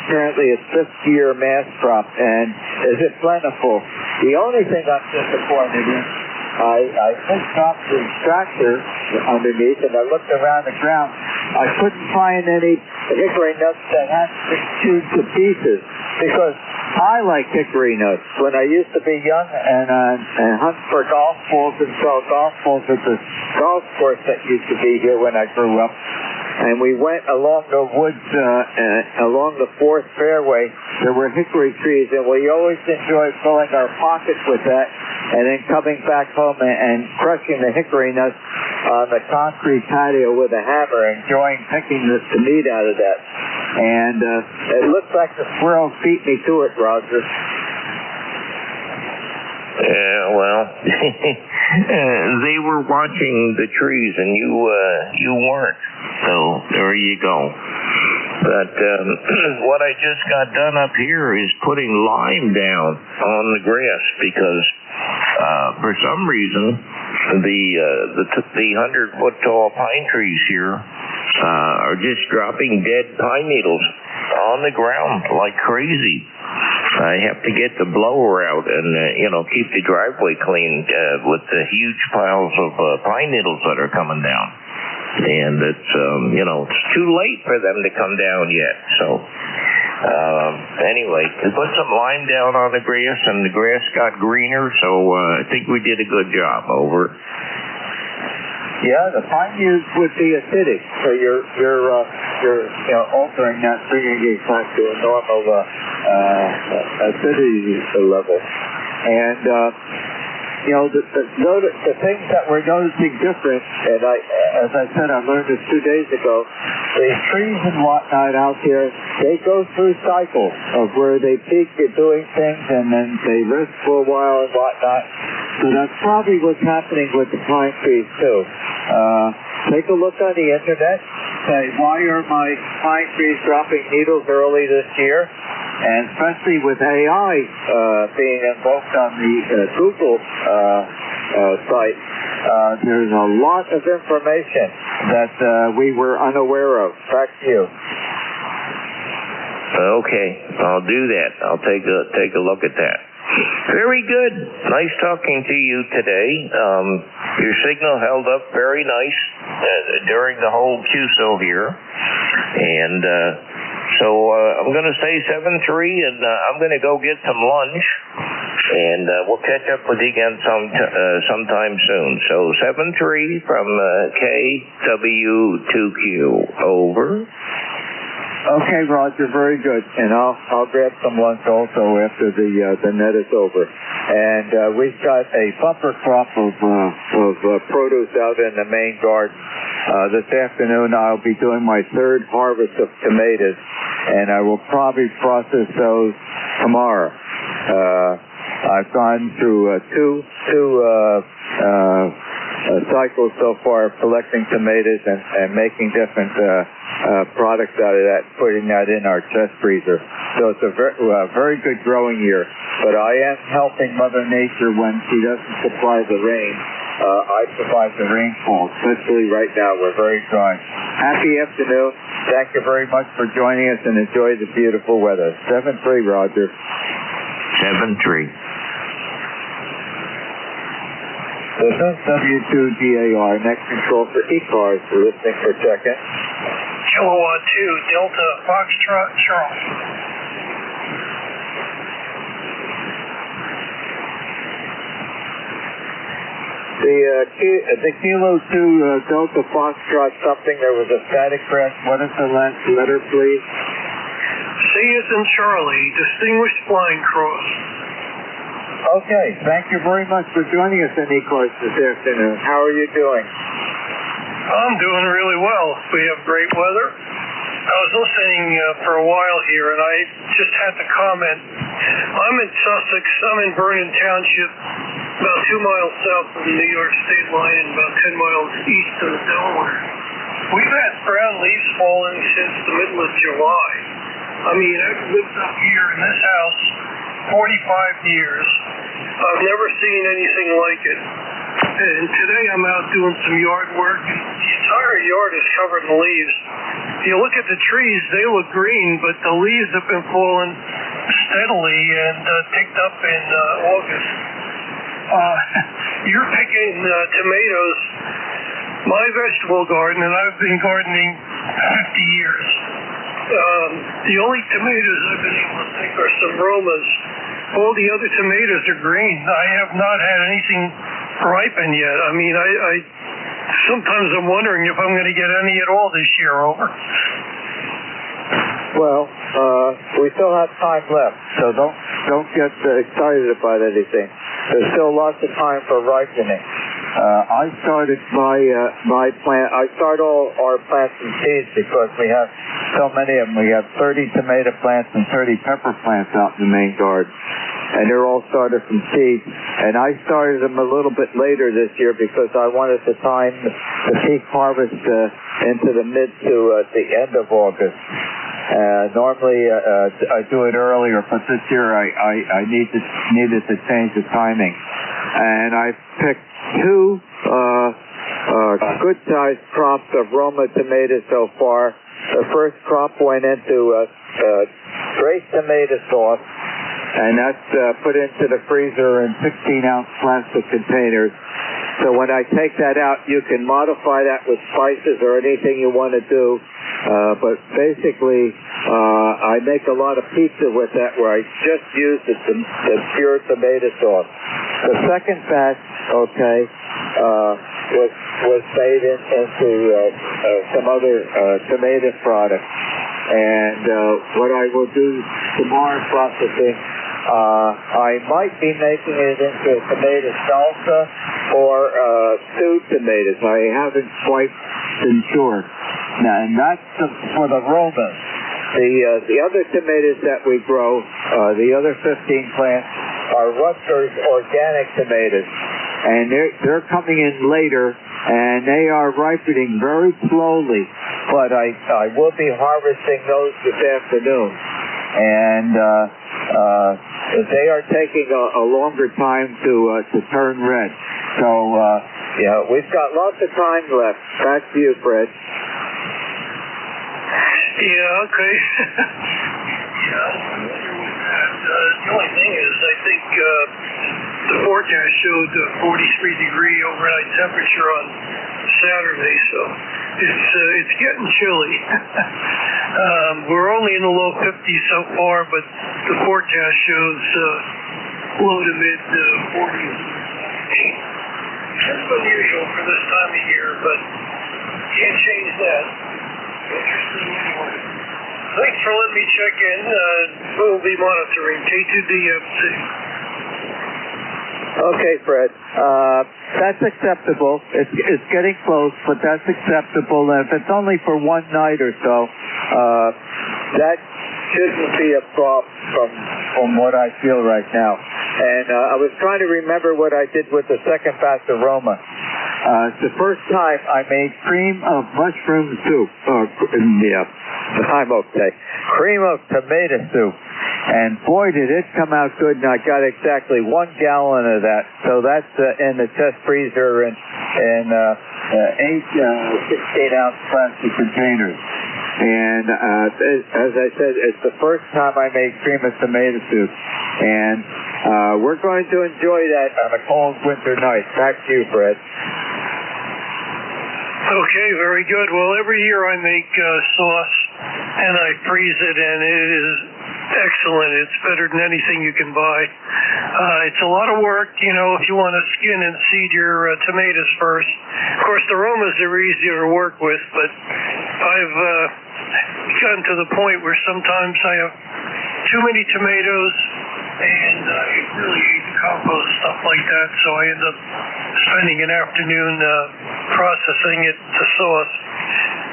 [SPEAKER 14] currently its 5th year mass crop, and is it plentiful? The only thing I'm disappointed in, I picked up the tractor underneath, and I looked around the ground. I couldn't find any hickory nuts that hadn't been chewed to pieces, because I like hickory nuts. When I used to be young and hunt for golf balls and sell golf balls at the golf course that used to be here when I grew up, and we went along the woods, along the 4th fairway, there were hickory trees, and we always enjoyed filling our pockets with that, and then coming back home and crushing the hickory nuts on the concrete patio with a hammer, enjoying picking the meat out of that. And it looks like the squirrels beat me to it, Roger.
[SPEAKER 13] Yeah, well, they were watching the trees, and you weren't. So there you go. But what I just got done up here is putting lime down on the grass, because for some reason the 100-foot tall pine trees here are just dropping dead pine needles on the ground like crazy. I have to get the blower out and keep the driveway clean with the huge piles of pine needles that are coming down. And it's it's too late for them to come down yet. So anyway, we put some lime down on the grass, and the grass got greener. So I think we did a good job. Over.
[SPEAKER 14] Yeah, the pine needles would be acidic, so you're altering that, bringing it back to a normal acidity level. And
[SPEAKER 4] the things that we're noticing different, and as I said, I learned this 2 days ago, the trees and whatnot out here, they go through cycles of where they peak at doing things and then they rest for a while and whatnot. So that's probably what's happening with the pine trees too. Take a look on the internet. Say, why are my pine trees dropping needles early this year? And especially with AI being invoked on the Google site, there's a lot of information that we were unaware of. Back to you.
[SPEAKER 13] Okay, I'll do that. I'll take a look at that. Very good. Nice talking to you today. Your signal held up very nice during the whole QSO here. And so I'm going to say 7-3, and I'm going to go get some lunch. And we'll catch up with you again sometime soon. So 7-3 from KW2Q. Over.
[SPEAKER 4] Okay, Roger, very good. And I'll grab some lunch also after the net is over. And we've got a bumper crop of produce out in the main garden. This afternoon I'll be doing my third harvest of tomatoes, and I will probably process those tomorrow. I've gone through two cycles so far of collecting tomatoes and making different products out of that, putting that in our chest freezer. So it's a very good growing year. But I am helping Mother Nature when she doesn't supply the rain. I provide the rainfall, especially right now. We're very dry. Happy afternoon. Thank you very much for joining us and enjoy the beautiful weather. 7-3, Roger.
[SPEAKER 13] 7-3.
[SPEAKER 4] This is W2DAR, next control for ECARS, listening for check-in.
[SPEAKER 1] Kilowatt 2, Delta Foxtrot, Charles.
[SPEAKER 4] The Kilo 2 Delta Foxtrot something, there was a static crash. What is the last letter, please?
[SPEAKER 1] C as in Charlie, Distinguished Flying Cross.
[SPEAKER 4] Okay, thank you very much for joining us in ECARS this afternoon. How are you doing?
[SPEAKER 1] I'm doing really well. We have great weather. I was listening for a while here, and I just had to comment. I'm in Sussex. I'm in Vernon Township, about 2 miles south of the New York state line and about 10 miles east of the Delaware. We've had brown leaves falling since the middle of July. I mean, I've lived up here in this house 45 years. I've never seen anything like it. And today I'm out doing some yard work. The entire yard is covered in leaves. If you look at the trees, they look green, but the leaves have been falling steadily and picked up in August. You're picking tomatoes. My vegetable garden, and I've been gardening 50 years. The only tomatoes I've been able to pick are some Romas. All the other tomatoes are green. I have not had anything ripen yet. I mean, I sometimes I'm wondering if I'm going to get any at all this year. Over.
[SPEAKER 4] Well, we still have time left, so don't get excited about anything. There's still lots of time for ripening. I started my plant. I start all our plants in seeds because we have so many of them. We have 30 tomato plants and 30 pepper plants out in the main garden, and they're all started from seeds. And I started them a little bit later this year because I wanted to time the peak harvest into the mid to the end of August. Normally I do it earlier, but this year I needed to change the timing, and I picked 2 good-sized crops of Roma tomatoes so far. The first crop went into great tomato sauce, and that's put into the freezer in 16-ounce plastic containers. So when I take that out, you can modify that with spices or anything you want to do. But basically, I make a lot of pizza with that where I just use the pure tomato sauce. The second batch, was made into some other tomato products. And what I will do tomorrow processing,
[SPEAKER 10] I might be making it into a tomato salsa or stewed tomatoes. I haven't quite been sure. Now, and that's for the Romas. The other tomatoes that we grow, the other 15 plants, are Rutgers organic tomatoes. And they're coming in later, and they are ripening very slowly. But I will be harvesting those this afternoon. And they are taking a longer time to turn red. So, yeah, we've got lots of time left. Back to you, Fred.
[SPEAKER 1] Yeah, okay. The only thing is, I think the forecast showed 43-degree overnight temperature on Saturday, so it's getting chilly. We're only in the low 50s so far, but the forecast shows low to mid 40s. That's unusual for this time of year, but can't change that. Interesting anyway. Thanks for letting me check in. We'll be monitoring K2DFC.
[SPEAKER 10] Okay, Fred. That's acceptable. It's getting close, but that's acceptable. And if it's only for one night or so, that shouldn't be a problem from what I feel right now. And I was trying to remember what I did with the second batch of Roma. It's the first time I made cream of mushroom soup. Cream of tomato soup. And boy, did it come out good, and I got exactly 1 gallon of that. So that's in the chest freezer in 8 16-ounce plastic containers. And as I said, it's the first time I made cream of tomato soup. And we're going to enjoy that on a cold winter night. Back to you, Fred.
[SPEAKER 1] Okay, very good. Well, every year I make sauce, and I freeze it, and it is excellent. It's better than anything you can buy. It's a lot of work, you know, if you want to skin and seed your tomatoes first. Of course, the Romas are easier to work with, but I've gotten to the point where sometimes I have too many tomatoes, and I really hate to compost stuff like that, so I end up spending an afternoon processing it to sauce.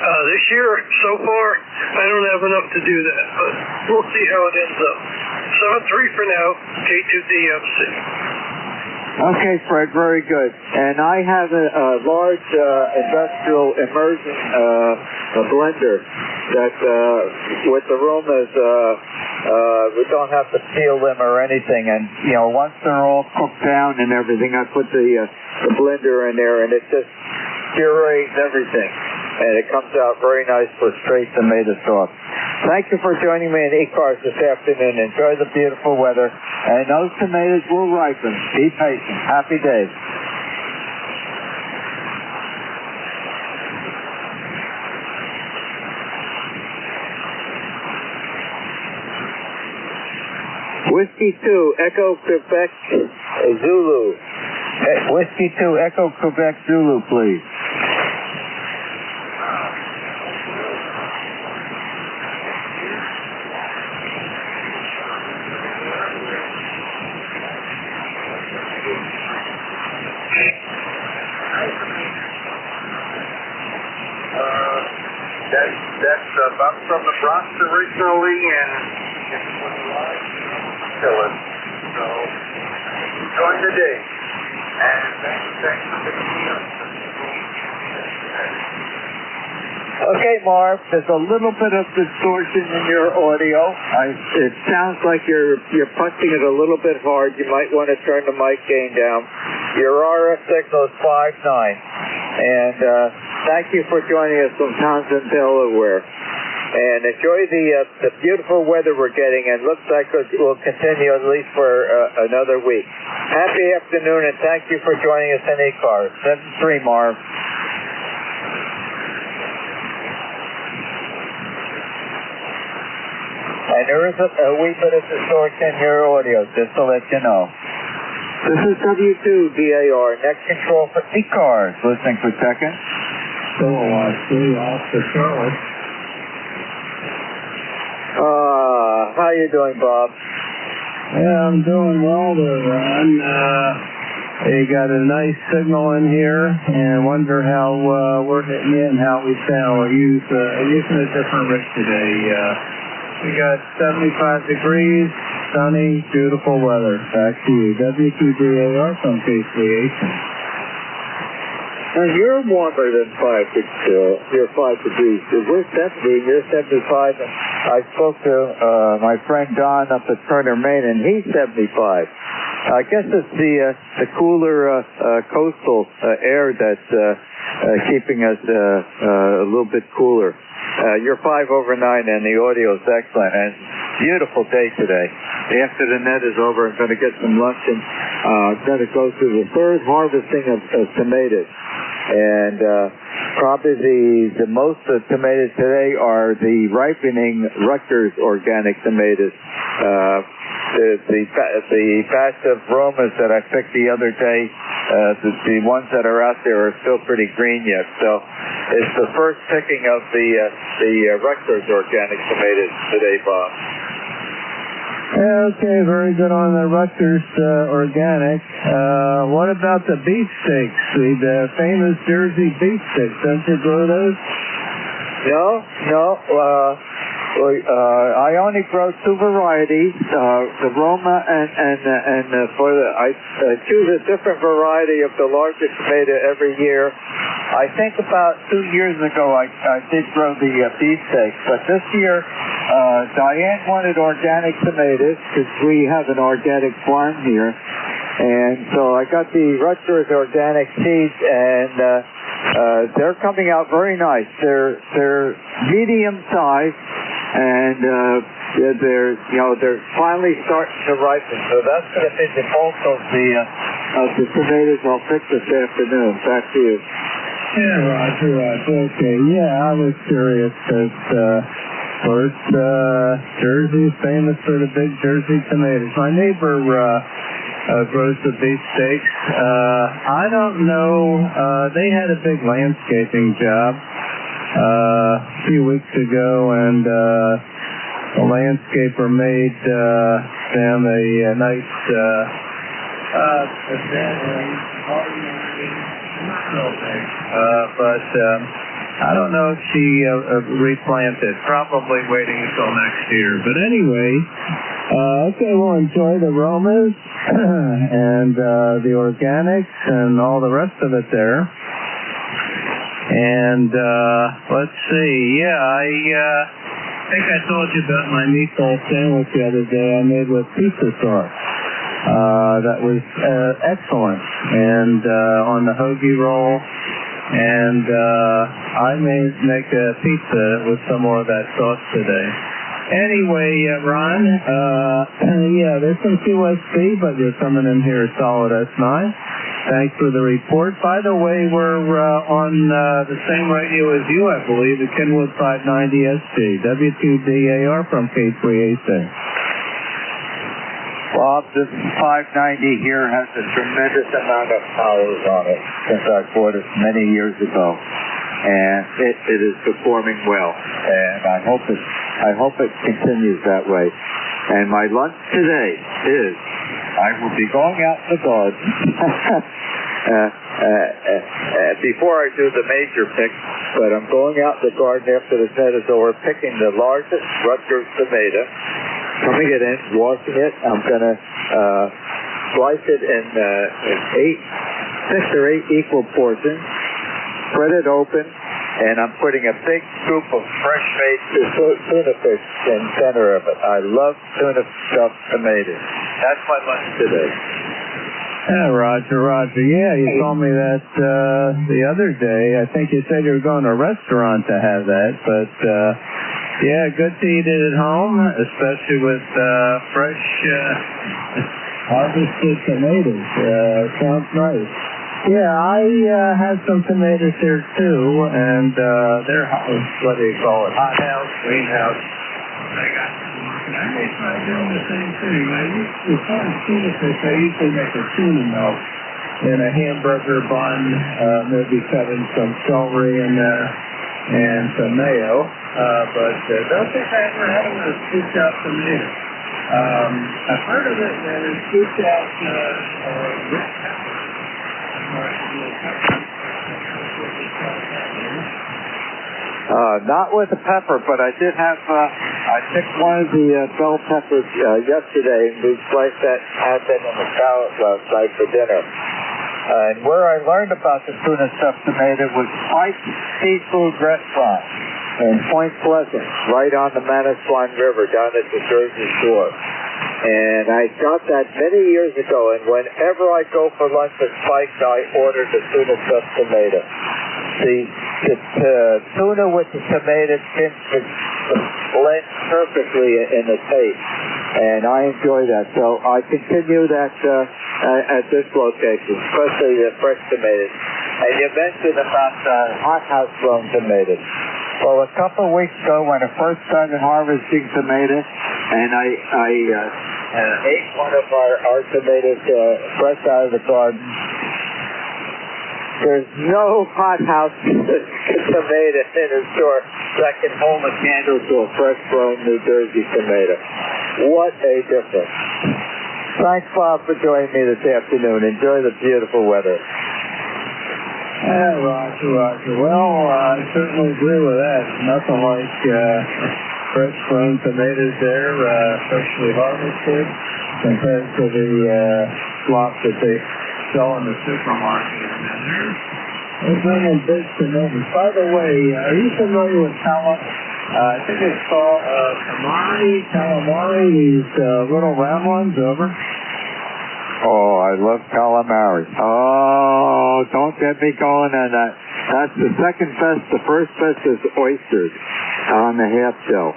[SPEAKER 1] This year, so far, I don't have enough to do that, but we'll see how it ends up. 7-3 for now, K2DFC.
[SPEAKER 10] Okay, Fred, very good. And I have a large industrial immersion blender that with the Romas, we don't have to peel them or anything. And, you know, once they're all cooked down and everything, I put the blender in there, and it just purees everything. And it comes out very nice for straight tomato sauce. Thank you for joining me in ECARS this afternoon. Enjoy the beautiful weather. And those tomatoes will ripen. Be patient. Happy days. Whiskey 2, Echo Quebec Zulu. Whiskey 2, Echo Quebec Zulu, please.
[SPEAKER 17] That's I'm from the Bronx originally, and Phyllis. So enjoy the day, and thanks for picking me up.
[SPEAKER 10] Okay, Marv, there's a little bit of distortion in your audio. It sounds like you're punching it a little bit hard. You might want to turn the mic gain down. Your RF signal is 5.9. And thank you for joining us from Townsend, Delaware. And enjoy the beautiful weather we're getting, and looks like it will continue at least for another week. Happy afternoon, and thank you for joining us in ECARS. 7-3, Marv. And there is a wee bit of distortion in your audio, just to let you know. This is W2DAR, next control for ECARS. Listening for seconds.
[SPEAKER 7] So I see off the Charlotte.
[SPEAKER 10] How you doing, Bob?
[SPEAKER 15] Yeah, I'm doing well there, Ron. You got a nice signal in here, and wonder how we're hitting it and how we sound. We're using a different rig today. We got 75 degrees, sunny, beautiful weather. Back to you. WTDAR from K3A.
[SPEAKER 10] And you're warmer than 5 degrees. We're 70, you're 75. I spoke to my friend Don up at Turner, Maine, and he's 75. I guess it's the cooler coastal air that's keeping us a little bit cooler. You're 5 over 9, and the audio is excellent. And beautiful day today. After the net is over, I'm going to get some lunch, and I'm going to go through the third harvesting of tomatoes. And probably the most tomatoes today are the ripening Rutgers organic tomatoes. The batch of Romas that I picked the other day, the ones that are out there are still pretty green yet. So it's the first picking of the Rutgers organic tomatoes today, Bob.
[SPEAKER 15] Okay, very good on the Rutgers organic. What about the beefsteaks? The famous Jersey beefsteaks? Don't you grow those?
[SPEAKER 10] No. I only grow 2 varieties, the Roma and I choose a different variety of the larger tomato every year. I think about 2 years ago I did grow the beefsteaks, but this year Diane wanted organic tomatoes because we have an organic farm here, and so I got the Rutgers organic seeds, and they're coming out very nice. They're medium sized, and they're finally starting to ripen. So that's going to be the bulk of the tomatoes I'll pick this afternoon. Back to you.
[SPEAKER 15] Yeah, Roger. Okay. Yeah, I was curious because first Jersey's famous for the big Jersey tomatoes. My neighbor grows the beefsteaks. I don't know. They had a big landscaping job a few weeks ago, and the landscaper made them a nice but I don't know if she replanted. Probably waiting until next year. But anyway, okay, we'll enjoy the Romas and the organics and all the rest of it there. And let's see. Yeah, I think I told you about my meatball sandwich the other day I made with pizza sauce. That was excellent. And on the hoagie roll. And I may make a pizza with some more of that sauce today. Anyway, Ron, yeah, there's some QSC, but you're coming in here solid S9. Thanks for the report. By the way, we're on the same radio as you, I believe, the Kenwood 590SG, W2DAR from K3AC.
[SPEAKER 10] Bob, this 590 here has a tremendous amount of hours on it since I bought it many years ago, and it is performing well, and I hope it continues that way. And my lunch today is I will be going out in the garden before I do the major pick, but I'm going out in the garden after the net is over, picking the largest Rutgers tomato, coming it in, washing it. I'm going to slice it in 6 or 8 equal portions, spread it open, and I'm putting a big scoop of fresh-made tuna fish in the center of it. I love tuna stuffed tomatoes. That's my lunch today.
[SPEAKER 15] Yeah, Roger. Yeah, you told me that the other day. I think you said you were going to a restaurant to have that, but yeah, good to eat it at home, especially with fresh harvested tomatoes. Sounds nice. Yeah, I have some tomatoes here too, and they're, what do you call it, hothouse, greenhouse. I may try doing the same thing. As far as tuna fish, I usually make a tuna melt in a hamburger bun, maybe cut in some celery in there and some mayo. But don't think I ever had them with scooped out tomatoes.
[SPEAKER 10] I've heard of it that it shoots out red pepper.
[SPEAKER 17] Not with the pepper, but I did have, I picked one of the bell peppers yesterday, and we sliced that, had that in the salad last night for dinner. And where I learned about the tuna stuffed tomato was Pike's Seafood Restaurant in Point Pleasant, right on the Manasquan River, down at the Jersey Shore. And I got that many years ago, and whenever I go for lunch at Pike's, I order the tuna stuffed tomato. The tuna with the tomato seems to blend perfectly in the taste, and I enjoy that. So I continue that at this location, especially the fresh tomatoes. And you mentioned about hothouse grown tomatoes. Well, a couple of weeks ago when I first started harvesting tomatoes, and I ate one of our tomatoes fresh out of the garden. There's no hothouse tomato in a store that can hold a candle to a fresh grown New Jersey tomato. What a difference. Thanks, Bob, for joining me this afternoon. Enjoy the beautiful weather.
[SPEAKER 10] Yeah, Roger. Well, I certainly agree with that. Nothing like fresh grown tomatoes there, freshly harvested, compared to the slop that they sell in the supermarket. They're bringing big tomatoes. By the way, are you familiar with I think it's called calamari, these little round ones over?
[SPEAKER 17] Oh, I love calamari. Oh, don't get me going on that. That's the second best. The first best is oysters on the half shell.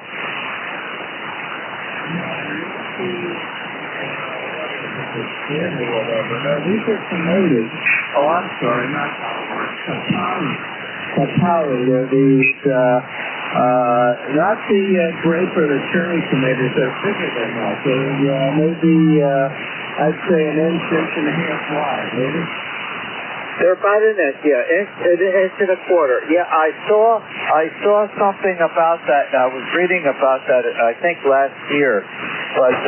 [SPEAKER 10] Or whatever. No, these are tomatoes. Oh, I'm sorry, not calamari. Calamari. They're these, not the grape or the cherry tomatoes. They're bigger than that. They're maybe, I'd say an inch and a half wide, maybe.
[SPEAKER 17] They're about an inch, an inch and a quarter. Yeah, I saw something about that. I was reading about that, I think, last year. But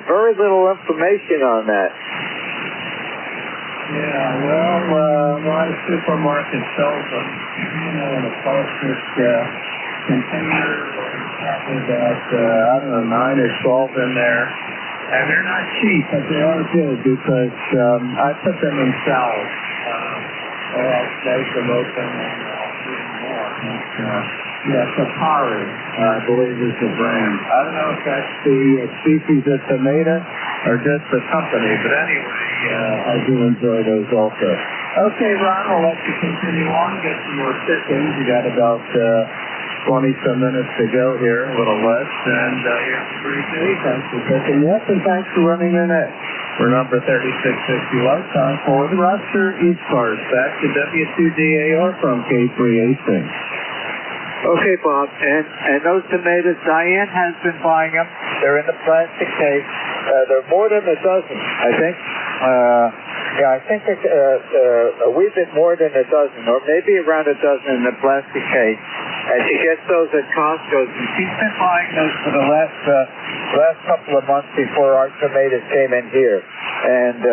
[SPEAKER 17] very little information on that.
[SPEAKER 10] Yeah, well, my supermarket sells them, in a plastic container. Probably about, 9 or 12 in there. And they're not cheap, but they are good because I put them in salads. I'll slice them open and I'll do more. Safari, I believe is the brand. I don't know if that's the species of tomato or just the company, but anyway, I do enjoy those also. Okay, Ron, I'll let you continue on, get some more pickings. You got about 20-some minutes to go here, a little less, and you have a great day. Thanks for picking up, and thanks for running in it. We're number 3660 time for the roster ECARS. Back to W2DAR from K3AC.
[SPEAKER 17] Okay, Bob, and those tomatoes, Diane has been buying them. They're in the plastic case. They're more than a dozen, I think. I think it's a wee bit more than a dozen, or maybe around a dozen in the plastic case. And she gets those at Costco. She's been buying those for the last couple of months before our tomatoes came in here. And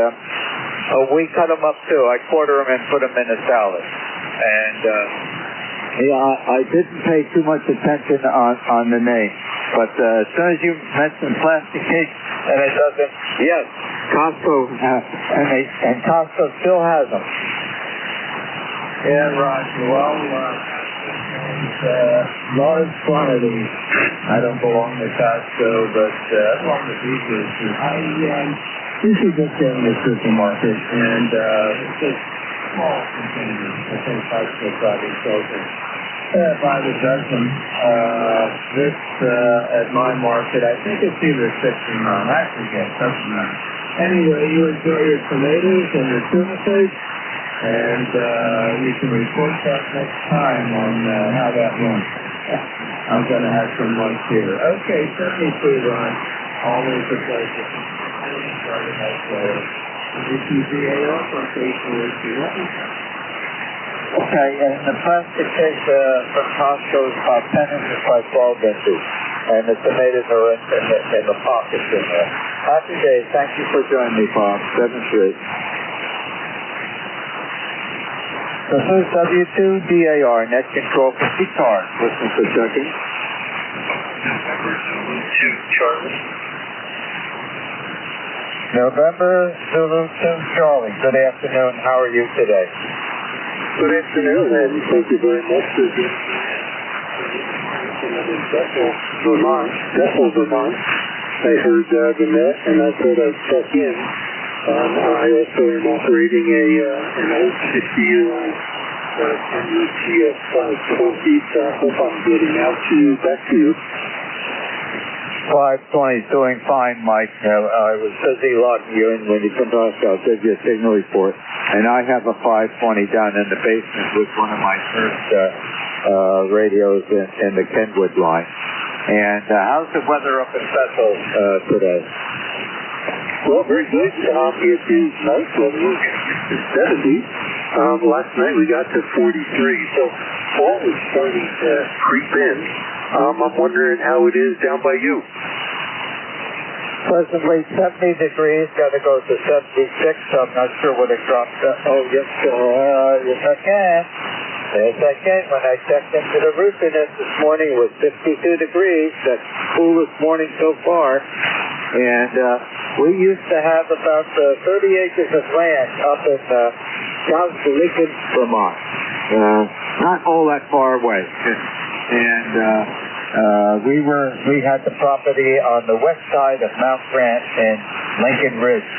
[SPEAKER 17] we cut them up too. I quarter them and put them in a salad. And I didn't pay too much attention on the name. But as soon as you mentioned plastic case and it doesn't, yes, Costco, and Costco still has them.
[SPEAKER 10] Yeah, Roger. Well, large quantities. I don't belong to Costco, but I belong to Beaches. I usually just get in the supermarket, and it's just small containers. I think Costco probably sells it by the dozen. This, at my market, I think it's either 6 or 9. I forget, doesn't matter. Anyway, you enjoy your tomatoes and your tuna fish. And you can report that next time on how that went. I'm going to have some lunch here. Okay, certainly food, Ron. Always a pleasure. Very nice weather. WTZAO from K3AC.
[SPEAKER 17] Okay, and the plastic case from Costco is about 10 inches by 12 inches.
[SPEAKER 4] and the tomatoes are in the pockets in there. Happy days. Thank you for joining me, Bob. 7-3. This is W2DAR, net control for ECARS. Listen for a second. November Zulu 2 Charlie. Good afternoon. How are you today?
[SPEAKER 7] Good afternoon, and thank you very much for Vermont. Bethel, Vermont. I heard the net, and I thought I'd check in. I also am operating an old 60-year-old NJ2US 520, so I hope I'm getting out to you, back to you.
[SPEAKER 4] 520 is doing fine, Mike. I was busy logging you in when you come to us. I'll give you a signal report. And I have a 520 down in the basement with one of my first radios in the Kenwood line. And how's the weather up in Bethel today?
[SPEAKER 7] Well, very good. It is nice weather. It's 70. Last night we got to 43, so fall is starting to creep in. I'm wondering how it is down by you.
[SPEAKER 4] Presently 70 degrees, got to go to 76, so I'm not sure what it dropped to. Oh, yes, yes I can. Yes, I can. When I checked into the roof unit this morning, it was 52 degrees. That's the coolest morning so far. And we used to have about 30 acres of land up in South Lincoln, Vermont. Not all that far away. And we had the property on the west side of Mount Grant and Lincoln Ridge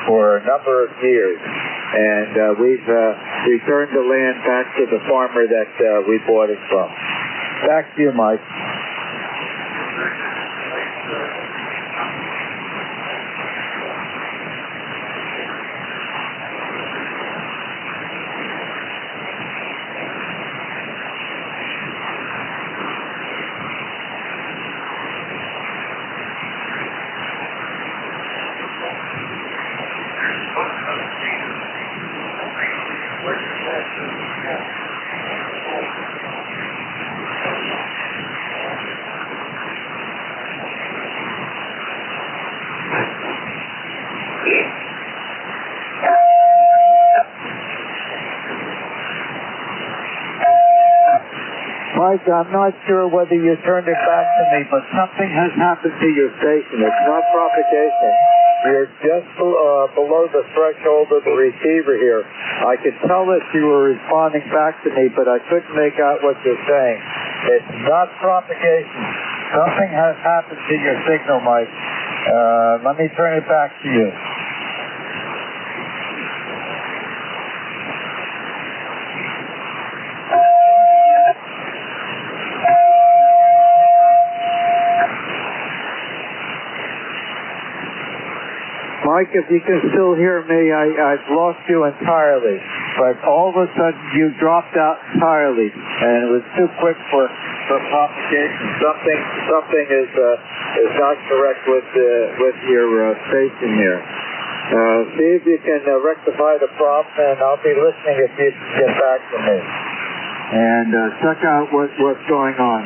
[SPEAKER 4] for a number of years. And we've returned the land back to the farmer that we bought it from. Back to you, Mike. Mike, I'm not sure whether you turned it back to me, but something has happened to your station. It's not propagation. You're just below the threshold of the receiver here. I could tell that you were responding back to me, but I couldn't make out what you're saying. It's not propagation. Something has happened to your signal, Mike. Let me turn it back to you. Mike, if you can still hear me, I've lost you entirely. But all of a sudden, you dropped out entirely, and it was too quick for propagation. Something is not correct with your station here. See if you can rectify the problem, and I'll be listening if you can get back to me. And check out what's going on.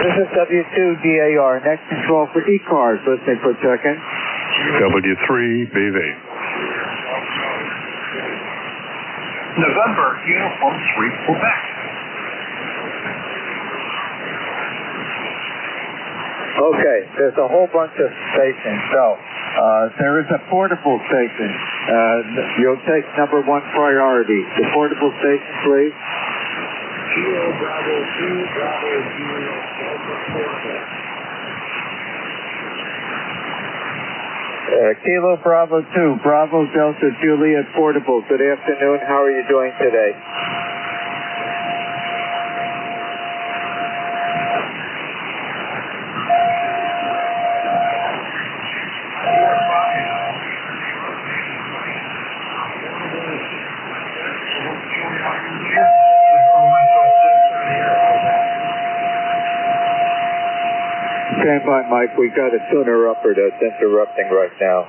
[SPEAKER 4] This is W2DAR, next control for ECARS, listening for check-in.
[SPEAKER 16] W3, BV.
[SPEAKER 2] November, Uniform 3, Quebec.
[SPEAKER 4] Okay, there's a whole bunch of stations. So, there is a portable station. You'll take number 1 priority. The portable station, please.
[SPEAKER 7] Kilo Bravo 2, Bravo 0, Delta portable.
[SPEAKER 4] Kilo Bravo 2, Bravo Delta Juliet Portable. Good afternoon. How are you doing today? Stand by, Mike. We got a tuner-upper that's interrupting right now.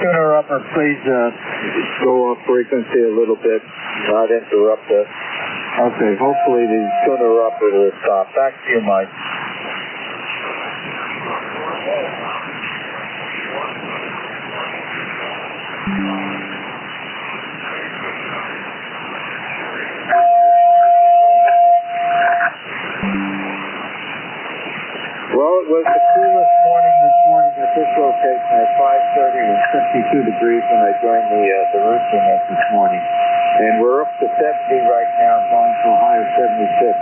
[SPEAKER 4] tuner upper, please go off frequency a little bit, not interrupt us. Okay, hopefully the tuner upper will stop. Back to you, Mike. Well, it was the coolest morning this morning at this location at 5:30. It was 52 degrees when I joined the roof unit this morning. And we're up to 70 right now, going to a high of 76.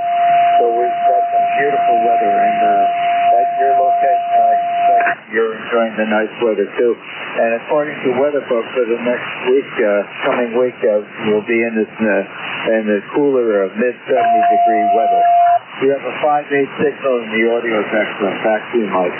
[SPEAKER 4] So we've got some beautiful weather. And at your location, I expect you're enjoying the nice weather too. And according to weather folks, for the next week, coming week, we'll be in the cooler mid-70 degree weather. We have a 5.8 signal and the audio is excellent. Back to you, Mike.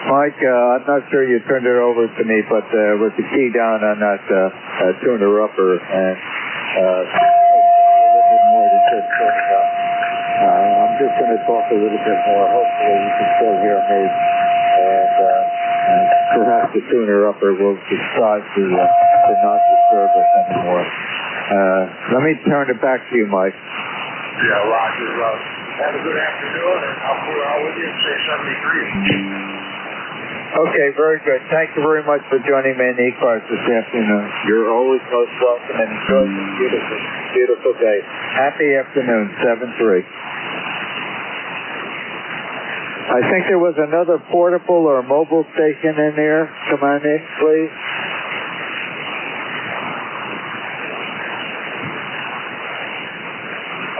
[SPEAKER 4] Mike, I'm not sure you turned it over to me, but with the key down on that tuner upper and a little bit more than just turning up. I'm just going to talk a little bit more. Hopefully you can still hear me. And perhaps the tuner upper will decide to not disturb us anymore. Let me turn it back to you, Mike.
[SPEAKER 7] Yeah, Roger. Have a good afternoon, and I'll with you and say 73.
[SPEAKER 4] Okay, very good. Thank you very much for joining me in ECARS this afternoon. You're always most welcome and enjoy this beautiful, beautiful day. Happy afternoon, 7-3. I think there was another portable or mobile station in there. Come on in, please.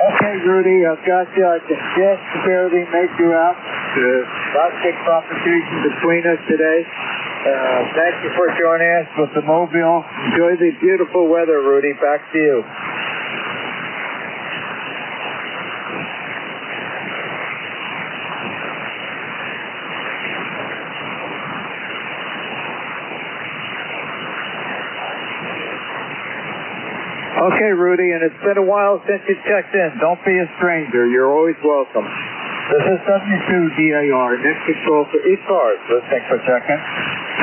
[SPEAKER 4] Okay, Rudy, I've got you. I can just barely make you out. Not big competition between us today. Thank you for joining us with the mobile. Enjoy the beautiful weather, Rudy. Back to you. Okay, Rudy, and it's been a while since you checked in. Don't be a stranger. You're always welcome. This is W2DAR, next control for ECARS. Listening for checking.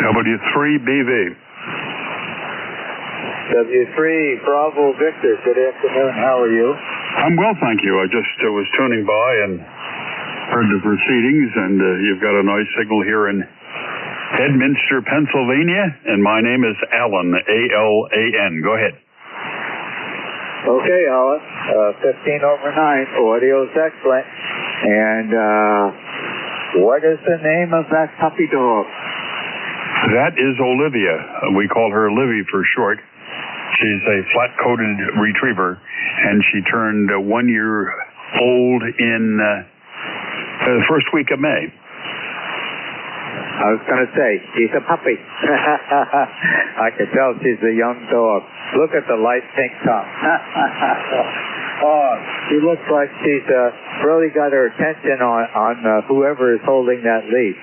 [SPEAKER 16] W3BV.
[SPEAKER 4] W3 Bravo Victor. Good afternoon. How are you?
[SPEAKER 16] I'm well, thank you. I just was tuning by and heard the proceedings, and you've got a nice signal here in Bedminster, Pennsylvania, and my name is Alan, A-L-A-N. Go ahead.
[SPEAKER 4] Okay, Alan. 15 over 9. Audio's excellent. And what is the name of that puppy dog?
[SPEAKER 16] That is Olivia. We call her Livy for short. She's a flat-coated retriever, and she turned 1 year old in the first week of May.
[SPEAKER 4] I was going to say, she's a puppy. I can tell she's a young dog. Look at the light pink top. Oh, she looks like she's really got her attention on whoever is holding that leash.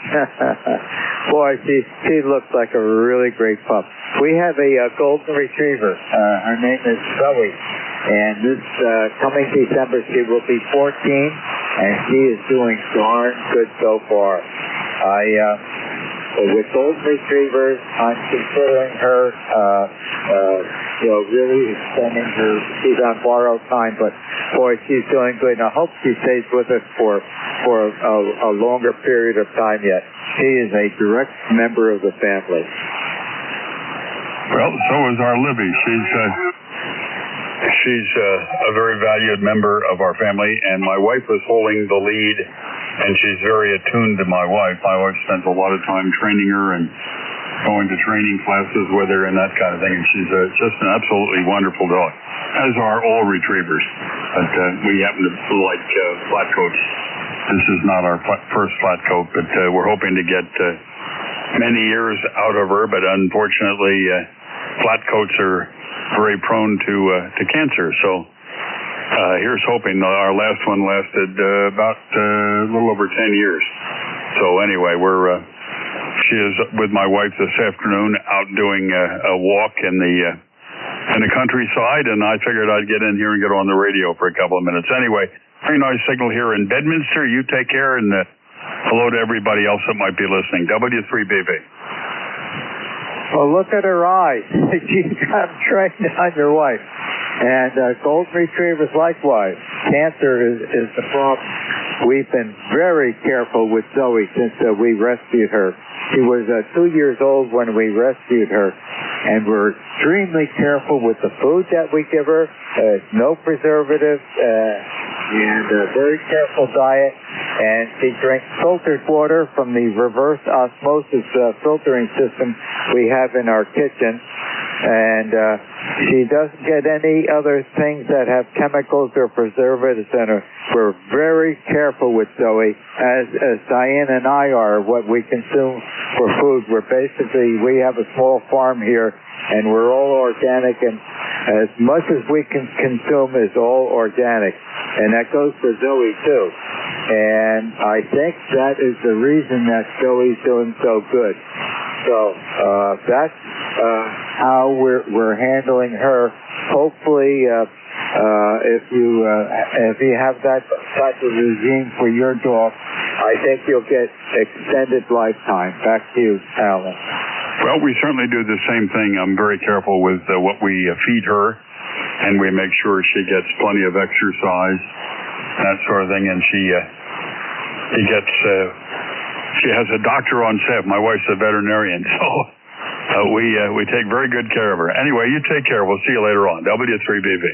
[SPEAKER 4] Boy, she looks like a really great pup. We have a golden retriever. Her name is Zoe. And this coming December, she will be 14, and she is doing darn good so far. With golden retrievers, I'm considering her, really extending her. She's on borrowed time, but boy, she's doing good. And I hope she stays with us for a longer period of time yet. She is a direct member of the family.
[SPEAKER 16] Well, so is our Libby. She's a very valued member of our family, and my wife was holding the lead, and she's very attuned to my wife. My wife spends a lot of time training her and going to training classes with her and that kind of thing, and she's just an absolutely wonderful dog, as are all retrievers. But we happen to like flat coats. This is not our first flat coat, but we're hoping to get many years out of her, but unfortunately flat coats are very prone to cancer, so
[SPEAKER 11] here's hoping. Our last one lasted about a little over 10 years. So anyway, she is with my wife this afternoon out doing a walk in the countryside, and I figured I'd get in here and get on the radio for a couple of minutes. Anyway, very nice signal here in Bedminster. You take care, and hello to everybody else that might be listening. W3BB.
[SPEAKER 18] Well, look at her eyes. She's got trained on your wife. And golden retrievers likewise. Cancer is the problem. We've been very careful with Zoe since we rescued her. She was 2 years old when we rescued her. And we're extremely careful with the food that we give her. No preservatives. And a very careful diet. And she drinks filtered water from the reverse osmosis filtering system we have in our kitchen. And she doesn't get any other things that have chemicals or preservatives in her. We're very careful with Zoe, as Diane and I are, what we consume for food. We have a small farm here, and we're all organic, and as much as we can consume is all organic. And that goes for Zoe, too. And I think that is the reason that Zoe's doing so good. So that's how we're handling her. Hopefully, if you have that type of regime for your dog, I think you'll get extended lifetime. Back to you, Alan.
[SPEAKER 11] Well, we certainly do the same thing. I'm very careful with what we feed her, and we make sure she gets plenty of exercise, that sort of thing, and she has a doctor on staff. My wife's a veterinarian, so we take very good care of her. Anyway, you take care. We'll see you later on. W3BB.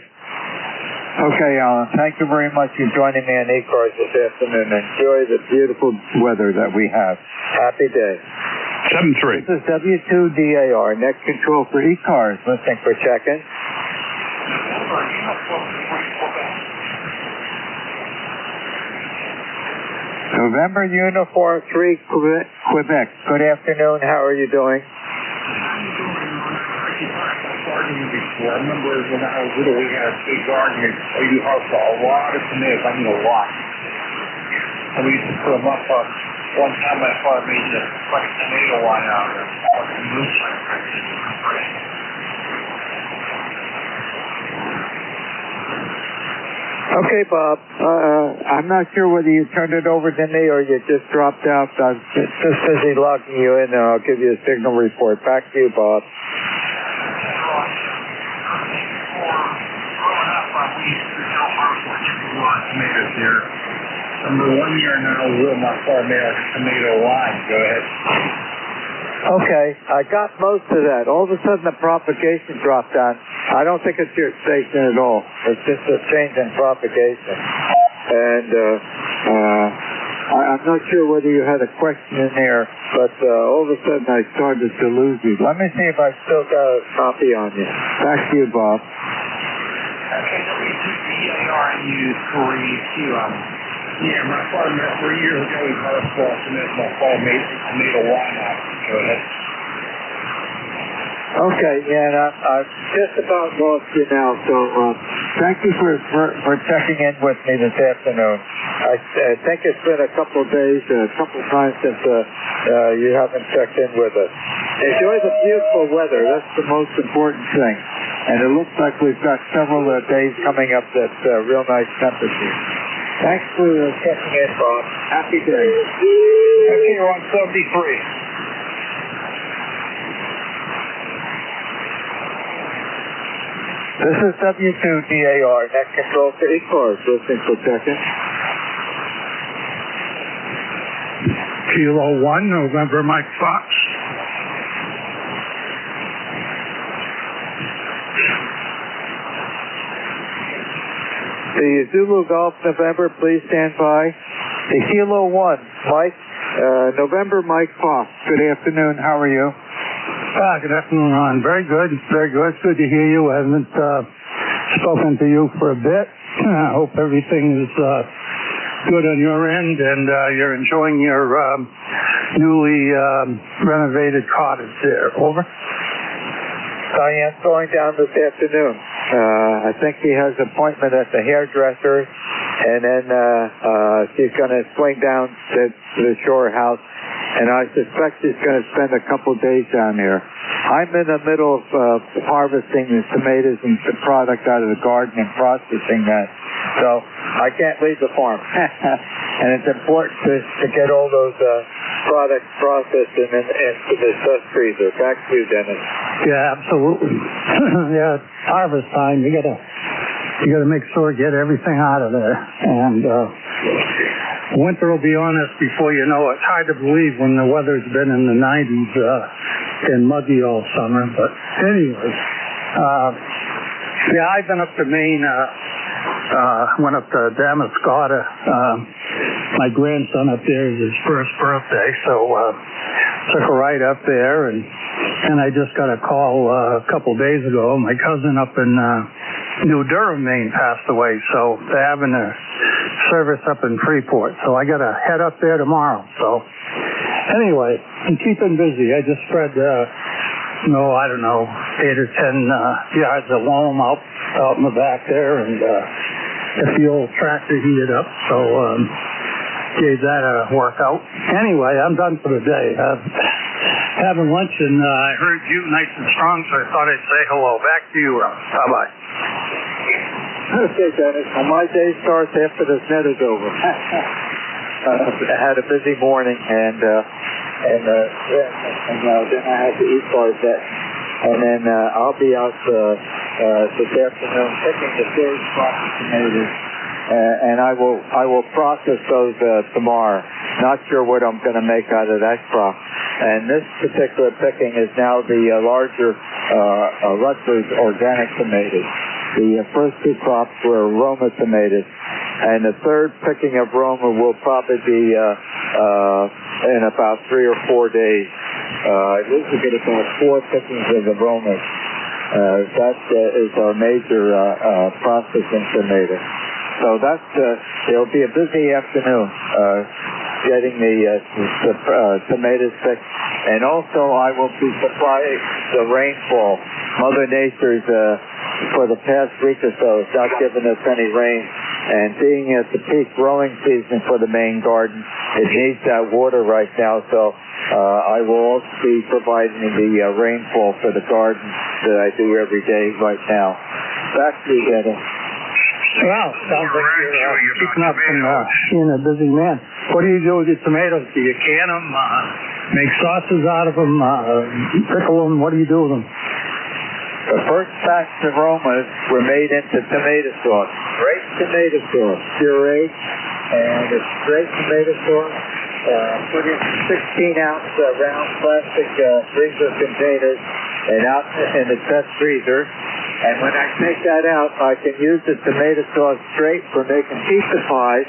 [SPEAKER 18] Okay, Alan. Thank you very much for joining me on ECARS this afternoon. Enjoy the beautiful weather that we have. Happy day.
[SPEAKER 11] 7-3.
[SPEAKER 18] This is W2DAR, net control for ECARS. Listening for check-in. November Uniform 3, Quebec. Good afternoon. How are you doing?
[SPEAKER 10] I remember when I was little, we had a big garden here. We used to a lot of tomatoes. I mean, a lot. And we used to put them up. One time my father made a fucking tomato wine out of it.
[SPEAKER 18] Okay, Bob. I'm not sure whether you turned it over to me or you just dropped out. I'm just busy logging you in, and I'll give you a signal report. Back to you, Bob.
[SPEAKER 10] Tomatoes here. Number 1 year now, we'll not far made a tomato wine. Go ahead.
[SPEAKER 18] Okay, I got most of that. All of a sudden, the propagation dropped down. I don't think it's your station at all. It's just a change in propagation. And I'm not sure whether you had a question in there, but all of a sudden I started to lose you. Let me see if I still got a copy on you. Back to you, Bob.
[SPEAKER 10] Okay, W2DARNU3Q. Yeah, my father, 3 years ago, he bought a sauce, and that's my father made tomato wine out. Go ahead.
[SPEAKER 18] Okay, yeah, and I've just about lost you now, so thank you for checking in with me this afternoon. I think it's been a couple of days, a couple of times since you haven't checked in with us. Enjoy the beautiful weather. That's the most important thing. And it looks like we've got several days coming up that's real nice temperature. Thanks for checking in, Bob. Happy day. Okay, you're on 73. This is W2DAR, net control for ECARS, listening for check-in.
[SPEAKER 11] Kilo 1, November, Mike Fox.
[SPEAKER 18] The Zulu Golf November, please stand by. The Kilo 1, Mike, November, Mike Fox. Good afternoon, how are you?
[SPEAKER 19] Good afternoon, Ron. Very good, very good. It's good to hear you. I haven't spoken to you for a bit. I hope everything is good on your end and you're enjoying your newly renovated cottage there. Over.
[SPEAKER 18] Diane's going down this afternoon. I think he has an appointment at the hairdresser, and then she's going to swing down to the shore house, and I suspect she's going to spend a couple days down there. I'm in the middle of harvesting the tomatoes and the product out of the garden and processing that, so I can't leave the farm. And it's important to get all those products processed and into the dust freezer. Back to you, Dennis.
[SPEAKER 19] Yeah, absolutely. Yeah, it's harvest time. You gotta make sure to get everything out of there. And winter will be on us before you know it. It's hard to believe when the weather's been in the 90s and muggy all summer. But anyway, yeah, I've been up to Maine. Went up to Damariscotta. My grandson up there is his first birthday, so took a ride up there, and I just got a call a couple days ago. My cousin up in New Durham, Maine, passed away, so they're having a service up in Freeport, so I got to head up there tomorrow. So anyway, I'm keeping busy. I just spread, I don't know, 8 or 10 yards of loam out in the back there, and the old tractor heated up, so gave that a workout. Anyway, I'm done for the day. Having lunch, and I heard you nice and strong, so I thought I'd say hello. Back to you, Rob. Bye-bye.
[SPEAKER 18] Okay, Dennis. Well, my day starts after this net is over. I had a busy morning, and then I had the ECARS set. And then I'll be out this afternoon picking the third crop of tomatoes, and I will process those tomorrow. Not sure what I'm going to make out of that crop. And this particular picking is now the larger Rutgers organic tomatoes. The first two crops were Roma tomatoes, and the third picking of Roma will probably be in about 3 or 4 days. This will get about 4 pickings of the Romas. That is our major processing tomato. So it'll be a busy afternoon getting the tomatoes picked. And also I will be supplying the rainfall. Mother Nature's for the past week or so has not given us any rain. And being at the peak growing season for the Maine garden, it needs that water right now. So I will also be providing the rainfall for the garden that I do every day right now. Back to you, Dennis.
[SPEAKER 19] Well, sounds like you're keeping up and being a busy man. What do you do with your tomatoes? Do you can them, make sauces out of them, pickle them? What do you do with them?
[SPEAKER 18] The first batch of Romas were made into tomato sauce. Great tomato sauce, puree, and a straight tomato sauce. Put in 16-ounce round plastic freezer containers and out in the test freezer. And when I take that out, I can use the tomato sauce straight for making pizza pies,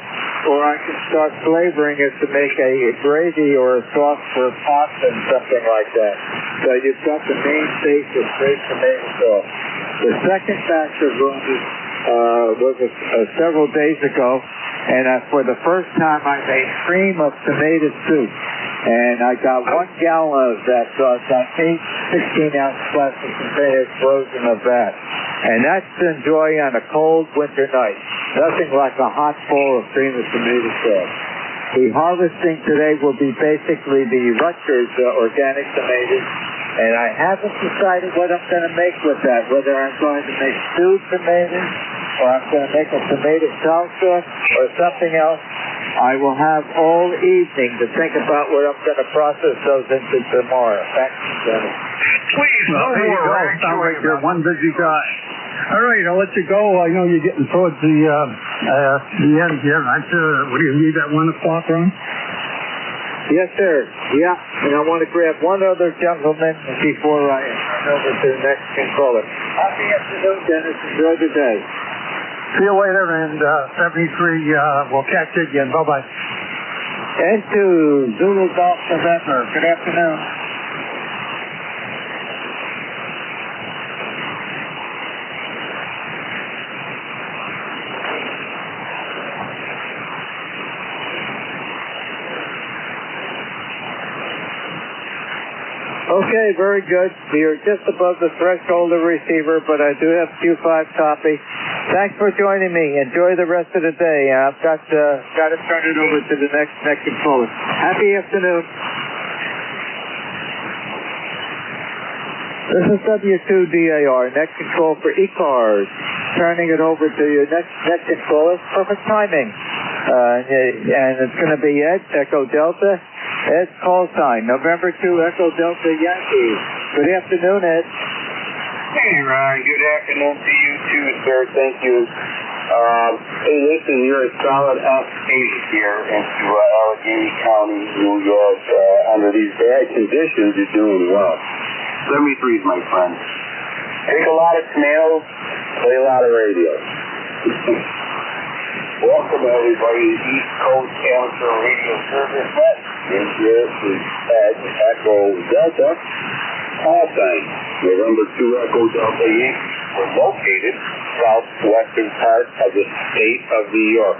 [SPEAKER 18] or I can start flavoring it to make a gravy or a sauce for pasta and something like that. So you've got the main base of straight tomato sauce. The second batch of Romas was several days ago, and for the first time I made cream of tomato soup. And I got 1 gallon of that sauce. I made 16-ounce plastic containers frozen of that. And that's to enjoy on a cold winter night. Nothing like a hot bowl of cream of tomato sauce. The harvesting today will be basically the Rutgers organic tomatoes. And I haven't decided what I'm going to make with that, whether I'm going to make stewed tomatoes, or I'm going to make a tomato salsa, or something else. I will have all evening to think about what I'm going to process those into tomorrow. Thank you, Dennis.
[SPEAKER 16] Please,
[SPEAKER 19] no more. Sounds like you're one busy guy. All right, I'll let you go. I know you're getting towards the end here. What do you need at 1 o'clock, Ron?
[SPEAKER 18] Yes, sir. Yeah, and I want to grab one other gentleman before I turn over to the next caller. Happy afternoon, Dennis. Enjoy the day.
[SPEAKER 19] See you later, and 73, we'll catch you again. Bye-bye.
[SPEAKER 18] N2 Zulu Golf November. Good afternoon. Okay, very good. You're just above the threshold of receiver, but I do have Q5 copy. Thanks for joining me. Enjoy the rest of the day. I've got to turn it over to the next controller. Happy afternoon. This is W2DAR, next control for ECARS. Turning it over to your next controller. Perfect timing. And it's going to be Ed, Echo Delta. Ed's call sign, November 2, Echo Delta Yankee. Good afternoon, Ed.
[SPEAKER 3] Hey, Ron. Good afternoon to you, too, sir. Thank you. Hey, listen, you're a solid F8 here into Allegheny County, New York. Under these bad conditions, you're doing well. 73s, my friend. Take a lot of tomatoes, play a lot of radio. Welcome, everybody, to East Coast Amateur Radio Service Net. And here is Ed, Echo Delta. Call sign, November 2, Echo Delta Yankee. We're located southwestern part of the state of New York,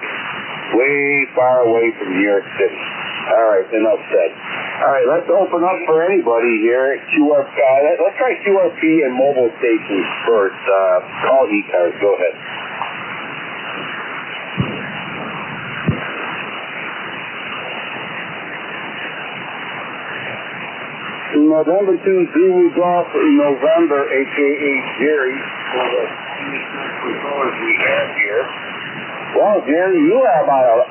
[SPEAKER 3] way far away from New York City. All right, enough said. All right, let's open up for anybody here at QRP. Let's try QRP and mobile stations first. Call ECARS. Go ahead. November 2, Zulu Golf, November, a.k.a. Jerry, for the controllers we have here. Well, Jerry, you are about an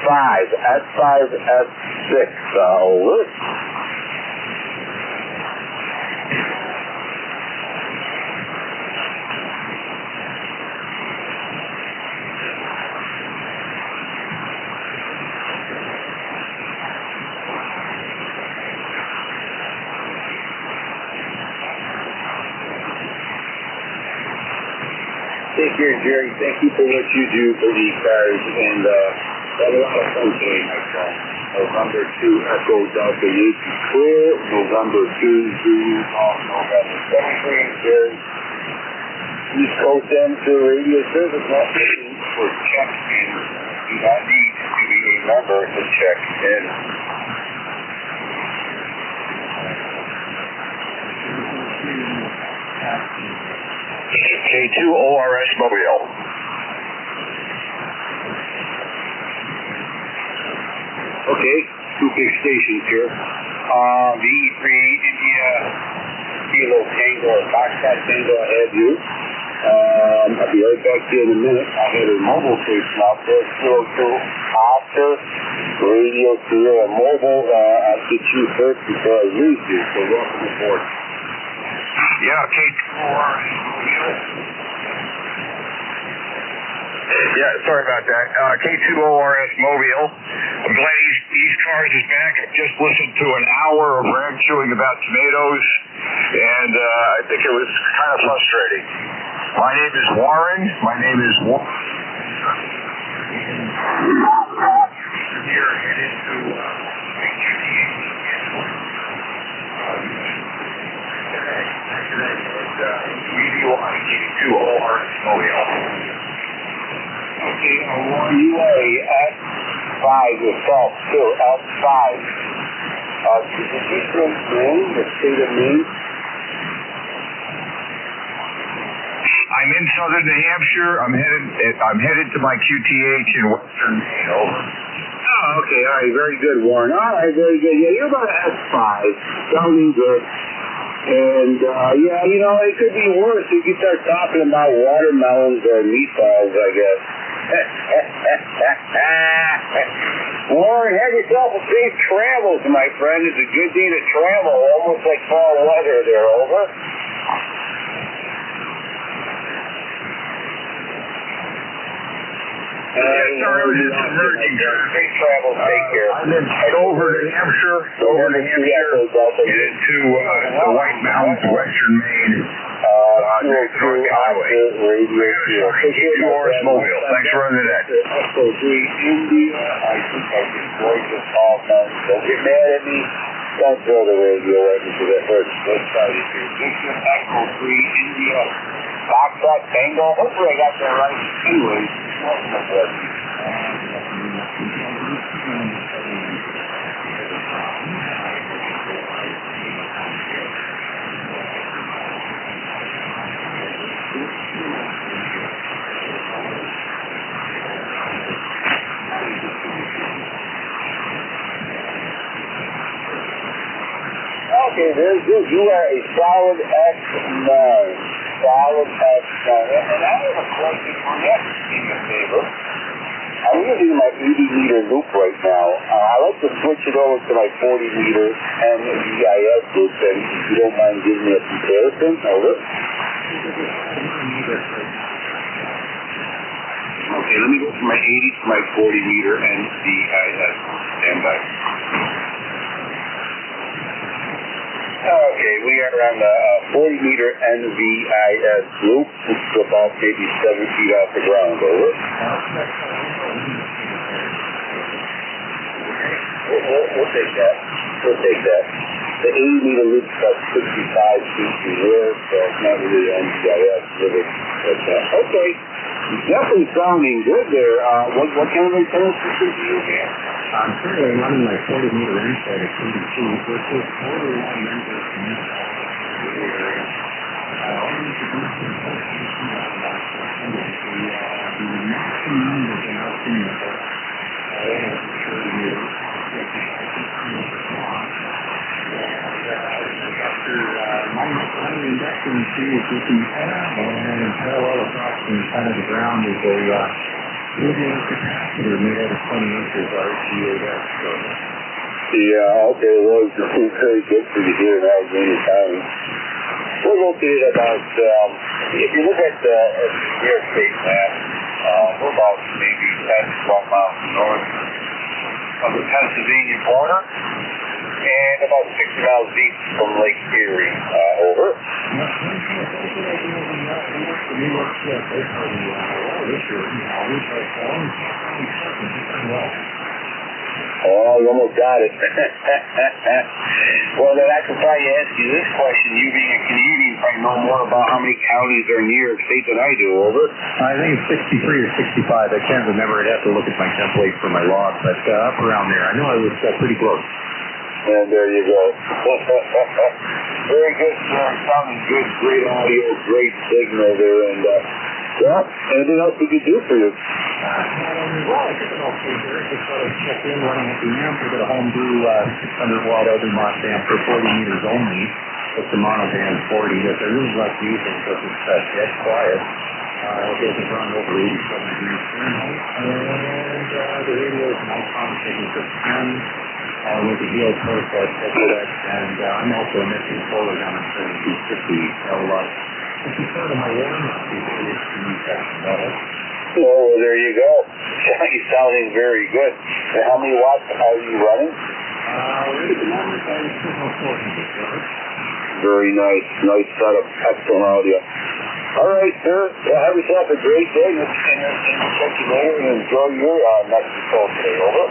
[SPEAKER 3] S5, S6. Over. Take care, Jerry. Thank you for what you do for these cars, and had a lot of fun today, my friend. November 2, Echo Delta Yankee clear. November 2, Zulu Golf, November 7, Jerry. East Coast Amateur Radio Service, not for check-in. You do not need to be a member to check in.
[SPEAKER 2] K2ORS Mobile.
[SPEAKER 3] Okay, two big stations here. VE3 India Kilo Tango or Foxtrot Tango, I have you. I'll be right back to you in a minute. I have a mobile station out there, 02 Oscar Radio Sierra Mobile. I'll get you first before I lose you, so welcome aboard.
[SPEAKER 2] Yeah, K2ORS. Yeah, sorry about that. K2ORS Mobile. I'm glad ECARS is back. I just listened to an hour of Rag chewing about tomatoes, and I think it was kind of frustrating. My name is Warren. Here, headed to K2ORS Mobile.
[SPEAKER 3] Okay, you are a S5 yourself, too, S5. Did you say Maine, the state of Maine?
[SPEAKER 2] I'm in southern New Hampshire. I'm headed to my QTH in western Maine. Over.
[SPEAKER 3] Oh, okay, all right, very good, Warren. All right, very good. Yeah, you're about an S5. Sounding good. And, yeah, you know, it could be worse. You could start talking about watermelons or meatballs, I guess. Warren, have yourself a safe travels, my friend. It's a good day to travel, almost like fall weather there, over.
[SPEAKER 2] Sorry, I was just emerging.
[SPEAKER 3] Safe travels, take care.
[SPEAKER 2] I'm in Dover, New Hampshire, and into the White Mountains, western Maine. Next to North Highway. K2ORS Mobile. Thanks for running that.
[SPEAKER 3] Echo 3 India. I think I can voice this all time. Don't get mad at me. Don't throw the radio right into the first. Let's try this here. This is Echo 3 India. Foxtrot Tango. Hopefully I got that right. Anyways, welcome aboard. Okay, very good. You are a solid X9. Solid X9. And I have a question for you. Do me a favor. I'm using my 80-meter loop right now. I like to switch it over to my 40-meter NJIS loop, and if you don't mind giving me a comparison, over. Okay, let me go from my 80 to my 40-meter NJIS. Stand by. Okay, we are on the 40-meter NVIS loop, which is about maybe 7 feet off the ground, over. We'll take that. We'll take that. The 80-meter loop is about 65 feet through there, so it's not really NVIS really. Okay, definitely sounding good there. What kind of antenna system do you have?
[SPEAKER 10] I'm currently running my 40-meter inside at 32, which is borderline members from this area. All these are the maximum numbers in our field. I am sure you after my induction series with the and parallel across from kind of the ground is a medium capacitor made out of 20 inches RCAS.
[SPEAKER 3] Yeah, okay, well, it's very good for you here in Allegheny County. We're located about, if you look at the airspace map, we're about maybe 10 to 12 miles north of the Pennsylvania border and about 60 miles east from Lake Erie. Over. Oh, you almost got it. Well, then I can probably ask you this question. You being a Canadian probably know more about how many counties are in New York State than I do, over.
[SPEAKER 10] I think it's 63 or 65. I can't remember. I'd have to look at my template for my log, but up around there. I know I was pretty close.
[SPEAKER 3] And there you go. Very good, sir. Sounding good. Great audio, great signal there. And, well, anything else we could do for you?
[SPEAKER 10] Well, I think I'm okay there. Just sort of check in running at the amp. We've got a home brew 600-watt Eldermont amp for 40 meters only. It's the monoband 40 that I really like using because it's dead quiet. It doesn't run over 87 degrees Fahrenheit. And the radio is an Icon Signature 10 with the EO process and I'm also emitting solar down at 7250 LUT. This is part of my warm-up before this section level.
[SPEAKER 3] Oh, there you go. You're sounding very good. And how many watts are you running?
[SPEAKER 10] Right at the moment, I'm still 400.
[SPEAKER 3] Very nice. Nice setup. Excellent audio. All right, sir. Well, have yourself a great day. And check you later and enjoy your Mexico today. Over.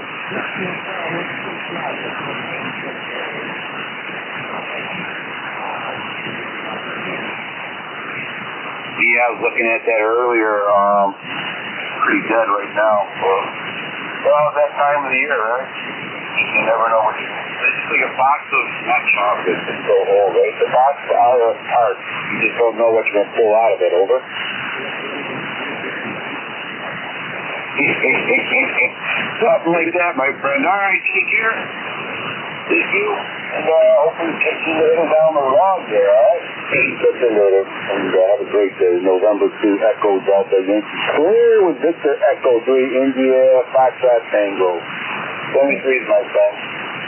[SPEAKER 3] Yeah, I was looking at that earlier. Pretty dead right now. Well, that time of the year, right? You never know what it's just like a box of, not chocolates, it's so old, right? It's a box out of parts. You just don't know what you're going to pull out of it, over. Something like that, my friend. All right, take care. Thank you. And hopefully catch you later down the road there, all right? Catch you later. And have a great day. November 2, Echo Delta Yankee. Clear with Victor Echo 3, India, Foxtrot Tango. 73 my friend.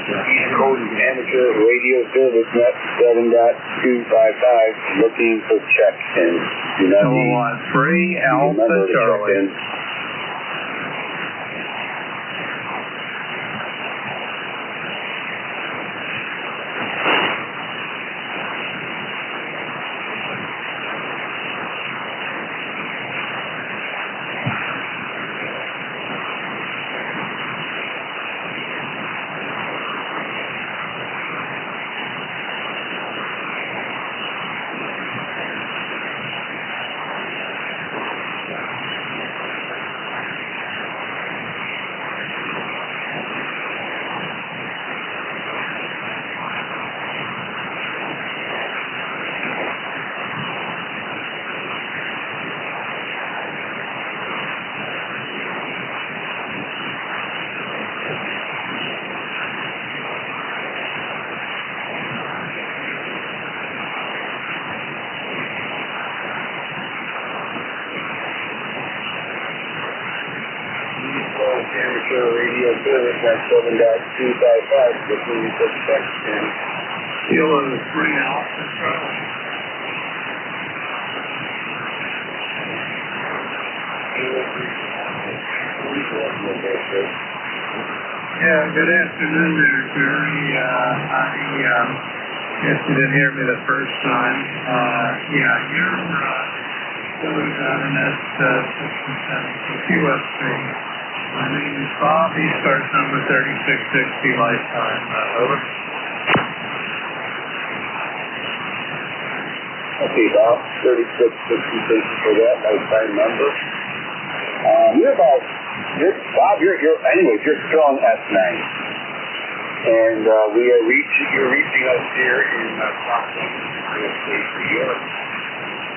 [SPEAKER 3] East Coast Amateur Radio Service Net 7.255. Looking for check-in. Do not need.
[SPEAKER 18] 3 Alpha Charlie.
[SPEAKER 3] at 7.255, between 6 and
[SPEAKER 10] Kilo 3 Alpha Charlie. Yeah, good afternoon there, Jerry. I guess you didn't hear me the first time. Yeah, you're going down in that 67 QSP. My name is Bob. He starts number 3660 lifetime. Over.
[SPEAKER 3] Okay, Bob, 3660, thank you for that, lifetime number. Bob, you're still on S9. And you're reaching us here in South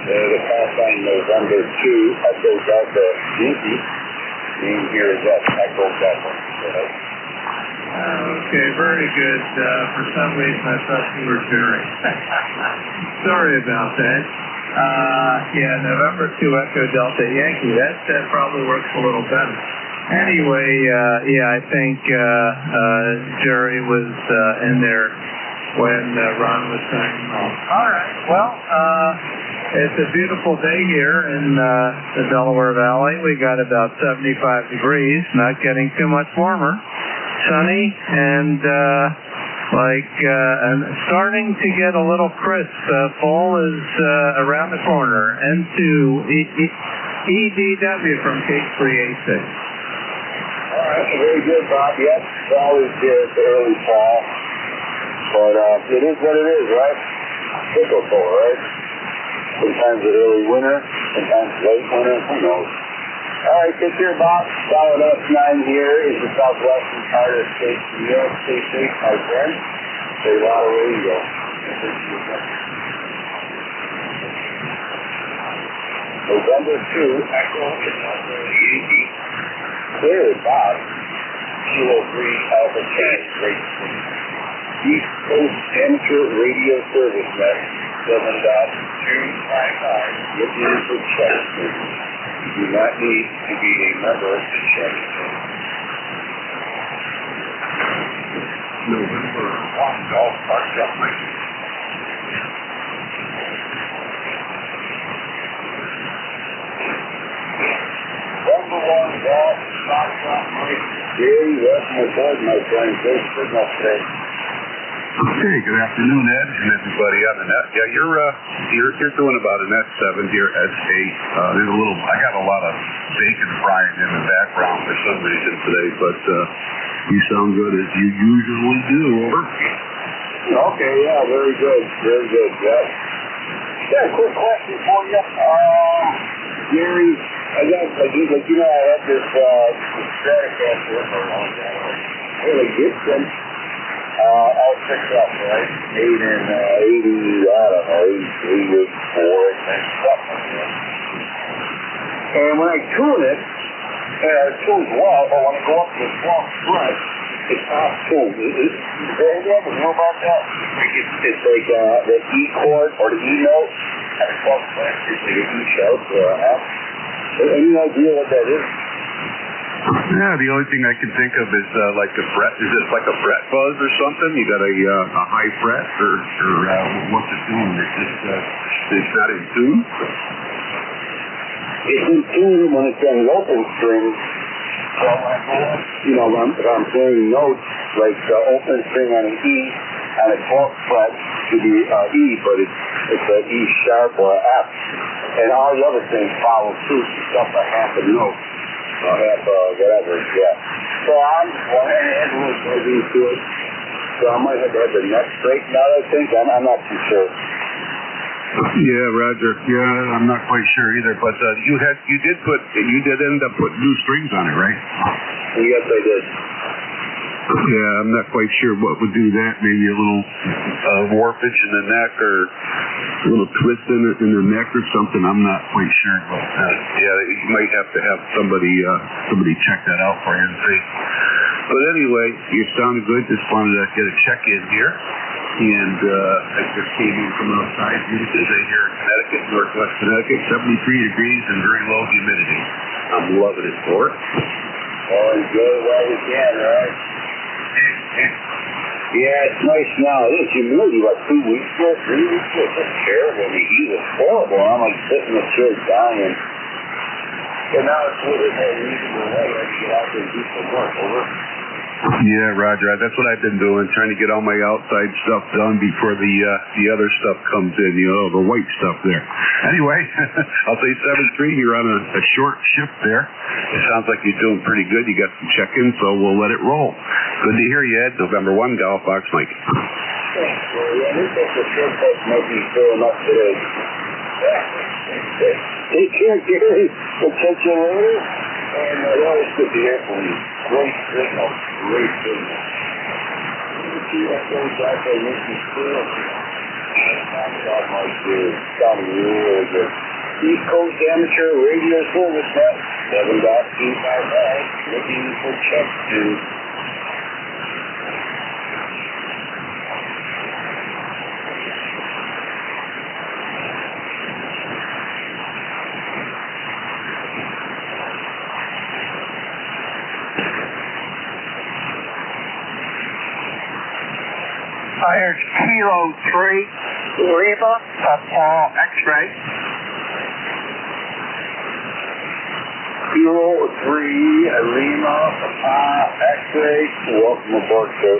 [SPEAKER 3] the pass line November 2, Echo Delta Yankee. Name here is Echo Delta.
[SPEAKER 10] Okay, very good. For some reason I thought you were Jerry. Sorry about that. Yeah, November 2 Echo Delta Yankee. That probably works a little better. Anyway, I think Jerry was in there when Ron was saying no. All right. Well, it's a beautiful day here in the Delaware Valley. We got about 75 degrees, not getting too much warmer. Sunny and starting to get a little crisp. Fall is around the corner. N2 EDW from K3A6.
[SPEAKER 3] All right, very good, Bob. Yes, fall is here. It's early fall. But it is what it is, right? Cyclical, right? Sometimes it's early winter, sometimes late winter, who knows? All right, take care, Bob. Solid S9 here is the southwestern part of the state. New York, stay safe, my friend. Stay a lot of radio. November 2, Echo Yankee. Clear, Bob. Kilo 3 Alpha Charlie, great. East Coast Amateur Radio Service Net, 7.255. Looking for check. You do not need to be a member to check. November 1, Golf Park Jumping. Number 1, Golf Park Jumping. Gary, welcome aboard, my friend. Thanks for enough today.
[SPEAKER 12] Okay, good afternoon, Ed, and everybody on the net. Yeah, you're doing about an S7 here, S8. There's I got a lot of bacon frying in the background for some reason today, but you sound good as you usually do. Over.
[SPEAKER 3] Okay, yeah, very good, yeah. Yeah, quick question for you. Gary, I had this Stratocaster for a long time. Really Gibson. L6F, right? Made in 83 or 84, something. And when I tune it, it tunes well, but when I go up to the 12th fret, it's off tuned. Is there any ever know about that? It's like the E chord or the E note at the 12th fret. It's like an E shout or an F. Any idea what that is?
[SPEAKER 12] Yeah, the only thing I can think of is like a fret. Is it like a fret buzz or something? You got a high fret or what's it doing? It's not in tune?
[SPEAKER 3] It's in tune when it's on the open string. So if I'm playing notes like the open string on an E on a 12th fret should be E, but it's an E sharp or an F. And all the other things follow suit, except for half a note. Half whatever, yeah. So I'm add a little fuzzy to it. So I might have to have the neck straightened out, I think. I'm not too sure.
[SPEAKER 12] Yeah, Roger. Yeah, I'm not quite sure either. But you did end up putting new strings on it, right?
[SPEAKER 3] Yes, I did.
[SPEAKER 12] Yeah, I'm not quite sure what would do that. Maybe a little warpage in the neck or a little twist in the neck or something. I'm not quite sure. But yeah, you might have to have somebody check that out for you and see. But anyway, you sounded good. Just wanted to get a check-in here. And I just came in from outside. Beautiful day here in Connecticut, Northwest Connecticut. 73 degrees and very low humidity. I'm loving it for it.
[SPEAKER 3] Well, enjoy it while you can, right? Yeah, it's nice now. This humidity, like 2 weeks ago, 3 weeks ago, it's terrible. The heat was horrible. I'm like sitting in the chair dying. And now it's a little bit more reasonable weather. I can get out there and do some work. Over.
[SPEAKER 12] Yeah, Roger. That's what I've been doing, trying to get all my outside stuff done before the other stuff comes in, the white stuff there. Anyway, I'll say 7-3. You're on a short shift there. It sounds like you're doing pretty good. You got some check-in, so we'll let it roll. Good to hear you, Ed. November 1, Golf Box Mike.
[SPEAKER 3] Thanks, Gary. I think that's the short box might be filling up today. Take care, Gary. We'll catch you later. And always good to hear from you. Great signal. Great signal. You see that goes back there making clear. That might be sounding really good. East Coast Amateur Radio Service Net, 7.255, looking for check-in.
[SPEAKER 9] Here's Kilo 3, Lima, X-ray.
[SPEAKER 3] Kilo 3, Lima, X-ray. Welcome aboard, sir.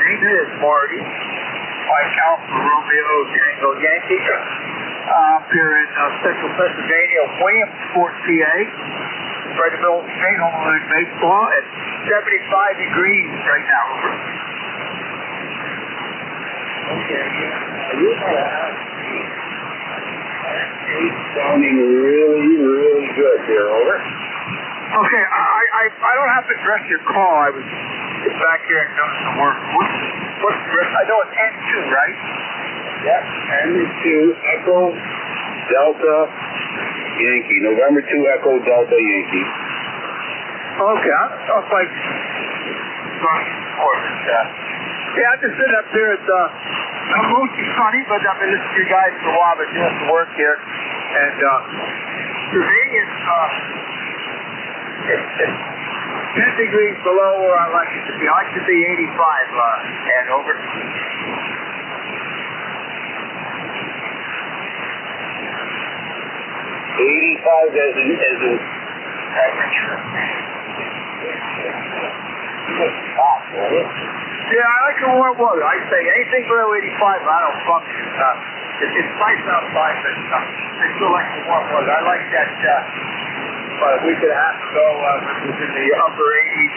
[SPEAKER 9] This is Marty. Mike Alpha Romeo Tango Yankee. I'm here in Central Pennsylvania, Williamsport, PA. Right in the middle of the state, home of baseball, at 75 degrees right now.
[SPEAKER 3] Okay, you're sounding really, really good here, over.
[SPEAKER 9] Okay, I don't have to address your call. I was back here and doing some work. What's the rest? I know it's N2, right?
[SPEAKER 3] Yep, N2, Echo, Delta, Yankee. November 2, Echo, Delta, Yankee.
[SPEAKER 9] Okay, I was like, yeah, I'm just sitting up here at I'm mostly sunny, but I've been listening to you guys for a while. I've been doing some work here, and today is 10 degrees below where I like it to be. I like to be 85, and over.
[SPEAKER 3] 85 as in temperature.
[SPEAKER 9] Yeah, I like the warm weather. I say anything below 85, I don't function. It's nice outside, but I still like the warm weather. I like that. About a week and a half ago, it was in the upper 80s.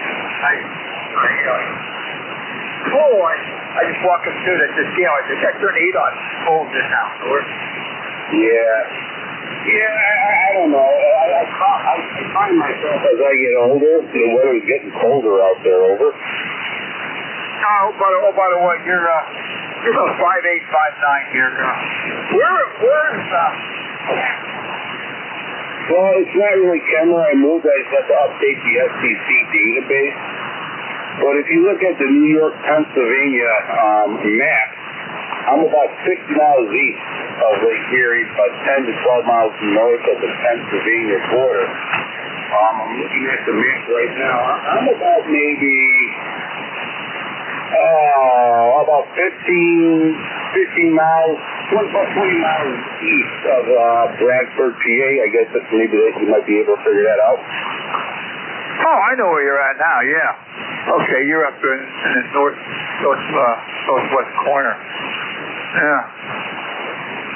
[SPEAKER 9] I just walked up to it and just, I turned the heat on. It's cold in this house.
[SPEAKER 3] Yeah, I don't know. I find myself as I get older, the weather's getting colder out there, over.
[SPEAKER 9] Oh, by the way, you're about 5'8", 5'9". You're where is
[SPEAKER 3] Well, it's not really camera. I moved. I just have to update the STC database. But if you look at the New York, Pennsylvania map, I'm about 60 miles east of Lake Erie, about 10 to 12 miles north of the Pennsylvania border. I'm looking at the map right now. I'm about maybe about 15 miles, 20 miles east of Bradford, PA. I guess that maybe you might be able to figure that out.
[SPEAKER 9] Oh, I know where you're at now, yeah. Okay, you're up in the northwest corner. Yeah.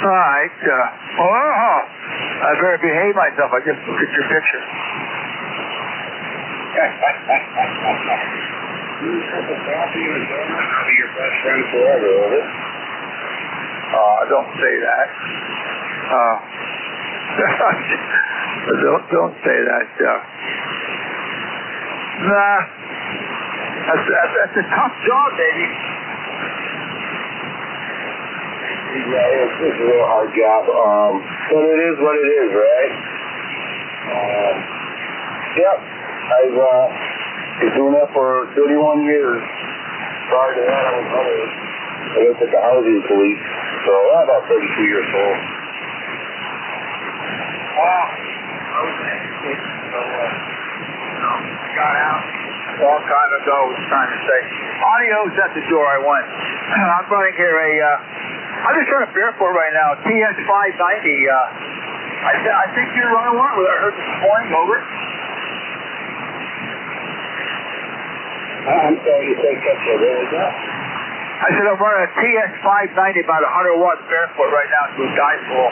[SPEAKER 9] All right. I better behave myself. I just looked at your picture.
[SPEAKER 3] I'll be your best friend forever, over.
[SPEAKER 9] Don't say that. Don't say that. Nah. That's a tough job, baby.
[SPEAKER 3] Yeah, it's a real hard job. But it is what it is, right? Yep. I've been doing that for 31 years. Prior to that, I worked at the housing police. So I'm about 32 years old.
[SPEAKER 9] Wow. Okay.
[SPEAKER 17] So, I got out a long time ago, was trying to say, audio's at the door, I went. I'm running here I'm just trying to barefoot right now, TS590. I think you're running one with I heard this morning, over.
[SPEAKER 3] I'm sorry you said catch it. Where was that?
[SPEAKER 17] I said I'm running a TS590 about 100 watts barefoot right now to a guide pool.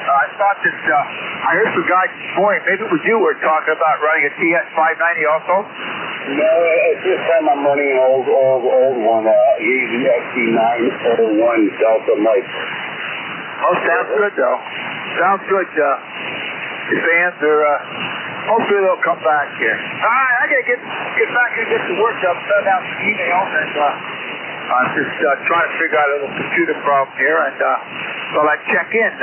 [SPEAKER 17] I thought that I heard some guys this morning, maybe it was you were talking about running a TS590 also?
[SPEAKER 3] No, at this time I'm running an old one, XC901 Delta Mike.
[SPEAKER 17] Oh, sounds good though. Sounds good. The fans are, hopefully they'll come back here. Alright, I gotta get back and get the work up, send out some emails, and I'm just trying to figure out a little computer problem here, and so I check in.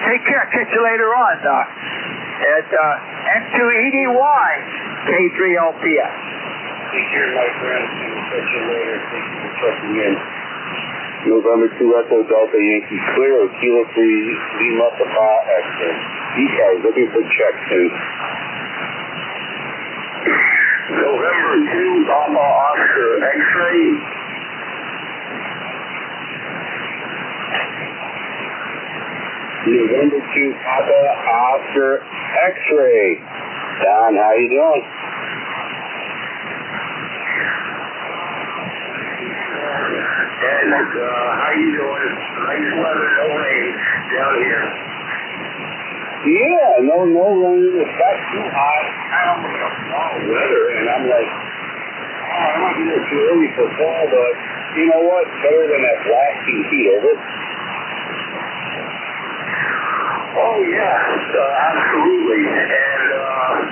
[SPEAKER 17] Take care, catch you later on at N2EDY K3LPS.
[SPEAKER 3] Take care, my friend, and catch you later. Thank you for checking in. November 2 Echo Delta Yankee Clear, Kilo 3 Lima Papa X-ray. ECARS looking for checks in. November 2 Papa Oscar X-ray. November 2 Papa Oscar X-ray. Don, how you doing? And how you doing? Nice weather, no rain down here. Yeah, no rain. It's not too hot. I don't like a fall weather, and I'm like, I might be a little too early for fall, but you know what? Better than that blasting heat, over. Oh yeah, absolutely. And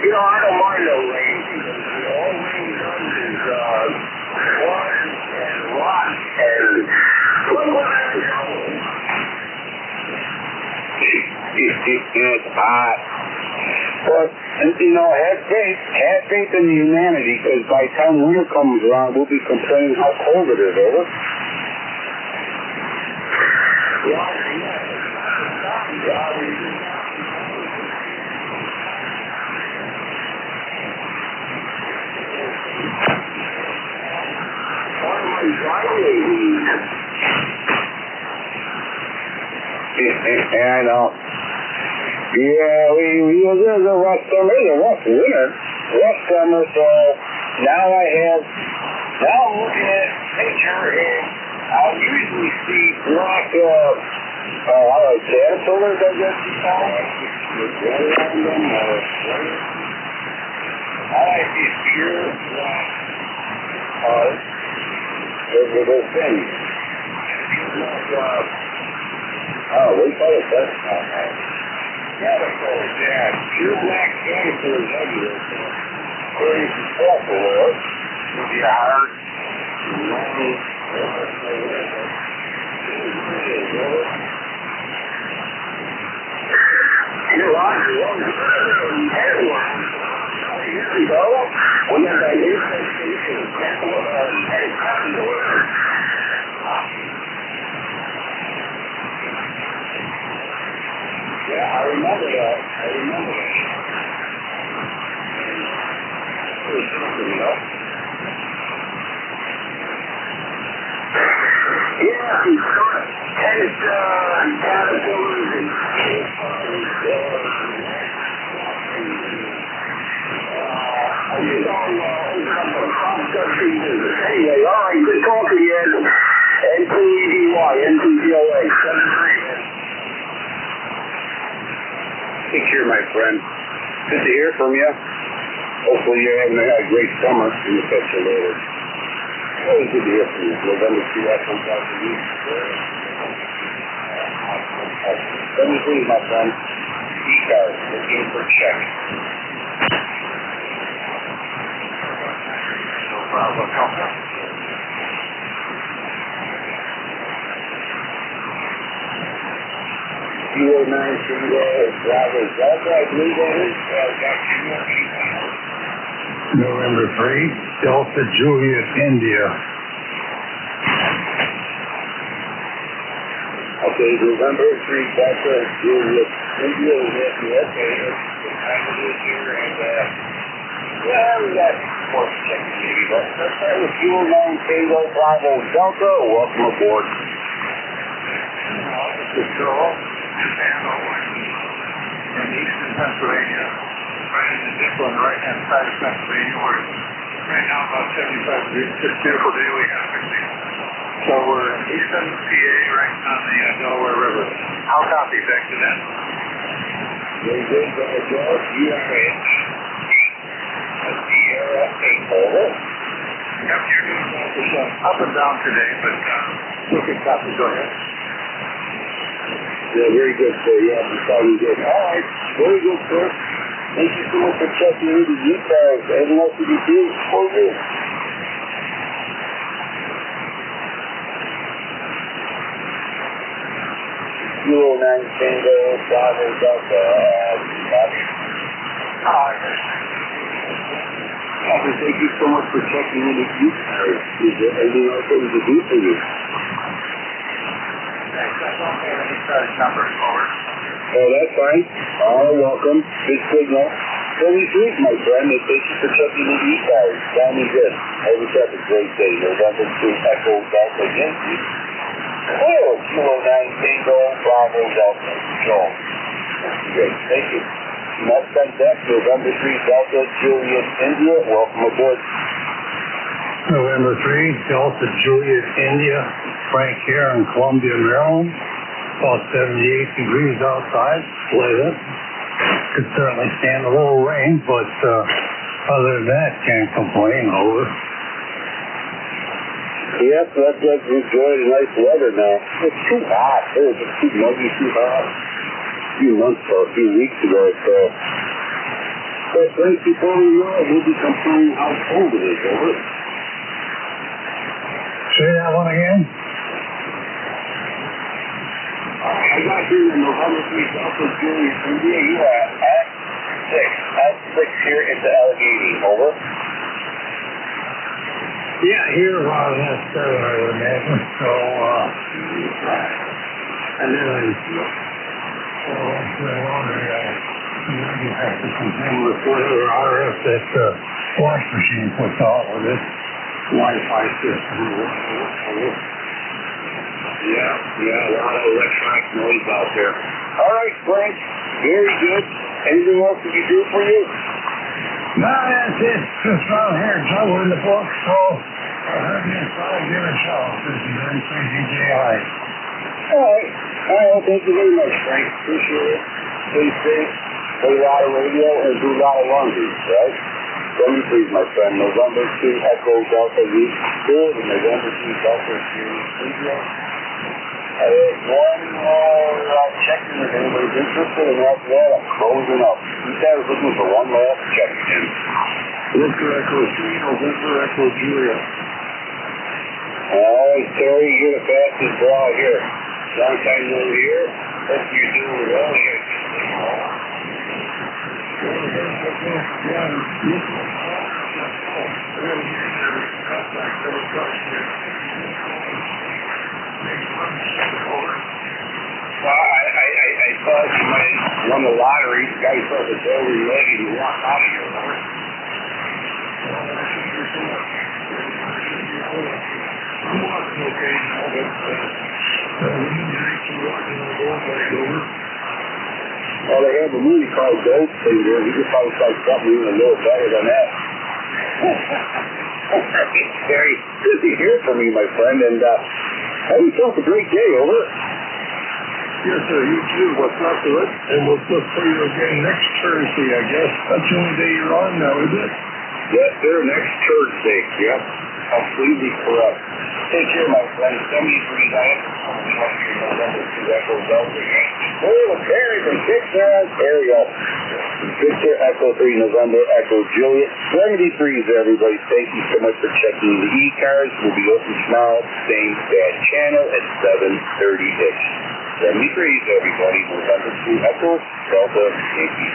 [SPEAKER 3] you know, I don't mind no rain because all rain does is water and rot and look what I'm doing. It's hot. But, you know, have faith in humanity, because by the time winter comes around, we'll be complaining how cold it is, over. I know. Yeah, it was a rough summer. It was a rough winter. Rough summer, so now I'm looking at nature, and I'll usually see black, caterpillars, I guess you call them. I see pure black cars. Those things. We call it that. Caterpillars, yeah. Pure black caterpillars everywhere. According to software, would be hard. You're right. Here we go. We have that new station. Yeah, I remember that. It was something, you know? Yeah, tennis, caterpillars, and anyway, all right, good talking to you. N2EDY, N2GOA. Take care, my friend. Good to hear from you. Hopefully you're having a great summer, and we'll catch you later. Always good to hear from you. November 2 Echo Delta Let me please, my friend. ECARS, looking for check. No problem. November 3 Delta Juliet India. Okay, November 3 Delta Juliet NJ2US, okay, what time it is here, and, yeah, we got more checking maybe, but let's start with Kilo 9 Tango Bravo Delta. Welcome aboard.
[SPEAKER 10] This is Joel, in eastern Pennsylvania, right in the dip on the right-hand side of Pennsylvania, where right now about 75 degrees, just a beautiful day we have. So we're in eastern PA, right on the Delaware River. How copy back to that?
[SPEAKER 3] Very good, George. URH. Sierra 8 over.
[SPEAKER 10] Yep, you're doing well. Up and down today, but look at copy. Go ahead.
[SPEAKER 3] Yeah, very good, sir. Yeah, you probably did. All right, very good, sir. Thank you so much for checking in the ECARS. Anything else we can do for you? Kilo 9 Tango Bravo Delta. Copy. Thank you so much for checking in the ECARS. Is there anything else that we can do for you? Oh, that's fine. Oh, welcome. Good signal. 33, my friend, and thank you for checking in the ECARS. Sound me good. Have yourself a great day. November 2 Echo Delta Yankee. Oh, Kilo 9 Tango Bravo Delta. Joel. Great, thank you. Next on deck, November 3 Delta Juliet India. Welcome aboard.
[SPEAKER 19] November 3, Delta Juliet India. Frank here in Columbia, Maryland. About 78 degrees outside. Pleasant. Could certainly stand a little rain, but other than that, can't complain. Over.
[SPEAKER 3] Yes, let's enjoy the nice weather now. It's too hot. It was just too muggy, too hot. A few months or a few weeks ago, so. But right before we know it, we'll be complaining how cold it is. Over.
[SPEAKER 19] Say that one again.
[SPEAKER 3] I got you in November 3 Delta Juliet India. You are at 6 here into Allegheny. Over.
[SPEAKER 19] Yeah, here around that area, I would imagine. So, and then you have to contend with whatever RF that wash machine puts out with this Wi-Fi system.
[SPEAKER 3] Yeah, a lot of electronic noise out there. All right, Frank. Very good. Anything else we can do for you?
[SPEAKER 19] No, that's it. Just out here juggling the book, so I heard you inside give a show. This is NJI.
[SPEAKER 3] All right. Thank you very much, Frank. Appreciate it. Stay safe, play a lot of radio, and do a lot of laundry, right? 73, my friend. November 2 Echo Delta Youth School, and November 2 Delta India. One more checking if anybody's interested, and after that, I'm closing up. You guys are looking for one last check-in.
[SPEAKER 7] Victor Echo 3, November Echo Julia.
[SPEAKER 3] All right, Terry, you're the fastest draw here. Long time no here. Hope you're doing well here. Well, I thought you might have won the lottery. The guy saw the door with your leg and you walked out of here.
[SPEAKER 7] I'm walking okay now, but
[SPEAKER 3] well, they have a movie called Ghost Finger. You could probably start something even a little better than that. Terry, good to hear from you, my friend, and have yourself a great day, over.
[SPEAKER 7] Yes, sir, you too. What's up to it? And we'll look for you again next Thursday, I guess. That's the only day you're on now, is it?
[SPEAKER 3] Yes, sir, next Thursday. Yep, completely correct. Take care, my friend. 73 diet. November 2 Echo Delta. Oh, Terry from Victor. There you go. Victor Echo 3 November Echo Juliet. 73s, everybody. Thank you so much for checking the ECARS. We'll be open tomorrow. Same bad channel at 7:30-ish. 73s, everybody. November 2 Echo Delta Yankee.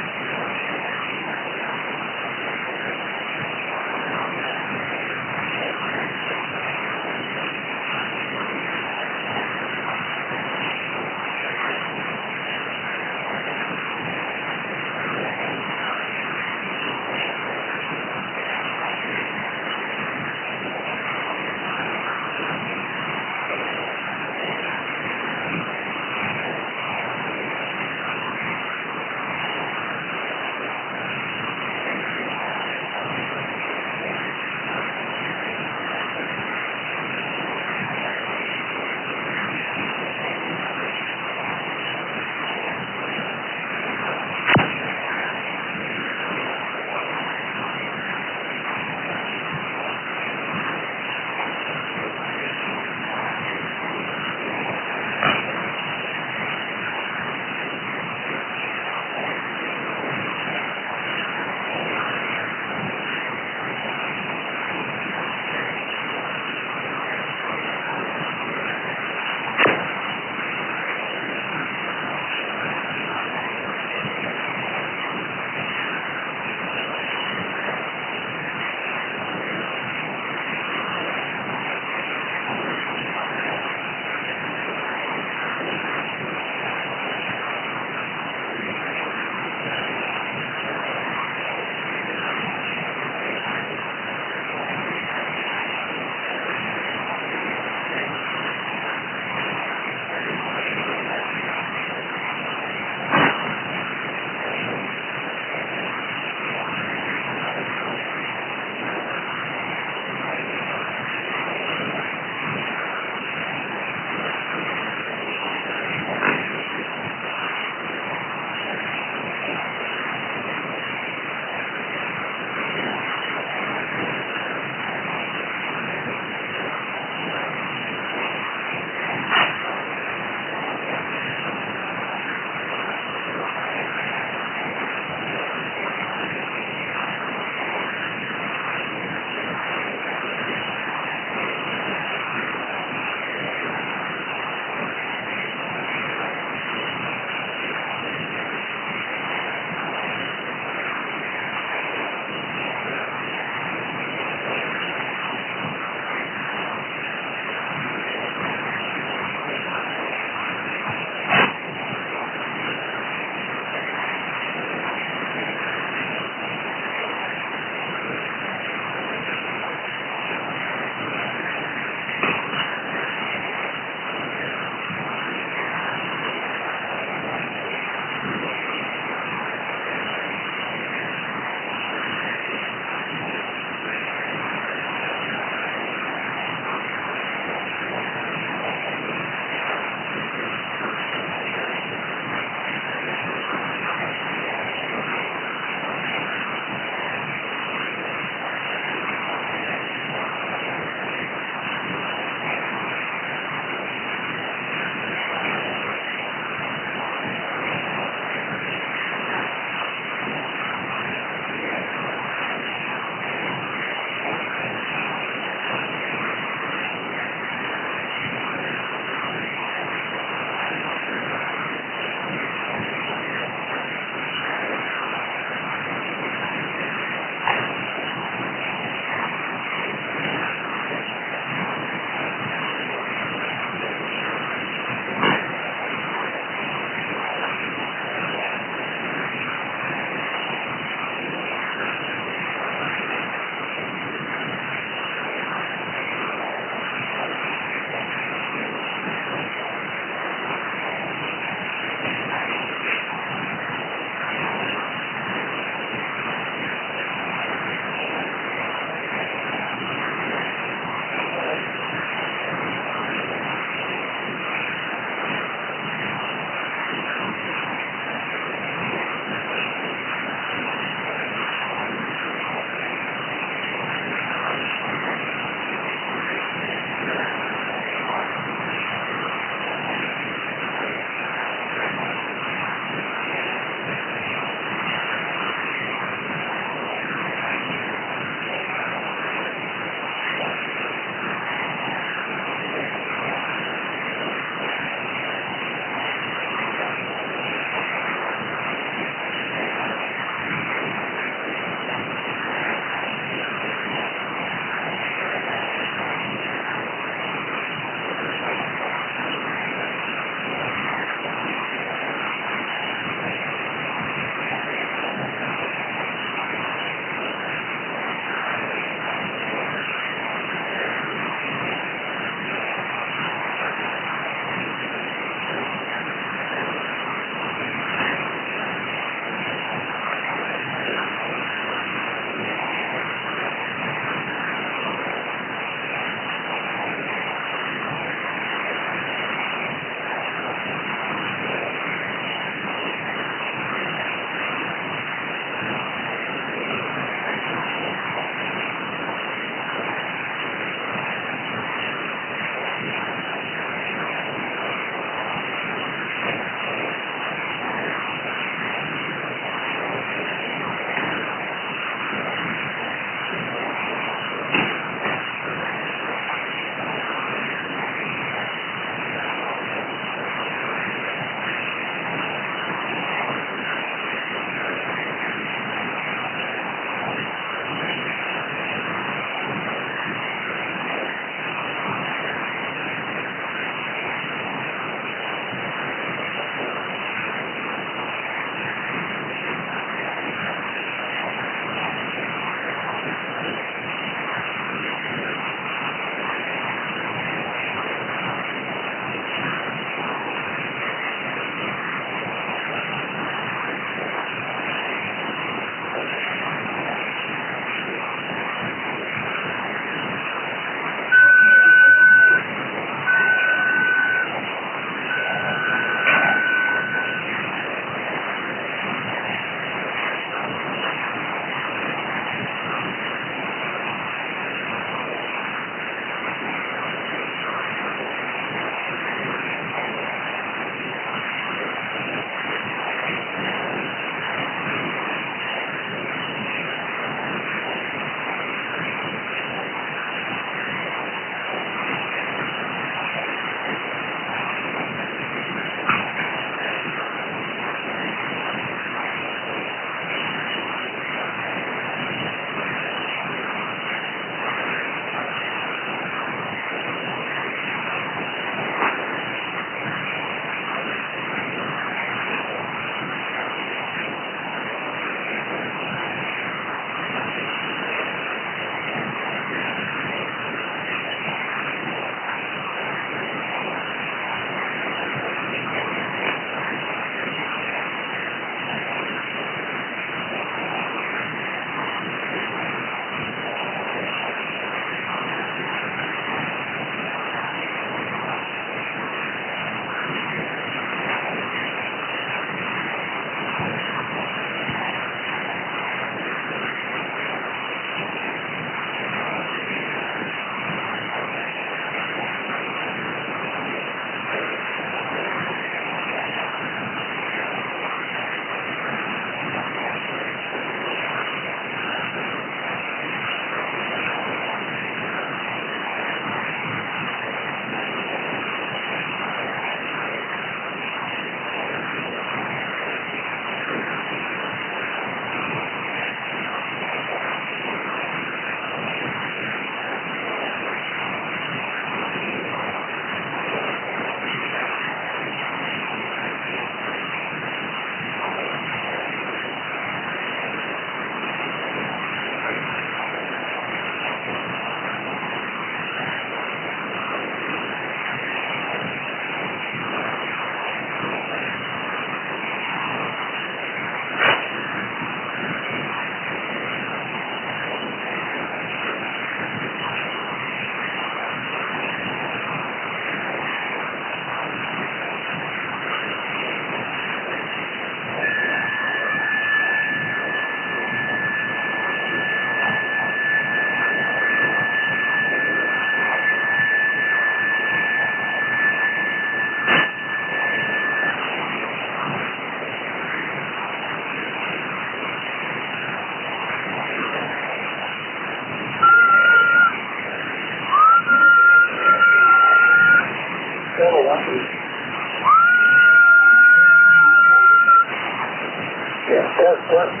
[SPEAKER 7] Test 1,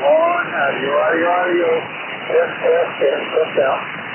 [SPEAKER 7] audio. Test out.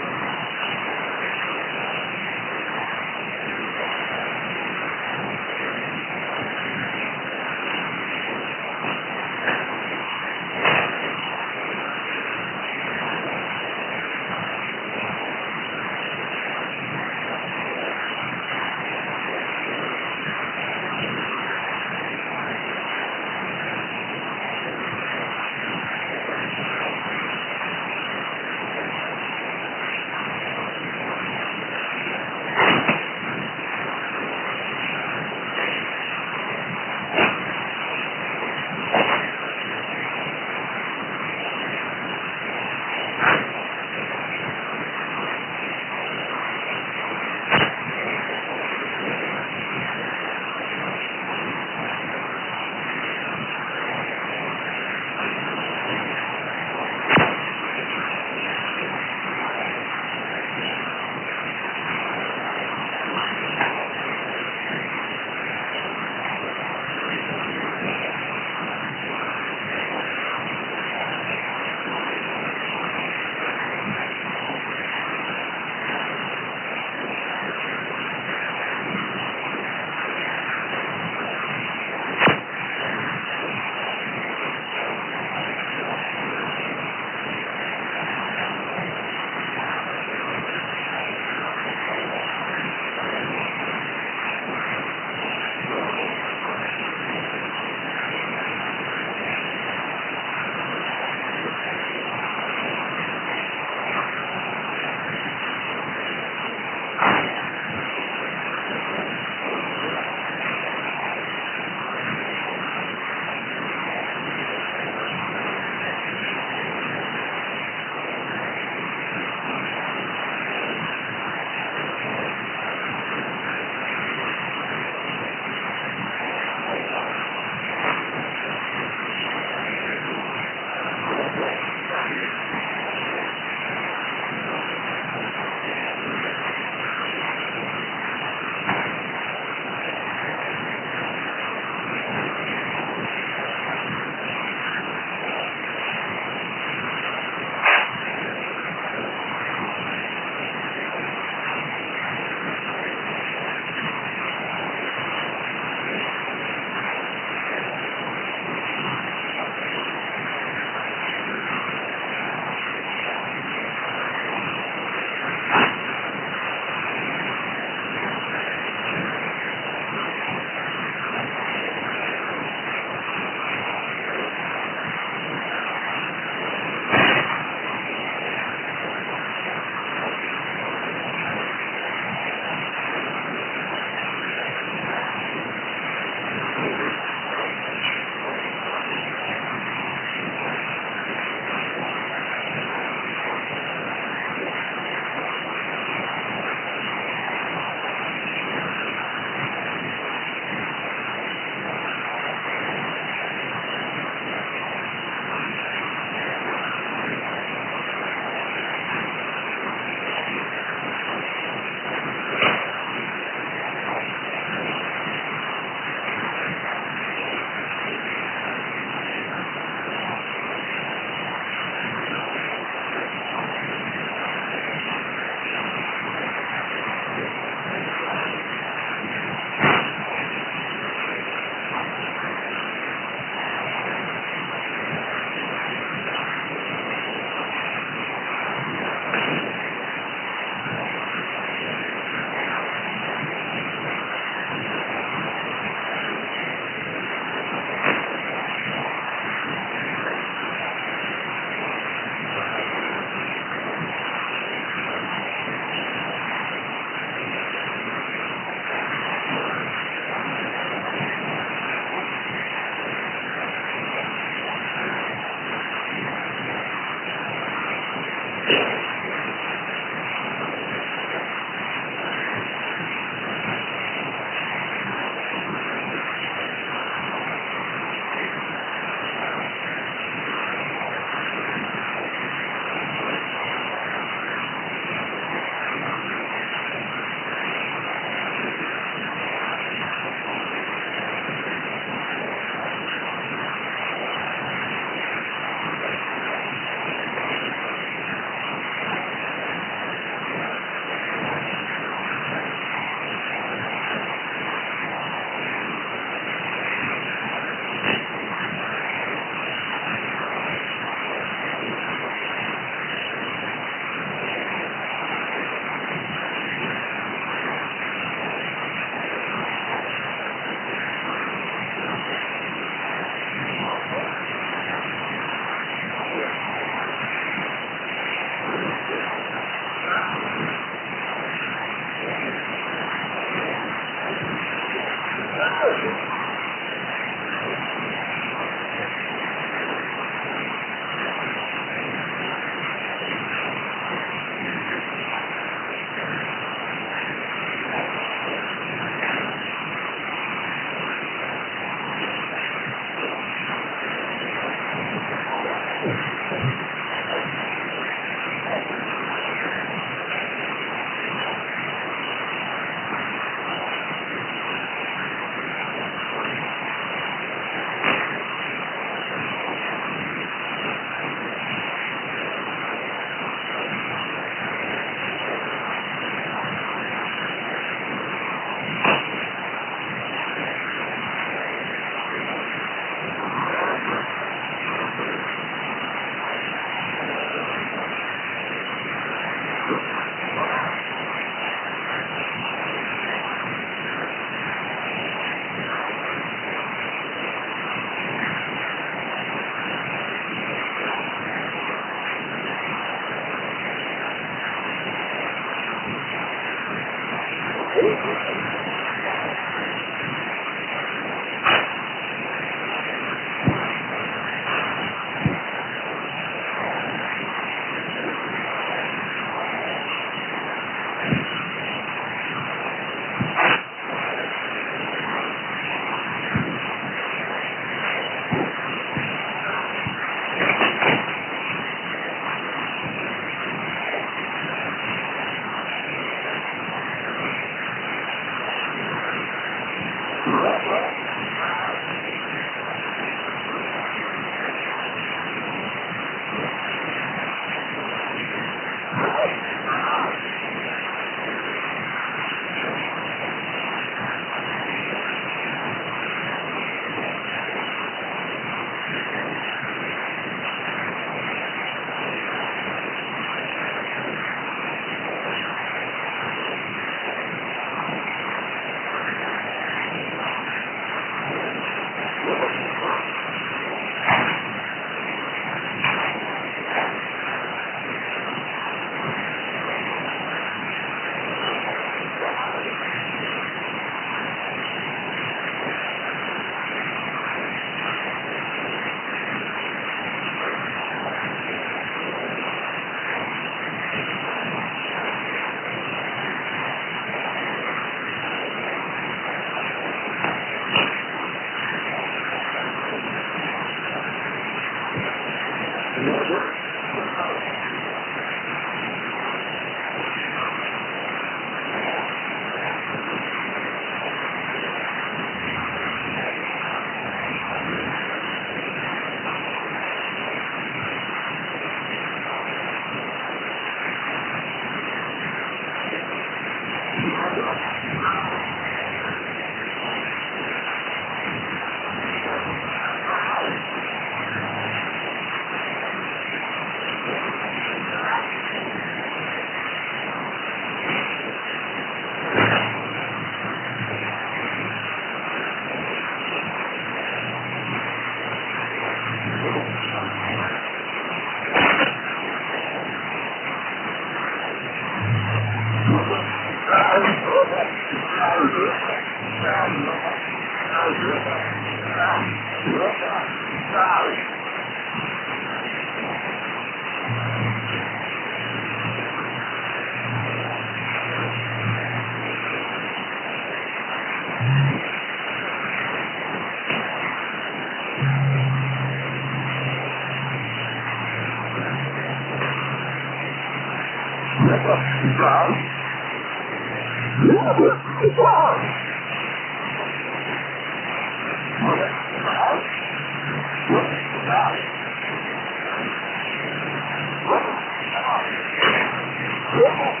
[SPEAKER 3] Come on.